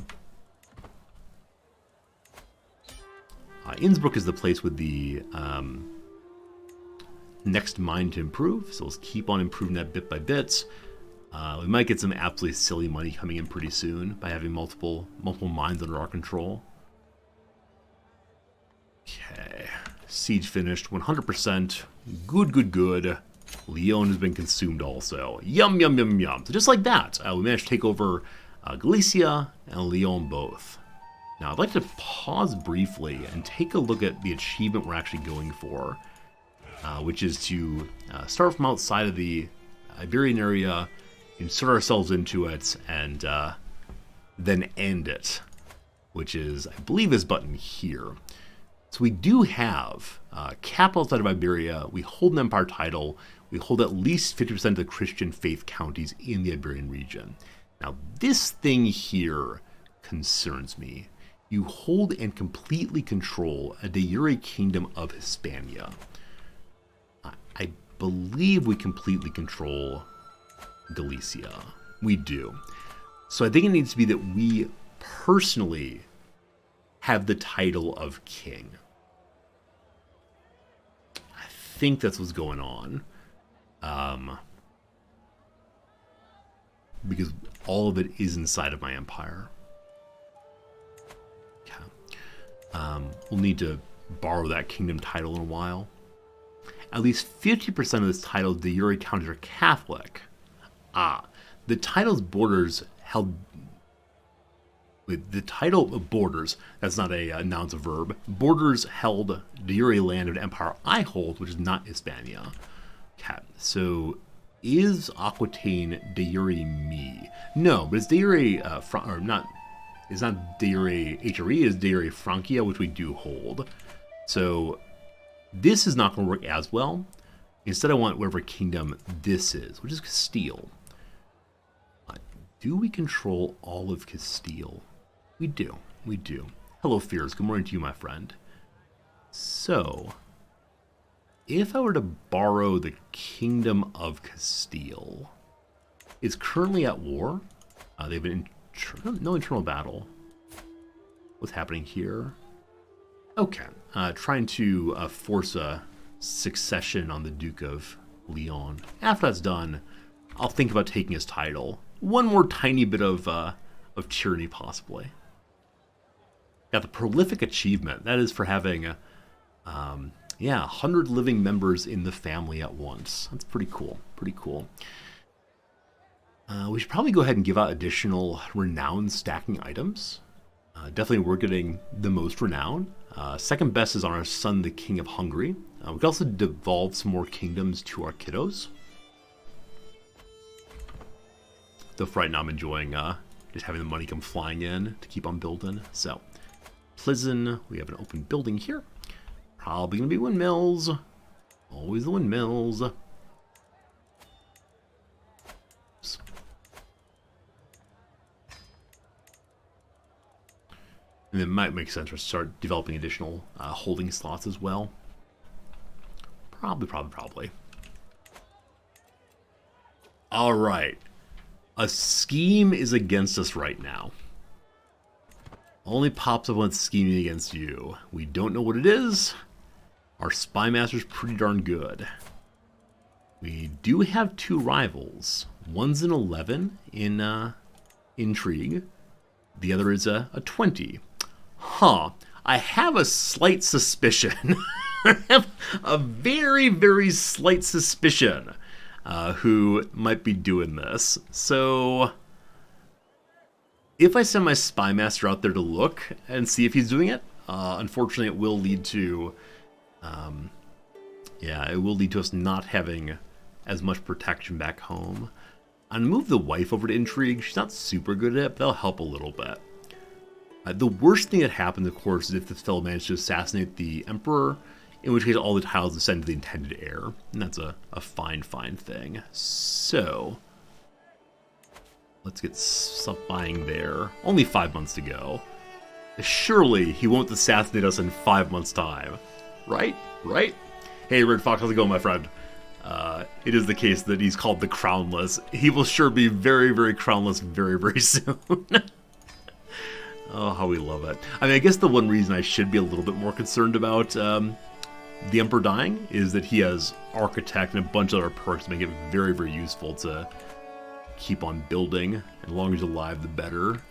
Innsbruck is the place with the next mine to improve. So let's keep on improving that bit by bit. We might get some absolutely silly money coming in pretty soon by having multiple mines under our control. Okay. Siege finished, 100%. Good, good, good. Lyon has been consumed also. Yum, yum, yum, yum. So just like that, we managed to take over Galicia and Lyon both. Now, I'd like to pause briefly and take a look at the achievement we're actually going for, which is to start from outside of the Iberian area, insert ourselves into it, and then end it, which is, I believe, this button here. So we do have capital outside of Iberia, we hold an empire title, we hold at least 50% of the Christian faith counties in the Iberian region. Now this thing here concerns me. You hold and completely control a de jure kingdom of Hispania. I believe we completely control Galicia. We do. So I think it needs to be that we personally have the title of king. I think that's what's going on. Because all of it is inside of my empire. Okay. We'll need to borrow that kingdom title in a while. At least 50% of this title, de jure counties are Catholic. The title's borders held... The title of borders, that's not a noun, it's a verb. Borders held de jure land of the empire I hold, which is not Hispania. Okay, so is Aquitaine de jure me? No, but it's de jure, or not, it's not de jure HRE, it's de jure Francia, which we do hold. So this is not going to work as well. Instead, I want whatever kingdom this is, which is Castile. Do we control all of Castile? We do. We do. Hello, Fears. Good morning to you, my friend. So, if I were to borrow the Kingdom of Castile, it's currently at war. They have no internal battle. What's happening here? Okay. Trying to force a succession on the Duke of Lyon. After that's done, I'll think about taking his title. One more tiny bit of tyranny, possibly. Got the prolific achievement. That is for having, 100 living members in the family at once. That's pretty cool. Pretty cool. We should probably go ahead and give out additional renown stacking items. Definitely we're getting the most renown. Second best is on our son, the King of Hungary. We can also devolve some more kingdoms to our kiddos. Though for right now I'm enjoying just having the money come flying in to keep on building. So, prison, we have an open building here. Probably going to be windmills. Always the windmills. And it might make sense to start developing additional holding slots as well. Probably. All right. A scheme is against us right now. Only pops up when it's scheming against you. We don't know what it is. Our spy master's pretty darn good. We do have 2 rivals. One's an 11 in intrigue. The other is a 20. Huh. I have a slight suspicion. I have a very, very slight suspicion who might be doing this. So, if I send my spy master out there to look and see if he's doing it, unfortunately it will lead to, it will lead to us not having as much protection back home. I'll move the wife over to intrigue. She's not super good at it, but that'll help a little bit. The worst thing that happens, of course, is if this fellow managed to assassinate the emperor, in which case all the tiles descend to the intended heir, and that's a fine thing. So, let's get stuff buying there. Only 5 months to go. Surely he won't assassinate us in 5 months' time. Right? Hey, Red Fox, how's it going, my friend? It is the case that he's called the Crownless. He will sure be very, very crownless very, very soon. Oh, how we love it. I mean, I guess the one reason I should be a little bit more concerned about the Emperor dying is that he has Architect and a bunch of other perks to make it very, very useful to keep on building. And the longer he's alive, the better.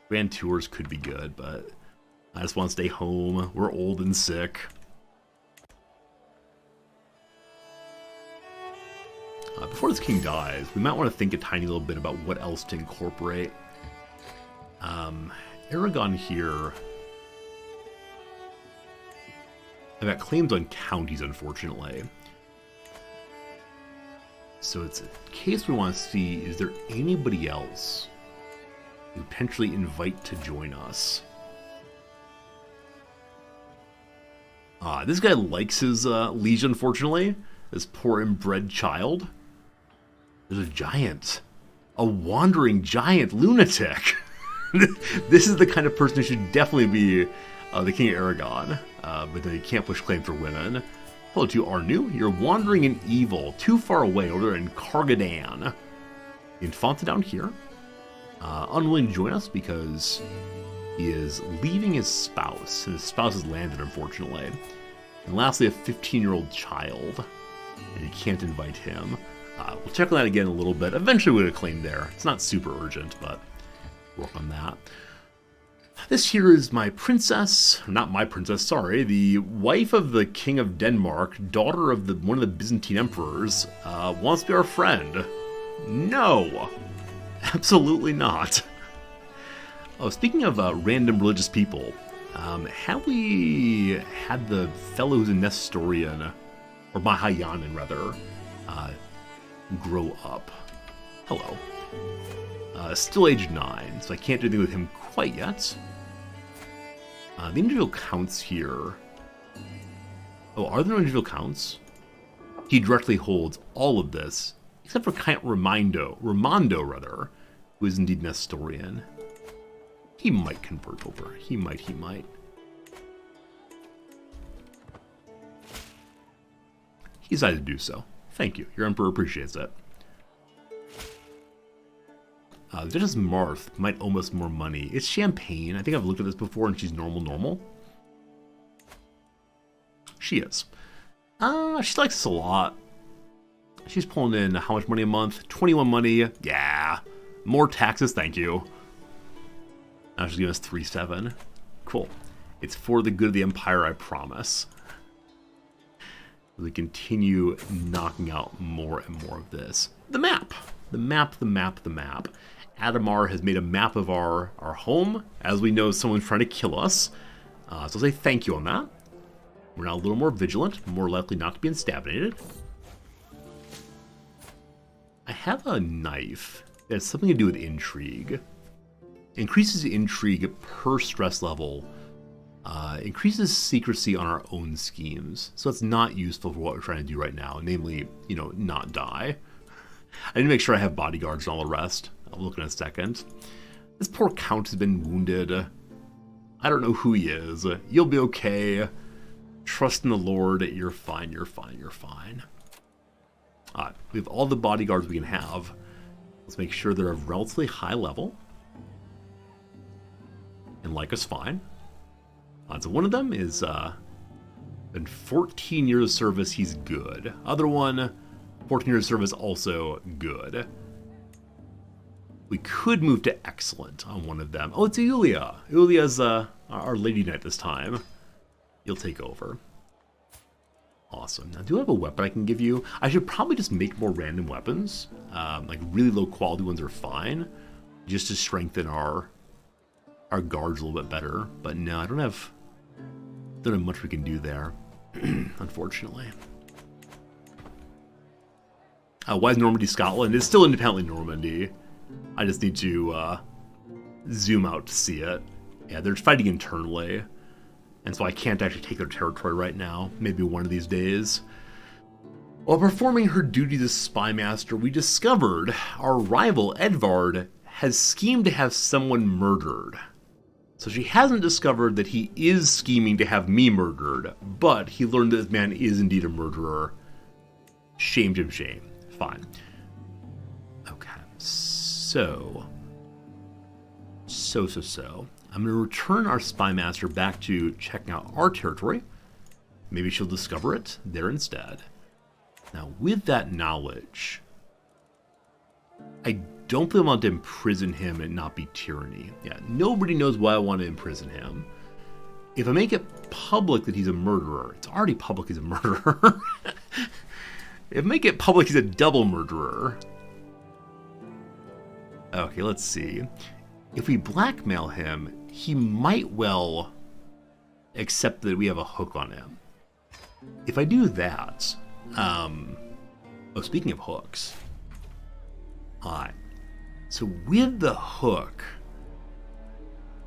Grand Tours could be good, but I just want to stay home. We're old and sick. Before this king dies, we might want to think a tiny little bit about what else to incorporate. Aragon here. I've got claims on counties, unfortunately. So it's a case we want to see, is there anybody else we potentially invite to join us? This guy likes his liege, unfortunately. This poor inbred child. There's a giant. A wandering giant lunatic. This is the kind of person who should definitely be the King of Aragon, but then you can't push claim for women. Hello to you, Arnu. You're wandering in evil, too far away over there in Kargadan. The Infanta down here, unwilling to join us because he is leaving his spouse, and his spouse has landed, unfortunately. And lastly, a 15-year-old child, and you can't invite him. We'll check on that again in a little bit. Eventually we'll get a claim there. It's not super urgent, but work on that. This here is my princess, not my princess, sorry, the wife of the King of Denmark, daughter of one of the Byzantine emperors, wants to be our friend. No, absolutely not. Oh, speaking of random religious people, have we had the fellow who's a Nestorian, or Mahayanan rather, grow up? Hello. Still age 9, so I can't do anything with him quite yet. The individual counts here. Oh, are there no individual counts? He directly holds all of this, except for Count Ramondo, who is indeed Nestorian. He might convert over. He might. He decided to do so. Thank you. Your Emperor appreciates it. Duchess Marth might owe us more money. It's Champagne. I think I've looked at this before, and she's normal. She is. She likes us a lot. She's pulling in how much money a month? 21 money. Yeah. More taxes, thank you. Now she's giving us 3-7. Cool. It's for the good of the Empire, I promise. We continue knocking out more and more of this. The map. Adamar has made a map of our home. As we know, someone's trying to kill us. So I'll say thank you on that. We're now a little more vigilant, more likely not to be instabulated. I have a knife that has something to do with intrigue. Increases intrigue per stress level. Increases secrecy on our own schemes. So it's not useful for what we're trying to do right now. Namely, not die. I need to make sure I have bodyguards and all the rest. I'll look in a second. This poor count has been wounded. I don't know who he is. You'll be okay. Trust in the Lord. You're fine, you're fine, you're fine. We have all the bodyguards we can have. Let's make sure they're of relatively high level. And like us fine. So one of them is been 14 years of service, he's good. Other one, 14 years of service, also good. We could move to excellent on one of them. Oh, it's Yulia. Yulia's our lady knight this time. You'll take over. Awesome. Now, do I have a weapon I can give you? I should probably just make more random weapons. Like really low quality ones are fine, just to strengthen our guards a little bit better. But no, I don't have much we can do there, unfortunately. Why is Normandy Scotland? It's still independently Normandy. I just need to zoom out to see it. Yeah, they're fighting internally, and so I can't actually take their territory right now. Maybe one of these days. While performing her duties as spy master, we discovered our rival, Edvard, has schemed to have someone murdered. So she hasn't discovered that he is scheming to have me murdered, but he learned that this man is indeed a murderer. Shame, Jim, shame. Fine. Okay, so. I'm going to return our spy master back to checking out our territory. Maybe she'll discover it there instead. Now, with that knowledge, I don't really want to imprison him and not be tyranny. Yeah, nobody knows why I want to imprison him. If I make it public that he's a murderer, it's already public he's a murderer. If I make it public he's a double murderer. Okay, let's see. If we blackmail him, he might well accept that we have a hook on him. If I do that, speaking of hooks. Alright. So with the hook,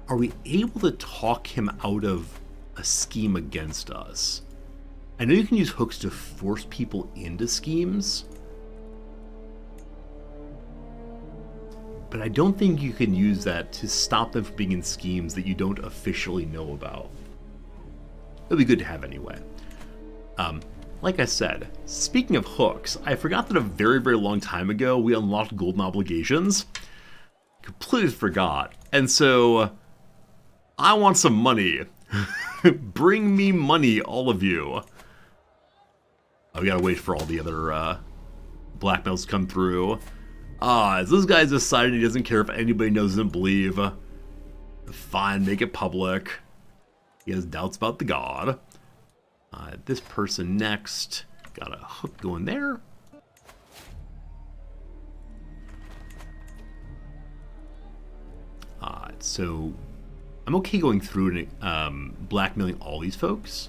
are we able to talk him out of a scheme against us? I know you can use hooks to force people into schemes, but I don't think you can use that to stop them from being in schemes that you don't officially know about. It'd be good to have anyway. Like I said, speaking of hooks, I forgot that a very, very long time ago we unlocked golden obligations. Completely forgot. And so, I want some money. Bring me money, all of you. We gotta wait for all the other blackmails to come through. As this guy's decided he doesn't care if anybody knows and believe. Fine, make it public. He has doubts about the god. This person next. Got a hook going there. So I'm okay going through and blackmailing all these folks.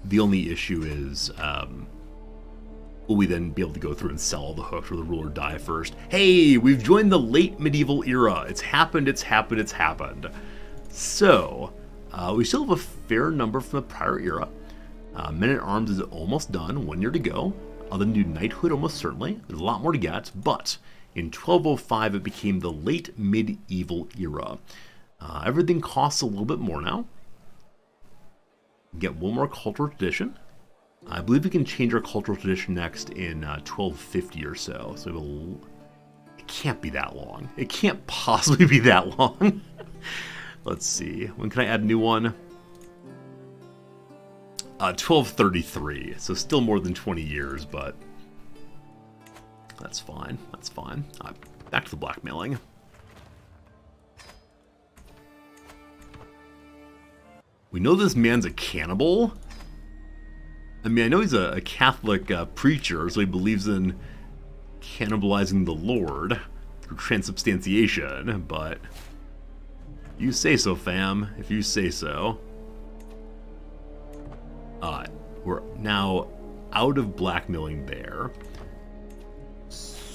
The only issue is, will we then be able to go through and sell all the hooks or the rule or die first? Hey, we've joined the late medieval era. It's happened, it's happened, it's happened. So, we still have a fair number from the prior era. Men-at-Arms is almost done, 1 year to go. Other than do knighthood, almost certainly. There's a lot more to get, but in 1205 it became the late medieval era. Everything costs a little bit more now. Get one more cultural tradition. I believe we can change our cultural tradition next in 1250 or so. So it can't be that long. It can't possibly be that long. Let's see. When can I add a new one? 1233. So still more than 20 years, but that's fine. That's fine. Back to the blackmailing. We know this man's a cannibal. I mean, I know he's a Catholic preacher, so he believes in cannibalizing the Lord through transubstantiation, but you say so, fam, if you say so. We're now out of blackmailing there.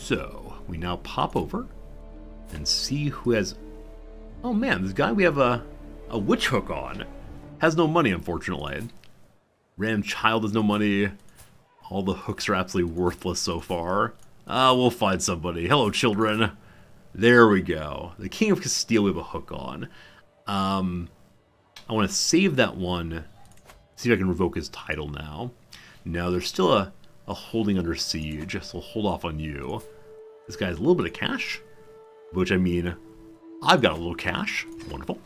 So, we now pop over and see who has... Oh man, this guy we have a witch hook on has no money, unfortunately. Random child has no money. All the hooks are absolutely worthless so far. We'll find somebody. Hello, children. There we go. The King of Castile we have a hook on. I want to save that one. See if I can revoke his title now. No, there's still a holding under siege, so we'll hold off on you. This guy has a little bit of cash, which I mean, I've got a little cash. Wonderful.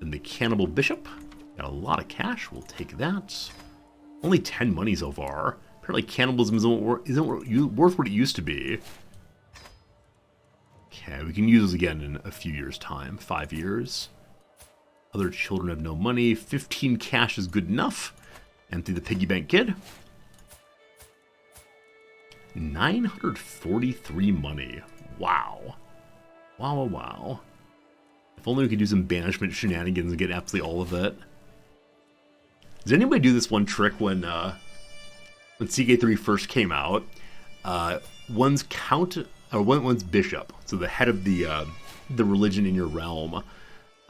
Then the Cannibal Bishop. Got a lot of cash. We'll take that. Only 10 money so far. Apparently cannibalism isn't worth what it used to be. Okay, we can use those again in a few years' time. 5 years. Other children have no money. 15 cash is good enough. Empty the piggy bank, kid. 943 money. Wow. Wow, wow, wow. If only we could do some banishment shenanigans and get absolutely all of it. Did anybody do this one trick when CK3 first came out? One's bishop, so the head of the religion in your realm,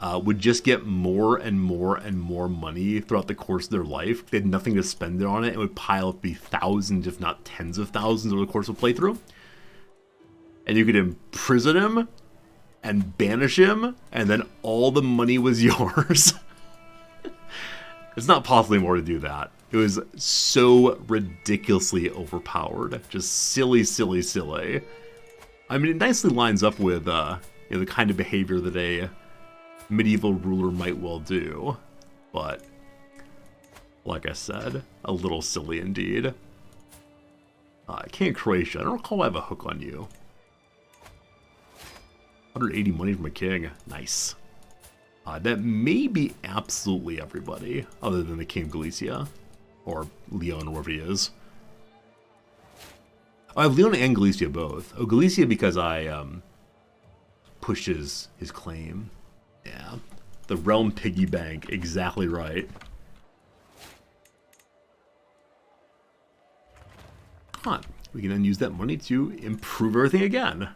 would just get more and more and more money throughout the course of their life. They had nothing to spend on it. It would pile up, be thousands, if not tens of thousands over the course of playthrough. And you could imprison him and banish him, and then all the money was yours. It's not possible anymore to do that. It was so ridiculously overpowered. Just silly, silly, silly. I mean, it nicely lines up with the kind of behavior that a medieval ruler might well do. But, like I said, a little silly indeed. King of Croatia. I don't recall I have a hook on you. 180 money from a king. Nice. That may be absolutely everybody, other than the King of Galicia. Or Leon, or wherever he is. I have Leon and Galicia both. Oh, Galicia because I pushed his claim. Yeah. The Realm Piggy Bank. Exactly right. Come on. We can then use that money to improve everything again.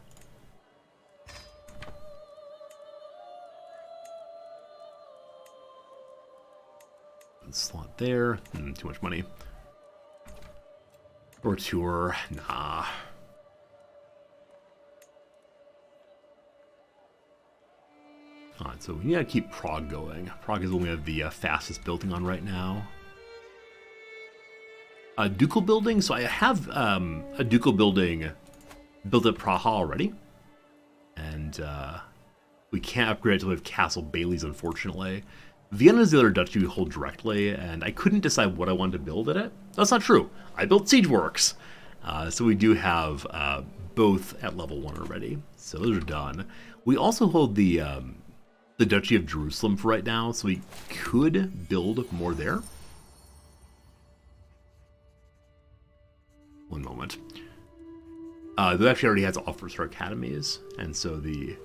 Slot there. Too much money. Or tour. Nah. Alright, so we need to keep Prague going. Prague is what we have the fastest building on right now. Ducal building. So I have a ducal building built at Praha already. And we can't upgrade it to have Castle Bailey's, unfortunately. Vienna is the other duchy we hold directly, and I couldn't decide what I wanted to build at it. That's not true. I built Siegeworks. So we do have both at level 1 already. So those are done. We also hold the Duchy of Jerusalem for right now, so we could build more there. One moment. They actually already has offers for academies, and so the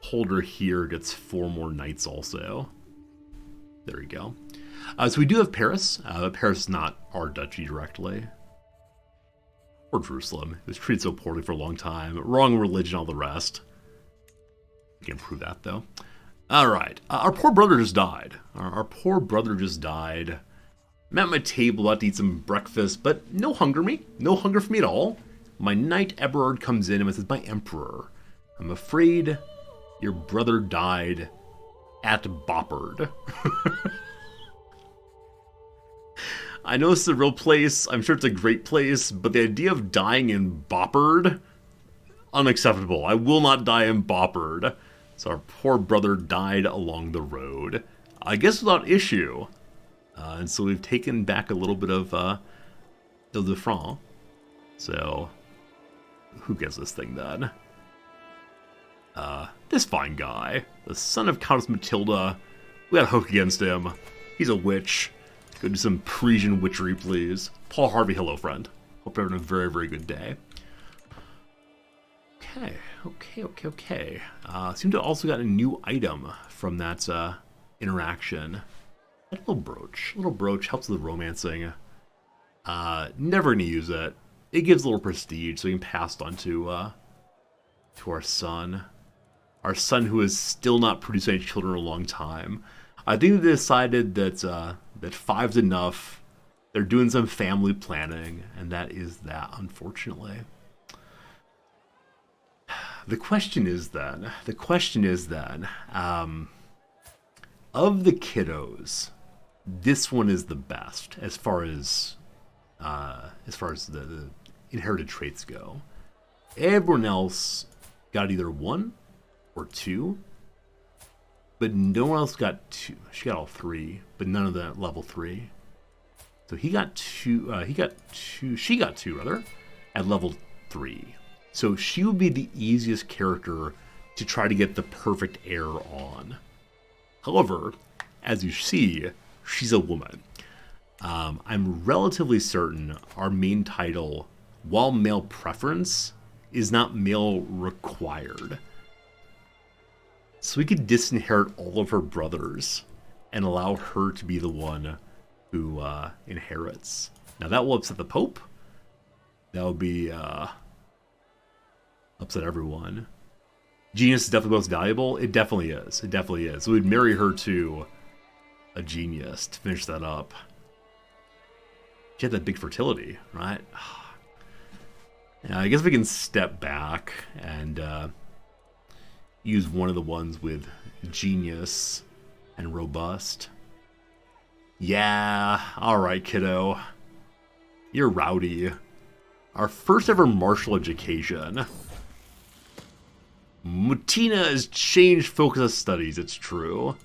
holder here gets 4 more knights also. There we go. So we do have Paris. Paris is not our duchy directly. Or Jerusalem. It was treated so poorly for a long time. Wrong religion, all the rest. We can prove that, though. Alright. Our poor brother just died. Our poor brother just died. I'm at my table about to eat some breakfast, but no hunger me. No hunger for me at all. My knight Eberhard comes in and says, "My emperor, I'm afraid your brother died at Boppard." I know it's a real place. I'm sure it's a great place, but the idea of dying in Boppard, unacceptable. I will not die in Boppard. So our poor brother died along the road. I guess without issue. And so we've taken back a little bit of Ile-de-France. So, who gets this thing then? This fine guy. The son of Countess Matilda. We got a hook against him. He's a witch. Go do some Parisian witchery, please. Paul Harvey, hello, friend. Hope you're having a very, very good day. Okay. Seem to have also got a new item from that interaction. A little brooch. A little brooch helps with the romancing. Never gonna use it. it gives a little prestige, so we can pass it on to our son. Our son who has still not produced any children in a long time. I think they decided that that 5's enough. They're doing some family planning, and that is that, unfortunately. The question is then, of the kiddos, this one is the best as far as the inherited traits go. Everyone else got either 1 or 2, but no one else got 2. She got all 3, but none of them level 3. So he got 2. She got 2 rather, at level 3. So she would be the easiest character to try to get the perfect heir on. However, as you see, she's a woman. I'm relatively certain our main title, while male preference, is not male required. So we could disinherit all of her brothers and allow her to be the one who inherits. Now that will upset the Pope. That would be upset everyone. Genius is definitely most valuable. It definitely is. It definitely is. So we'd marry her to a genius to finish that up. She had that big fertility, right? Yeah, I guess we can step back and use one of the ones with genius and robust. Yeah, alright, kiddo. You're rowdy. Our first ever martial education. Mutina has changed focus of studies, it's true.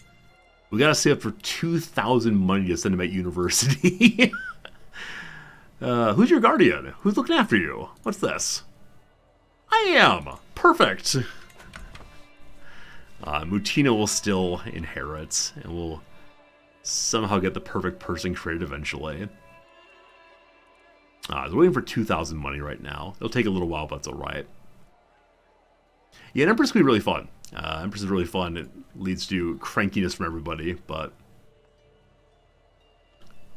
We gotta save up for 2,000 money to send him at university. Who's your guardian? Who's looking after you? What's this? I am! Perfect! Mutina will still inherit, and will somehow get the perfect person created eventually. We're waiting for 2,000 money right now. It'll take a little while, but that's alright. Yeah, and Empress can be really fun. Empress is really fun. It leads to crankiness from everybody, but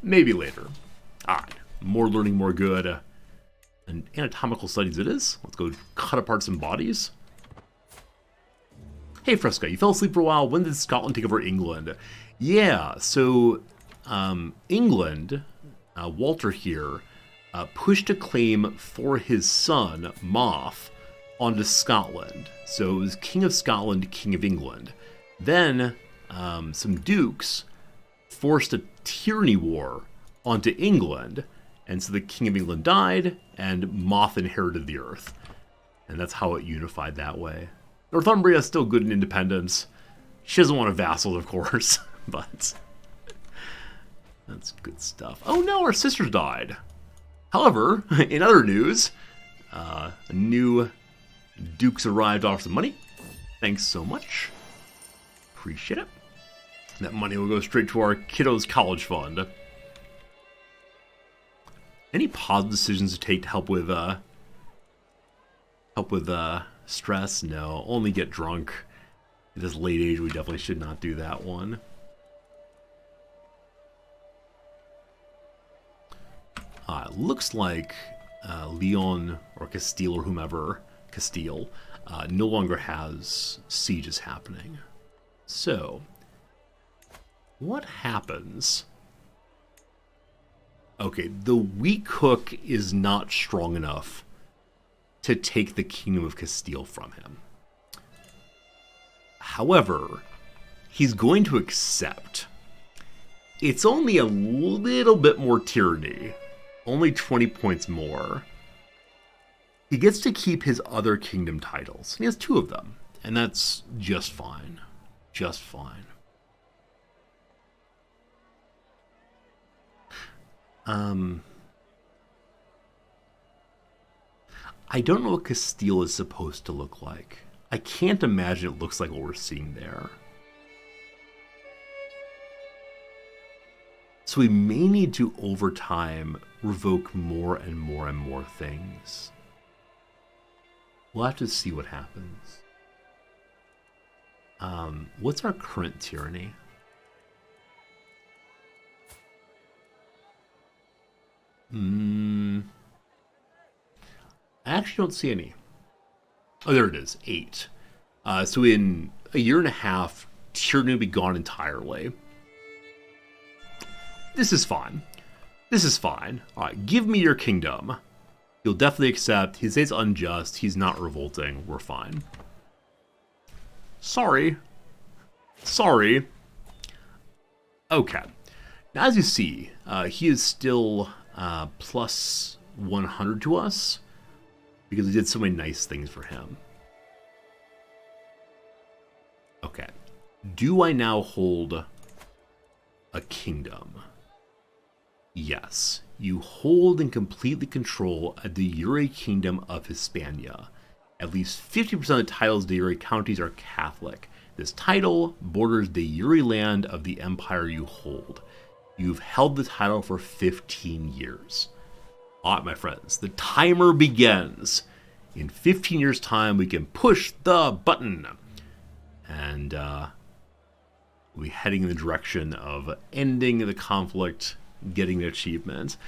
maybe later. Alright, more learning, more good. And anatomical studies it is. Let's go cut apart some bodies. Hey Fresca, you fell asleep for a while. When did Scotland take over England? Yeah, so England, Walter here, pushed a claim for his son, Moth, onto Scotland. So it was King of Scotland, King of England. Then some dukes forced a tyranny war onto England, and so the King of England died, and Moth inherited the earth. And that's how it unified that way. Northumbria is still good in independence. She doesn't want a vassal, of course, but that's good stuff. Oh no, our sisters died. However, in other news, a new Duke's arrived off some money. Thanks so much. Appreciate it. That money will go straight to our kiddos' college fund. Any positive decisions to take to help with stress? No, only get drunk. At this late age, we definitely should not do that one. Looks like Leon or Castile or whomever, Castile, no longer has sieges happening. So, what happens? Okay, the weak hook is not strong enough to take the Kingdom of Castile from him. However, he's going to accept. It's only a little bit more tyranny. Only 20 points more. He gets to keep his other kingdom titles. He has 2 of them. And that's just fine. Just fine. I don't know what Castile is supposed to look like. I can't imagine it looks like what we're seeing there. So we may need to, over time, revoke more and more and more things. We'll have to see what happens. What's our current tyranny? I actually don't see any. Oh, there it is, 8. So in a year and a half, tyranny will be gone entirely. This is fine. This is fine. All right, give me your kingdom. He'll definitely accept. He says unjust. He's not revolting. We're fine. Sorry. Sorry. Okay. Now, as you see, he is still plus 100 to us because we did so many nice things for him. Okay. Do I now hold a kingdom? Yes. You hold and completely control the Uri Kingdom of Hispania. At least 50% of the titles of the Uri counties are Catholic. This title borders the Uri land of the empire you hold. You've held the title for 15 years. All right, my friends, the timer begins. In 15 years' time, we can push the button. And we'll be heading in the direction of ending the conflict, getting the achievement.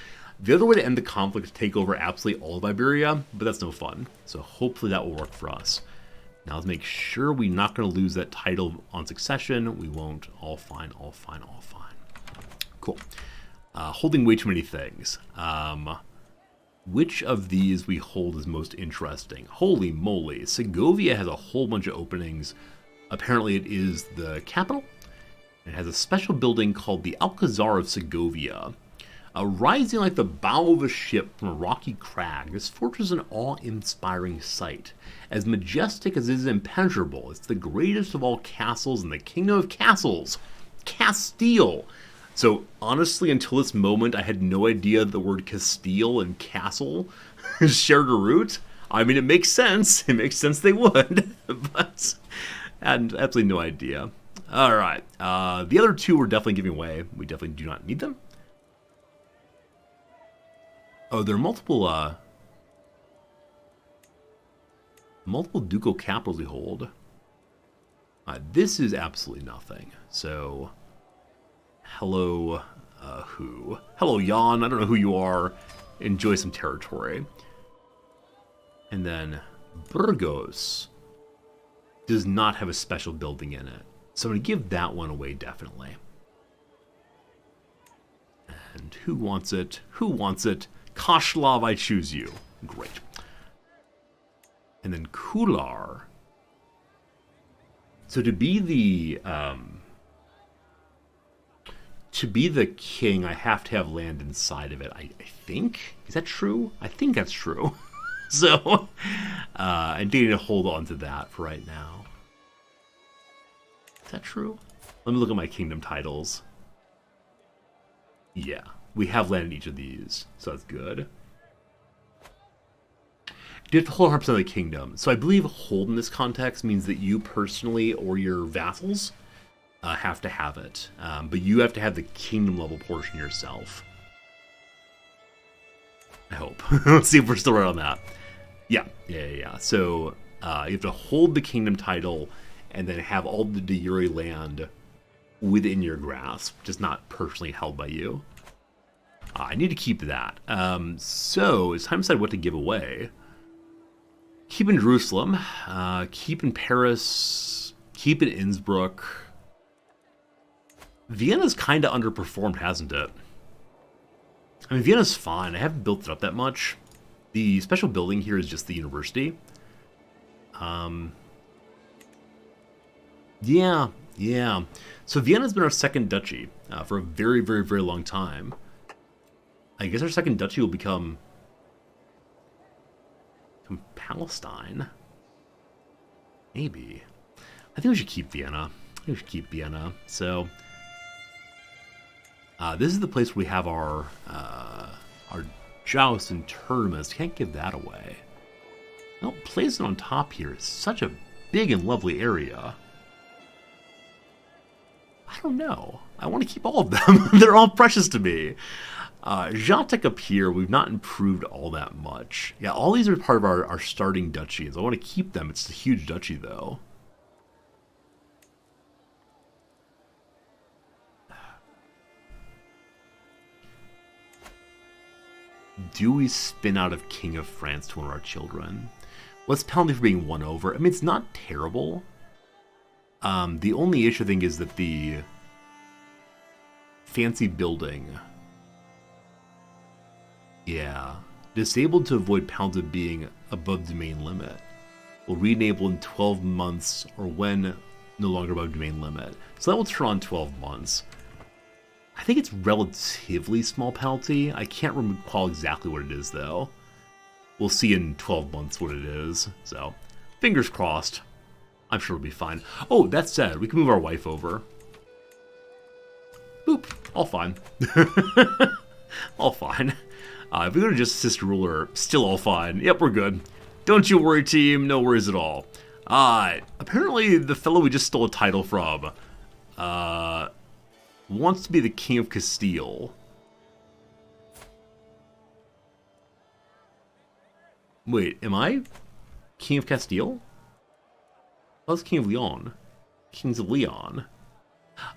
The other way to end the conflict is to take over absolutely all of Iberia, but that's no fun. So hopefully that will work for us. Now let's make sure we're not going to lose that title on succession. We won't. All fine, all fine, all fine. Cool. Holding way too many things. Which of these we hold is most interesting? Holy moly. Segovia has a whole bunch of openings. Apparently it is the capital. It has a special building called the Alcazar of Segovia. Rising like the bow of a ship from a rocky crag, this fortress is an awe-inspiring sight. As majestic as it is impenetrable, it's the greatest of all castles in the kingdom of castles, Castile. So honestly, until this moment, I had no idea the word Castile and castle shared a root. I mean, it makes sense. It makes sense they would, but I had absolutely no idea. All right, the other two we're definitely giving away. We definitely do not need them. Oh, there are multiple ducal capitals we hold. This is absolutely nothing. So, hello, who? Hello, Jan. I don't know who you are. Enjoy some territory. And then Burgos does not have a special building in it. So I'm going to give that one away, definitely. And who wants it? Who wants it? Kashlav, I choose you. Great. And then Kular. So to be the king, I have to have land inside of it. I think. Is that true? I think that's true. So I need to hold on to that for right now. Is that true? Let me look at my kingdom titles. Yeah, we have land in each of these, so that's good. You have to hold 100% of the kingdom. So I believe hold in this context means that you personally or your vassals have to have it. But you have to have the kingdom level portion yourself. I hope. Let's see if we're still right on that. Yeah. So you have to hold the kingdom title and then have all the de jure land within your grasp, just not personally held by you. I need to keep that. So it's time to decide what to give away. Keep in Jerusalem, keep in Paris, keep in Innsbruck. Vienna's kind of underperformed, hasn't it? I mean, Vienna's fine. I haven't built it up that much. The special building here is just the university. Yeah. So Vienna's been our second duchy for a very, very, very long time. I guess our second duchy will become Palestine. Maybe. I think we should keep Vienna. So this is the place where we have our jousts and tournaments. Can't give that away. No, place it on top here. It's such a big and lovely area. I don't know. I want to keep all of them. They're all precious to me. Jatek up here, we've not improved all that much. Yeah, all these are part of our starting duchies. I want to keep them. It's a huge duchy, though. Do we spin out of King of France to one of our children? What's penalty for being won over? I mean, it's not terrible. The only issue, I think, is that the fancy building... Yeah. Disabled to avoid penalty of being above domain limit. Will re-enable in 12 months or when no longer above domain limit. So that will turn on 12 months. I think it's relatively small penalty. I can't recall exactly what it is, though. We'll see in 12 months what it is. So, fingers crossed. I'm sure it'll be fine. Oh, that said, we can move our wife over. Boop. All fine. All fine. If we go to just sister ruler, still all fine. Yep, we're good. Don't you worry, team. No worries at all. Apparently, the fellow we just stole a title from wants to be the King of Castile. Wait, am I King of Castile? I was King of Leon. Kings of Leon.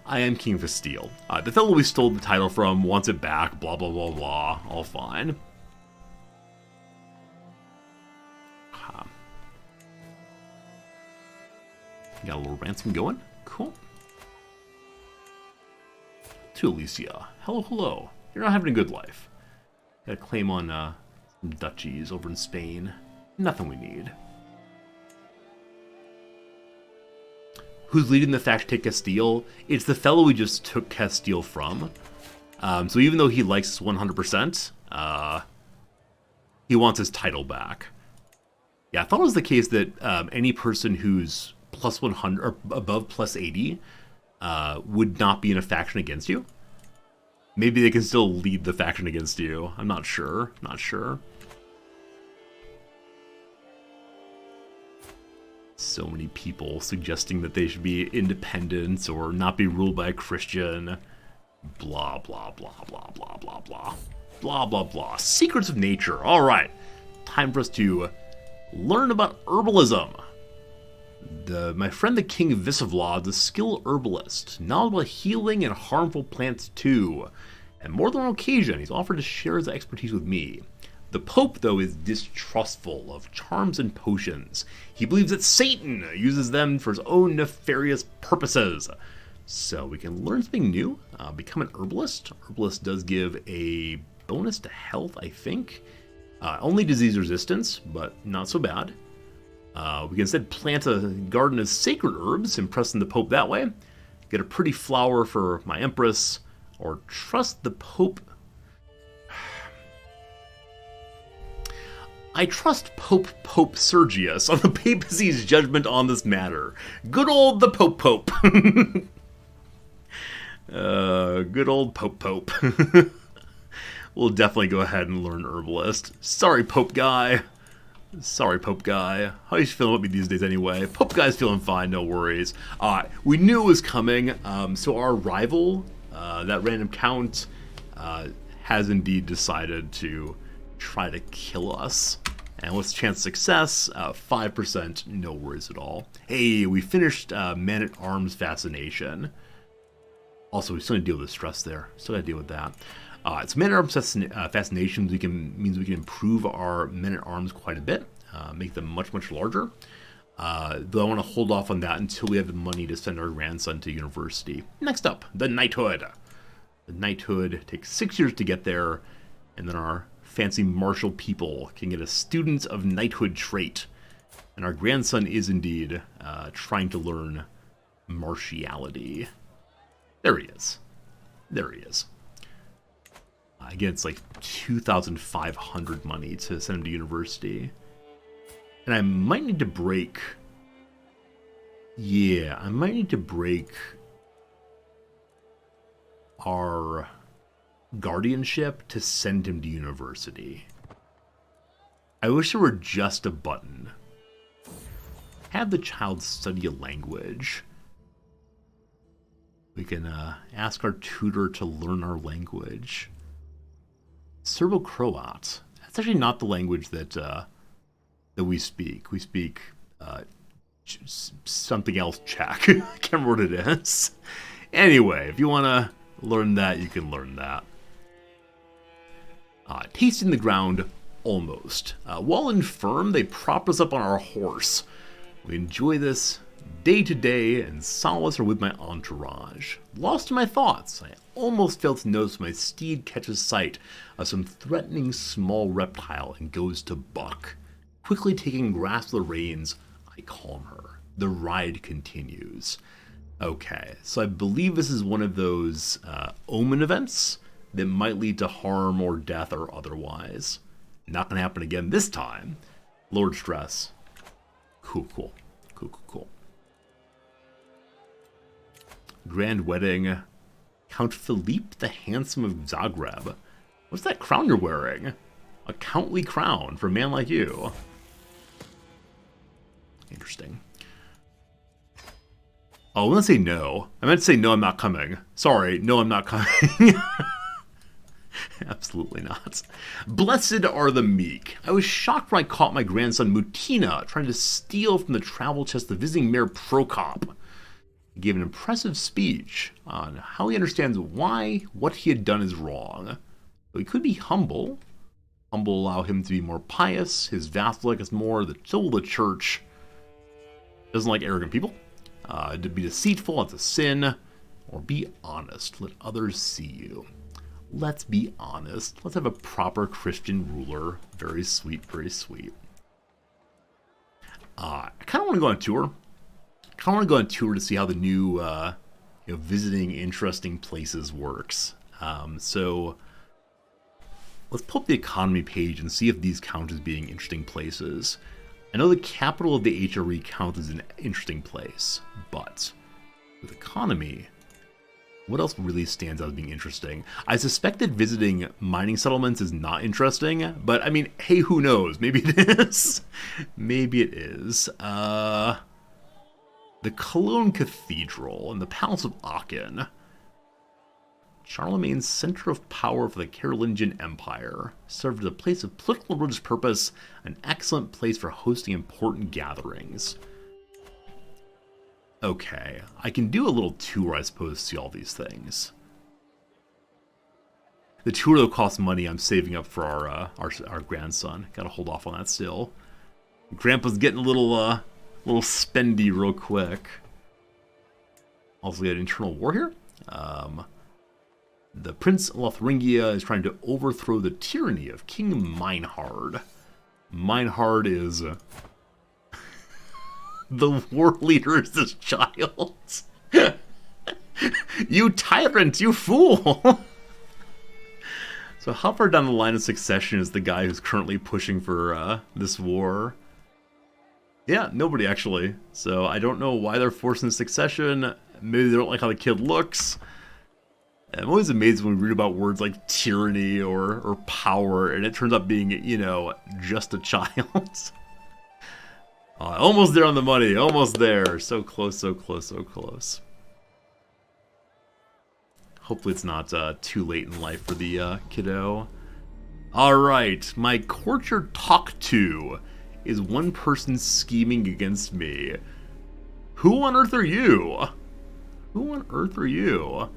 I am King of Castile. The fellow we stole the title from wants it back, blah, blah, blah, blah. All fine. Got a little ransom going. Cool. To Alicia. Hello, hello. You're not having a good life. Got a claim on some duchies over in Spain. Nothing we need. Who's leading the faction to take Castile? It's the fellow we just took Castile from. So even though he likes us 100%, he wants his title back. Yeah, I thought it was the case that any person who's plus 100 or above plus 80 would not be in a faction against you. Maybe they can still lead the faction against you. I'm not sure. Not sure. So many people suggesting that they should be independent or not be ruled by a Christian. Blah, blah, blah, blah, blah, blah, blah. Blah, blah, blah. Secrets of nature. All right. Time for us to learn about herbalism. My friend the King of Visivlod, the skilled herbalist, knowledgeable about healing and harmful plants too. And more than one occasion, he's offered to share his expertise with me. The Pope, though, is distrustful of charms and potions. He believes that Satan uses them for his own nefarious purposes. So we can learn something new, become an herbalist. Herbalist does give a bonus to health, I think. Only disease resistance, but not so bad. We can instead plant a garden of sacred herbs, impressing the Pope that way. Get a pretty flower for my Empress, or trust the Pope. I trust Pope Sergius on the papacy's judgment on this matter. Good old the Pope. Good old Pope. We'll definitely go ahead and learn herbalist. Sorry, Pope guy. Sorry, Pope guy. How you feeling with me these days anyway? Pope guy's feeling fine, no worries. We knew it was coming, so our rival, that random count, has indeed decided to try to kill us. And what's the chance of success? 5%, no worries at all. Hey, we finished Man-at-Arms Fascination. Also, we still need to deal with the stress there. Still gotta deal with that. So Man-at-Arms Fascination means we can improve our Men-at-Arms quite a bit, make them much, much larger. Though I want to hold off on that until we have the money to send our grandson to university. Next up, the Knighthood. The Knighthood takes 6 years to get there, and then our fancy martial people can get a Student of Knighthood trait. And our grandson is indeed trying to learn martiality. There he is. There he is. Again, it's like 2,500 money to send him to university. And I might need to break... Yeah, I might need to break our guardianship to send him to university. I wish there were just a button. Have the child study a language. We can ask our tutor to learn our language. Serbo-Croat. That's actually not the language that that we speak. We speak something else Czech. I can't remember what it is. Anyway, if you want to learn that, you can learn that. Tasting the ground, almost. While infirm, they prop us up on our horse. We enjoy this day to day, and solace are with my entourage. Lost in my thoughts, I almost fail to notice my steed catches sight of some threatening small reptile and goes to buck. Quickly taking grasp of the reins, I calm her. The ride continues. Okay, so I believe this is one of those omen events that might lead to harm or death or otherwise. Not gonna happen again this time. Lowered stress. Cool. Grand wedding. Count Philippe the Handsome of Zagreb. What's that crown you're wearing? A countly crown for a man like you. Interesting. Oh, let's say no. I meant to say no, I'm not coming. Sorry, no, I'm not coming. Absolutely not. Blessed are the meek. I was shocked when I caught my grandson Mutina trying to steal from the travel chest the visiting Mayor Prokop. He gave an impressive speech on how he understands why what he had done is wrong. So he could be humble. Humble allow him to be more pious. His vassal like us more. So will the church. Doesn't like arrogant people. To be deceitful, it's a sin. Or be honest. Let others see you. Let's be honest. Let's have a proper Christian ruler. Very sweet, very sweet. I kind of want to go on tour. To see how the new visiting interesting places works. So let's pull up the economy page and see if these count as being interesting places. I know the capital of the HRE counts as an interesting place, but with economy, what else really stands out as being interesting? I suspect that visiting mining settlements is not interesting, but I mean, hey, who knows? Maybe it is. Maybe it is. The Cologne Cathedral and the Palace of Aachen. Charlemagne's center of power for the Carolingian Empire, served as a place of political and religious purpose, an excellent place for hosting important gatherings. Okay, I can do a little tour, I suppose, to see all these things. The tour will cost money. I'm saving up for our grandson. Gotta hold off on that still. Grandpa's getting a little spendy real quick. Also, we had internal war here. The Prince of Lotharingia is trying to overthrow the tyranny of King Meinhard. Meinhard is the war leader's child. You tyrant, you fool! So how far down the line of succession is the guy who's currently pushing for this war? Yeah, nobody actually. So I don't know why they're forcing succession. Maybe they don't like how the kid looks. I'm always amazed when we read about words like tyranny or power, and it turns out being, just a child. Almost there on the money. Almost there. So close, so close, so close. Hopefully it's not too late in life for the kiddo. Alright, my courtier talk to is one person scheming against me. Who on earth are you? Who on earth are you?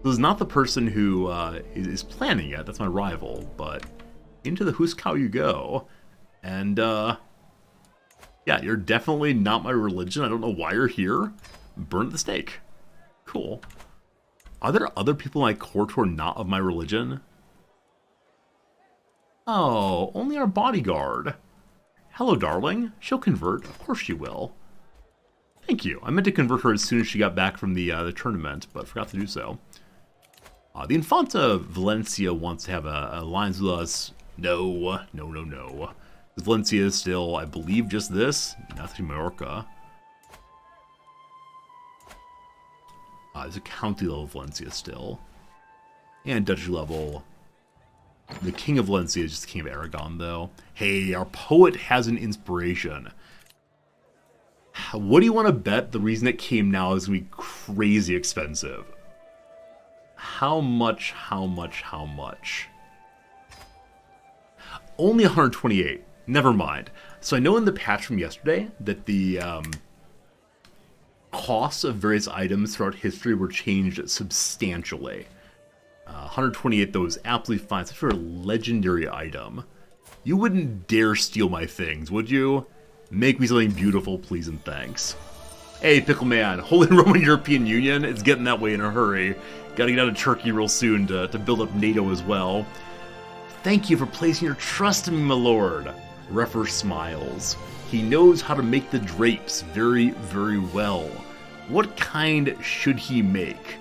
This is not the person who is planning it. That's my rival. But into the Huskow you go. And, yeah, you're definitely not my religion. I don't know why you're here. Burn at the stake. Cool. Are there other people in my court who are not of my religion? Oh, only our bodyguard. Hello, darling. She'll convert. Of course she will. Thank you. I meant to convert her as soon as she got back from the tournament, but forgot to do so. The Infanta of Valencia wants to have a alliance with us. No. Valencia is still, I believe, just this. Nothing Mallorca. There's a county level of Valencia still. And duchy level. The King of Valencia is just the King of Aragon, though. Hey, our poet has an inspiration. What do you want to bet the reason it came now is going to be crazy expensive? How much? Only 128. Never mind. So I know in the patch from yesterday that the costs of various items throughout history were changed substantially. 128, those absolutely fine. Such a legendary item. You wouldn't dare steal my things, would you? Make me something beautiful, please and thanks. Hey, Pickle Man, Holy Roman European Union, it's getting that way in a hurry. Gotta get out of Turkey real soon to build up NATO as well. Thank you for placing your trust in me, my lord. Refer smiles. He knows how to make the drapes very, very well. What kind should he make?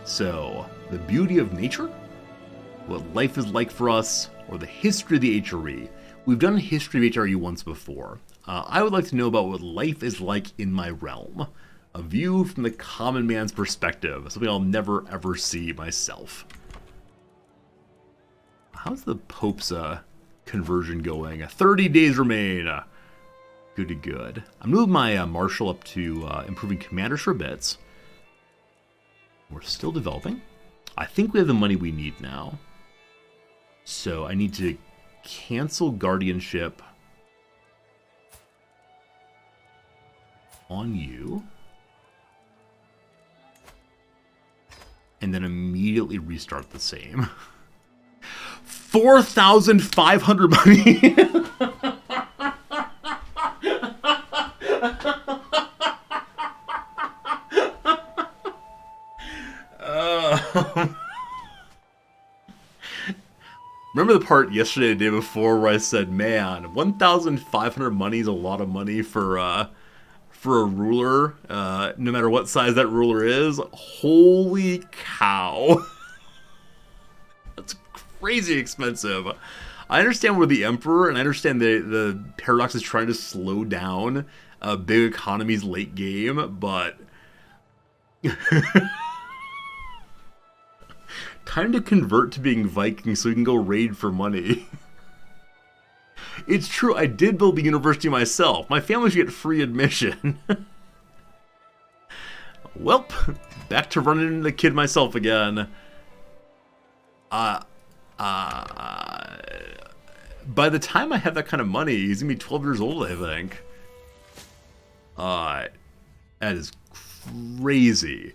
So, the beauty of nature? What life is like for us? Or the history of the HRE? We've done a history of HRE once before. I would like to know about what life is like in my realm. A view from the common man's perspective. Something I'll never ever see myself. How's the Pope's conversion going? 30 days remain. Good to good. I'm moving my Marshal up to improving Commander Sherbets. We're still developing. I think we have the money we need now. So I need to cancel guardianship on you. And then immediately restart the same. 4,500 money. Remember the part yesterday, the day before, where I said, "Man, 1,500 money is a lot of money for a ruler, no matter what size that ruler is." Holy cow! That's crazy expensive. I understand we're the emperor, and I understand the paradox is trying to slow down big economies late game, but time to convert to being Viking so we can go raid for money. It's true, I did build the university myself. My family should get free admission. Welp, back to running into the kid myself again. By the time I have that kind of money, he's gonna be 12 years old, I think. That is crazy.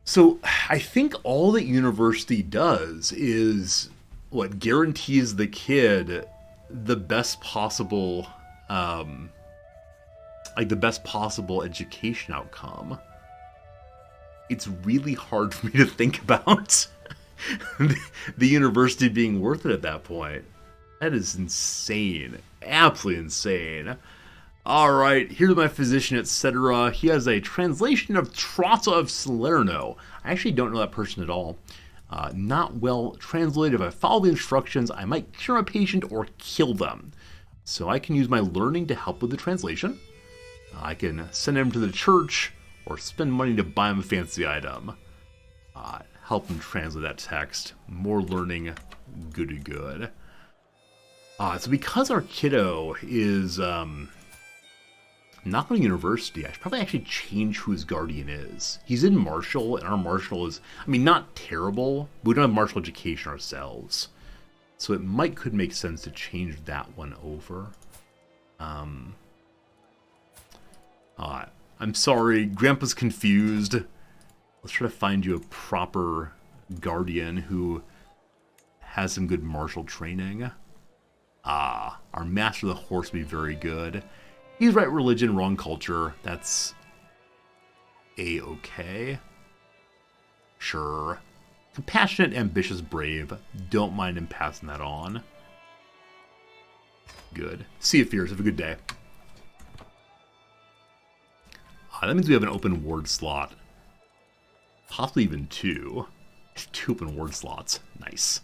So, I think all that university does is, what, guarantees the kid the best possible, the best possible education outcome. It's really hard for me to think about the university being worth it at that point. That is insane. Absolutely insane. Alright, here's my physician, etc. He has a translation of Trotta of Salerno. I actually don't know that person at all. Not well translated. If I follow the instructions, I might cure a patient or kill them. So I can use my learning to help with the translation. I can send him to the church or spend money to buy him a fancy item. Help him translate that text. More learning, goody good. So because our kiddo is not going to university, I should probably actually change who his guardian is. He's in Marshall, and our Marshall is, I mean, not terrible, but we don't have Marshall education ourselves. So it could make sense to change that one over. I'm sorry, Grandpa's confused. Let's try to find you a proper guardian who has some good martial training. Our Master of the Horse would be very good. He's right religion, wrong culture. That's A-okay. Sure. Compassionate, ambitious, brave. Don't mind him passing that on. Good. Sea of Fears, have a good day. That means we have an open ward slot. Possibly even two. 2 open ward slots. Nice.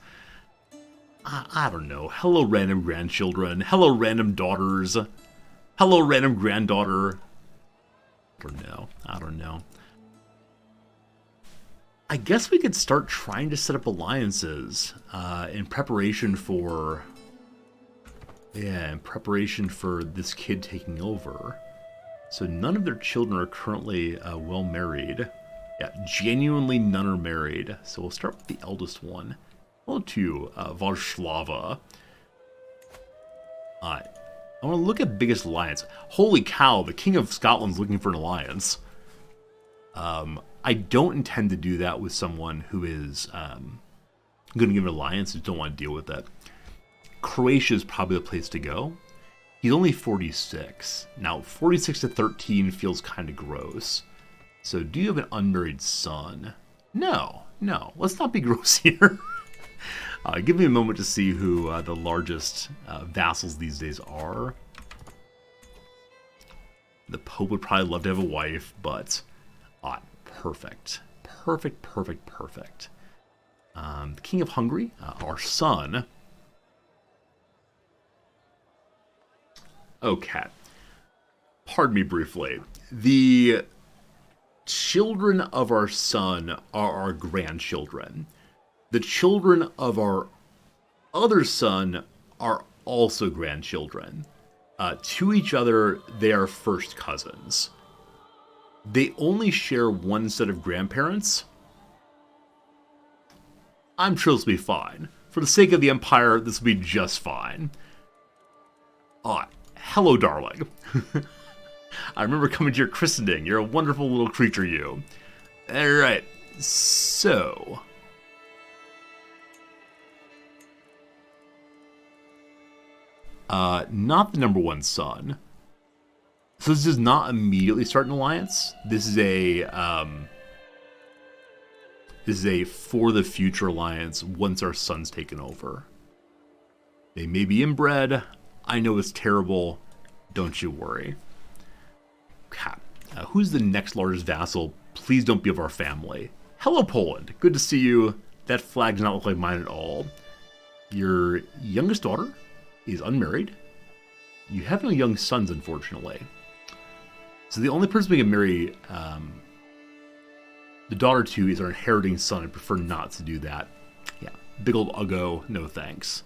I don't know. Hello, random grandchildren. Hello, random daughters. Hello, random granddaughter. I don't know. I guess we could start trying to set up alliances in preparation for... Yeah, in preparation for this kid taking over. So none of their children are currently well married. Yeah, genuinely none are married. So we'll start with the eldest one. Hello to Varslava. I want to look at biggest alliance. Holy cow, the King of Scotland's looking for an alliance. I I don't intend to do that with someone who is going to give an alliance and don't want to deal with it. Croatia is probably the place to go. He's only 46. Now, 46 to 13 feels kind of gross. So, do you have an unmarried son? No. Let's not be gross here. Give me a moment to see who the largest vassals these days are. The Pope would probably love to have a wife, but perfect. Perfect. The King of Hungary, our son. Okay. Pardon me briefly. The children of our son are our grandchildren. The children of our other son are also grandchildren. To each other, they are first cousins. They only share one set of grandparents. I'm sure this will be fine. For the sake of the Empire, this will be just fine. Hello, darling. I remember coming to your christening. You're a wonderful little creature, you. Alright, so... not the number one son. So this does not immediately start an alliance. This is a for the future alliance once our son's taken over. They may be inbred. I know it's terrible. Don't you worry. Okay. Who's the next largest vassal? Please don't be of our family. Hello, Poland. Good to see you. That flag does not look like mine at all. Your youngest daughter is unmarried. You have no young sons, unfortunately. So the only person we can marry the daughter to is our inheriting son. I prefer not to do that. Yeah, big old uggo, no thanks.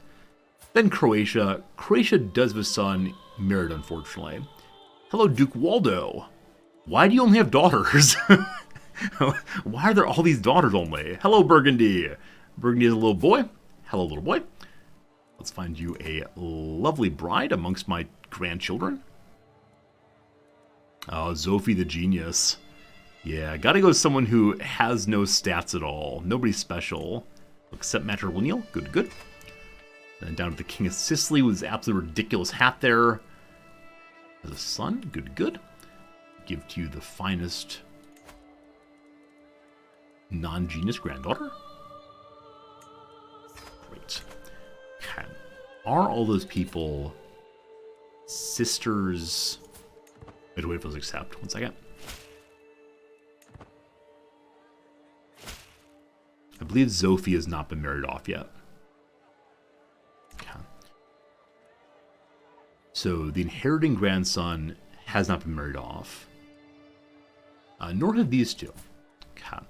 Then Croatia. Croatia does have a son, married, unfortunately. Hello, Duke Waldo. Why do you only have daughters? Why are there all these daughters only? Hello, Burgundy. Burgundy is a little boy. Hello, little boy. Let's find you a lovely bride amongst my grandchildren. Oh, Sophie the genius. Yeah, gotta go with someone who has no stats at all. Nobody special. Except matrilineal. Good. Then down to the King of Sicily with his absolutely ridiculous hat there. As a son. Good. Give to you the finest non-genius granddaughter. Great. Okay. Are all those people sisters? Wait for those accept. 1 second. I believe Sophie has not been married off yet. Okay. So the inheriting grandson has not been married off. Nor have these two. Okay.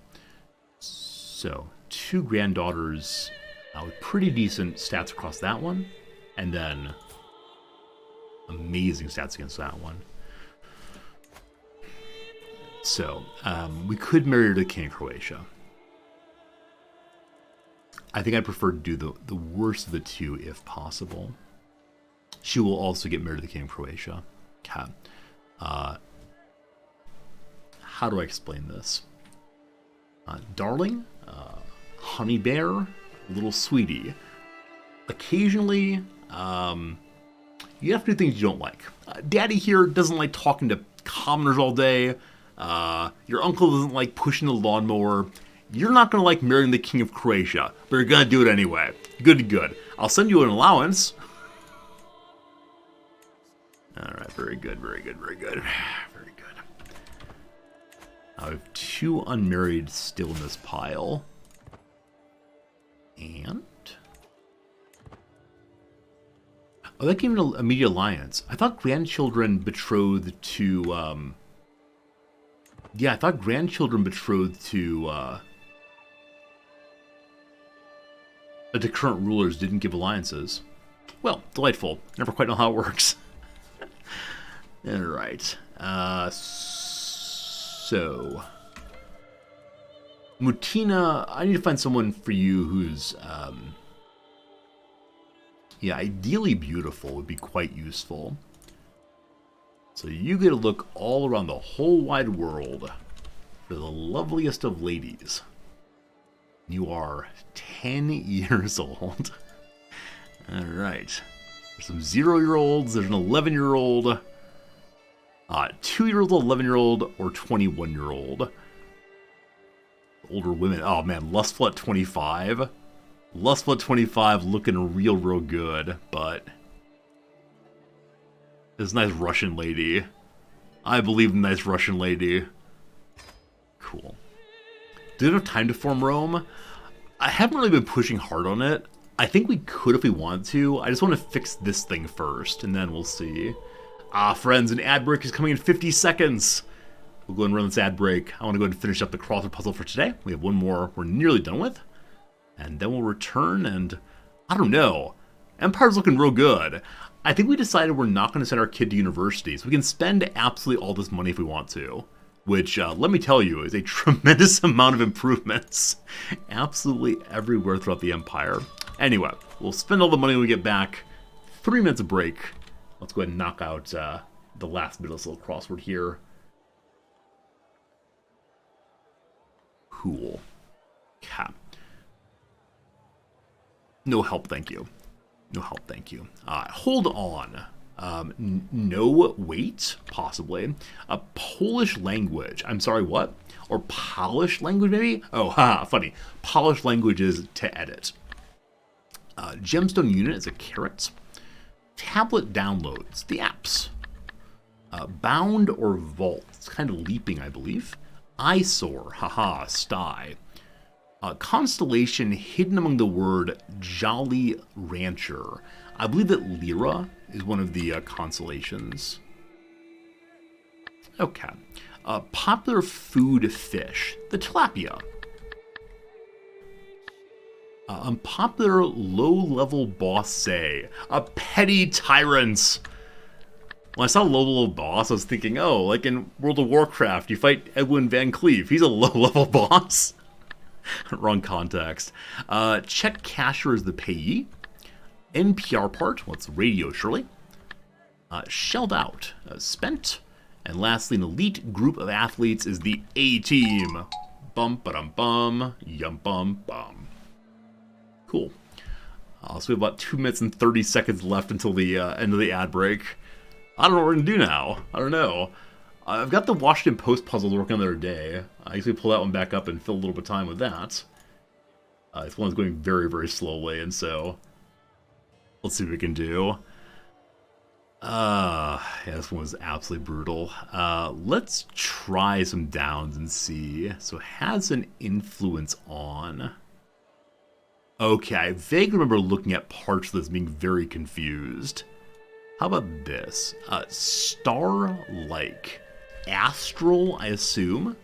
So 2 granddaughters with pretty decent stats across that one. And then amazing stats against that one. So, we could marry her to King of Croatia. I think I'd prefer to do the worst of the two if possible. She will also get married to the King of Croatia. Okay. How do I explain this? Darling, honey bear, little sweetie. Occasionally, you have to do things you don't like. Daddy here doesn't like talking to commoners all day. Your uncle doesn't like pushing the lawnmower. You're not going to like marrying the King of Croatia, but you're going to do it anyway. Good. I'll send you an allowance. Alright, very good. I have 2 unmarried still in this pile. And... oh, that gave me an immediate alliance. I thought grandchildren betrothed to... yeah, I thought grandchildren betrothed to current rulers didn't give alliances. Well, delightful. Never quite know how it works. Alright. So... Mutina, I need to find someone for you who's... yeah, ideally beautiful would be quite useful. So you get to look all around the whole wide world For the loveliest of ladies. You are 10 years old. Alright. There's some 0-year-olds, there's an 11-year-old, 2-year-old, 11-year-old, or 21-year-old. Older women. Oh man, Lustful at 25. Lustful at 25 looking real good, but this nice Russian lady. I believe in nice Russian lady. Cool. Do we have time to form Rome? I haven't really been pushing hard on it. I think we could if we want to. I just want to fix this thing first, and then we'll see. Friends, an ad break is coming in 50 seconds. We'll go and run this ad break. I want to go ahead and finish up the crossword puzzle for today. We have one more we're nearly done with. And then we'll return and, I don't know. Empire's looking real good. I think we decided we're not going to send our kid to university, so we can spend absolutely all this money if we want to. Which, let me tell you, is a tremendous amount of improvements. Absolutely everywhere throughout the Empire. Anyway, we'll spend all the money when we get back. 3 minutes of break. Let's go ahead and knock out the last bit of this little crossword here. Cool. Okay. No help, thank you. No help, thank you. Hold on. No, wait, possibly. A Polish language. I'm sorry, what? Or Polish language, maybe? Oh, funny. Polish languages to edit. Gemstone unit is a carrot. Tablet downloads, the apps. Bound or vault. It's kind of leaping, I believe. Eyesore, haha, sty. Constellation hidden among the word Jolly Rancher. I believe that Lyra is one of the constellations. Okay. Popular food fish, the tilapia. Unpopular low-level boss say, a petty tyrant. When I saw low-level boss, I was thinking, oh, like in World of Warcraft, you fight Edwin Van Cleef. He's a low-level boss. Wrong context. Check cashier is the payee. NPR part, well, it's radio, surely. Shelled out, spent. And lastly, an elite group of athletes is the A-team. Bum-ba-dum-bum, yum-bum-bum. Cool. So we have about 2 minutes and 30 seconds left until the end of the ad break. I don't know what we're going to do now. I don't know. I've got the Washington Post puzzle to work on the other day. I usually pull that one back up and fill a little bit of time with that. This one's going very, very slowly, and so let's see what we can do. Yeah, this one was absolutely brutal. Let's try some downs and see. So it has an influence on... Okay, I vaguely remember looking at parts of this being very confused. How about this? Star-like. Astral, I assume.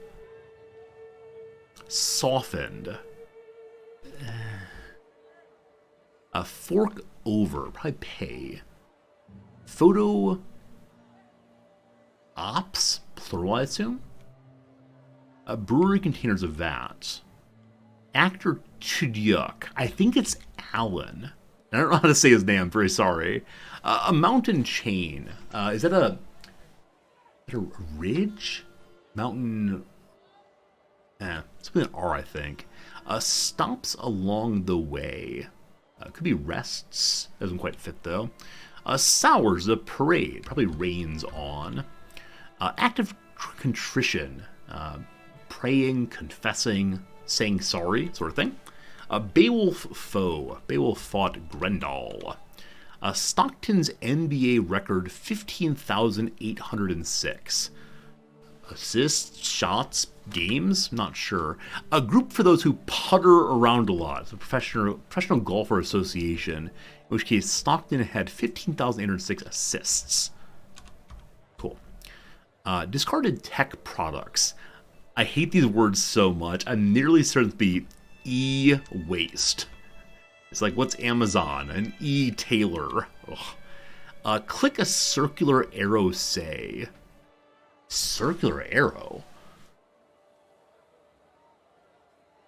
Softened. A fork over, probably pay. Photo ops, plural, I assume. A brewery containers of that. Actor Chudyuk. I think it's Alan. I don't know how to say his name. I'm very sorry. A mountain chain. Is that a ridge? Mountain. It's with an R, I think. Stops along the way. Could be rests. Doesn't quite fit though. Sours, a parade. Probably rains on. Active contrition. Praying, confessing, saying sorry, sort of thing. Beowulf foe. Beowulf fought Grendel. Stockton's NBA record 15,806. Assists, shots, games? Not sure. A group for those who putter around a lot. It's a professional golfer association. In which case, Stockton had 15,806 assists. Cool. Discarded tech products. I hate these words so much. I'm nearly certain to be e-waste. It's like, what's Amazon? An e-tailor. Click a circular arrow, say. Circular arrow?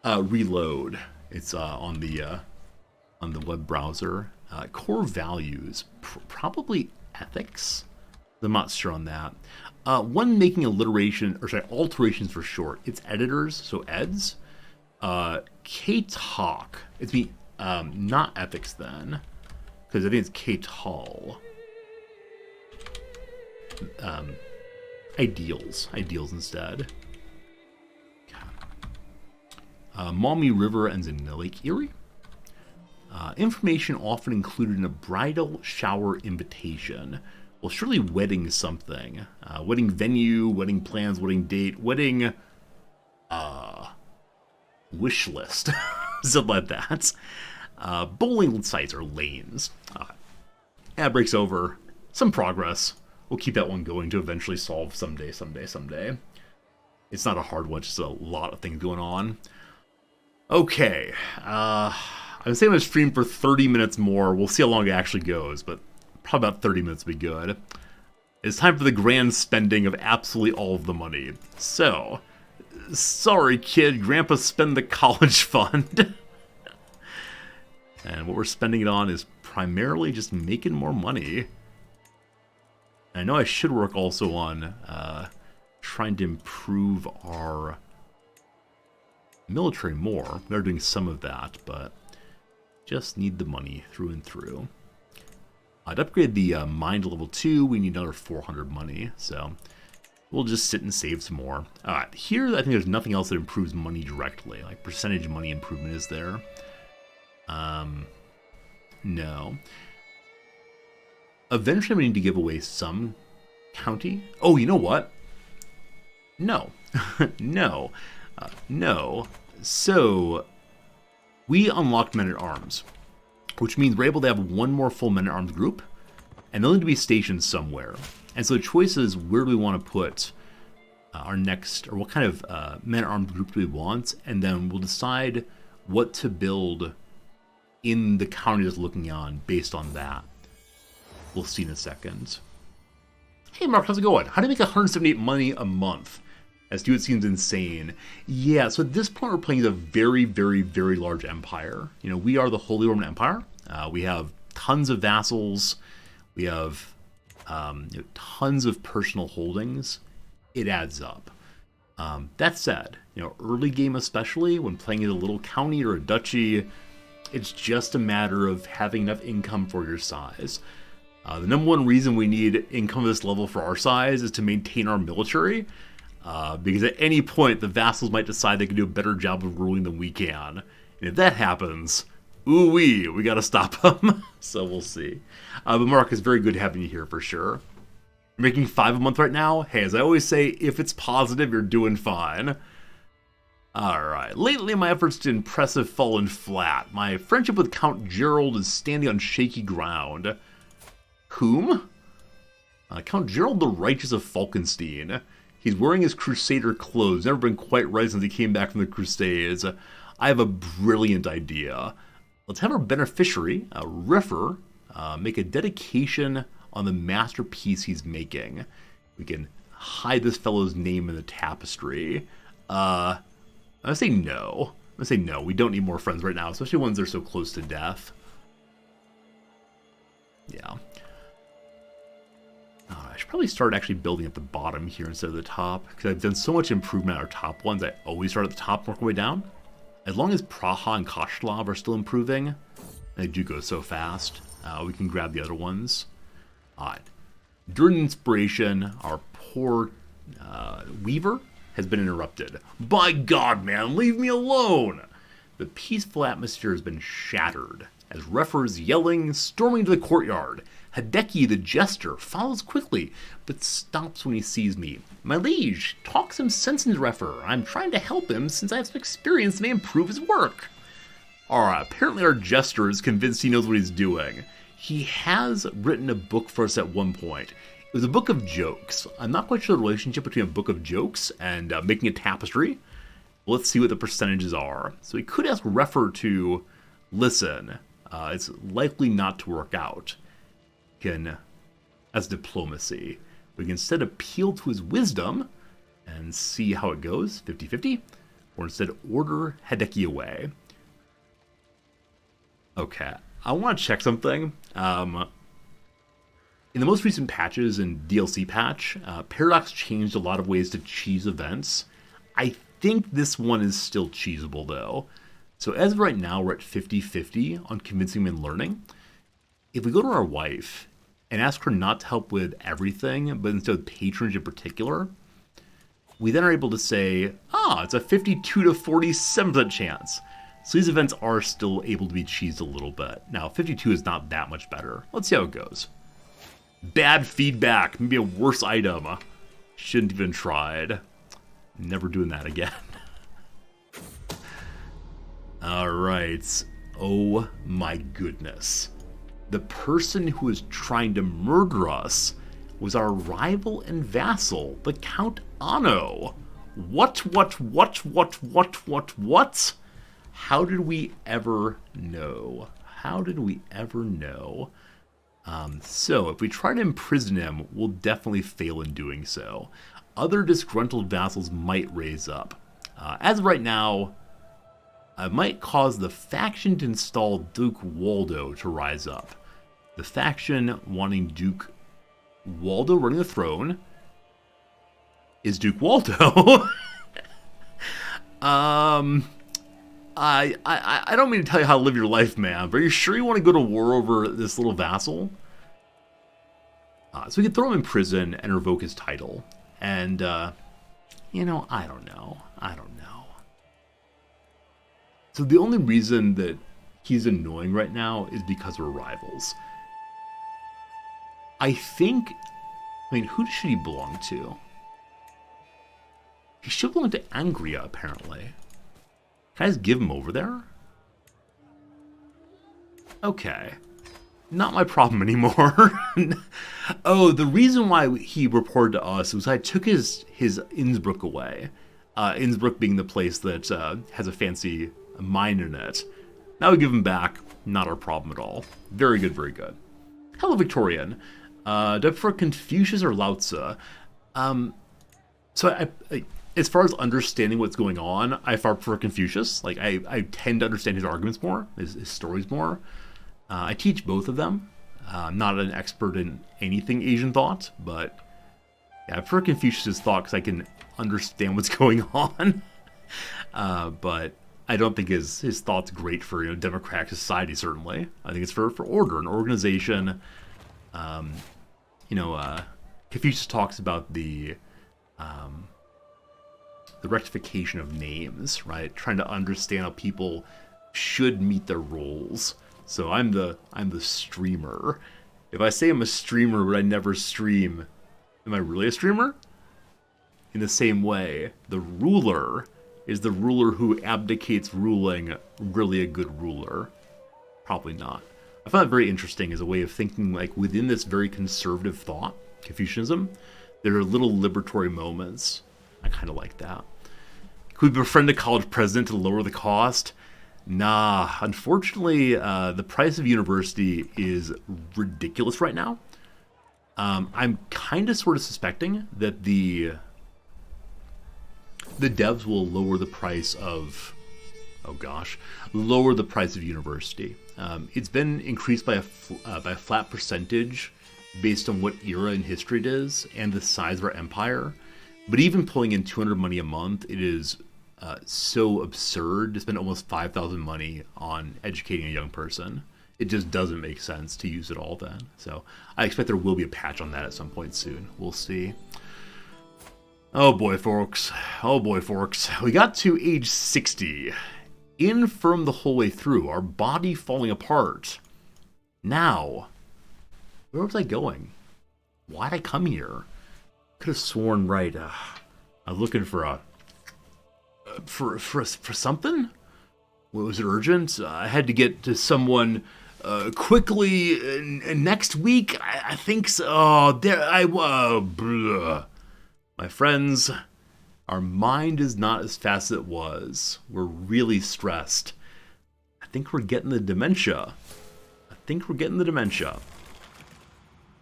Reload. It's on the web browser. Core values. Probably ethics. I'm not sure on that. One making alterations for short. It's editors, so eds. K-Talk. It's me, not ethics then, because I think it's K-Tall. Ideals instead. Maumee River ends in Lake Erie. Information often included in a bridal shower invitation. Well, surely wedding something. Wedding venue, wedding plans, wedding date, wedding wish list. Something like that. Bowling sites or lanes. Ad breaks over. Some progress. We'll keep that one going to eventually solve someday. It's not a hard one, just a lot of things going on. Okay. I'm saying I'm going to stream for 30 minutes more. We'll see how long it actually goes, but probably about 30 minutes would be good. It's time for the grand spending of absolutely all of the money. So, sorry kid, Grandpa spent the college fund. And what we're spending it on is primarily just making more money. I know I should work also on trying to improve our military more. We are doing some of that, but just need the money through and through. To upgrade the mine to level 2, we need another 400 money, so we'll just sit and save some more. Here, I think there's nothing else that improves money directly. Like, percentage money improvement is there. No. Eventually, we need to give away some county. Oh, you know what? No. No. No. So, we unlocked men-at-arms, which means we're able to have one more full men-at-arms group, and they'll need to be stationed somewhere. And so the choice is, where do we want to put our next, or what kind of men-at-arms group do we want, and then we'll decide what to build in the county that's looking on based on that. We'll see in a second. Hey Mark, how's it going? How do you make 178 money a month? As to it seems insane. Yeah, so at this point we're playing a very, very, very large empire. You know, we are the Holy Roman Empire. We have tons of vassals. We have tons of personal holdings. It adds up. That said, you know, early game especially, when playing in a little county or a duchy, it's just a matter of having enough income for your size. The number one reason we need income of this level for our size is to maintain our military. Because at any point, the vassals might decide they can do a better job of ruling than we can. And if that happens, ooh-wee, we gotta stop them. So we'll see. But Mark, it's very good having you here for sure. You're making 5 a month right now? Hey, as I always say, if it's positive, you're doing fine. Alright, lately my efforts to impress have fallen flat. My friendship with Count Gerald is standing on shaky ground. Whom? Count Gerald the Righteous of Falkenstein. He's wearing his Crusader clothes, never been quite right since he came back from the Crusades. I have a brilliant idea. Let's have our beneficiary, Riffer, make a dedication on the masterpiece he's making. We can hide this fellow's name in the tapestry. I'm gonna say no. We don't need more friends right now, especially ones that are so close to death. Yeah. I should probably start actually building at the bottom here instead of the top, because I've done so much improvement on our top ones. I always start at the top, work my way down. As long as Praha and Koshlav are still improving, they do go so fast, we can grab the other ones. Alright. During inspiration, our poor Weaver has been interrupted. By God, man, leave me alone! The peaceful atmosphere has been shattered as Reffer's yelling, storming to the courtyard. Hideki the Jester follows quickly, but stops when he sees me. My liege, talk some sense into Reffer. I'm trying to help him since I have some experience that may improve his work. Alright, apparently our Jester is convinced he knows what he's doing. He has written a book for us at one point. It was a book of jokes. I'm not quite sure the relationship between a book of jokes and making a tapestry. Let's see what the percentages are. So we could ask Reffer to listen. It's likely not to work out. As diplomacy. We can instead appeal to his wisdom and see how it goes, 50-50, or instead order Hideki away. Okay, I want to check something. In the most recent patches and DLC patch, Paradox changed a lot of ways to cheese events. I think this one is still cheesable though. So as of right now, we're at 50-50 on convincing and learning. If we go to our wife and ask her not to help with everything, but instead with patronage in particular, we then are able to say, it's a 52 to 47% chance. So these events are still able to be cheesed a little bit. Now, 52 is not that much better. Let's see how it goes. Bad feedback, maybe a worse item. Shouldn't even tried. Never doing that again. Alright. Oh my goodness. The person who was trying to murder us was our rival and vassal, the Count Anno. What? How did we ever know? So, if we try to imprison him, we'll definitely fail in doing so. Other disgruntled vassals might raise up. As of right now, I might cause the faction to install Duke Waldo to rise up. The faction wanting Duke Waldo running the throne is Duke Waldo. I don't mean to tell you how to live your life, man, but are you sure you want to go to war over this little vassal? So we can throw him in prison and revoke his title. And, I don't know. So the only reason that he's annoying right now is because we're rivals. Who should he belong to? He should belong to Angria, apparently. Can I just give him over there? Okay. Not my problem anymore. Oh, the reason why he reported to us was I took his Innsbruck away. Innsbruck being the place that has a fancy mine in it. Now we give him back. Not our problem at all. Very good, very good. Hello, Victorian. Do I prefer Confucius or Lao Tzu? So as far as understanding what's going on, I far prefer Confucius. Like, I tend to understand his arguments more, his stories more. I teach both of them. I'm not an expert in anything Asian thought, but yeah, I prefer Confucius' thought because I can understand what's going on. But I don't think his thought's great for democratic society, certainly. I think it's for order and organization. Confucius talks about the rectification of names, right? Trying to understand how people should meet their roles. So I'm the streamer. If I say I'm a streamer but I never stream, am I really a streamer? In the same way, the ruler is the ruler who abdicates ruling really a good ruler? Probably not. I find it very interesting as a way of thinking, like, within this very conservative thought, Confucianism, there are little liberatory moments. I kind of like that. Could we befriend a college president to lower the cost? Nah, unfortunately, the price of university is ridiculous right now. I'm kind of sort of suspecting that the devs will lower the price of, lower the price of university. It's been increased by a flat percentage based on what era in history it is and the size of our empire. But even pulling in 200 money a month, it is so absurd to spend almost 5,000 money on educating a young person. It just doesn't make sense to use it all then. So I expect there will be a patch on that at some point soon. We'll see. Oh boy, folks. We got to age 60. Infirm the whole way through. Our body falling apart. Now, where was I going? Why'd I come here? Could have sworn right. I was looking for something? Was it urgent? I had to get to someone quickly next week. I think so. My friends, our mind is not as fast as it was. We're really stressed. I think we're getting the dementia.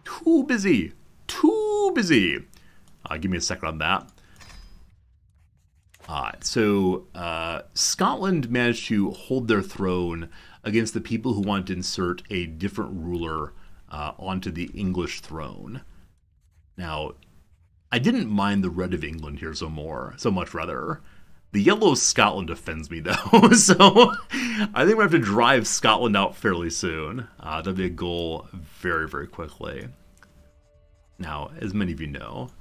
Too busy. Give me a second on that. So Scotland managed to hold their throne against the people who wanted to insert a different ruler onto the English throne. Now, I didn't mind the red of England here so much rather. The yellow of Scotland offends me though, so I think we have to drive Scotland out fairly soon. That'll be a goal very, very quickly. Now, as many of you know,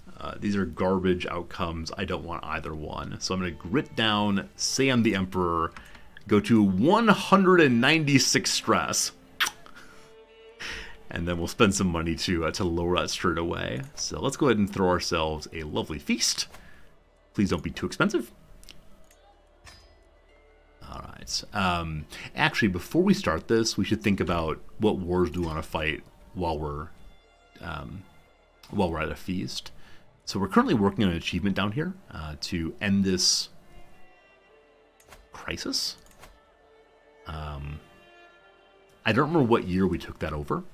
these are garbage outcomes. I don't want either one. So I'm going to grit down, say I'm the Emperor, go to 196 stress, and then we'll spend some money to lower that straight away. So let's go ahead and throw ourselves a lovely feast. Please don't be too expensive. All right. Actually, before we start this, we should think about what wars do we want to fight while we're at a feast. So we're currently working on an achievement down here to end this crisis. I don't remember what year we took that over.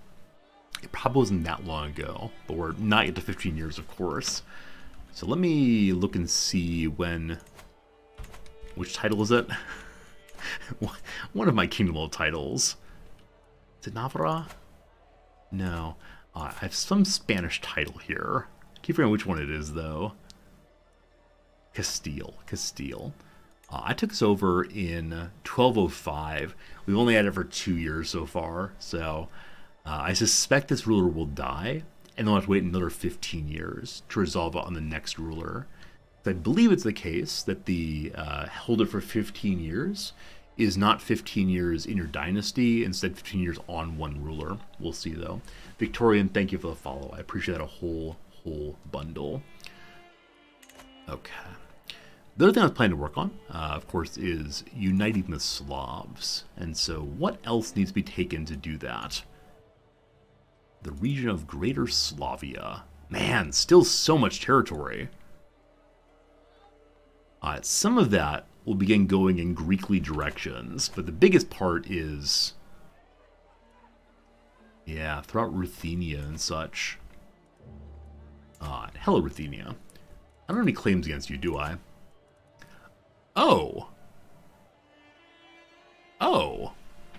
It probably wasn't that long ago, but we're not yet to 15 years, of course. So let me look and see which title is it? One of my Kingdom World titles. Is it Navarra? No. I have some Spanish title here. I keep forgetting which one it is, though. Castile. I took this over in 1205. We've only had it for 2 years so far, so I suspect this ruler will die, and they'll have to wait another 15 years to resolve it on the next ruler. I believe it's the case that the hold it for 15 years is not 15 years in your dynasty, instead 15 years on one ruler. We'll see, though. Victorian, thank you for the follow. I appreciate that a whole bundle. Okay. The other thing I was planning to work on, of course, is uniting the Slavs. And so what else needs to be taken to do that? The region of Greater Slavia. Man, still so much territory. Some of that will begin going in Greekly directions, but the biggest part is, yeah, throughout Ruthenia and such. Hello, Ruthenia. I don't have any claims against you, do I? Oh,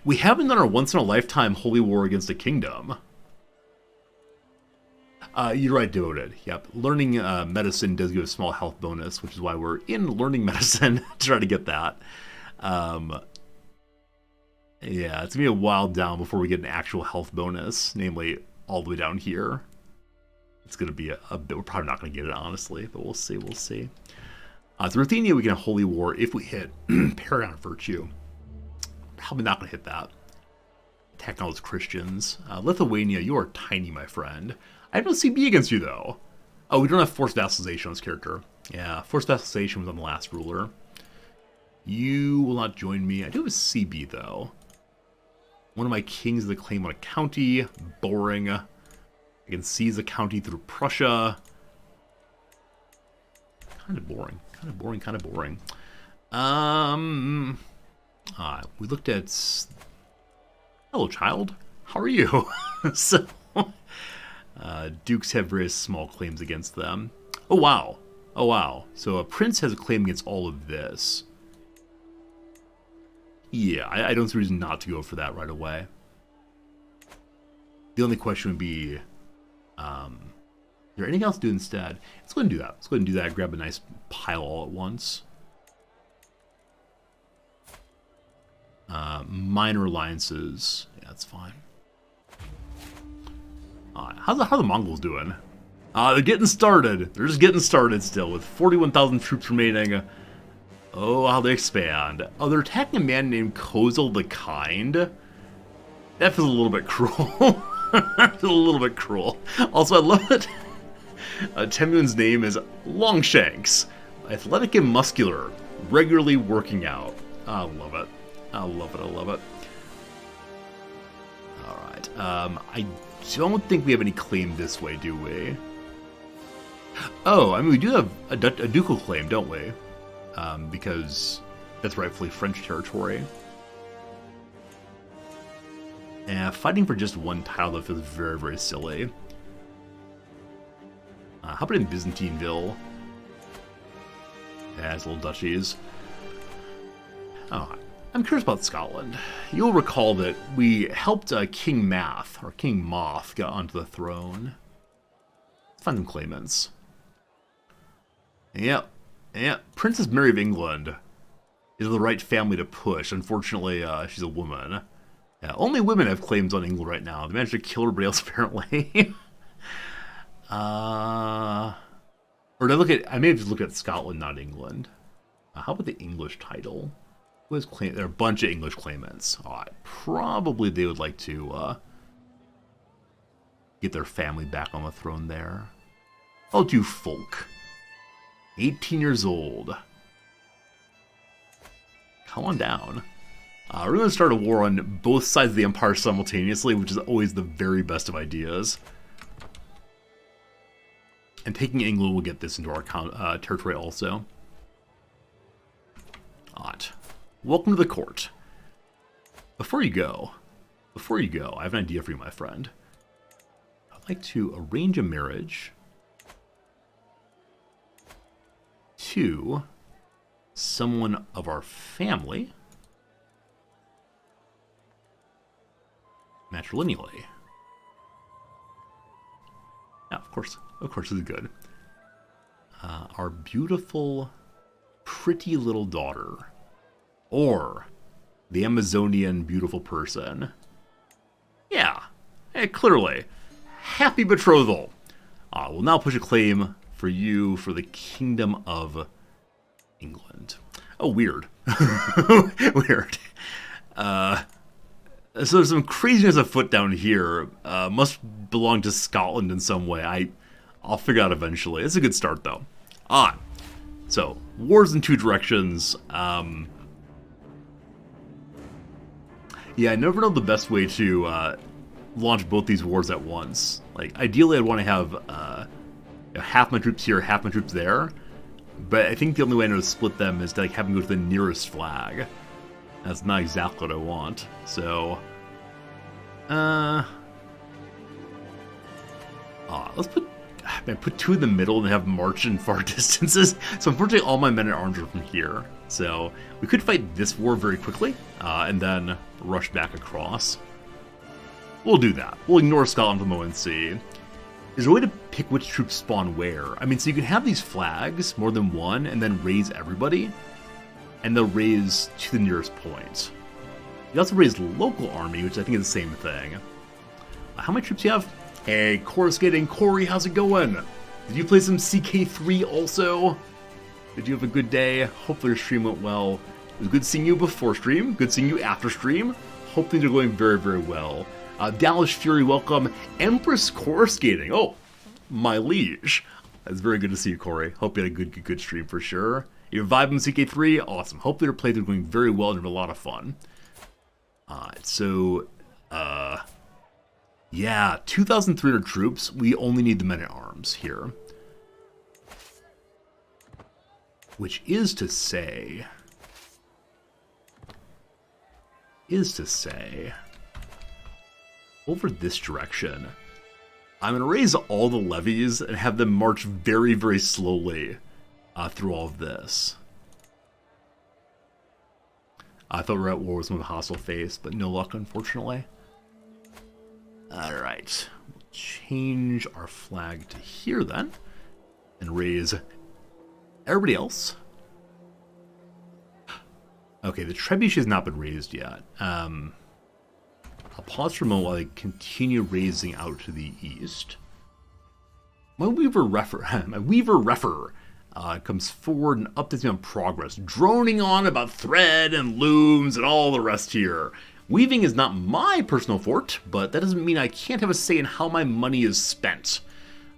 we haven't done our once-in-a-lifetime holy war against a kingdom. You're right, Devoted. Yep. Learning medicine does give a small health bonus, which is why we're in learning medicine to try to get that. Yeah, it's going to be a while down before we get an actual health bonus, namely all the way down here. It's going to be a bit, we're probably not going to get it, honestly, but we'll see. So Ruthenia, we can have Holy War if we hit Paragon of Virtue. Probably not going to hit that. Attack all those Christians. Lithuania, you are tiny, my friend. I have no CB against you, though. Oh, we don't have forced vassalization on this character. Yeah, forced vassalization was on the last ruler. You will not join me. I do have a CB, though. One of my kings is the claim on a county. Boring. I can seize a county through Prussia. Kind of boring. We looked at... Hello, child. How are you? So... Dukes have various small claims against them. Oh, wow. So a prince has a claim against all of this. Yeah, I don't see a reason not to go for that right away. The only question would be, is there anything else to do instead? Let's go ahead and do that. Grab a nice pile all at once. Minor alliances. Yeah, that's fine. How the Mongols doing? They're getting started. They're just getting started still with 41,000 troops remaining. Oh, how they expand. Oh, they're attacking a man named Kozel the Kind. That feels a little bit cruel. That's a little bit cruel. Also, I love it. Temun's name is Longshanks. Athletic and muscular. Regularly working out. I love it. Alright. I don't think we have any claim this way, do we? Oh, I mean, we do have a ducal claim, don't we? Because that's rightfully French territory. And fighting for just one tile, that feels very, very silly. How about in Byzantineville? Yeah, it's little duchies. Oh, I'm curious about Scotland. You'll recall that we helped King Math, or King Moth, get onto the throne. Let's find some claimants. Yep, Princess Mary of England is the right family to push. Unfortunately, she's a woman. Yeah, only women have claims on England right now. They managed to kill everybody else, apparently. Or did I look at... I may have just looked at Scotland, not England. How about the English title? Who has claim? There are a bunch of English claimants. Probably they would like to get their family back on the throne there. I'll do Folk. 18 years old. Come on down. We're going to start a war on both sides of the empire simultaneously, which is always the very best of ideas. And taking England will get this into our territory also. Odd. Welcome to the court. Before you go, I have an idea for you, my friend. I'd like to arrange a marriage to someone of our family matrilineally. Yeah, of course this is good. Our beautiful, pretty little daughter, or the Amazonian beautiful person. Yeah, clearly. Happy betrothal. We'll now push a claim for you for the Kingdom of England. Oh, weird. Weird. So there's some craziness afoot down here. Must belong to Scotland in some way. I'll figure out eventually. It's a good start, though. So, wars in two directions. Yeah, I never know the best way to launch both these wars at once. Like, ideally I'd want to have half my troops here, half my troops there. But I think the only way I know to split them is to have them go to the nearest flag. That's not exactly what I want. So, let's put two in the middle and have march in far distances. So unfortunately, all my men at arms are from here. So we could fight this war very quickly, and then rush back across. We'll do that. We'll ignore Scotland for the moment and see. Is there a way to pick which troops spawn where? I mean, so you can have these flags, more than one, and then raise everybody. And they'll raise to the nearest point. You also raise local army, which I think is the same thing. How many troops do you have? Hey, Coruscating Corey, how's it going? Did you play some CK3 also? Did you have a good day? Hopefully your stream went well. It was good seeing you before stream, good seeing you after stream. Hope things are going very, very well. Dallas Fury, welcome. Empress Coruscating, oh, my liege. It's very good to see you, Corey. Hope you had a good stream for sure. You're vibing CK3, awesome. Hopefully your playthrough is going very well and have a lot of fun. Yeah, 2,300 troops. We only need the men-at-arms here. Which is to say, over this direction, I'm going to raise all the levies and have them march very, very slowly through all of this. I thought we were at war with some of the hostile face, but no luck, unfortunately. Alright, we'll change our flag to here then, and raise everybody else. Okay, the trebuchet has not been raised yet. I'll pause for a moment while I continue raising out to the east. My Weaver Refer comes forward and updates me on progress, droning on about thread and looms and all the rest here. Weaving is not my personal fort, but that doesn't mean I can't have a say in how my money is spent.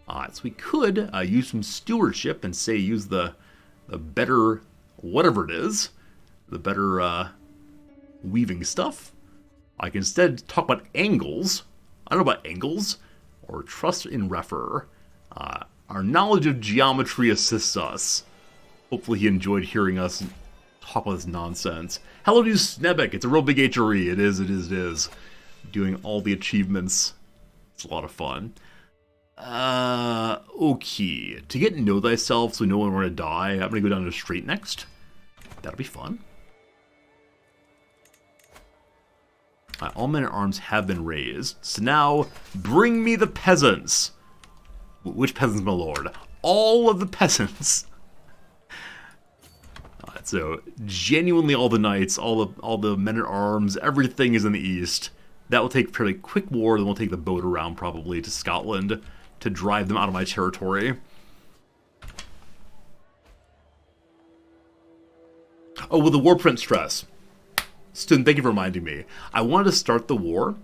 So we could use some stewardship and say use the better, whatever it is, the better weaving stuff. I can instead talk about angles. I don't know about angles, or trust in Refer. Our knowledge of geometry assists us. Hopefully he enjoyed hearing us talk about this nonsense. Hello to you, Snebek. It's a real big HRE. It is. Doing all the achievements. It's a lot of fun. Okay. To get Know Thyself so we know when we're going to die, I'm going to go down to Straight next. That'll be fun. All men-at-arms have been raised. So now, bring me the peasants. Which peasants, my lord? All of the peasants. So genuinely all the knights, all the men-at-arms, everything is in the east. That will take a fairly quick war, then we'll take the boat around probably to Scotland to drive them out of my territory. Oh, well, the war prevents stress. Student, thank you for reminding me. I wanted to start the war,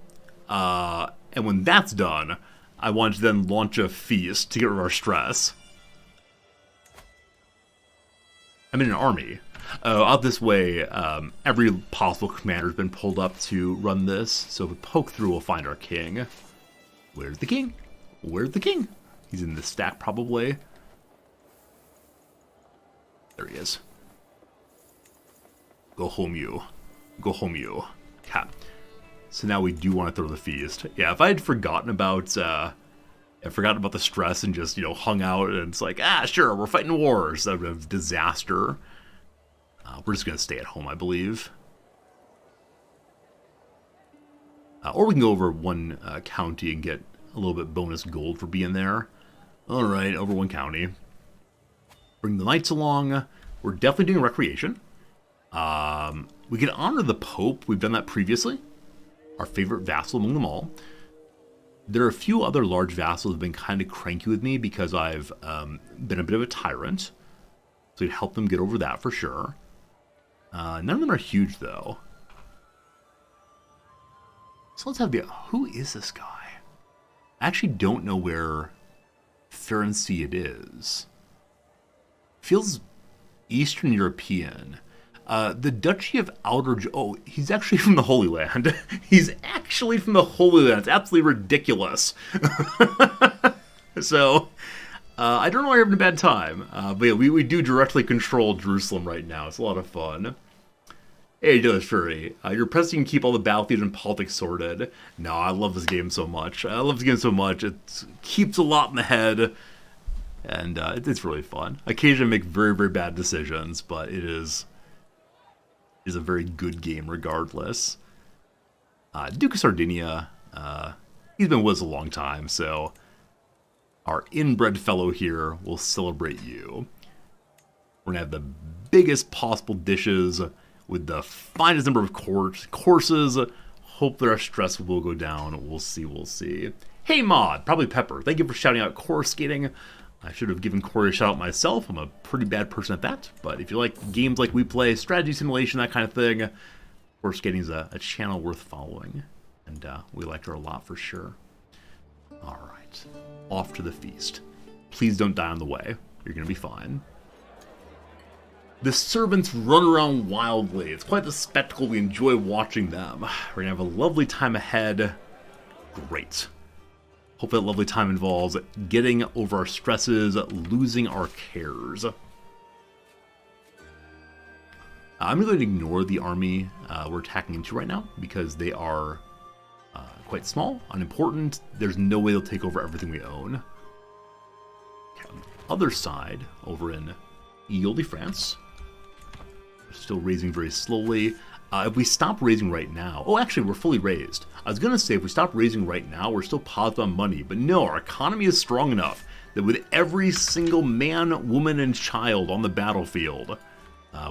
and when that's done, I wanted to then launch a feast to get rid of our stress. I'm in an army. Out this way, every possible commander has been pulled up to run this, so if we poke through, we'll find our king. Where's the king? Where's the king? He's in the stack, probably. There he is. Go home, you. Go home, you. Okay. So now we do want to throw the feast. Yeah, if I had forgotten about the stress and just, hung out and it's like, sure, we're fighting wars, that would have disaster. We're just going to stay at home, I believe. Or we can go over one county and get a little bit bonus gold for being there. Alright, over one county. Bring the knights along. We're definitely doing recreation. We can honor the Pope. We've done that previously. Our favorite vassal among them all. There are a few other large vassals who have been kind of cranky with me because I've been a bit of a tyrant. So we'd help them get over that for sure. None of them are huge, though. So let's have the... Who is this guy? I actually don't know where Ferenczi it is. Feels Eastern European. The Duchy of Outer... Oh, he's actually from the Holy Land. He's actually from the Holy Land. It's absolutely ridiculous. So, I don't know why you're having a bad time. But yeah, we do directly control Jerusalem right now. It's a lot of fun. Hey, Joe's Fury. You're pressing to keep all the battlefields and politics sorted. No, I love this game so much. It keeps a lot in the head. And it's really fun. Occasionally I make very, very bad decisions, but it is a very good game regardless. Duke of Sardinia, he's been with us a long time, so our inbred fellow here will celebrate you. We're going to have the biggest possible dishes with the finest number of courses. Hope that our stress will go down. We'll see. Hey, Mod, probably Pepper. Thank you for shouting out course skating. I should have given Corey a shout out myself. I'm a pretty bad person at that. But if you like games like we play, strategy simulation, that kind of thing, course skating is a channel worth following. And we like her a lot for sure. All right. Off to the feast. Please don't die on the way. You're going to be fine. The servants run around wildly. It's quite the spectacle. We enjoy watching them. We're going to have a lovely time ahead. Great. Hope that lovely time involves getting over our stresses, losing our cares. I'm going to ignore the army we're attacking into right now because they are quite small, unimportant. There's no way they'll take over everything we own. Okay, on the other side, over in Ile de France, we're still raising very slowly. If we stop raising right now... Oh, actually, we're fully raised. I was going to say, if we stop raising right now, we're still positive on money. But no, our economy is strong enough that with every single man, woman, and child on the battlefield,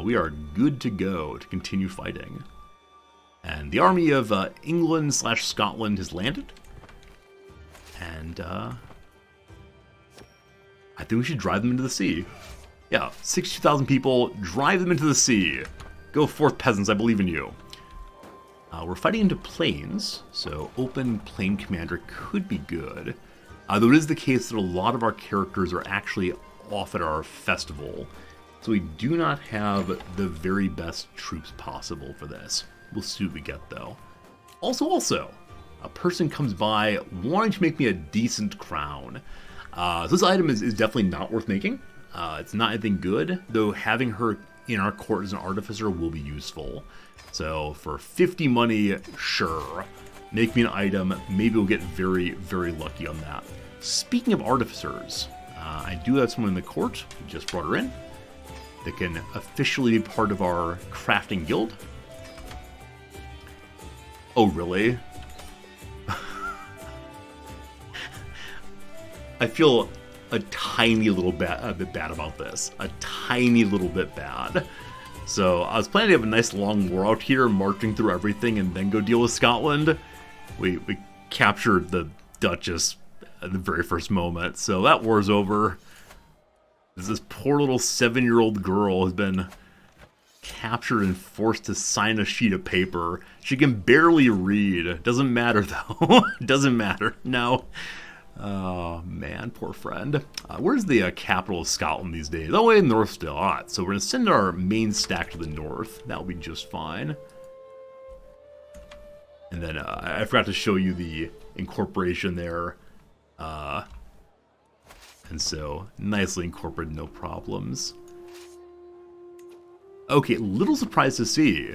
we are good to go to continue fighting. And the army of England/Scotland has landed. And I think we should drive them into the sea. Yeah, 62,000 people, drive them into the sea. Go forth, peasants, I believe in you. We're fighting into plains, so open plain commander could be good. Though it is the case that a lot of our characters are actually off at our festival, so we do not have the very best troops possible for this. We'll see what we get, though. Also, a person comes by wanting to make me a decent crown. So this item is definitely not worth making. It's not anything good, though having her in our court as an artificer will be useful. So for 50 money, sure. Make me an item. Maybe we'll get very, very lucky on that. Speaking of artificers, I do have someone in the court. We just brought her in. That can officially be part of our crafting guild. Oh, really? I feel a tiny little bit bad about this. A tiny little bit bad. So I was planning to have a nice long war out here, marching through everything, and then go deal with Scotland. We captured the Duchess at the very first moment, so that war's over. This poor little 7-year-old girl has been captured and forced to sign a sheet of paper. She can barely read. Doesn't matter, though. Doesn't matter. No. Oh, man, poor friend. Where's the capital of Scotland these days? Oh, in north still. Alright, so we're going to send our main stack to the north. That'll be just fine. And then I forgot to show you the incorporation there. And so, nicely incorporated, no problems. Okay, little surprised to see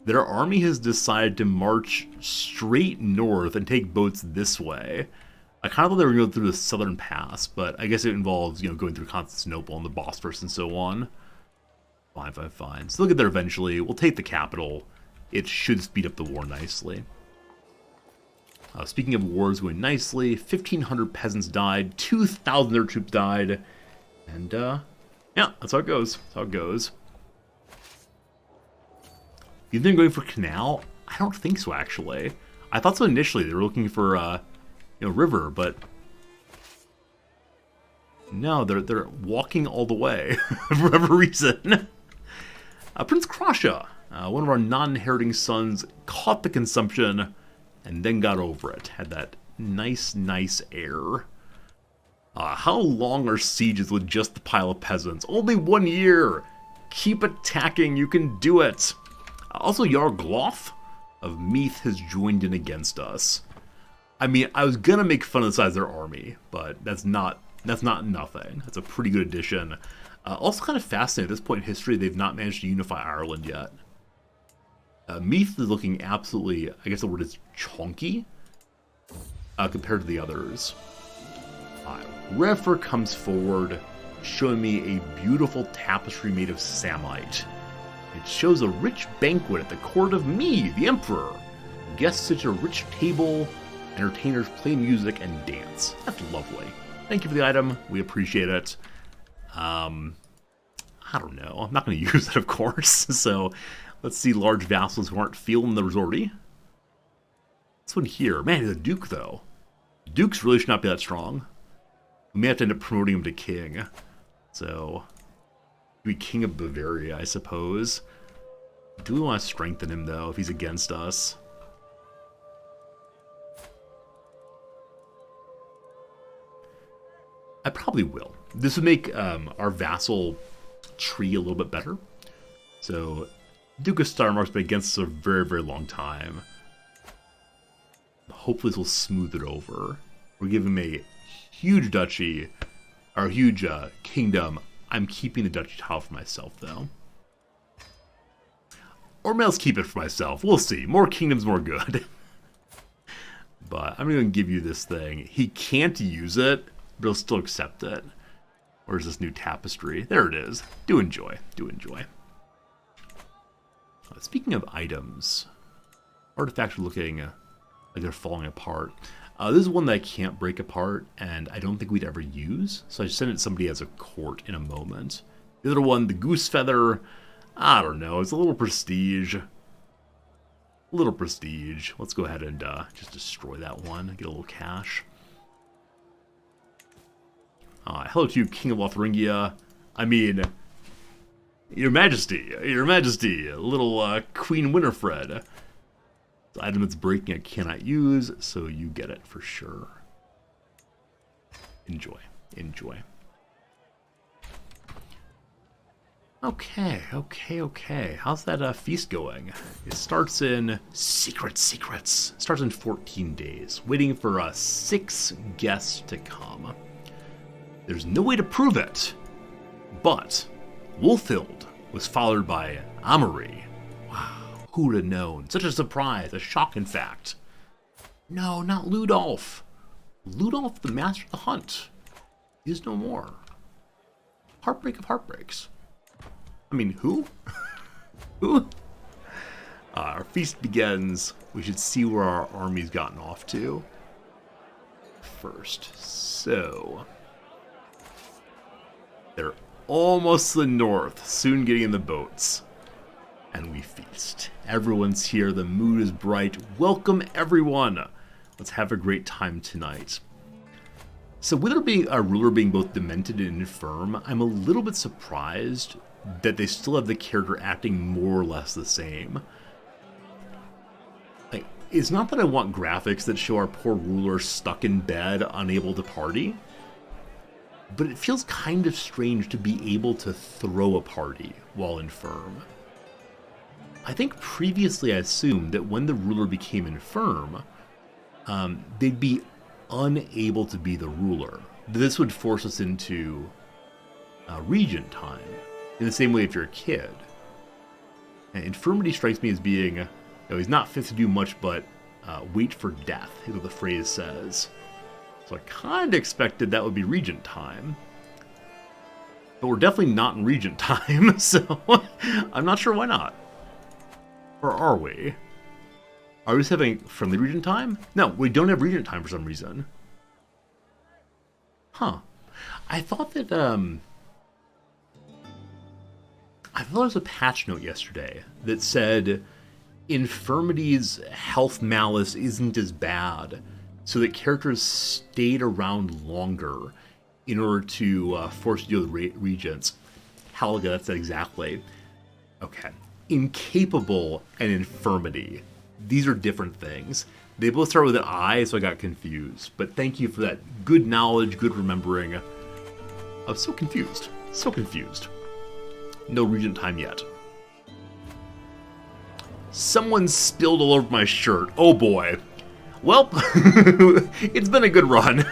that our army has decided to march straight north and take boats this way. I kind of thought they were going to go through the southern pass, but I guess it involves, going through Constantinople and the Bosphorus and so on. Fine, fine, fine. So they'll get there eventually. We'll take the capital. It should speed up the war nicely. Speaking of wars going nicely, 1,500 peasants died, 2,000 of their troops died, and yeah, that's how it goes. That's how it goes. You think they're going for canal? I don't think so, actually. I thought so initially. They were looking for river, but no, they're walking all the way for whatever reason. Prince Krasha, one of our non-inheriting sons, caught the consumption and then got over it. Had that nice air. How long are sieges with just a pile of peasants? Only 1 year. Keep attacking. You can do it. Also, Jarl Gloth of Meath has joined in against us. I mean, I was gonna make fun of the size of their army, but that's not nothing. That's a pretty good addition. Also kind of fascinating, at this point in history, they've not managed to unify Ireland yet. Meath is looking absolutely, I guess the word is chunky, compared to the others. Refer comes forward, showing me a beautiful tapestry made of samite. It shows a rich banquet at the court of me, the Emperor. Guests sit at a rich table, entertainers play music and dance. That's lovely. Thank you for the item. We appreciate it. I don't know. I'm not going to use it, of course. So let's see large vassals who aren't feeling the resorty. This one here. Man, he's a duke, though. Dukes really should not be that strong. We may have to end up promoting him to king. So, be king of Bavaria, I suppose. Do we want to strengthen him, though, if he's against us? I probably will. This would make our vassal tree a little bit better. So, Duke of Starmark's been against us a very long time. Hopefully this will smooth it over. We're giving him a huge duchy, or a huge kingdom. I'm keeping the duchy tile for myself, though. Or maybe I'll keep it for myself. We'll see. More kingdoms, more good. But I'm going to give you this thing. He can't use it, but he'll still accept it. Where's this new tapestry? There it is. Do enjoy. Do enjoy. Speaking of items, artifacts are looking like they're falling apart. This is one that I can't break apart, and I don't think we'd ever use, so I send it to somebody as a court in a moment. The other one, the goose feather, I don't know, it's a little prestige. A little prestige. Let's go ahead and just destroy that one, get a little cash. Hello to you, King of Lotharingia. I mean, Your Majesty, little Queen Winifred. The item that's breaking I cannot use, so you get it for sure. Enjoy. Enjoy. Okay. How's that feast going? It starts in secrets. It starts in 14 days, waiting for 6 guests to come. There's no way to prove it, but Wolfhild was followed by Amory. Wow, who would have known? Such a surprise, a shock, in fact. No, not Ludolf. Ludolf, the master of the hunt, is no more. Heartbreak of heartbreaks. I mean, who? Who? Our feast begins. We should see where our army's gotten off to first. So, they're almost to the north, soon getting in the boats. And we feast. Everyone's here, the mood is bright. Welcome everyone. Let's have a great time tonight. So with our ruler being both demented and infirm, I'm a little bit surprised that they still have the character acting more or less the same. It's not that I want graphics that show our poor ruler stuck in bed, unable to party, but it feels kind of strange to be able to throw a party while infirm. I think previously I assumed that when the ruler became infirm, they'd be unable to be the ruler. This would force us into regent time, in the same way if you're a kid. And infirmity strikes me as being, he's not fit to do much but wait for death, is what the phrase says. So I kind of expected that would be regent time. But we're definitely not in regent time, so I'm not sure why not. Or are we? Are we just having friendly regent time? No, we don't have regent time for some reason. Huh. I thought that, I thought there was a patch note yesterday that said infirmity's health malus isn't as bad, so that characters stayed around longer in order to force you to deal with regents. Helga, that's it exactly. Okay. Incapable and infirmity. These are different things. They both start with an I, so I got confused. But thank you for that good knowledge, good remembering. I was so confused. So confused. No regent time yet. Someone spilled all over my shirt. Oh boy. Well, it's been a good run.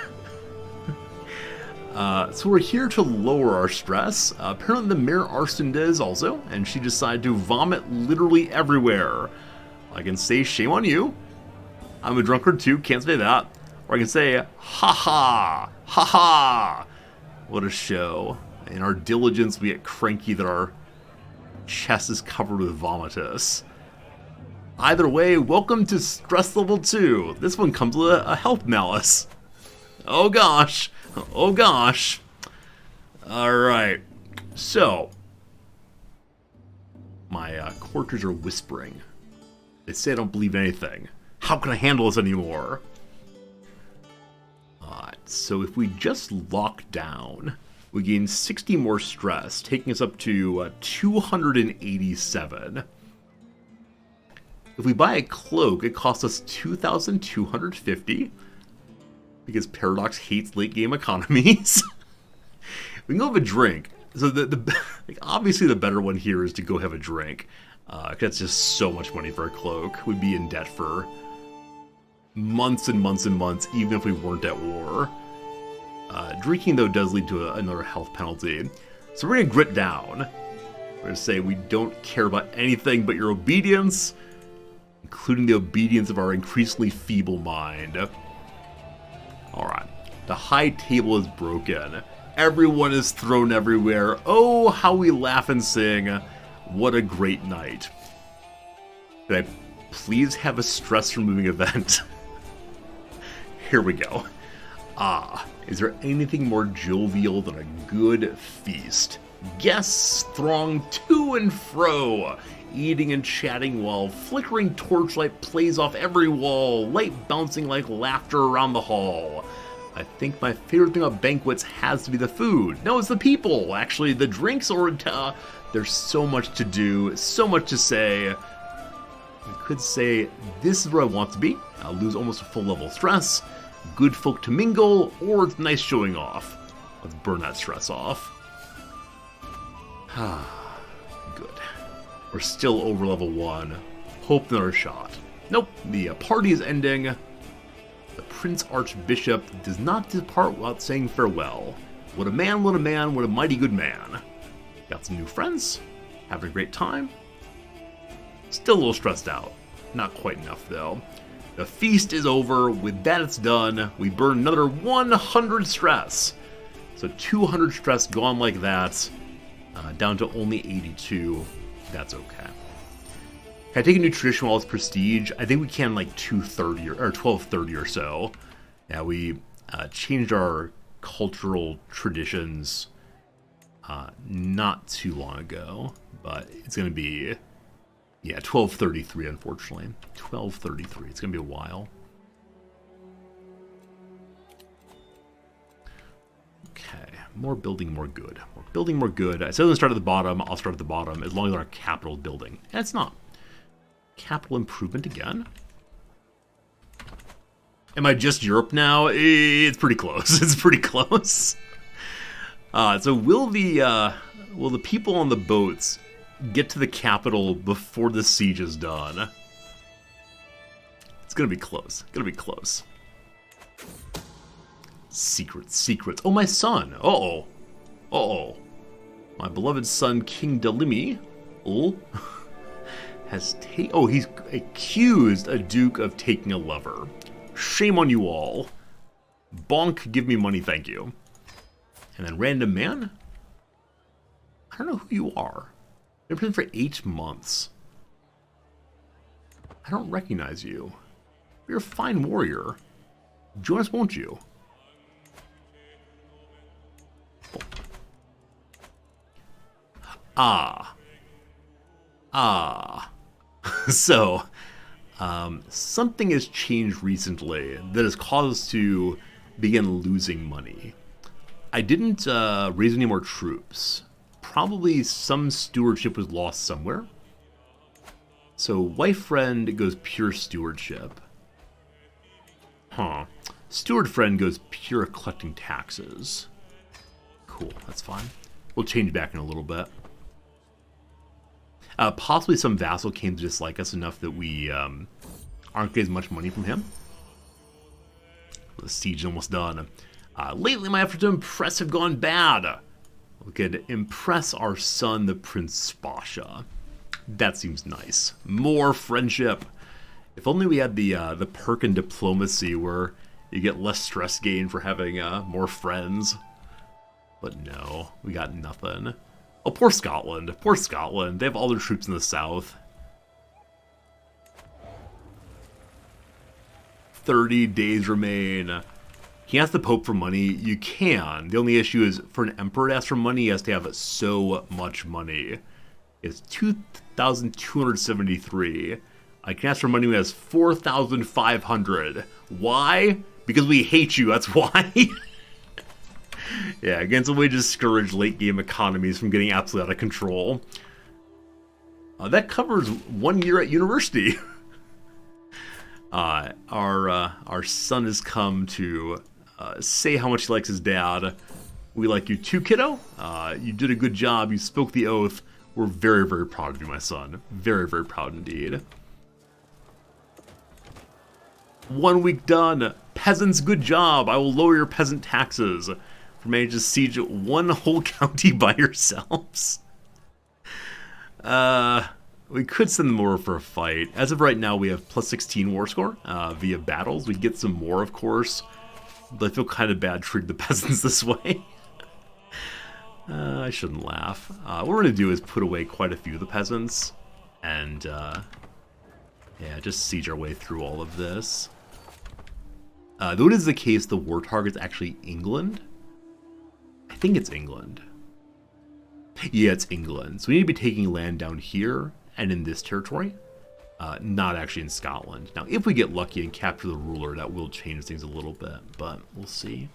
So we're here to lower our stress. Apparently the Mayor Arston is also, and she decided to vomit literally everywhere. I can say shame on you. I'm a drunkard too, can't say that. Or I can say, ha ha, ha ha. What a show. In our diligence, we get cranky that our chest is covered with vomitus. Either way, welcome to stress level 2. This one comes with a health malice. Oh gosh. Oh gosh. Alright. So, my courtiers are whispering. They say I don't believe anything. How can I handle this anymore? Alright, so if we just lock down, we gain 60 more stress, taking us up to 287. If we buy a cloak, it costs us 2,250. Because Paradox hates late game economies. We can go have a drink. So like obviously the better one here is to go have a drink. That's just so much money for a cloak. We'd be in debt for months and months and months, even if we weren't at war. Drinking, though, does lead to another health penalty. So we're going to grit down. We're going to say we don't care about anything but your obedience, including the obedience of our increasingly feeble mind. Alright, the high table is broken. Everyone is thrown everywhere. Oh, how we laugh and sing. What a great night. Could I please have a stress-removing event? Here we go. Is there anything more jovial than a good feast? Guests throng to and fro, eating and chatting while flickering torchlight plays off every wall, light bouncing like laughter around the hall. I think my favorite thing about banquets has to be the food. No, it's the people. Actually, the drinks or there's so much to do, so much to say. I could say this is where I want to be. I'll lose almost a full level of stress. Good folk to mingle, or it's nice showing off. Let's burn that stress off. Good. We're still over level 1. Hope another shot. Nope, the party is ending. The Prince Archbishop does not depart without saying farewell. What a man, what a man, what a mighty good man. Got some new friends. Having a great time. Still a little stressed out. Not quite enough, though. The feast is over. With that, it's done. We burn another 100 stress. So 200 stress gone like that. Down to only 82. That's okay. Can I take a new tradition while it's prestige? I think we can like 230 or 1230 or so. Yeah, we changed our cultural traditions not too long ago, but it's going to be, yeah, 1233, unfortunately. 1233. It's going to be a while. Okay, more building, more good. More building, more good. I said I'm going to start at the bottom. I'll start at the bottom as long as our capital building. And it's not. Capital improvement again. Am I just Europe now? It's pretty close. It's pretty close. So will the people on the boats get to the capital before the siege is done? It's gonna be close. Gonna be close. Secrets, secrets. Oh, my son. Uh-oh. Uh-oh. My beloved son, King Delimi, has he's accused a duke of taking a lover. Shame on you all. Bonk, give me money, thank you. And then random man? I don't know who you are. You've been for 8 months. I don't recognize you. You're a fine warrior. Join us, won't you? Ah. So, something has changed recently that has caused us to begin losing money. I didn't raise any more troops. Probably some stewardship was lost somewhere. So, wife friend goes pure stewardship. Huh. Steward friend goes pure collecting taxes. Cool, that's fine. We'll change back in a little bit. Possibly some vassal came to dislike us enough that we aren't getting as much money from him. The siege is almost done. Lately, my efforts to impress have gone bad. We could impress our son, the Prince Spasha. That seems nice. More friendship. If only we had the perk in diplomacy where you get less stress gain for having more friends. But no, we got nothing. Oh, poor Scotland. Poor Scotland. They have all their troops in the south. 30 days remain. Can you ask the Pope for money? You can. The only issue is for an emperor to ask for money, he has to have so much money. It's 2,273. I can ask for money when he has 4,500. Why? Because we hate you, that's why. Yeah, against the way to discourage late-game economies from getting absolutely out of control. That covers 1 year at university. Our son has come to say how much he likes his dad. We like you too, kiddo. You did a good job. You spoke the oath. We're very, very proud of you, my son. Very, very proud indeed. 1 week done. Peasants, good job. I will lower your peasant taxes. For managing to siege 1 whole county by yourselves. We could send them over for a fight. As of right now, we have plus 16 war score via battles. We can get some more, of course. But I feel kind of bad treating the peasants this way. I shouldn't laugh. What we're going to do is put away quite a few of the peasants. And, yeah, just siege our way through all of this. Though it is the case, the war target's actually England. I think it's England. Yeah, it's England. So we need to be taking land down here and in this territory. Not actually in Scotland. Now, if we get lucky and capture the ruler, that will change things a little bit. But we'll see.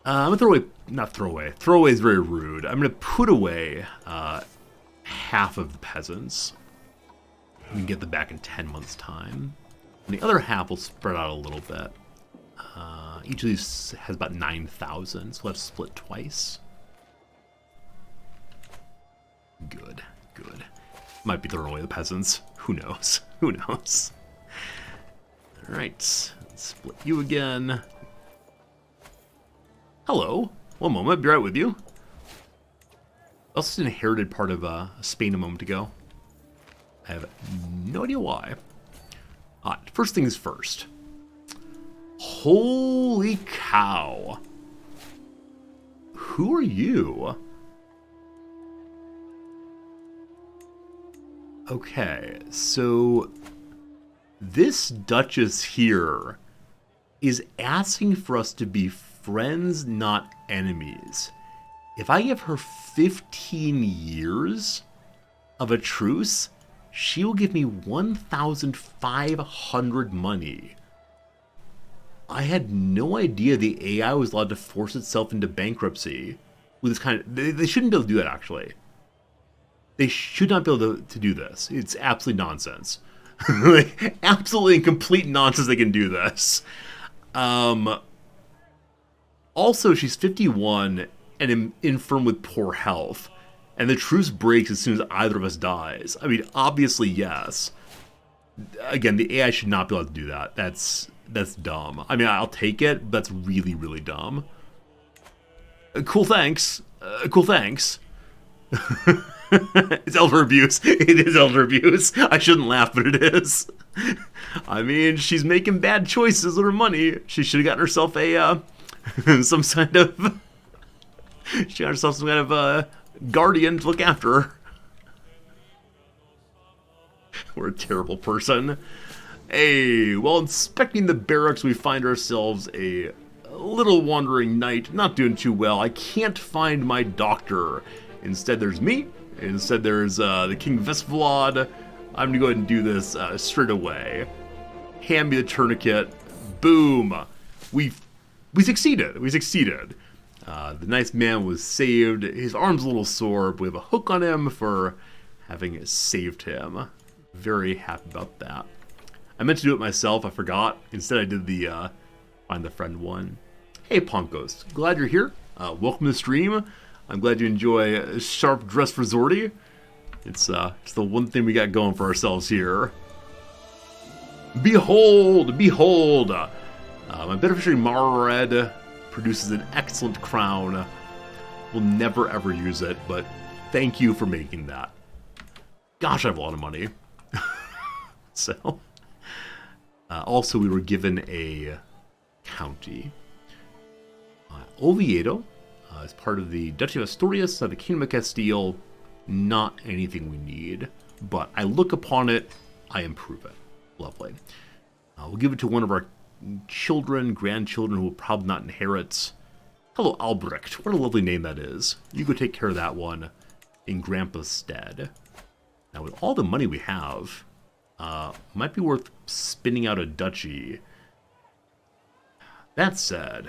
I'm going to throw away... Not throw away. Throw away is very rude. I'm going to put away half of the peasants. We can get them back in 10 months' time. And the other half will spread out a little bit. Each of these has about 9,000, so let's split twice. Good, good. Might be throwing away the peasants. Who knows? Who knows? Alright, split you again. Hello. One moment, be right with you. I also inherited part of Spain a moment ago. I have no idea why. Alright, first things first. Holy cow. Who are you? Okay, so this Duchess here is asking for us to be friends, not enemies. If I give her 15 years of a truce, she will give me 1,500 money. I had no idea the AI was allowed to force itself into bankruptcy with this kind of... They shouldn't be able to do that, actually. They should not be able to do this. It's absolute nonsense. Like, absolutely and complete nonsense they can do this. Also, she's 51 and infirm with poor health. And the truce breaks as soon as either of us dies. I mean, obviously, yes. Again, the AI should not be allowed to do that. That's dumb. I mean, I'll take it, but that's really, really dumb. Cool, thanks. Cool, thanks. It's elder abuse. It is elder abuse. I shouldn't laugh, but it is. I mean, she's making bad choices with her money. She should have gotten herself a, some kind of... She got herself some kind of, guardian to look after her. We're a terrible person. Hey, while inspecting the barracks, we find ourselves a little wandering knight, not doing too well. I can't find my doctor. Instead, there's me. Instead, there's the King Vestvlad. I'm gonna go ahead and do this straight away. Hand me the tourniquet. Boom. We succeeded. We succeeded. The nice man was saved. His arm's a little sore, but we have a hook on him for having saved him. Very happy about that. I meant to do it myself. I forgot. Instead, I did the find the friend one. Hey, Ponkos. Glad you're here. Welcome to the stream. I'm glad you enjoy Sharp Dress Resorty. It's the one thing we got going for ourselves here. Behold! Behold! My beneficiary Marred produces an excellent crown. We'll never ever use it, but thank you for making that. Gosh, I have a lot of money. So, also we were given a county. Oviedo, as part of the Duchy of Asturias, the Kingdom of Castile, not anything we need, but I look upon it, I improve it. Lovely. We'll give it to one of our children, grandchildren who will probably not inherit. Hello, Albrecht. What a lovely name that is. You go take care of that one in Grandpa's stead. Now, with all the money we have, might be worth spinning out a duchy. That said,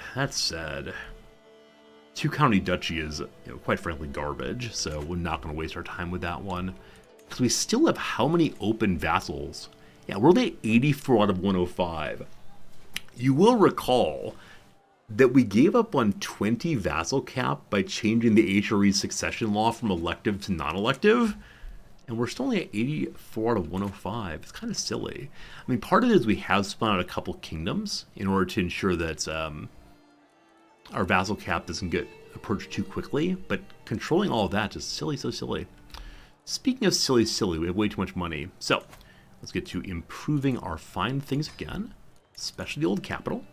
two-county duchy is, quite frankly, garbage, so we're not going to waste our time with that one. Because we still have how many open vassals? Yeah, we're only at 84 out of 105. You will recall that we gave up on 20 vassal cap by changing the HRE succession law from elective to non-elective, and we're still only at 84 out of 105. It's kind of silly. I mean, part of it is we have spun out a couple kingdoms in order to ensure that our vassal cap doesn't get approached too quickly, but controlling all of that just silly, so silly. Speaking of silly, we have way too much money. So, let's get to improving our fine things again, especially the old capital.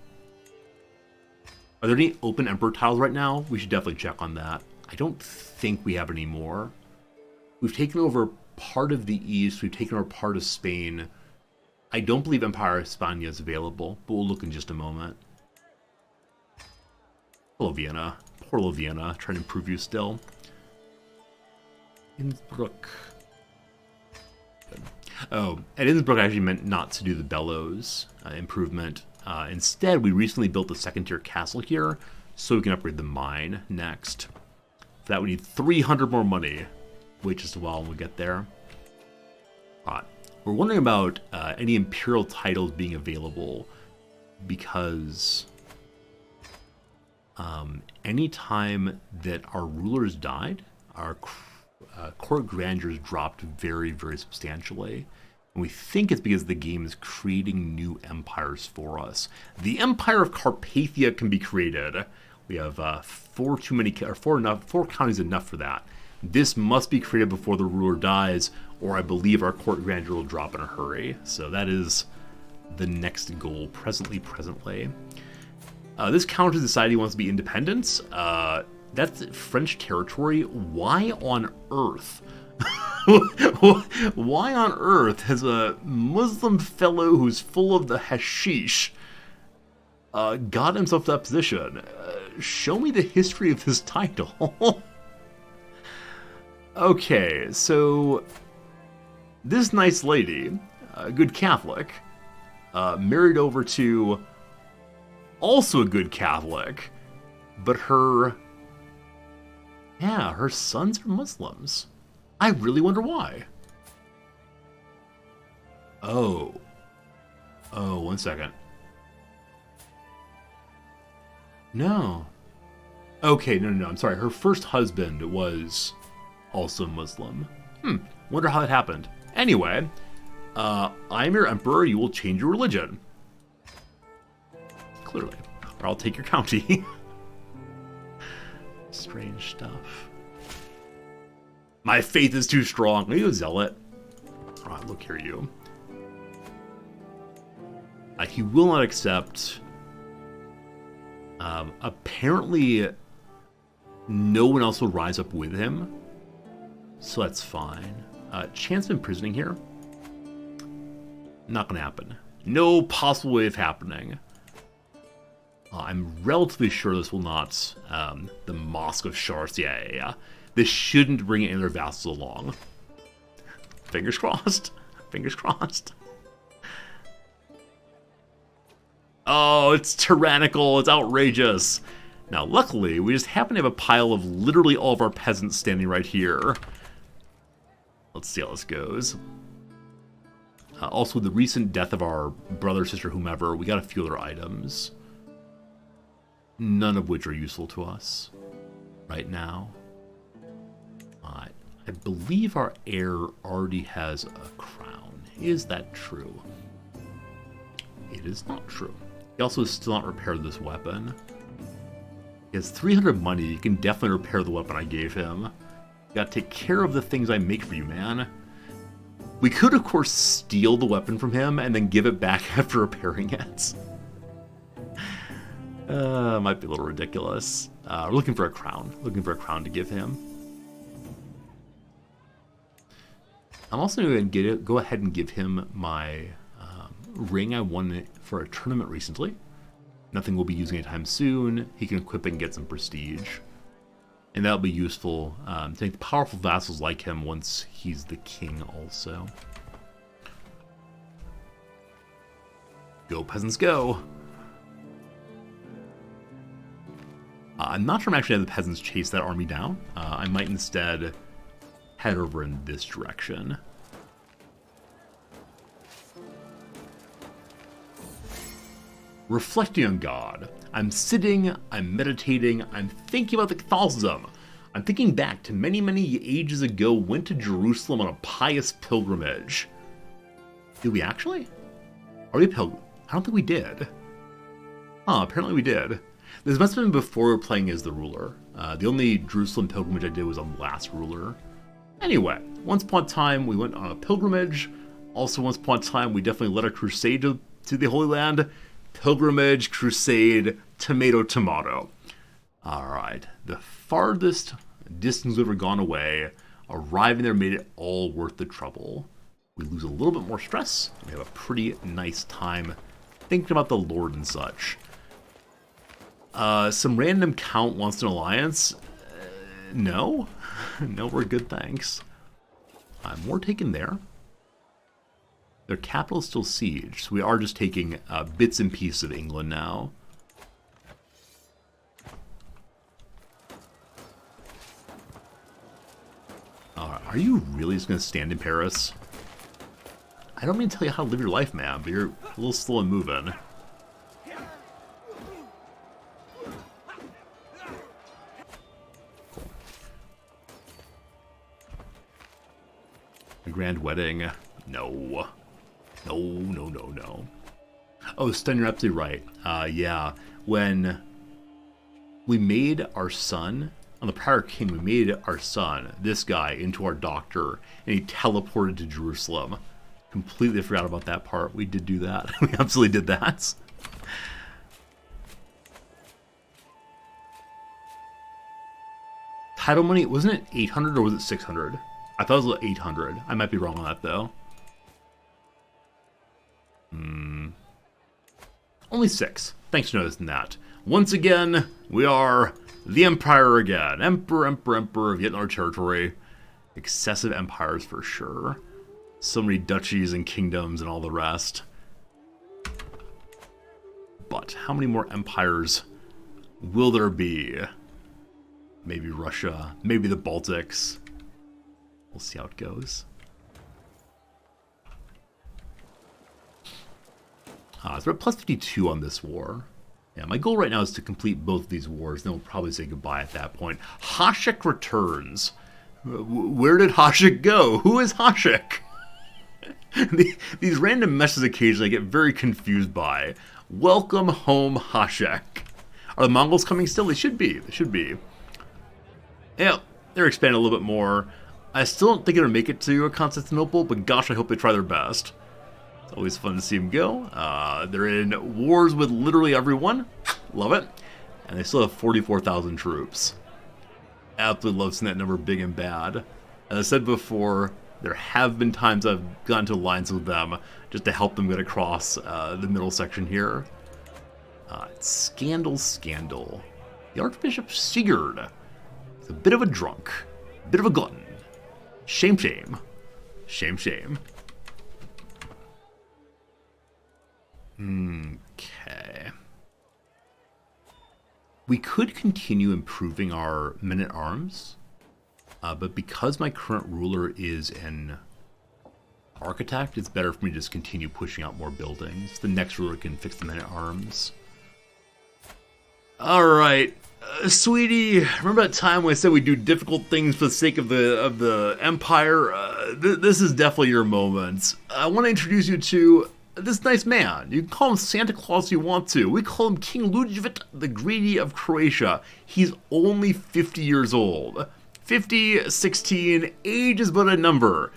Are there any open emperor tiles right now? We should definitely check on that. I don't think we have any more. We've taken over part of the East. We've taken over part of Spain. I don't believe Empire of España is available, but we'll look in just a moment. Hello, Vienna. Poor little Vienna. Trying to improve you still. Innsbruck. Good. Oh, at Innsbruck I actually meant not to do the bellows improvement. Instead, we recently built a second-tier castle here, so we can upgrade the mine next. For that, we need 300 more money. Wait just a while and we'll get there. We're wondering about any imperial titles being available, because any time that our rulers died, our court grandeurs dropped very, very substantially. And we think it's because the game is creating new empires for us. The Empire of Carpathia can be created. We have four counties enough for that. This must be created before the ruler dies, or I believe our court grandeur will drop in a hurry. So that is the next goal presently. This counter decided he wants to be independent. That's French territory. Why on earth why on earth has a Muslim fellow who's full of the hashish got himself to that position? Show me the history of his title. Okay, so this nice lady, a good Catholic, married over to also a good Catholic, but her sons are Muslims. I really wonder why. Oh, one second. No. Okay, no, I'm sorry. Her first husband was also Muslim. Wonder how that happened. Anyway, I'm your emperor. You will change your religion. Clearly. Or I'll take your county. Strange stuff. My faith is too strong. Are you a zealot? Alright, look here, you. He will not accept. Apparently, no one else will rise up with him. So that's fine. Chance of imprisoning here? Not gonna happen. No possible way of happening. I'm relatively sure this will not, the Mosque of Shars, yeah. This shouldn't bring any other vassals along. Fingers crossed. Fingers crossed. Oh, it's tyrannical. It's outrageous. Now, luckily, we just happen to have a pile of literally all of our peasants standing right here. Let's see how this goes. Also, the recent death of our brother, sister, whomever, we got a few other items. None of which are useful to us right now. I believe our heir already has a crown. Is that true? It is not true. He also has still not repaired this weapon. He has 300 money. You can definitely repair the weapon I gave him. You gotta take care of the things I make for you, man. We could, of course, steal the weapon from him and then give it back after repairing it. Might be a little ridiculous. We're looking for a crown. Looking for a crown to give him. I'm also going to go ahead and give him my ring I won for a tournament recently. Nothing we'll be using anytime soon. He can equip it and get some prestige. And that'll be useful to make powerful vassals like him once he's the king also. Go, peasants, go! I'm not sure I'm actually having the peasants chase that army down. I might instead head over in this direction. Reflecting on God. I'm sitting, I'm meditating, I'm thinking about the Catholicism. I'm thinking back to many, many ages ago, went to Jerusalem on a pious pilgrimage. Did we actually? Are we pilgrim? I don't think we did. Oh, apparently we did. This must have been before we were playing as the ruler. The only Jerusalem pilgrimage I did was on the last ruler. Anyway, once upon a time, we went on a pilgrimage. Also, once upon a time, we definitely led a crusade to the Holy Land. Pilgrimage, crusade, tomato, tomato. Alright, the farthest distance we've ever gone away, arriving there made it all worth the trouble. We lose a little bit more stress. We have a pretty nice time thinking about the Lord and such. Some random count wants an alliance. No. No, we're good, thanks. More taken there. Their capital is still siege, so we are just taking bits and pieces of England now. Are you really just going to stand in Paris? I don't mean to tell you how to live your life, man, but you're a little slow in moving. A grand wedding? No. No. Oh, Stun, you're absolutely right. Yeah. When we made our son, on the prior king, we made our son, this guy, into our doctor, and he teleported to Jerusalem. Completely forgot about that part. We did do that. We absolutely did that. Title money, wasn't it 800 or was it 600? I thought it was 800. I might be wrong on that, though. Only 6. Thanks for noticing that. Once again, we are the Empire again. Emperor of yet another territory. Excessive empires for sure. So many duchies and kingdoms and all the rest. But how many more empires will there be? Maybe Russia, maybe the Baltics. We'll see how it goes. So we're at plus 52 on this war. Yeah, my goal right now is to complete both of these wars, then we'll probably say goodbye at that point. Hashik returns. Where did Hashik go? Who is Hashik? These random messages occasionally I get very confused by. Welcome home, Hashik. Are the Mongols coming still? They should be. They should be. Yeah, they're expanding a little bit more. I still don't think it'll make it to Constantinople, but gosh, I hope they try their best. It's always fun to see them go. They're in wars with literally everyone. Love it. And they still have 44,000 troops. Absolutely love seeing that number big and bad. As I said before, there have been times I've gone to alliance with them just to help them get across the middle section here. Scandal. The Archbishop Sigurd is a bit of a drunk, a bit of a glutton. Shame. Okay. We could continue improving our men-at-arms, but because my current ruler is an architect, it's better for me to just continue pushing out more buildings. The next ruler can fix the men-at-arms. Alright, sweetie, remember that time when I said we'd do difficult things for the sake of the Empire? This is definitely your moment. I want to introduce you to this nice man. You can call him Santa Claus if you want to. We call him King Ludwig the Greedy of Croatia. He's only 50 years old. 50, 16, age is but a number.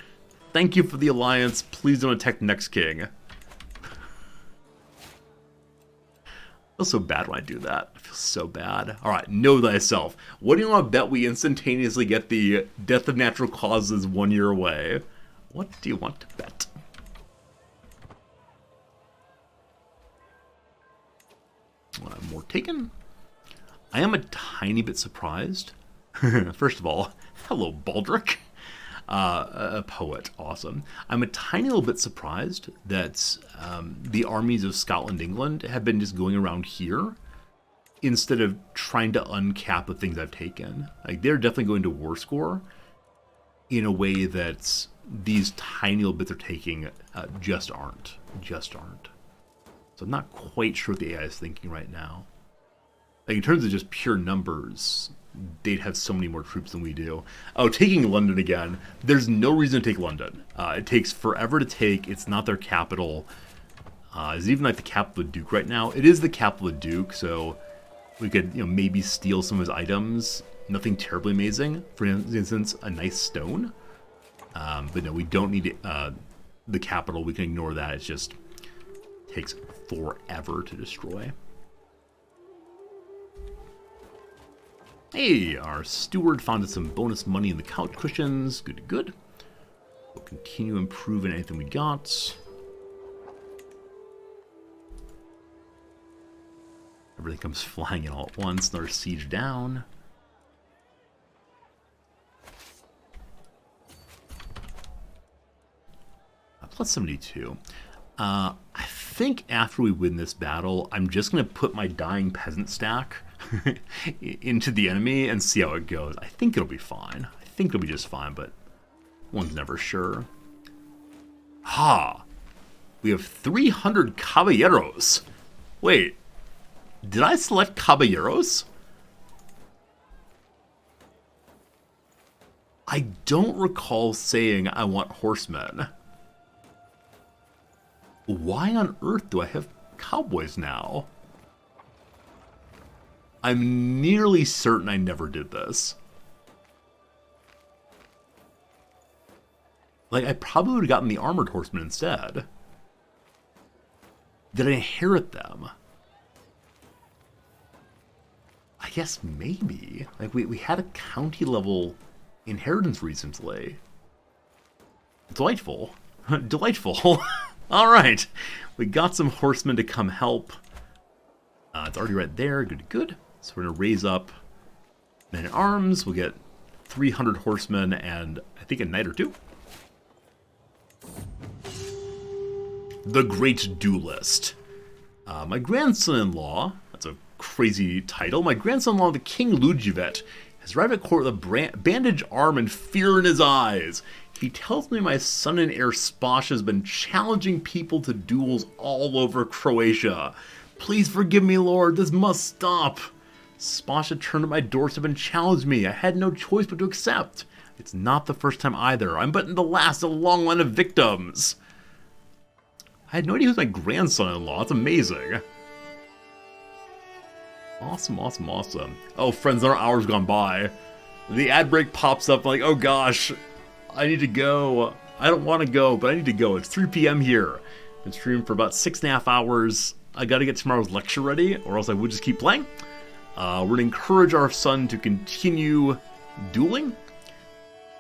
Thank you for the alliance. Please don't attack the next king. I feel so bad when I do that. I feel so bad. Alright, know thyself. What do you want to bet we instantaneously get the death of natural causes 1 year away? What do you want to bet? More taken. I am a tiny bit surprised. First of all, hello, Baldric. A poet, awesome. I'm a tiny little bit surprised that the armies of Scotland, England have been just going around here instead of trying to uncap the things I've taken. Like, they're definitely going to war score in a way that these tiny little bits are taking just aren't. So I'm not quite sure what the AI is thinking right now. Like, in terms of just pure numbers, they'd have so many more troops than we do. Oh, taking London again. There's no reason to take London. It takes forever to take. It's not their capital. Is it even like the capital of the Duke right now? It is the capital of the Duke, so we could, maybe steal some of his items. Nothing terribly amazing. For instance, a nice stone. But no, we don't need the capital. We can ignore that. It just takes forever to destroy. Hey, our steward found us some bonus money in the couch cushions. Good. We'll continue improving anything we got. Everything comes flying in all at once. Another siege down. Plus 72. I think after we win this battle, I'm just going to put my dying peasant stack into the enemy and see how it goes. I think it'll be fine. I think it'll be just fine, but one's never sure. We have 300 caballeros. Wait, did I select caballeros? I don't recall saying I want horsemen. Why on earth do I have cowboys now? I'm nearly certain I never did this. Like, I probably would have gotten the armored horsemen instead. Did I inherit them? I guess maybe. Like, we had a county level inheritance recently. Delightful. Delightful. All right. We got some horsemen to come help. It's already right there. Good, good. So we're going to raise up men at arms. We'll get 300 horsemen and I think a knight or two. The Great Duelist. My grandson-in-law, that's a crazy title, my grandson-in-law, the King Lugivet, has arrived at court with a bandaged arm and fear in his eyes. He tells me my son and heir Sposh has been challenging people to duels all over Croatia. Please forgive me, Lord, this must stop. Sposh had turned at my doorstep and challenged me. I had no choice but to accept. It's not the first time either. I'm but the last of a long line of victims. I had no idea who's my grandson-in-law. That's amazing. Awesome, awesome, awesome. Oh, friends, our hour's gone by. The ad break pops up like, oh gosh, I need to go. I don't want to go, but I need to go. It's 3 p.m. here. Been streaming for about 6.5 hours. I gotta get tomorrow's lecture ready, or else I would just keep playing. We're gonna encourage our son to continue dueling.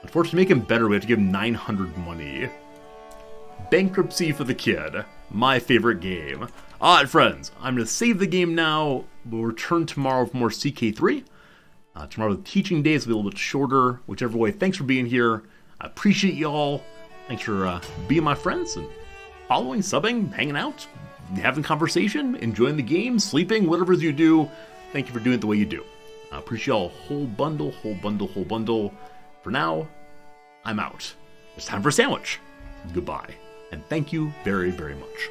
Unfortunately, to make him better, we have to give him 900 money. Bankruptcy for the kid. My favorite game. Alright, friends, I'm going to save the game now. We'll return tomorrow for more CK3. Tomorrow the teaching days will be a little bit shorter. Whichever way, thanks for being here. I appreciate y'all. Thanks for being my friends and following, subbing, hanging out, having conversation, enjoying the game, sleeping, whatever you do. Thank you for doing it the way you do. I appreciate y'all whole bundle, whole bundle, whole bundle. For now, I'm out. It's time for a sandwich. Goodbye. And thank you very, very much.